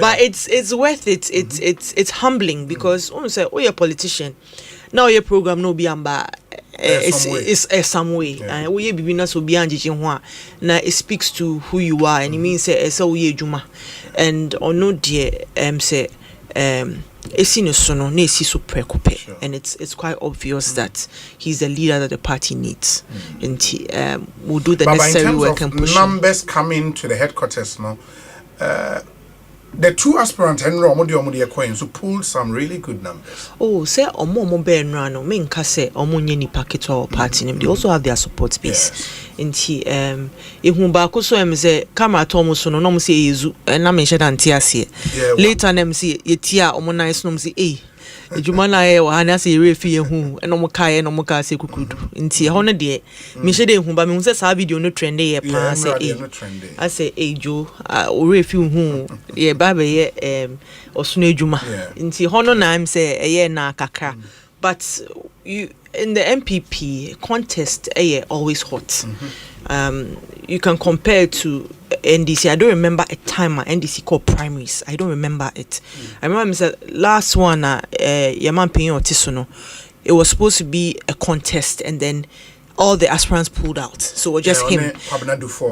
but it's worth it. It's humbling because say you're a politician. Now your program no be amba. It's some way. We be na so be anjiji na it speaks to who you are and it means so ye juma and ono dear say esino sono na esi so prekope and it's quite obvious that he's the leader that the party needs and he will do the necessary work and push numbers coming to the headquarters now. The two aspirants and Romodi coins who pulled some really good numbers. Oh, say Omo Benrano, main case Omunyeni packet or party name. They also have their support base. And he Ihumba so say camera Thomas no no say Yezu and I mentioned Antiasia. Later them say Yetia Omona is no say Jumana wana say refi hu and omoka no moka say kukudu nti hono de me hye de hu ba me hu say sa video no trend ye pa say I say jo refi hu ye ba be ye osunu ejuma nti hono na am say ye na kakra but you in the MPP contest always hot. You can compare it to NDC. I don't remember a time at NDC called primaries. I don't remember it. I remember the last one Yaman Pinyo Tisono. It was supposed to be a contest and then all the aspirants pulled out. So it was just him.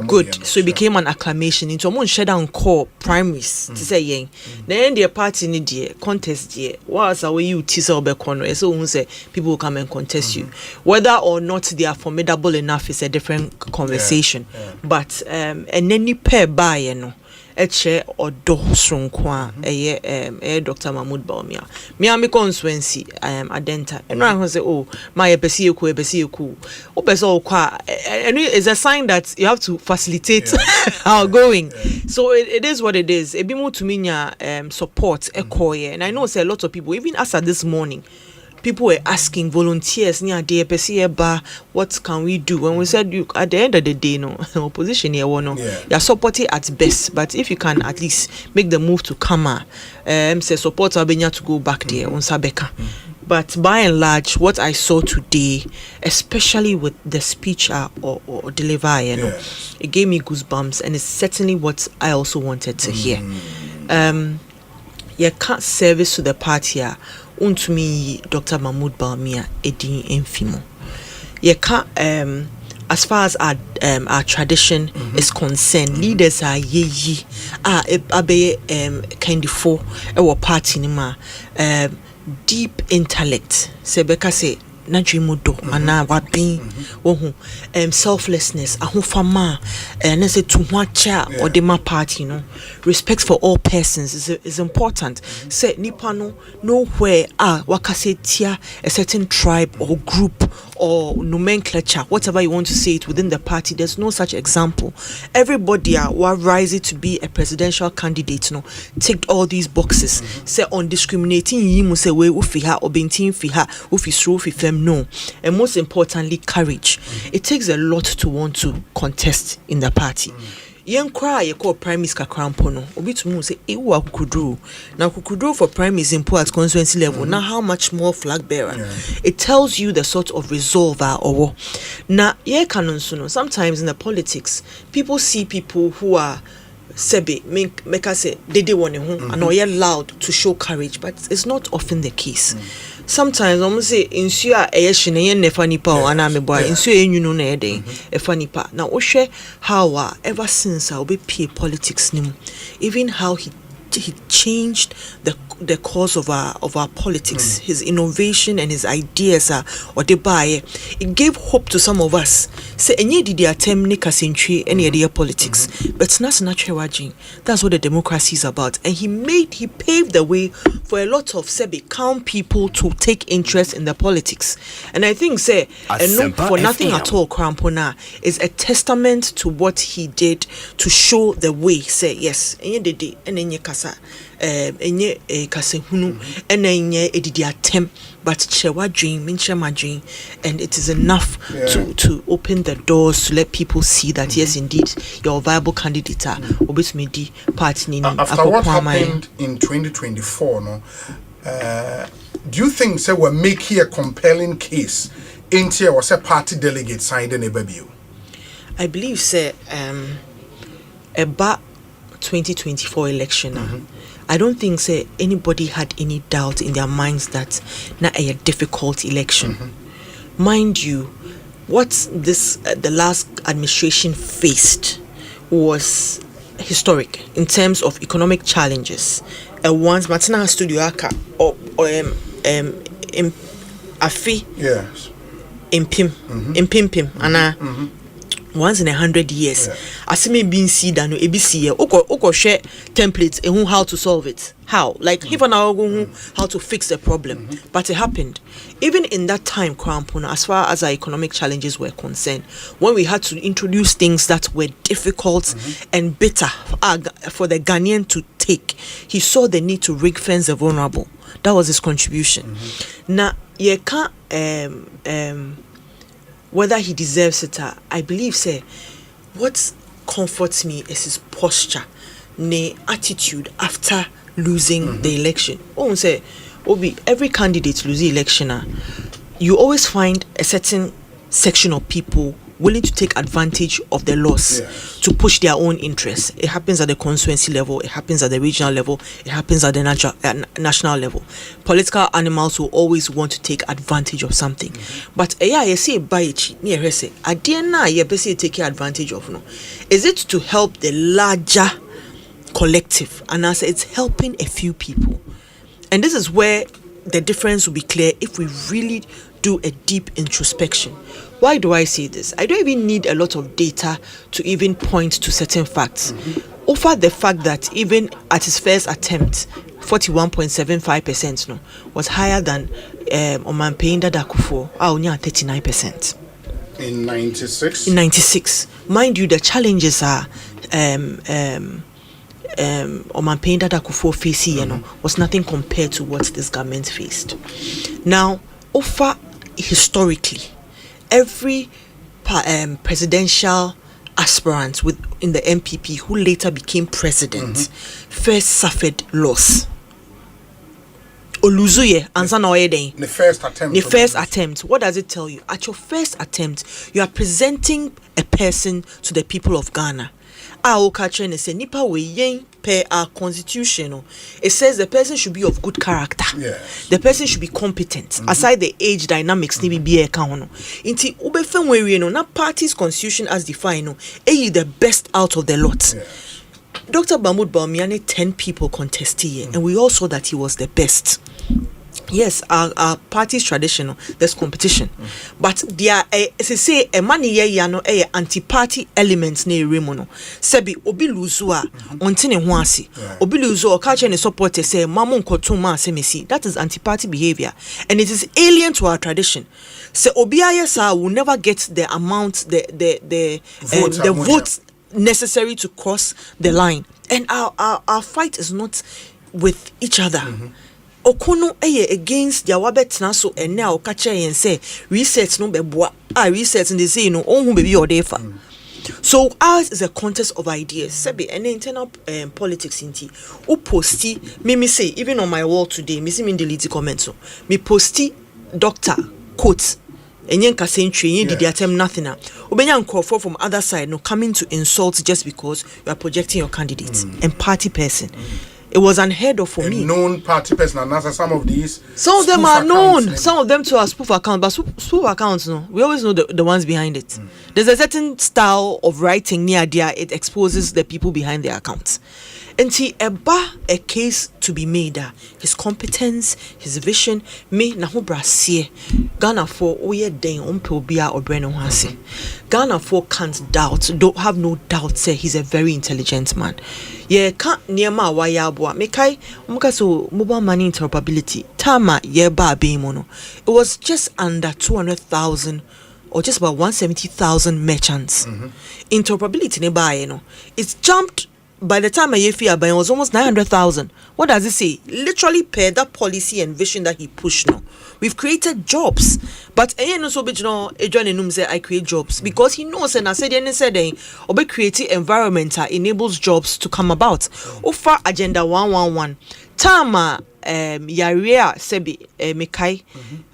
Good. So it became an acclamation. Into a shut down call primaries to say yang. Then the party in the contest was away you teaser bekono. So who say people will come and contest you. Whether or not they are formidable enough is a different conversation. But and then you pair by you know. Eche odo sronkwa Dr. Mahmoud Baumia. Me am constituency adenta. And I say my epesi eku. Opeso kwa and it's a sign that you have to facilitate our going. So it is what it is. Ebi mo to minya support ekoye. And I know say a lot of people even as at this morning people were asking volunteers near the EPC what can we do? And we said at the end of the day, no opposition here you're supporting at best, but if you can at least make the move to Kama, say support Albania to go back there on Sabeka. But by and large, what I saw today, especially with the speech or deliver, it gave me goosebumps, and it's certainly what I also wanted to hear. You can't service to the party. Untumi Dr. Mahmoud Baumia edin enfimo. Ye can't as far as our tradition is concerned, leaders are yeyi abe kind for our party nima deep intellect. Sebeka say Najimudo ana wadin wohu selflessness ahofama and say to wacha or the ma party, respect for all persons is important. Say nipa no nowhere wakase tia a certain tribe or group or nomenclature, whatever you want to say it within the party. There's no such example. Everybody wa rise to be a presidential candidate, ticked all these boxes. Say on discriminating yimu say we ufiha or bintin fiha ufisru fifem. No, and most importantly, courage. It takes a lot to want to contest in the party. Yen cry ye call prime minister crampono. Obi to mu say ewa kukudru. Now kukudru for prime is in at constituency level. Now how much more flag bearer? It tells you the sort of resolve or now ye canon suno. Sometimes in the politics, people see people who are Sebi make us say they want and are loud to show courage, but it's not often the case. Sometimes I'm say insure a shine nefa nipa o ana me boy insure enyu na eden efa nipa na wo hwe how ever since I be pay politics nim, even how he changed the course of our politics, his innovation and his ideas or the buy it gave hope to some of us. Say enye did attempt nika century any idea politics, but not natural waging. That's what the democracy is about, and he paved the way for a lot of calm people to take interest in the politics. And I think say no for nothing at all Krampona is a testament to what he did to show the way. Say yes enye dede enye kasa enye kase hunu enye edidi attempt, but chewa dream my dream, and it is enough to open the doors to let people see that yes indeed you're a viable candidate obesmedi party after what happened in 2024 do you think say we're making a compelling case into was a party delegate signed in a baby? I believe say about 2024 election I don't think say anybody had any doubt in their minds that na a difficult election. Mind you, what the last administration faced was historic in terms of economic challenges. Once Martina Studio Aka or Afi Impim and once in 100 years. Asime bin see that no ABC oko share templates and how to solve it. How? Like even how to fix the problem. But it happened. Even in that time, Krampona, as far as our economic challenges were concerned, when we had to introduce things that were difficult and bitter for the Ghanaian to take, he saw the need to rig fence the vulnerable. That was his contribution. Now, you can't whether he deserves it, I believe, say, what comforts me is his posture, attitude after losing the election. Oh, say, Obi, every candidate lose the election, you always find a certain section of people willing to take advantage of the loss to push their own interests. It happens at the constituency level, it happens at the regional level, it happens at the national level. Political animals will always want to take advantage of something. But you see by it, you say, you take advantage of no. Is it to help the larger collective? And I say it's helping a few people. And this is where the difference will be clear if we really do a deep introspection. Why do I say this? I don't even need a lot of data to even point to certain facts. Over the fact that even at his first attempt, 41.75% was higher than Oman Peinda Dakufo, 39%. In 96? In 96. Mind you, the challenges are Oman Peinda Dakufo facing was nothing compared to what this government faced. Now, over historically, every presidential aspirant in the MPP who later became president first suffered loss. Oluzuye answer na oyeden. The first attempt. The first attempt. What does it tell you? At your first attempt, you are presenting a person to the people of Ghana. Okachene say nipa we yen per our constitution. It says the person should be of good character. Yes. The person should be competent. Aside the age dynamics, ni be account. Inti ubefen we na party's constitution as defined. The best out of the lot. Yes. Dr. Mahmoud Bawumia, 10 people contested here, and we all saw that he was the best. yes, our party's traditional, there's competition. But there are, say, a money yano, anti-party elements ne remono. Sebi, obi luzua, ontine huasi. Obi luzua, culture and supporters say, mamon kotuma semisi. That is anti-party behavior. And it is alien to our tradition. So, obiayasa will never get the amount, the votes necessary to cross the line. And our fight is not with each other. Okono against their wabetna so and now catch and say research no beboa research and they say who baby or defa. So ours is a contest of ideas. Sebi an internal politics inti. O posti me say even on my wall today, me see me delete comments so. Me posti doctor quotes. Enyen kasentry yen did attempt nothing na. Obenya nkrofo from other side no coming to insult just because you are projecting your candidate and party person. It was unheard of for me. Known party person, and as some of these. Some of them are known. Some of them too are spoof accounts. But spoof accounts, no, we always know the ones behind it. There's a certain style of writing near there. It exposes the people behind the accounts. And see, a case to be made. His competence, his vision, me na ho brasie. Ghana for oye den ompobia or breno hasi. Ghana for can't doubt, don't have no doubt. Say he's a very intelligent man. Yeah, can't near ma wayabwa. Mekai mukaso mobile money interoperability. Tama yeba bemono. It was just under 200,000. Or just about 170,000 merchants. Interoperability nearby, you know. It's jumped. By the time it was almost 900,000. What does it say? Literally per that policy and vision that he pushed now. We've created jobs. But I create jobs. Because he knows and I said creative environment enables jobs to come about. Ofa Agenda 111. Tama Yaria Sebi Mekai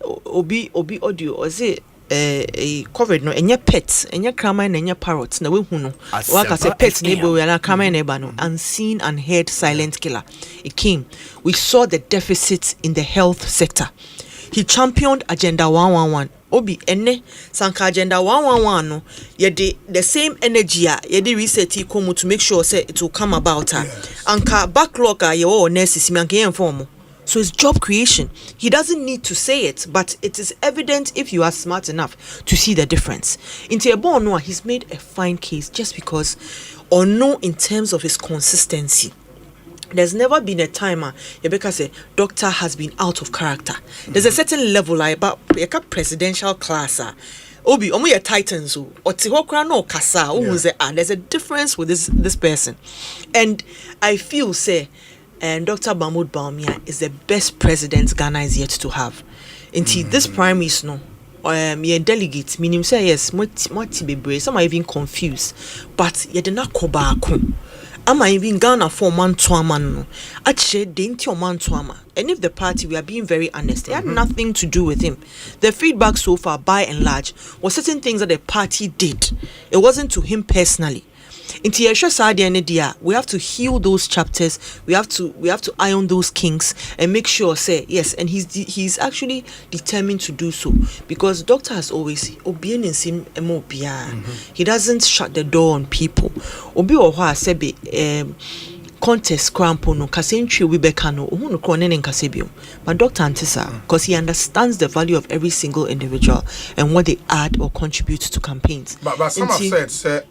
Obi audio or say covered no enya pets enya krama and enya parrots na we hu no waka say pets neighbor we na krama neighbor no unseen and heard silent killer. It came. We saw the deficits in the health sector. He championed Agenda 111. Obi ene sanka Agenda 111 no yede the same energy yede research ikomu to make sure say it will come about. Anka backlog your nurses me anka inform. So it's job creation. He doesn't need to say it, but it is evident if you are smart enough to see the difference. In Tiabo Noah, he's made a fine case just because, or no, in terms of his consistency. There's never been a time because a doctor has been out of character. There's a certain level about a presidential class. Obi, omu ye titans o ti hokra no kasa o say there's a difference with this person. And I feel say and Dr. Mahmoud Bawumia is the best president Ghana is yet to have. Indeed, this prime is no. Your delegates, meaning say yes, some are even confused. But you did not go back. Am I even Ghana for man to man? Actually, dainty or man to man. And if the party, we are being very honest, it had nothing to do with him. The feedback so far, by and large, was certain things that the party did. It wasn't to him personally. We have to heal those chapters. We have to iron those kinks and make sure say yes. And he's actually determined to do so because doctor has always obeying in sim MOPR. He doesn't shut the door on people. Obi ohwa sebe contest crampo no kasentri we beka no ohunu krone ne nkasebio. But Dr. Antisa, because he understands the value of every single individual and what they add or contribute to campaigns. But some have said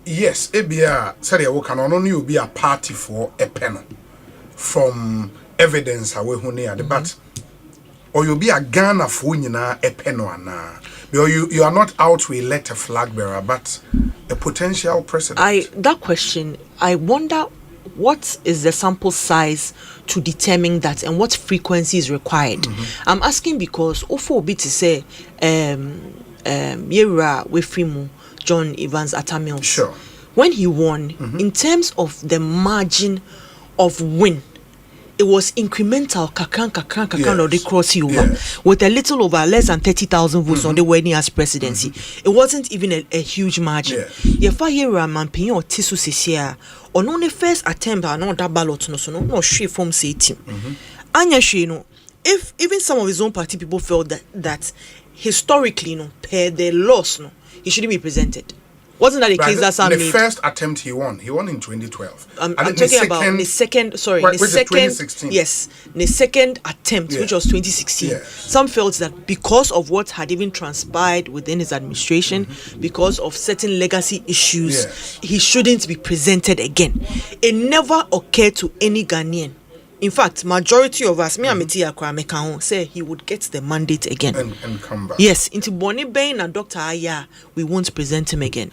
yes, ABR said you can only be a party for a pen from evidence away who but or you'll be a Ghana for a pen or you are not out to elect a flag bearer, but a potential president. That question, I wonder what is the sample size to determine that and what frequency is required. I'm asking because Ofo be to say Yera Wefrimu John Evans Atamils. Sure. When he won, in terms of the margin of win, it was incremental, or they cross you over with a little over less than 30,000 votes on the wedding as presidency. It wasn't even a huge margin. If I hear a man paying or Tisu Sisia, on the first attempt, I know that ballot no she from say team. Anya she no, if even some of his own party people felt that historically, no, per the loss, no, he shouldn't be presented. Wasn't that the case that Sam the made? first attempt he won in 2012. I'm talking about the second. Sorry, the second. 2016. Yes, the second attempt, which was 2016. Some felt that because of what had even transpired within his administration, because of certain legacy issues, he shouldn't be presented again. It never occurred to any Ghanaian. In fact, majority of us, say he would get the mandate again and come back. Yes, into Bonnie Bain and Dr. Aya, we won't present him again.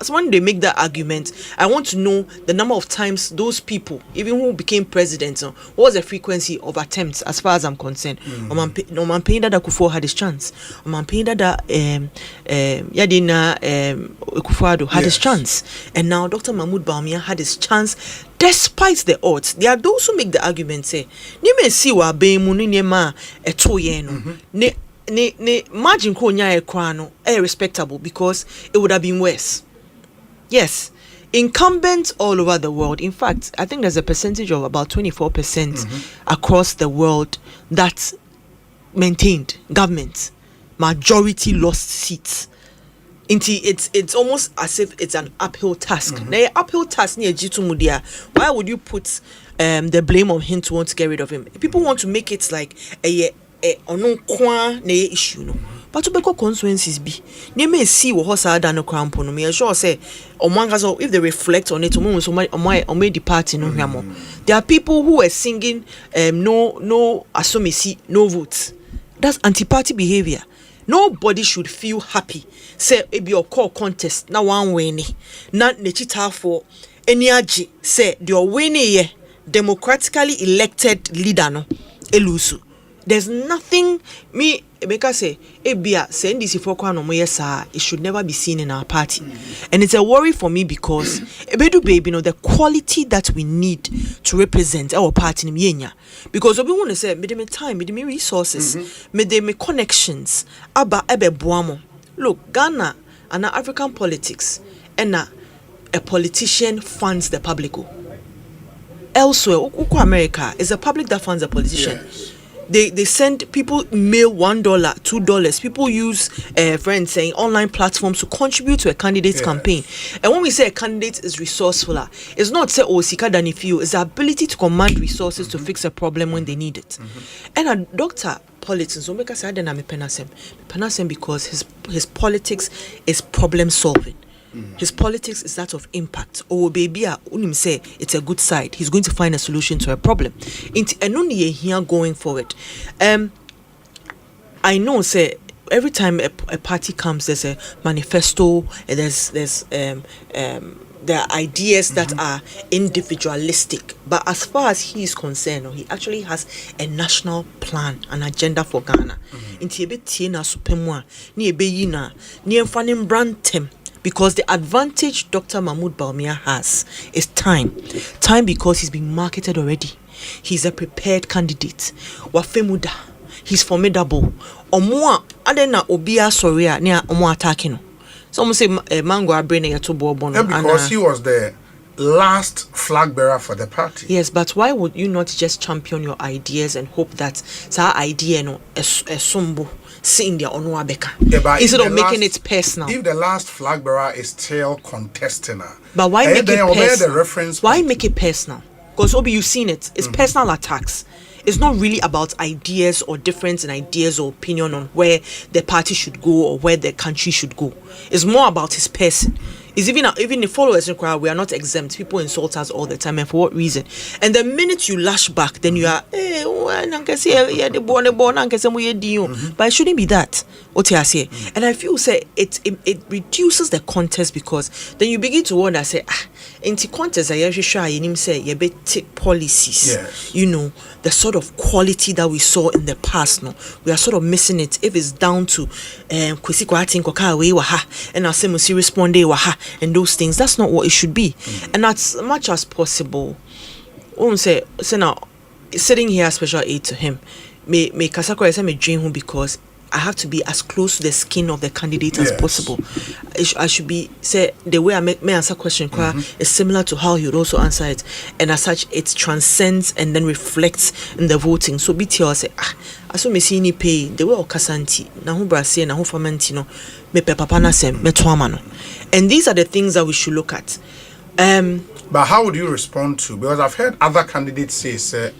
When they make that argument, I want to know the number of times those people, even who became president, what was the frequency of attempts as far as I'm concerned. Oman Payne that Akufo had his chance. Oman Payne that Yadina Akufo had his chance. And now Dr. Mahmoud Bawumia had his chance despite the odds. There are those who make the argument say, "Ni me si wa be mu ni ma eto ye no. Ne margin ko nya ekra no respectable because it would have been worse." Yes, incumbents all over the world. In fact, I think there's a percentage of about 24% across the world that maintained government. Majority lost seats. It's almost as if it's an uphill task. Now, uphill task near Jitu Mudia. Why would you put the blame on him to want to get rid of him? People want to make it like a issue, no. But to be consequences be. They may see what has done no crown pono. Me sure say if they reflect on it, the party no more. There are people who are singing no asomisi, no votes. That's anti-party behavior. Nobody should feel happy. Say it be your core contest. Na one winning. Not nechita for any aji. Say your winning democratically elected leader no elusu. There's nothing me Emeka say ebia say ndisi for kwa no moye sa it should never be seen in our party. And it's a worry for me because ebedu baby the quality that we need to represent our party in Yenya. Because we want to say me time, me resources, me connections aba ebe boamo. Look, Ghana and African politics and a politician funds the public. Elsewhere, America is a public that funds a politician. Yes. They send people mail $1, $2. People use friends saying online platforms to contribute to a candidate's campaign. And when we say a candidate is resourceful, it's not say sika than if you. It's the ability to command resources to fix a problem when they need it. And a doctor politics, so make us say penasem because his politics is problem solving. His politics is that of impact. Oh, baby, unim say it's a good side. He's going to find a solution to a problem. Here going forward. I know, say every time a party comes, there's a manifesto. There are ideas that are individualistic, but as far as he is concerned, he actually has a national plan, an agenda for Ghana. Because the advantage Dr. Mahmoud Bawumia has is time. Time because he's been marketed already. He's a prepared candidate. Wafemuda. He's formidable. Omwa adena obia soria near omwa attacking. Some say mango are bringing a to Bourbon. Because he was the last flag bearer for the party. Yes, but why would you not just champion your ideas and hope that sa idea no a sumbo seeing their own wabeka instead of making it personal? If the last flag bearer is still contesting her, but why make it personal? The reference why make it personal? Because Obi, you've seen it. It's personal attacks. It's not really about ideas or difference in ideas or opinion on where the party should go or where the country should go. It's more about his person. It's even the followers in crowd, we are not exempt. People insult us all the time, and for what reason? And the minute you lash back, then you are, but it shouldn't be that. And I feel say it reduces the contest because then you begin to wonder, say, into contest I usually try and say you take policies. Yes. The sort of quality that we saw in the past. No, we are sort of missing it. If it's down to and I say musi respond and those things, that's not what it should be. And as much as possible, say now sitting here special aid to him. Me Kasakura say me dream him because I have to be as close to the skin of the candidate as possible. I should be say the way I may answer question is similar to how he would also answer it, and as such it transcends and then reflects in the voting. So BTO say aso me see ni pay the way okasanti na ho brase na ho famanti no me pe papa na sem me to ama no. And these are the things that we should look at. But how would you respond to, because I've heard other candidates say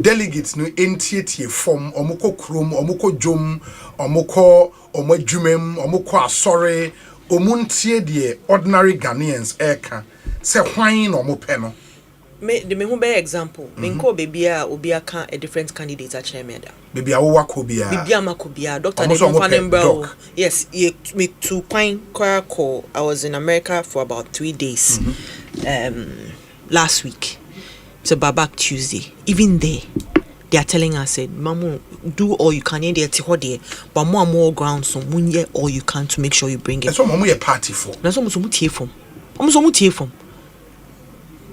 delegates no entiety form omoko krom omoko jom omoko omajumem omoko asore omuntie de ordinary Ghanaians eka say hwan no omope no me who be example me nko bebia obi aka a different candidate a chairman da bebia wo wako bia bebia makobia Dr. Demonfanembra. Yes, me to pine call. I was in America for about 3 days last week. So back Tuesday, even there, they are telling us, said, Mamu, do all you can, but more ground, so munye all you can to make sure you bring it. That's what Mamu a party for. That's almost a from.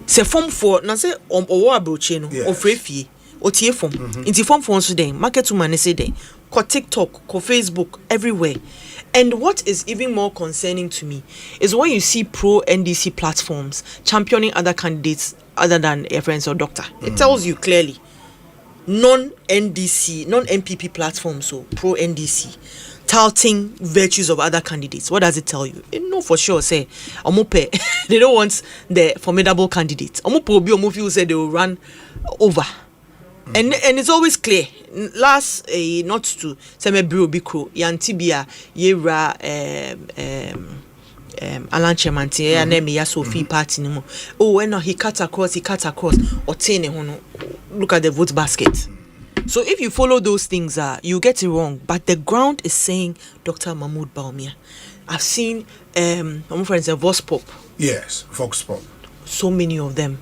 Say form for, na say or abroche no, or free or tie form. Into form for us today, market woman say day, ko TikTok, ko Facebook, everywhere. And what is even more concerning to me is when you see pro NDC platforms championing other candidates other than a friends or doctor. It tells you clearly non-NDC, non-MPP platforms, so pro NDC, touting virtues of other candidates. What does it tell you? You know for sure, say, Omope, they don't want the formidable candidates. Omope will be Omope say they will run over. And it's always clear. Last not to say me bro bikro yantibia yera Alan Chemanti and me ya Sophie party no. Oh when he cut across or ten hono. Look at the vote basket. So if you follow those things you get it wrong, but the ground is saying Dr. Mahmoud Baumia. I've seen my friends Vox Pop. Yes, Vox Pop. So many of them.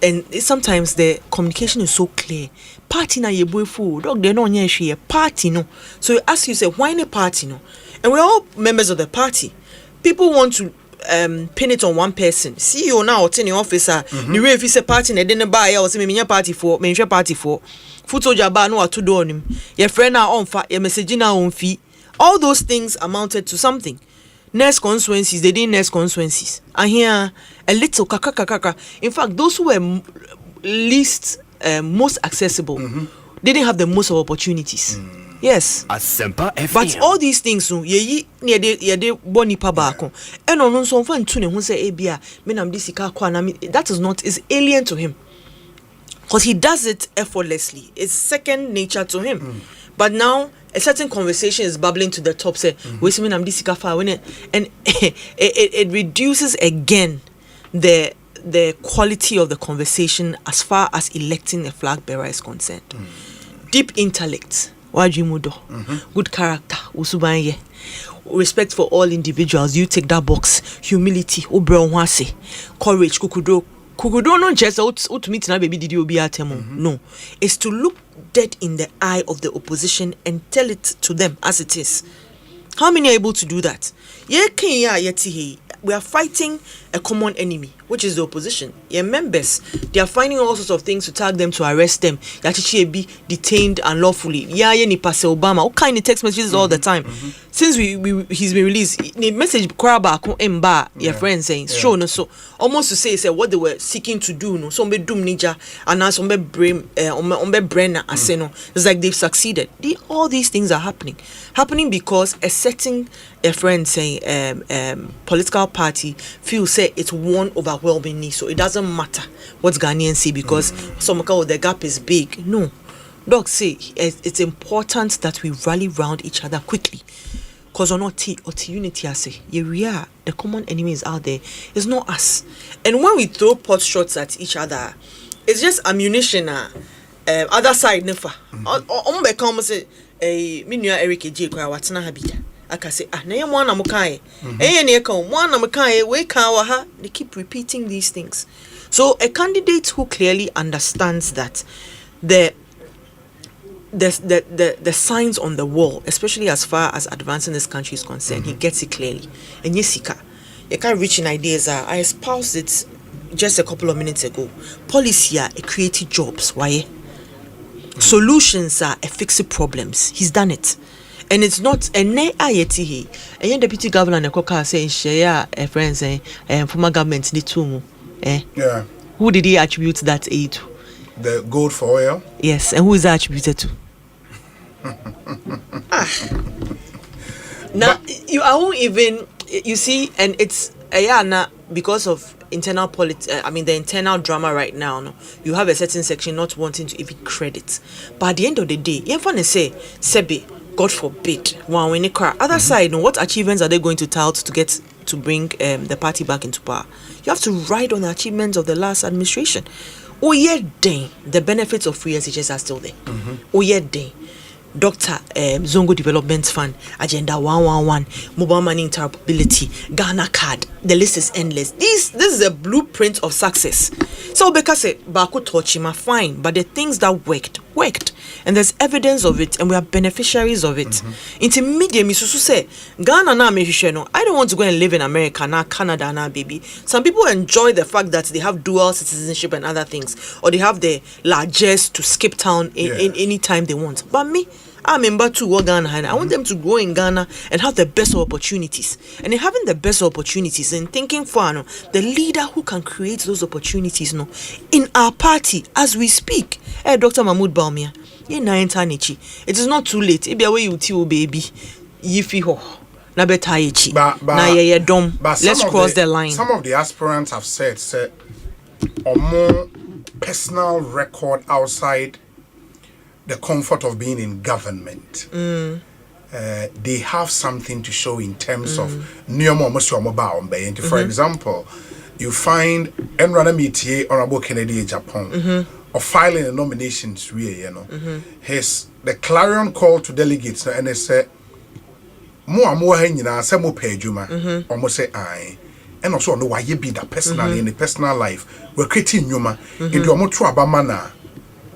And sometimes the communication is so clear. Party na ye boyfriend, dog they no nye party no. So you ask yourself, why a party no? And we're all members of the party. People want to pin it on one person. CEO now or ten officer. Ni if it's a party na didn't buy or say me party for party for. Futo jaba no atu do him. Your friend na on fa your message na on fee. All those things amounted to something. Next constituencies, they didn't next constituencies. And here, a little kaka. In fact, those who were least, most accessible, they didn't have the most of opportunities. Yes. Asempa FM. But all these things, ye boni pabako. And on some fun tune, who say, Abia, menam disika kwanami, that is not, is alien to him. Because he does it effortlessly. It's second nature to him. But now, a certain conversation is bubbling to the top, say, and it reduces again the quality of the conversation as far as electing a flag bearer is concerned. Deep intellect, good character, respect for all individuals. You take that box. Humility, courage, kukudo no just to meet na baby did obi atemo. No, it's to look dead in the eye of the opposition and tell it to them as it is. How many are able to do that? We are fighting a common enemy, which is the opposition. Your members, they are finding all sorts of things to tag them, to arrest them. They be detained unlawfully. Ni pass Obama. All kind of text messages all the time. Since he's been released, the message your friend saying, sure no, so almost to say what they were seeking to do no. So dum nija and now some brain aseno. It's like they've succeeded. All these things are happening because a certain friend saying political party feels say it's won overwhelmingly, so it doesn't matter what Ghanaians say because the gap is big. No, doc say it's important that we rally round each other quickly, because or unity I say the common enemy is out there. It's not us, and when we throw pot shots at each other, it's just ammunition. Other side nefa. Become say minua Eric J kwa watena habia. Aka say na ye mwana mukai. Ne ka mwana mukai we kan wa ha. They keep repeating these things. So a candidate who clearly understands that the signs on the wall, especially as far as advancing this country is concerned, he gets it clearly. And yesika, you can't reach in ideas. I espoused it just a couple of minutes ago. Policy created jobs. Why? Solutions are a fixing problems. He's done it. And it's not a ayeti. And deputy governor Nekoka saying share a friend saying former government need to Yeah. Who did he attribute that aid to? The gold for oil? Yes, and who is that attributed to? Now I won't even you see, and it's because of internal the internal drama right now. No, you have a certain section not wanting to even credit, but at the end of the day, you want to say, Sebi, God forbid, one when other side, what achievements are they going to tout to get to bring the party back into power? You have to ride on the achievements of the last administration. Oh yeah, dang, the benefits of free SHS are still there. Oh yeah, dang. Dr. Zongo Development Fund, Agenda 111, mobile money interoperability, Ghana card. The list is endless. This is a blueprint of success. So because Baku Tochima, fine, but the things that worked, and there's evidence of it, and we are beneficiaries of it. Intermediate, Misusu say, Ghana na me no. I don't want to go and live in America now, Canada now, baby. Some people enjoy the fact that they have dual citizenship and other things, or they have the largesse to skip town in any time they want. But me, I remember to work Ghana. I want them to grow in Ghana and have the best of opportunities. And in having the best opportunities and thinking for the leader who can create those opportunities in our party as we speak. Dr. Mahmoud Baumia, it is not too late. If you you tell baby, yifi ho na betayichi. Na ye dom. Let's cross the line. Some of the aspirants have said, or more personal record outside the comfort of being in government. They have something to show in terms of for example, you find Enrana Mitier Honorable Kennedy Japan or filing a nominations the clarion call to delegates and they say more hanging say more pay juma almost say aye. And also know why you be that personally in the personal life. We're creating yuma in the omotu abamana.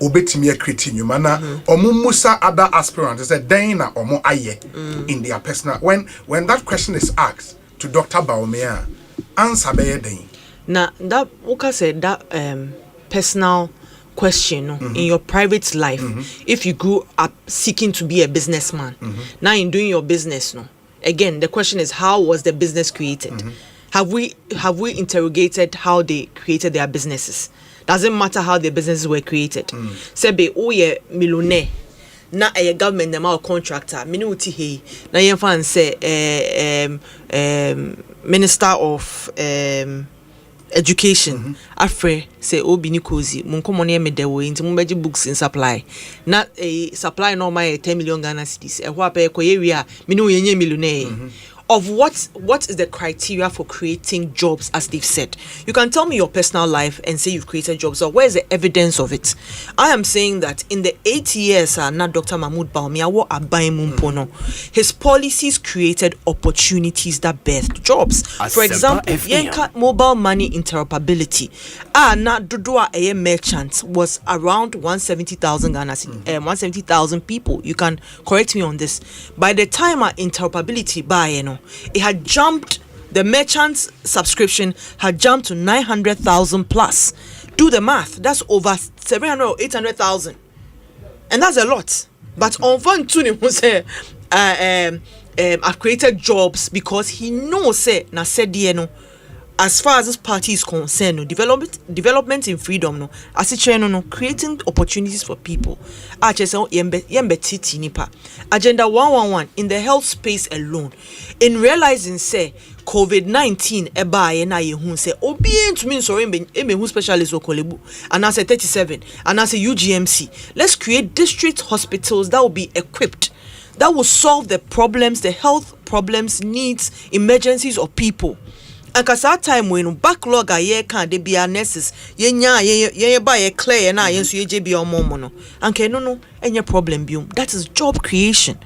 Obetimi creating you mana musa other aspirants is a dana or aye in their personal when that question is asked to Dr. Baumia, answer be den. Now that Uka said that personal question in your private life, if you grew up seeking to be a businessman, now in doing your business, again the question is, how was the business created? Have we interrogated how they created their businesses? Doesn't matter how the businesses were created. Sebe oye millionaire na a government na contractor minuti he na yemfa say minister of education afre say obi ni kozi munkomo na me dewo nti mo beji books in supply na supply no my 10 million Ghana cedis e ho ape ko ye wi a minu yenye millionaire. Of what is the criteria for creating jobs, as they've said? You can tell me your personal life and say you've created jobs, or where's the evidence of it? I am saying that in the 8 years, not Dr. Mahmoud Baumia, his policies created opportunities that birthed jobs. For example, Yenka mobile money interoperability. Not Dudua a merchant was around 170,000 Ghana, 170,000 people. You can correct me on this. By the time interoperability it had jumped, the merchant's subscription had jumped to 900,000 plus. Do the math, that's over 700 or 800,000. And that's a lot. But on one tune who say I've created jobs because he knows na said as far as this party is concerned, development in freedom, as it creating opportunities for people. Agenda 111 in the health space alone, in realizing say COVID-19 say obien to mean sorry who specialist okolebu and as a 37 and as a UGMC. Let's create district hospitals that will be equipped, that will solve the problems, the health problems, needs, emergencies of people. And cause that time when backlog a year can they be a nurses ye buy a clear na yen so ye be on momo and no any problem biom. That is job creation.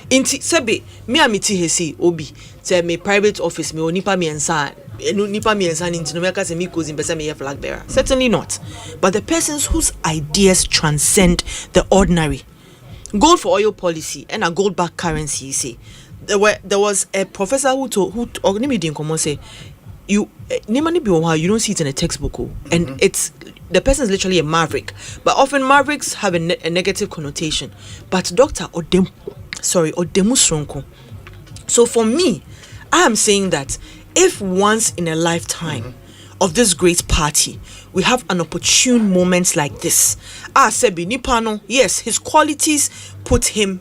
Inti sebe me amiti hesi obi say me private office me onipa me ensa into no make say me cause in me flag bearer. Certainly not. But the persons whose ideas transcend the ordinary. Gold for oil policy and a gold back currency, you see. There was a professor who say you don't see it in a textbook, and it's the person is literally a maverick. But often mavericks have a negative connotation. But Dr. Odemu Sonko. So for me, I am saying that if once in a lifetime of this great party, we have an opportune moment like this, Sebi Nipano, yes, his qualities put him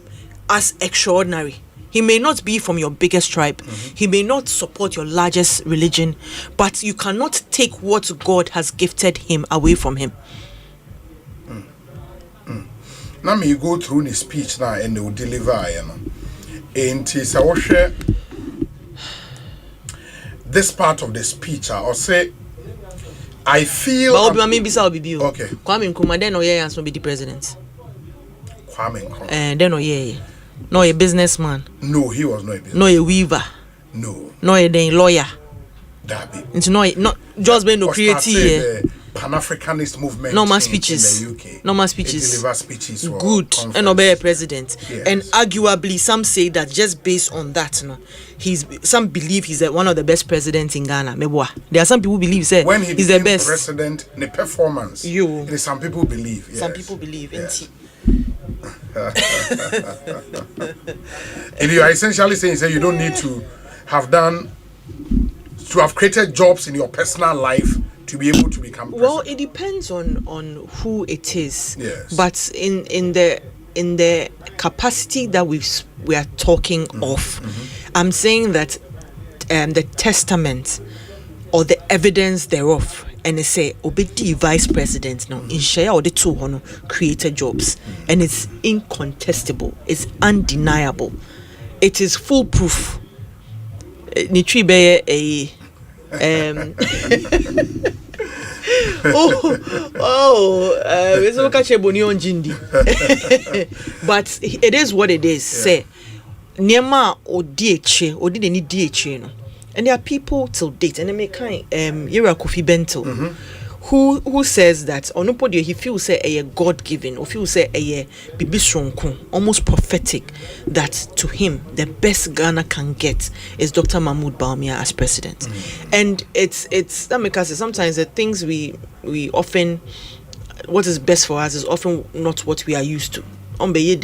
as extraordinary. He may not be from your biggest tribe. He may not support your largest religion, but you cannot take what God has gifted him away from him. Now me go through the speech now and they will deliver, you know. And it's a this part of the speech, I'll say, I feel. But maybe I'll be you. Okay. Kwame Nkrumah then no be the president. Kwame Nkrumah. And then no a businessman. No, he was not a businessman. No a weaver. No. No a lawyer. That be. It's not just being no creative. Pan-Africanist movement. Normal speeches. In the UK. Normal speeches. Deliver speeches. Good. And obey a president. Yes. And arguably, some say that just based on that, some believe he's one of the best presidents in Ghana. There are some people who believe when he's the best president. The performance. Some people believe. Yes. Some people believe. Yes. And you are essentially saying you don't need to have created jobs in your personal life to be able to become president. Well, it depends on who it is. Yes. But in the capacity that we are talking of, I'm saying that the testament or the evidence thereof, and they say obedi vice president now in share or the two created jobs, and it's incontestable, it's undeniable, it is foolproof. Nitribe a but it is what it is. Say Niema or DHA no. And there are people till date, and they make Yera Kofi Bento, who says that Onopodio he feels a God given, or feels a Bibisronko, almost prophetic, that to him the best Ghana can get is Dr. Mahmoud Bawumia as president. And it's that because sometimes the things we often, what is best for us is often not what we are used to. He's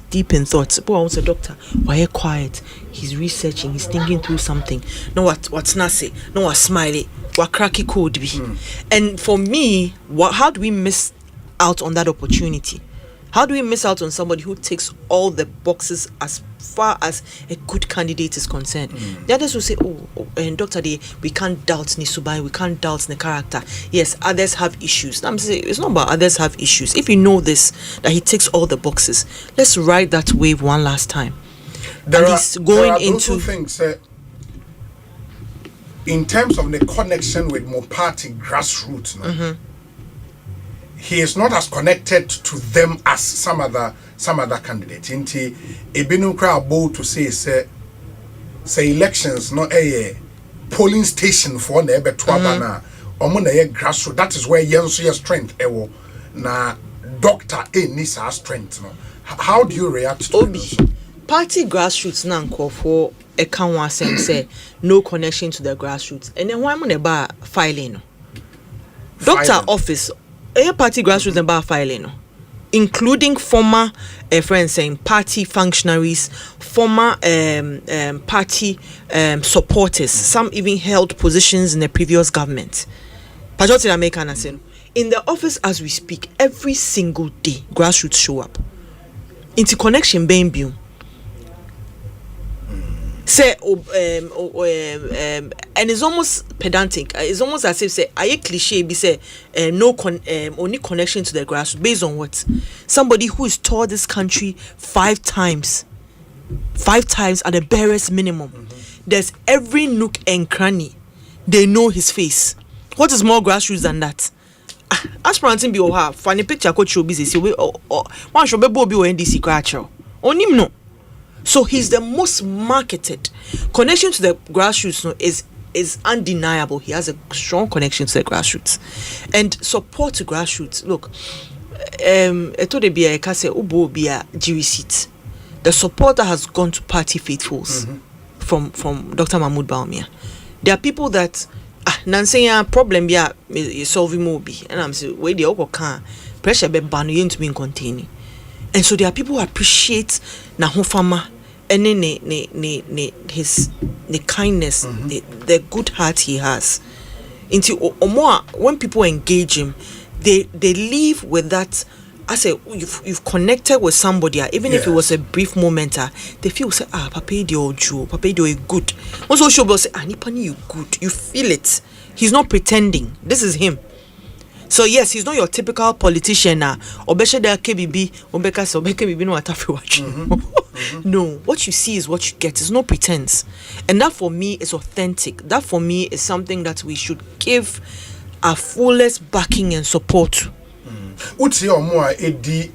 deep in thoughts. But I was a doctor. Why are you quiet? He's researching. He's thinking through something. No, what's Nasi? No, what smiley? What cracky could be? And for me, how do we miss out on that opportunity? How do we miss out on somebody who ticks all the boxes as far as a good candidate is concerned? The others will say, and Dr. Day, we can't doubt Nisubai, we can't doubt the character. Yes, others have issues. I'm saying it's not about others have issues. If you know this, that he ticks all the boxes, let's ride that wave one last time. There are also things in terms of the connection with more party grassroots. He is not as connected to them as some other candidates. Inti ebinu kra bold to say elections no a polling station for na ebe tuaba na omo na ye grassroots. That is where yenso your strength ewo na doctor needs our strength no. How do you react to Obi party grassroots na for a canwa say no connection to the grassroots, and then why am ba filing no doctor office a party grassroots and bar filing, including former friends saying party functionaries, former party supporters, some even held positions in the previous government. In the office as we speak, every single day, grassroots show up. Into connection being built. Say and it's almost pedantic. It's almost as if say I cliche be say only connection to the grassroots based on what? Somebody who has toured this country 5 times at the barest minimum. There's every nook and cranny. They know his face. What is more grassroots than that? Aspiranting be oha funny picture coach show busy say one show be NDC cracher. Onim no. So he's the most marketed. Connection to the grassroots is undeniable. He has a strong connection to the grassroots. And support to grassroots. Look, the support that has gone to party faithfuls from Dr. Mahmoud Bawumia. There are people that Nancy problem be a solving movie, and I'm saying where the oko can pressure be ban you to be containing. And so there are people who appreciate na hofama and his kindness, the good heart he has. Into or more when people engage him, they leave with that. I say you've connected with somebody, even if it was a brief moment, they feel say papa do Joe, papa do good. Also show say nipani you good, you feel it. He's not pretending. This is him. So yes, he's not your typical politician now. Obesha da KBB, Obeka so KBB no atafi watch. No, what you see is what you get. It's no pretense, and that for me is authentic. That for me is something that we should give our fullest backing and support to. What's your more edi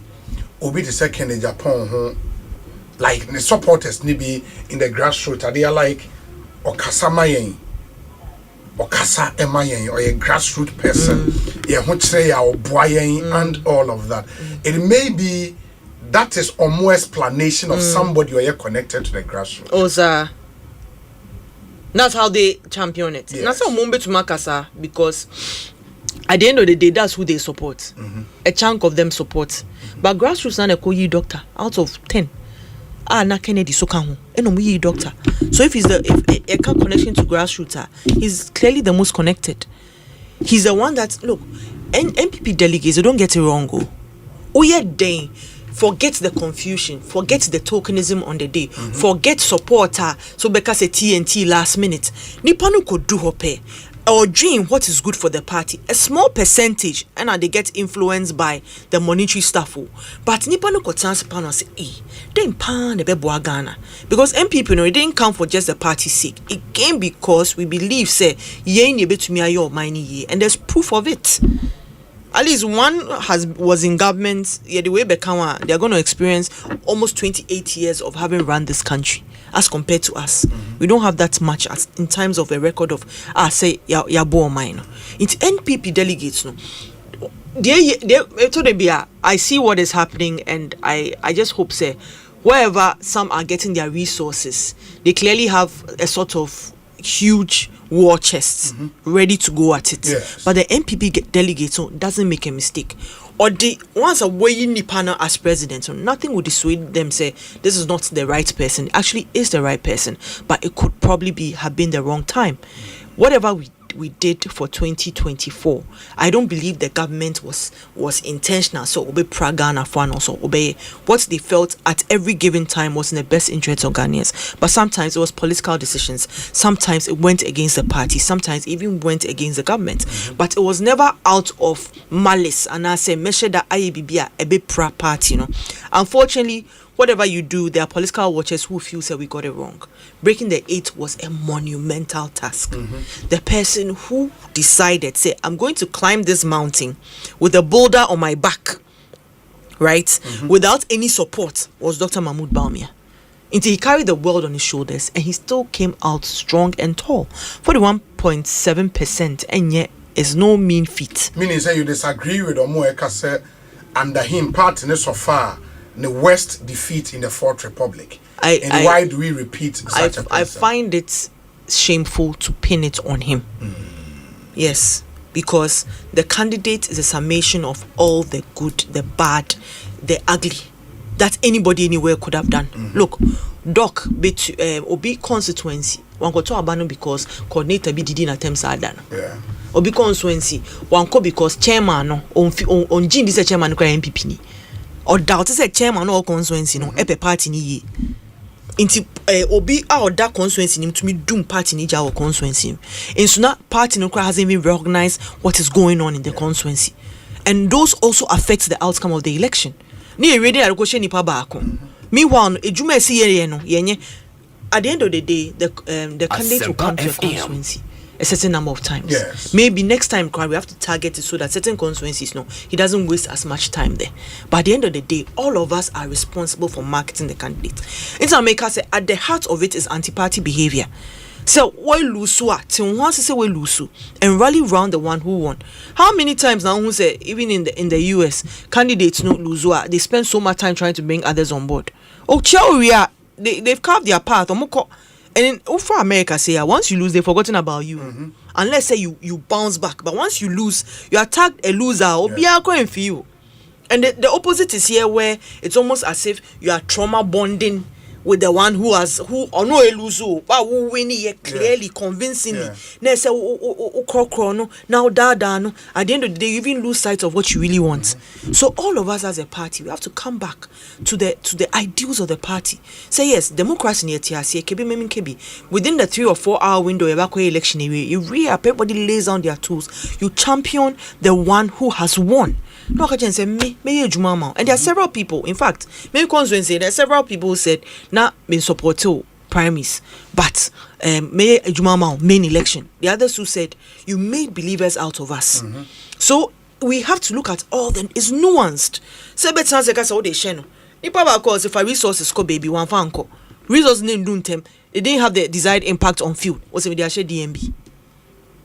obi the second in Japan like the supporters maybe in the grassroots they are like okasamayen okasa emayen or a grassroots person yeah say or boyen and all of that. It may be that is a more explanation of somebody who are connected to the grassroots. Oza. That's how they champion it. That's how Mumbe to Makasa, because at the end of the day, that's who they support. A chunk of them support. But grassroots na koyi doctor out of 10. Na Kennedy Sokahu. Enomuyi doctor. So if he's a connection to grassroots, he's clearly the most connected. He's the one that look. NPP delegates, don't get it wrong. Oh yeah, dang. Forget the confusion. Forget the tokenism on the day. Forget supporter. So because a TNT last minute. Nipanu could do hope or dream what is good for the party. A small percentage and they get influenced by the monetary stuff. But Nipanu could transfer and say, then pan the bebo Ghana. Because MPP it didn't come for just the party's sake. It came because we believe say ye ni betu mi ayo mine ye, and there's proof of it. At least one was in government. Yeah, the way Bekawa, they are going to experience almost 28 years of having run this country, as compared to us. We don't have that much as in terms of a record of say yabo mine. It's NPP delegates no. I see what is happening, and I just hope say wherever some are getting their resources, they clearly have a sort of huge war chests ready to go at it. But the NPP delegates doesn't make a mistake. Or the once a way Nipana as president, nothing would dissuade them say this is not the right person. It actually is the right person, but it could probably have been the wrong time. Whatever we did for 2024, I don't believe the government was intentional. So obey Pragana for also obey what they felt at every given time was in the best interest of Ghanaians. But sometimes it was political decisions. Sometimes it went against the party. Sometimes it even went against the government. But it was never out of malice. And I say measure that IABB a bit party. Unfortunately, whatever you do, there are political watchers who feel that we got it wrong. Breaking the 8 was a monumental task. The person who decided, say, I'm going to climb this mountain with a boulder on my back, right, without any support, was Dr. Mahmoud Bawumia. Until he carried the world on his shoulders, and he still came out strong and tall. 41.7%, and yet is no mean feat. Meaning, say you disagree with Omoeka, say, under him, partner so far, the West defeat in the Fourth Republic. Why do we repeat such a person? I find it shameful to pin it on him. Yes, because the candidate is a summation of all the good, the bad, the ugly that anybody anywhere could have done. Look, Doc, Obi constituency, one go to Abano because coordinator be did in attempts are done. Obi constituency, one go because chairman on Jin this chairman ko MPP ni. Or doubt is a chairman or constituency no epe party ni ye. Inti obi or that constituency ni to me doom party ni jawo constituency. In so na party no hasn't even recognized what is going on in the constituency. And those also affect the outcome of the election. Ni ready a go nipa baako. Meanwhile, ejuma si ye no yenye at the end of the day the candidate will come to the constituency a certain number of times. Maybe next time we have to target it so that certain constituencies he doesn't waste as much time there. But at the end of the day, all of us are responsible for marketing the candidate. Into America say at the heart of it is anti-party behavior. So why lose till once say we lose and rally round the one who won. How many times now who say even in the US candidates no lose they spend so much time trying to bring others on board. Oh they've carved their path. And in for America say once you lose they've forgotten about you. unless say you bounce back. But once you lose, you attack a loser, obia going for you. And the opposite is here, where it's almost as if you are trauma bonding with the one who or no eluso, but who win here clearly, convincingly. Now say now no. At the end of the day, you even lose sight of what you really want. So all of us as a party, we have to come back to the ideals of the party. Say yes, democracy in kebi within the 3 or 4 hour window election, you everybody lays down their tools. You champion the one who has won. No, I can say me and there are several people. In fact, maybe constituency there are several people who said not me support primaries, but me main election. The others who said you made believers out of us. So we have to look at all them. It's nuanced. Say better say kasa they share no. Nipa ba cause if a resources ko baby one fanko resources name do them. They didn't have the desired impact on field. What's with their share DMB.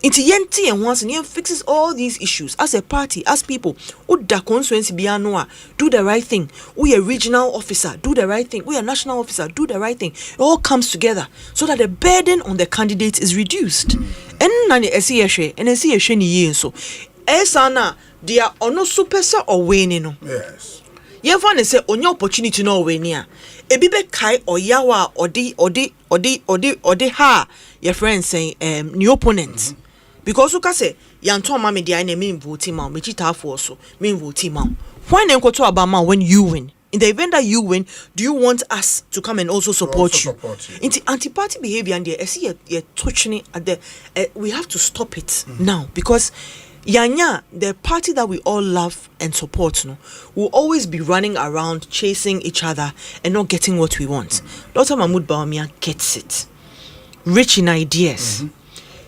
Into yenti and once and yen fixes all these issues as a party, as people. Uda constituency bianoa, do the right thing. We a regional officer, do the right thing. We a national officer, do the right thing. It all comes together so that the burden on the candidates is reduced. And nani esiyeshe, and esiyeshe ni yen so. Esana dia ono supesa or winning no. Yes. Yen fan say onye opportunity no winia. Ebibe kai oyawa odi ha your friend saying new opponent. Because you can say, Yanto Mammy, the enemy mean voting man, which it have also mean voting man. Why then go to Obama when you win? In the event that you win, do you want us to come and also support you? Into anti-party behavior and I see you're touching it at the we have to stop it now because Yanya, the party that we all love and support, will always be running around chasing each other and not getting what we want. Dr. Mahmoud Bawumia gets it. Rich in ideas.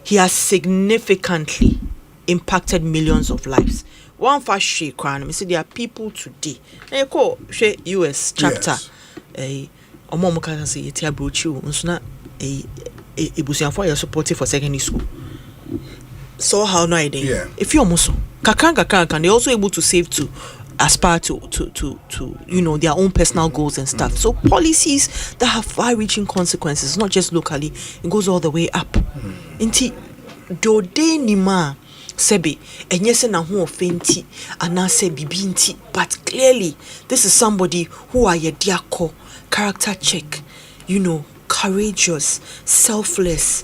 He has significantly impacted millions of lives. One fast shake crown. I say there are people today. I call US chapter. Omomuka say yetia brochu. Unsuna ebusianfo are supportive for secondary school. So how no idea? If you almost kakran, they also able to save to aspire to their own personal goals and stuff. So policies that have far-reaching consequences, not just locally, it goes all the way up. Inti dode nima sebe enyese na ho ofenti anase bibinti, but clearly this is somebody who are your diako character check, courageous, selfless,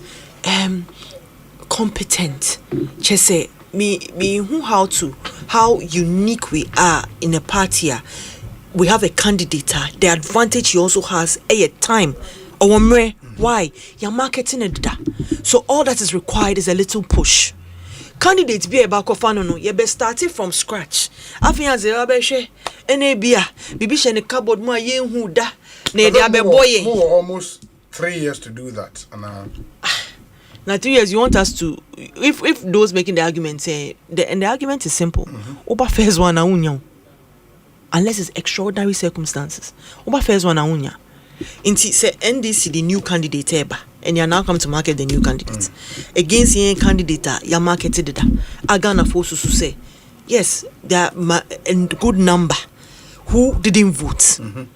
competent. Chese me who how unique we are in a party. We have a candidate. The advantage he also has a time. Why? You're marketing it. So all that is required is a little push. Candidates be a back of no, you be starting from scratch. Afian zerabeshe, enebia, bibisha ne cupboard ma yen who da, ne de abe boye. Almost 3 years to do that. Now 3 years, you want us to, if those making the argument say, and the argument is simple. Oba first one unya, unless it's extraordinary circumstances. Oba first one unya. Inti say NDC the new candidate eba, and you are now come to market the new candidate. Against the candidate, you marketed it. Agana forces to say, yes, there are a good number who didn't vote, and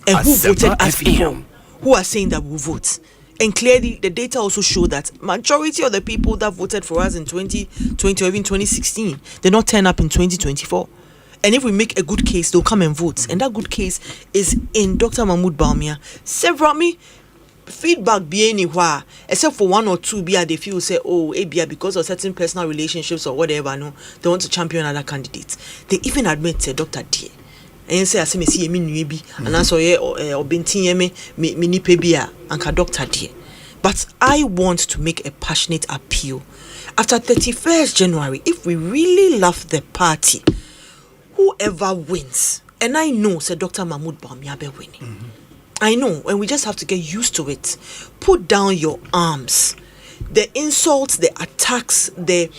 who voted as people, who are saying that we vote. And clearly, the data also show that majority of the people that voted for us in 2020 or even 2016, they not turn up in 2024. And if we make a good case, they'll come and vote. And that good case is in Dr. Mahmoud Bawumia. Several feedback be anywhere, except for one or two they feel say, oh, because of certain personal relationships or whatever, no, they want to champion other candidates. They even admit Dr. D. And say as me see me nwebi and also obintin me nipa bia anka doctor die. But I want to make a passionate appeal. After 31st January, if we really love the party, whoever wins, and I know said Dr. Mahmoud Bawumia be winning. I know, and we just have to get used to it. Put down your arms. The insults, the attacks, the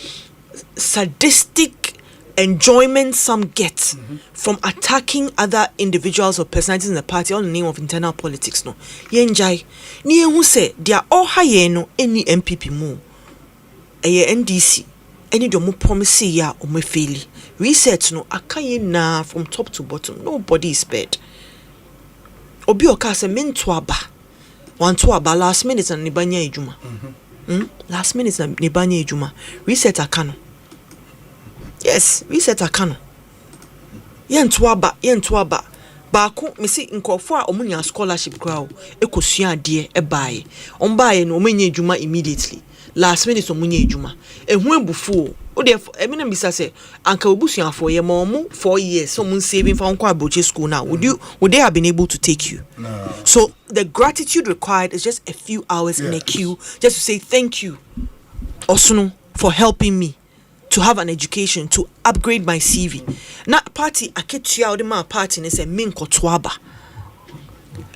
sadistic enjoyment some get from attacking other individuals or personalities in the party all in the name of internal politics no yenjai ni ehu say dia ohaye no any MPP mu NDC any do mo promise ya o me faili research no akaye na from top to bottom nobody is spared obi oka say mento aba want to aba last minute and nibanya ejuma Last minute na nebanye ejuma. Reset akano. Yes, reset akano. Yentoa ba. Baako me si nkofo a omunya scholarship kra o ekosua ade e baaye. Ombaaye no omenye ejuma immediately. Last minute omunya ejuma. Ehu ebufu o de emina bisa se anka obusuafo ye ma omo 4 years so mun saving for nkwa aboche school now. Would they have been able to take you? No. So the gratitude required is just a few hours in a queue just to say thank you Osuno for helping me to have an education, to upgrade my CV. Not party aketua ode ma party ne say min kotoaba.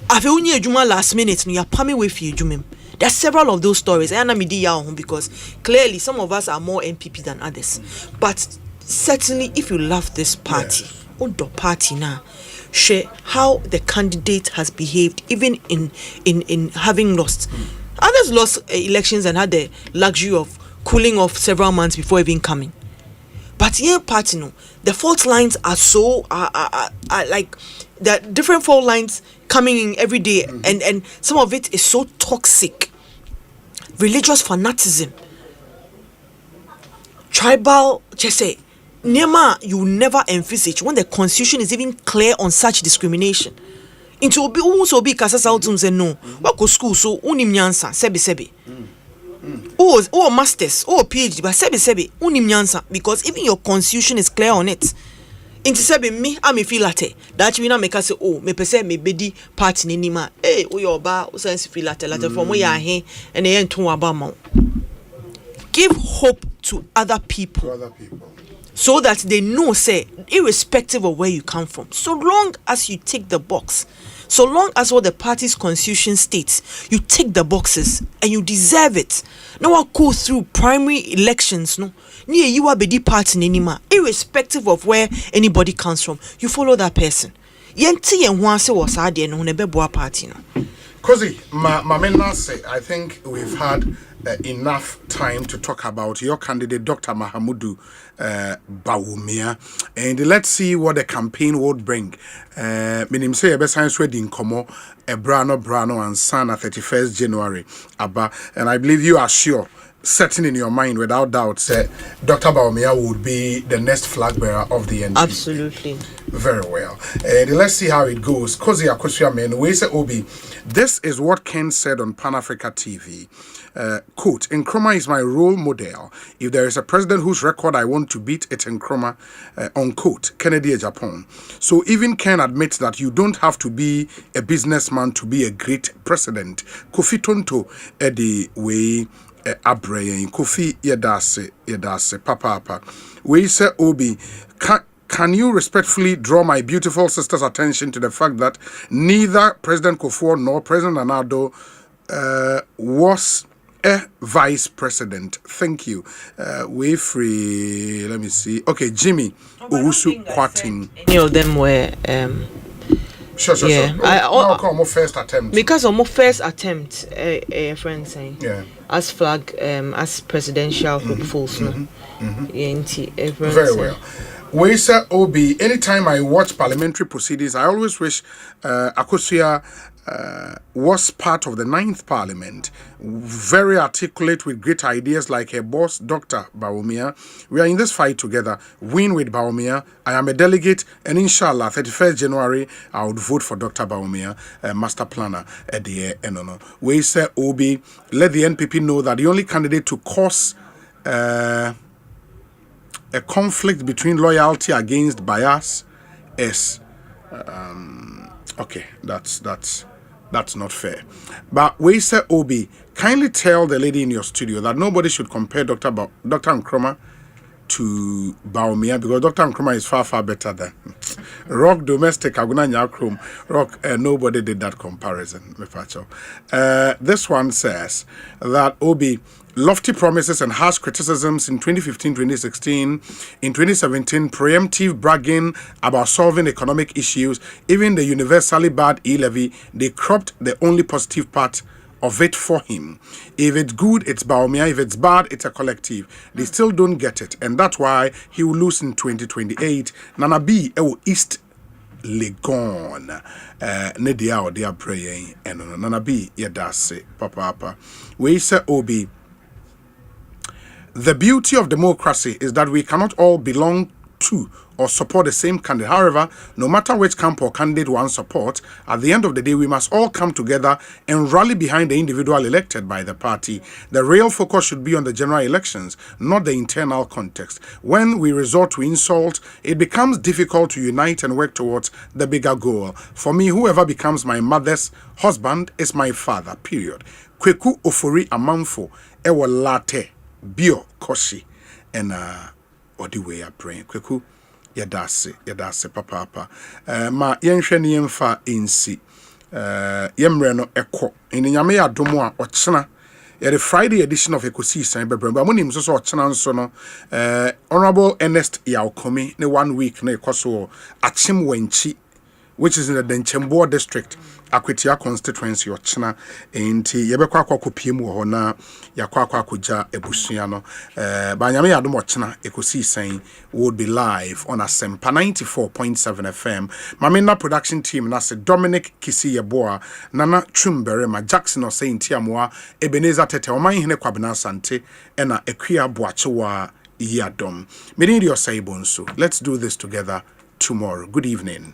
Afi unye ejuma last minute no ya pami we fi ejumem. There are several of those stories. I am because clearly some of us are more NPP than others. But certainly if you love this party, Odo party now, share how the candidate has behaved even in having lost. Others lost elections and had the luxury of cooling off several months before even coming. But here party no, the fault lines are so are like there are different fault lines coming in every day, and some of it is so toxic. Religious fanaticism, tribal, just say Nema you never envisage when the constitution is even clear on such discrimination. Into obi also be kasasa utum say no. What go school so unim nyansa sebi. Oh masters, PhD, but sebi unim nyansa because even your constitution is clear on it. Into sebi me I me feel latte. That we na make us say me pese me bedi party ni nima. We oba o sense feel latte from we are here and e nton aba ma. Give hope to other people. So that they know, say, irrespective of where you come from, so long as you tick the box, so long as what the party's constitution states, you tick the boxes and you deserve it. No one go through primary elections, no. Near you are bedi party anymore, irrespective of where anybody comes from, you follow that person. Yenti and one say was hard and on a beboa party no. Kosi, my say, I think we've had enough time to talk about your candidate, Dr. Mahamudu Bawumia, and let's see what the campaign would bring. Minim say a science wedding komo Brano and Son at 31st January. Abba, and I believe you are sure, certain in your mind without doubt, say Dr. Bawumia would be the next flag bearer of the NDP. Absolutely. Very well. Let's see how it goes. Kosi Akosua men, we say Obi. This is what Ken said on Pan Africa TV. Quote, Nkrumah is my role model. If there is a president whose record I want to beat, it's Nkrumah. Unquote. Kennedy, Japan. So even Ken admits that you don't have to be a businessman to be a great president. Kofi Tonto, Eddie Way, Abre, Kofi Yedase, Papa. We say Obi, Can you respectfully draw my beautiful sister's attention to the fact that neither President Kufuor nor President Nana-Addo was a vice president? Thank you. We free. Let me see. Okay, Jimmy Owusu Kwating. Any of them were. Sure. I call my first attempt. Because on my first attempt, a friend saying, as flag, as presidential hopefuls, Very well. We say Obi, anytime I watch parliamentary proceedings, I always wish Akosua was part of the 9th Parliament. Very articulate with great ideas like her boss, Dr. Bawumia. We are in this fight together. Win with Bawumia. I am a delegate, and inshallah, 31st January, I would vote for Dr. Bawumia, master planner at the year. We say Obi, let the NPP know that the only candidate to cause a conflict between loyalty against bias is okay. That's not fair. But we say Obi, kindly tell the lady in your studio that nobody should compare Dr. Nkrumah to Bawumia because Dr. Nkrumah is far better than Rock domestic Aguna Nyakrum. Rock nobody did that comparison. This one says that Obi, lofty promises and harsh criticisms in 2015-2016, in 2017, preemptive bragging about solving economic issues, even the universally bad e-levy, they cropped the only positive part of it for him. If it's good, it's Bawumia. If it's bad, it's a collective. They still don't get it, and that's why he will lose in 2028. Nana B, East Legon, Nedia or they are praying, and Nana B, Yedase, Papa. We say Obi. The beauty of democracy is that we cannot all belong to or support the same candidate. However, no matter which camp or candidate one support, at the end of the day, we must all come together and rally behind the individual elected by the party. The real focus should be on the general elections, not the internal context. When we resort to insult, it becomes difficult to unite and work towards the bigger goal. For me, whoever becomes my mother's husband is my father, period. Kweku Ofori Amanfo, Ewa Late, Bio Koshi, and Odiwe Abrain. Kweku, yadase papa ma yenhwe ne yemfa ensi yemre no ekọ eni nyame yadomo a ochena the Friday edition of Ekosiisen bebremba monim so ochena nso no Honorable Ernest Yaokomi ne 1 week na ekoso achim wanchi, which is in the Denchembo district, Akwetia constituency ochena enti yebekwa akokopie mu ho na yakwa akoja ebusua no ba nyame yadom ochena Ekosiisen would be live on Asempa 94.7 FM. Mamina production team na se Dominic Kisi Yeboa, Nana Chumbere, ma Jackson Osei Ntiamoa, Ebenezer Tete Oman Hene Kwabena Sante, ena Ekuya Boachewa Yadom. Mede Osei Bonsu. Let's do this together tomorrow. Good evening.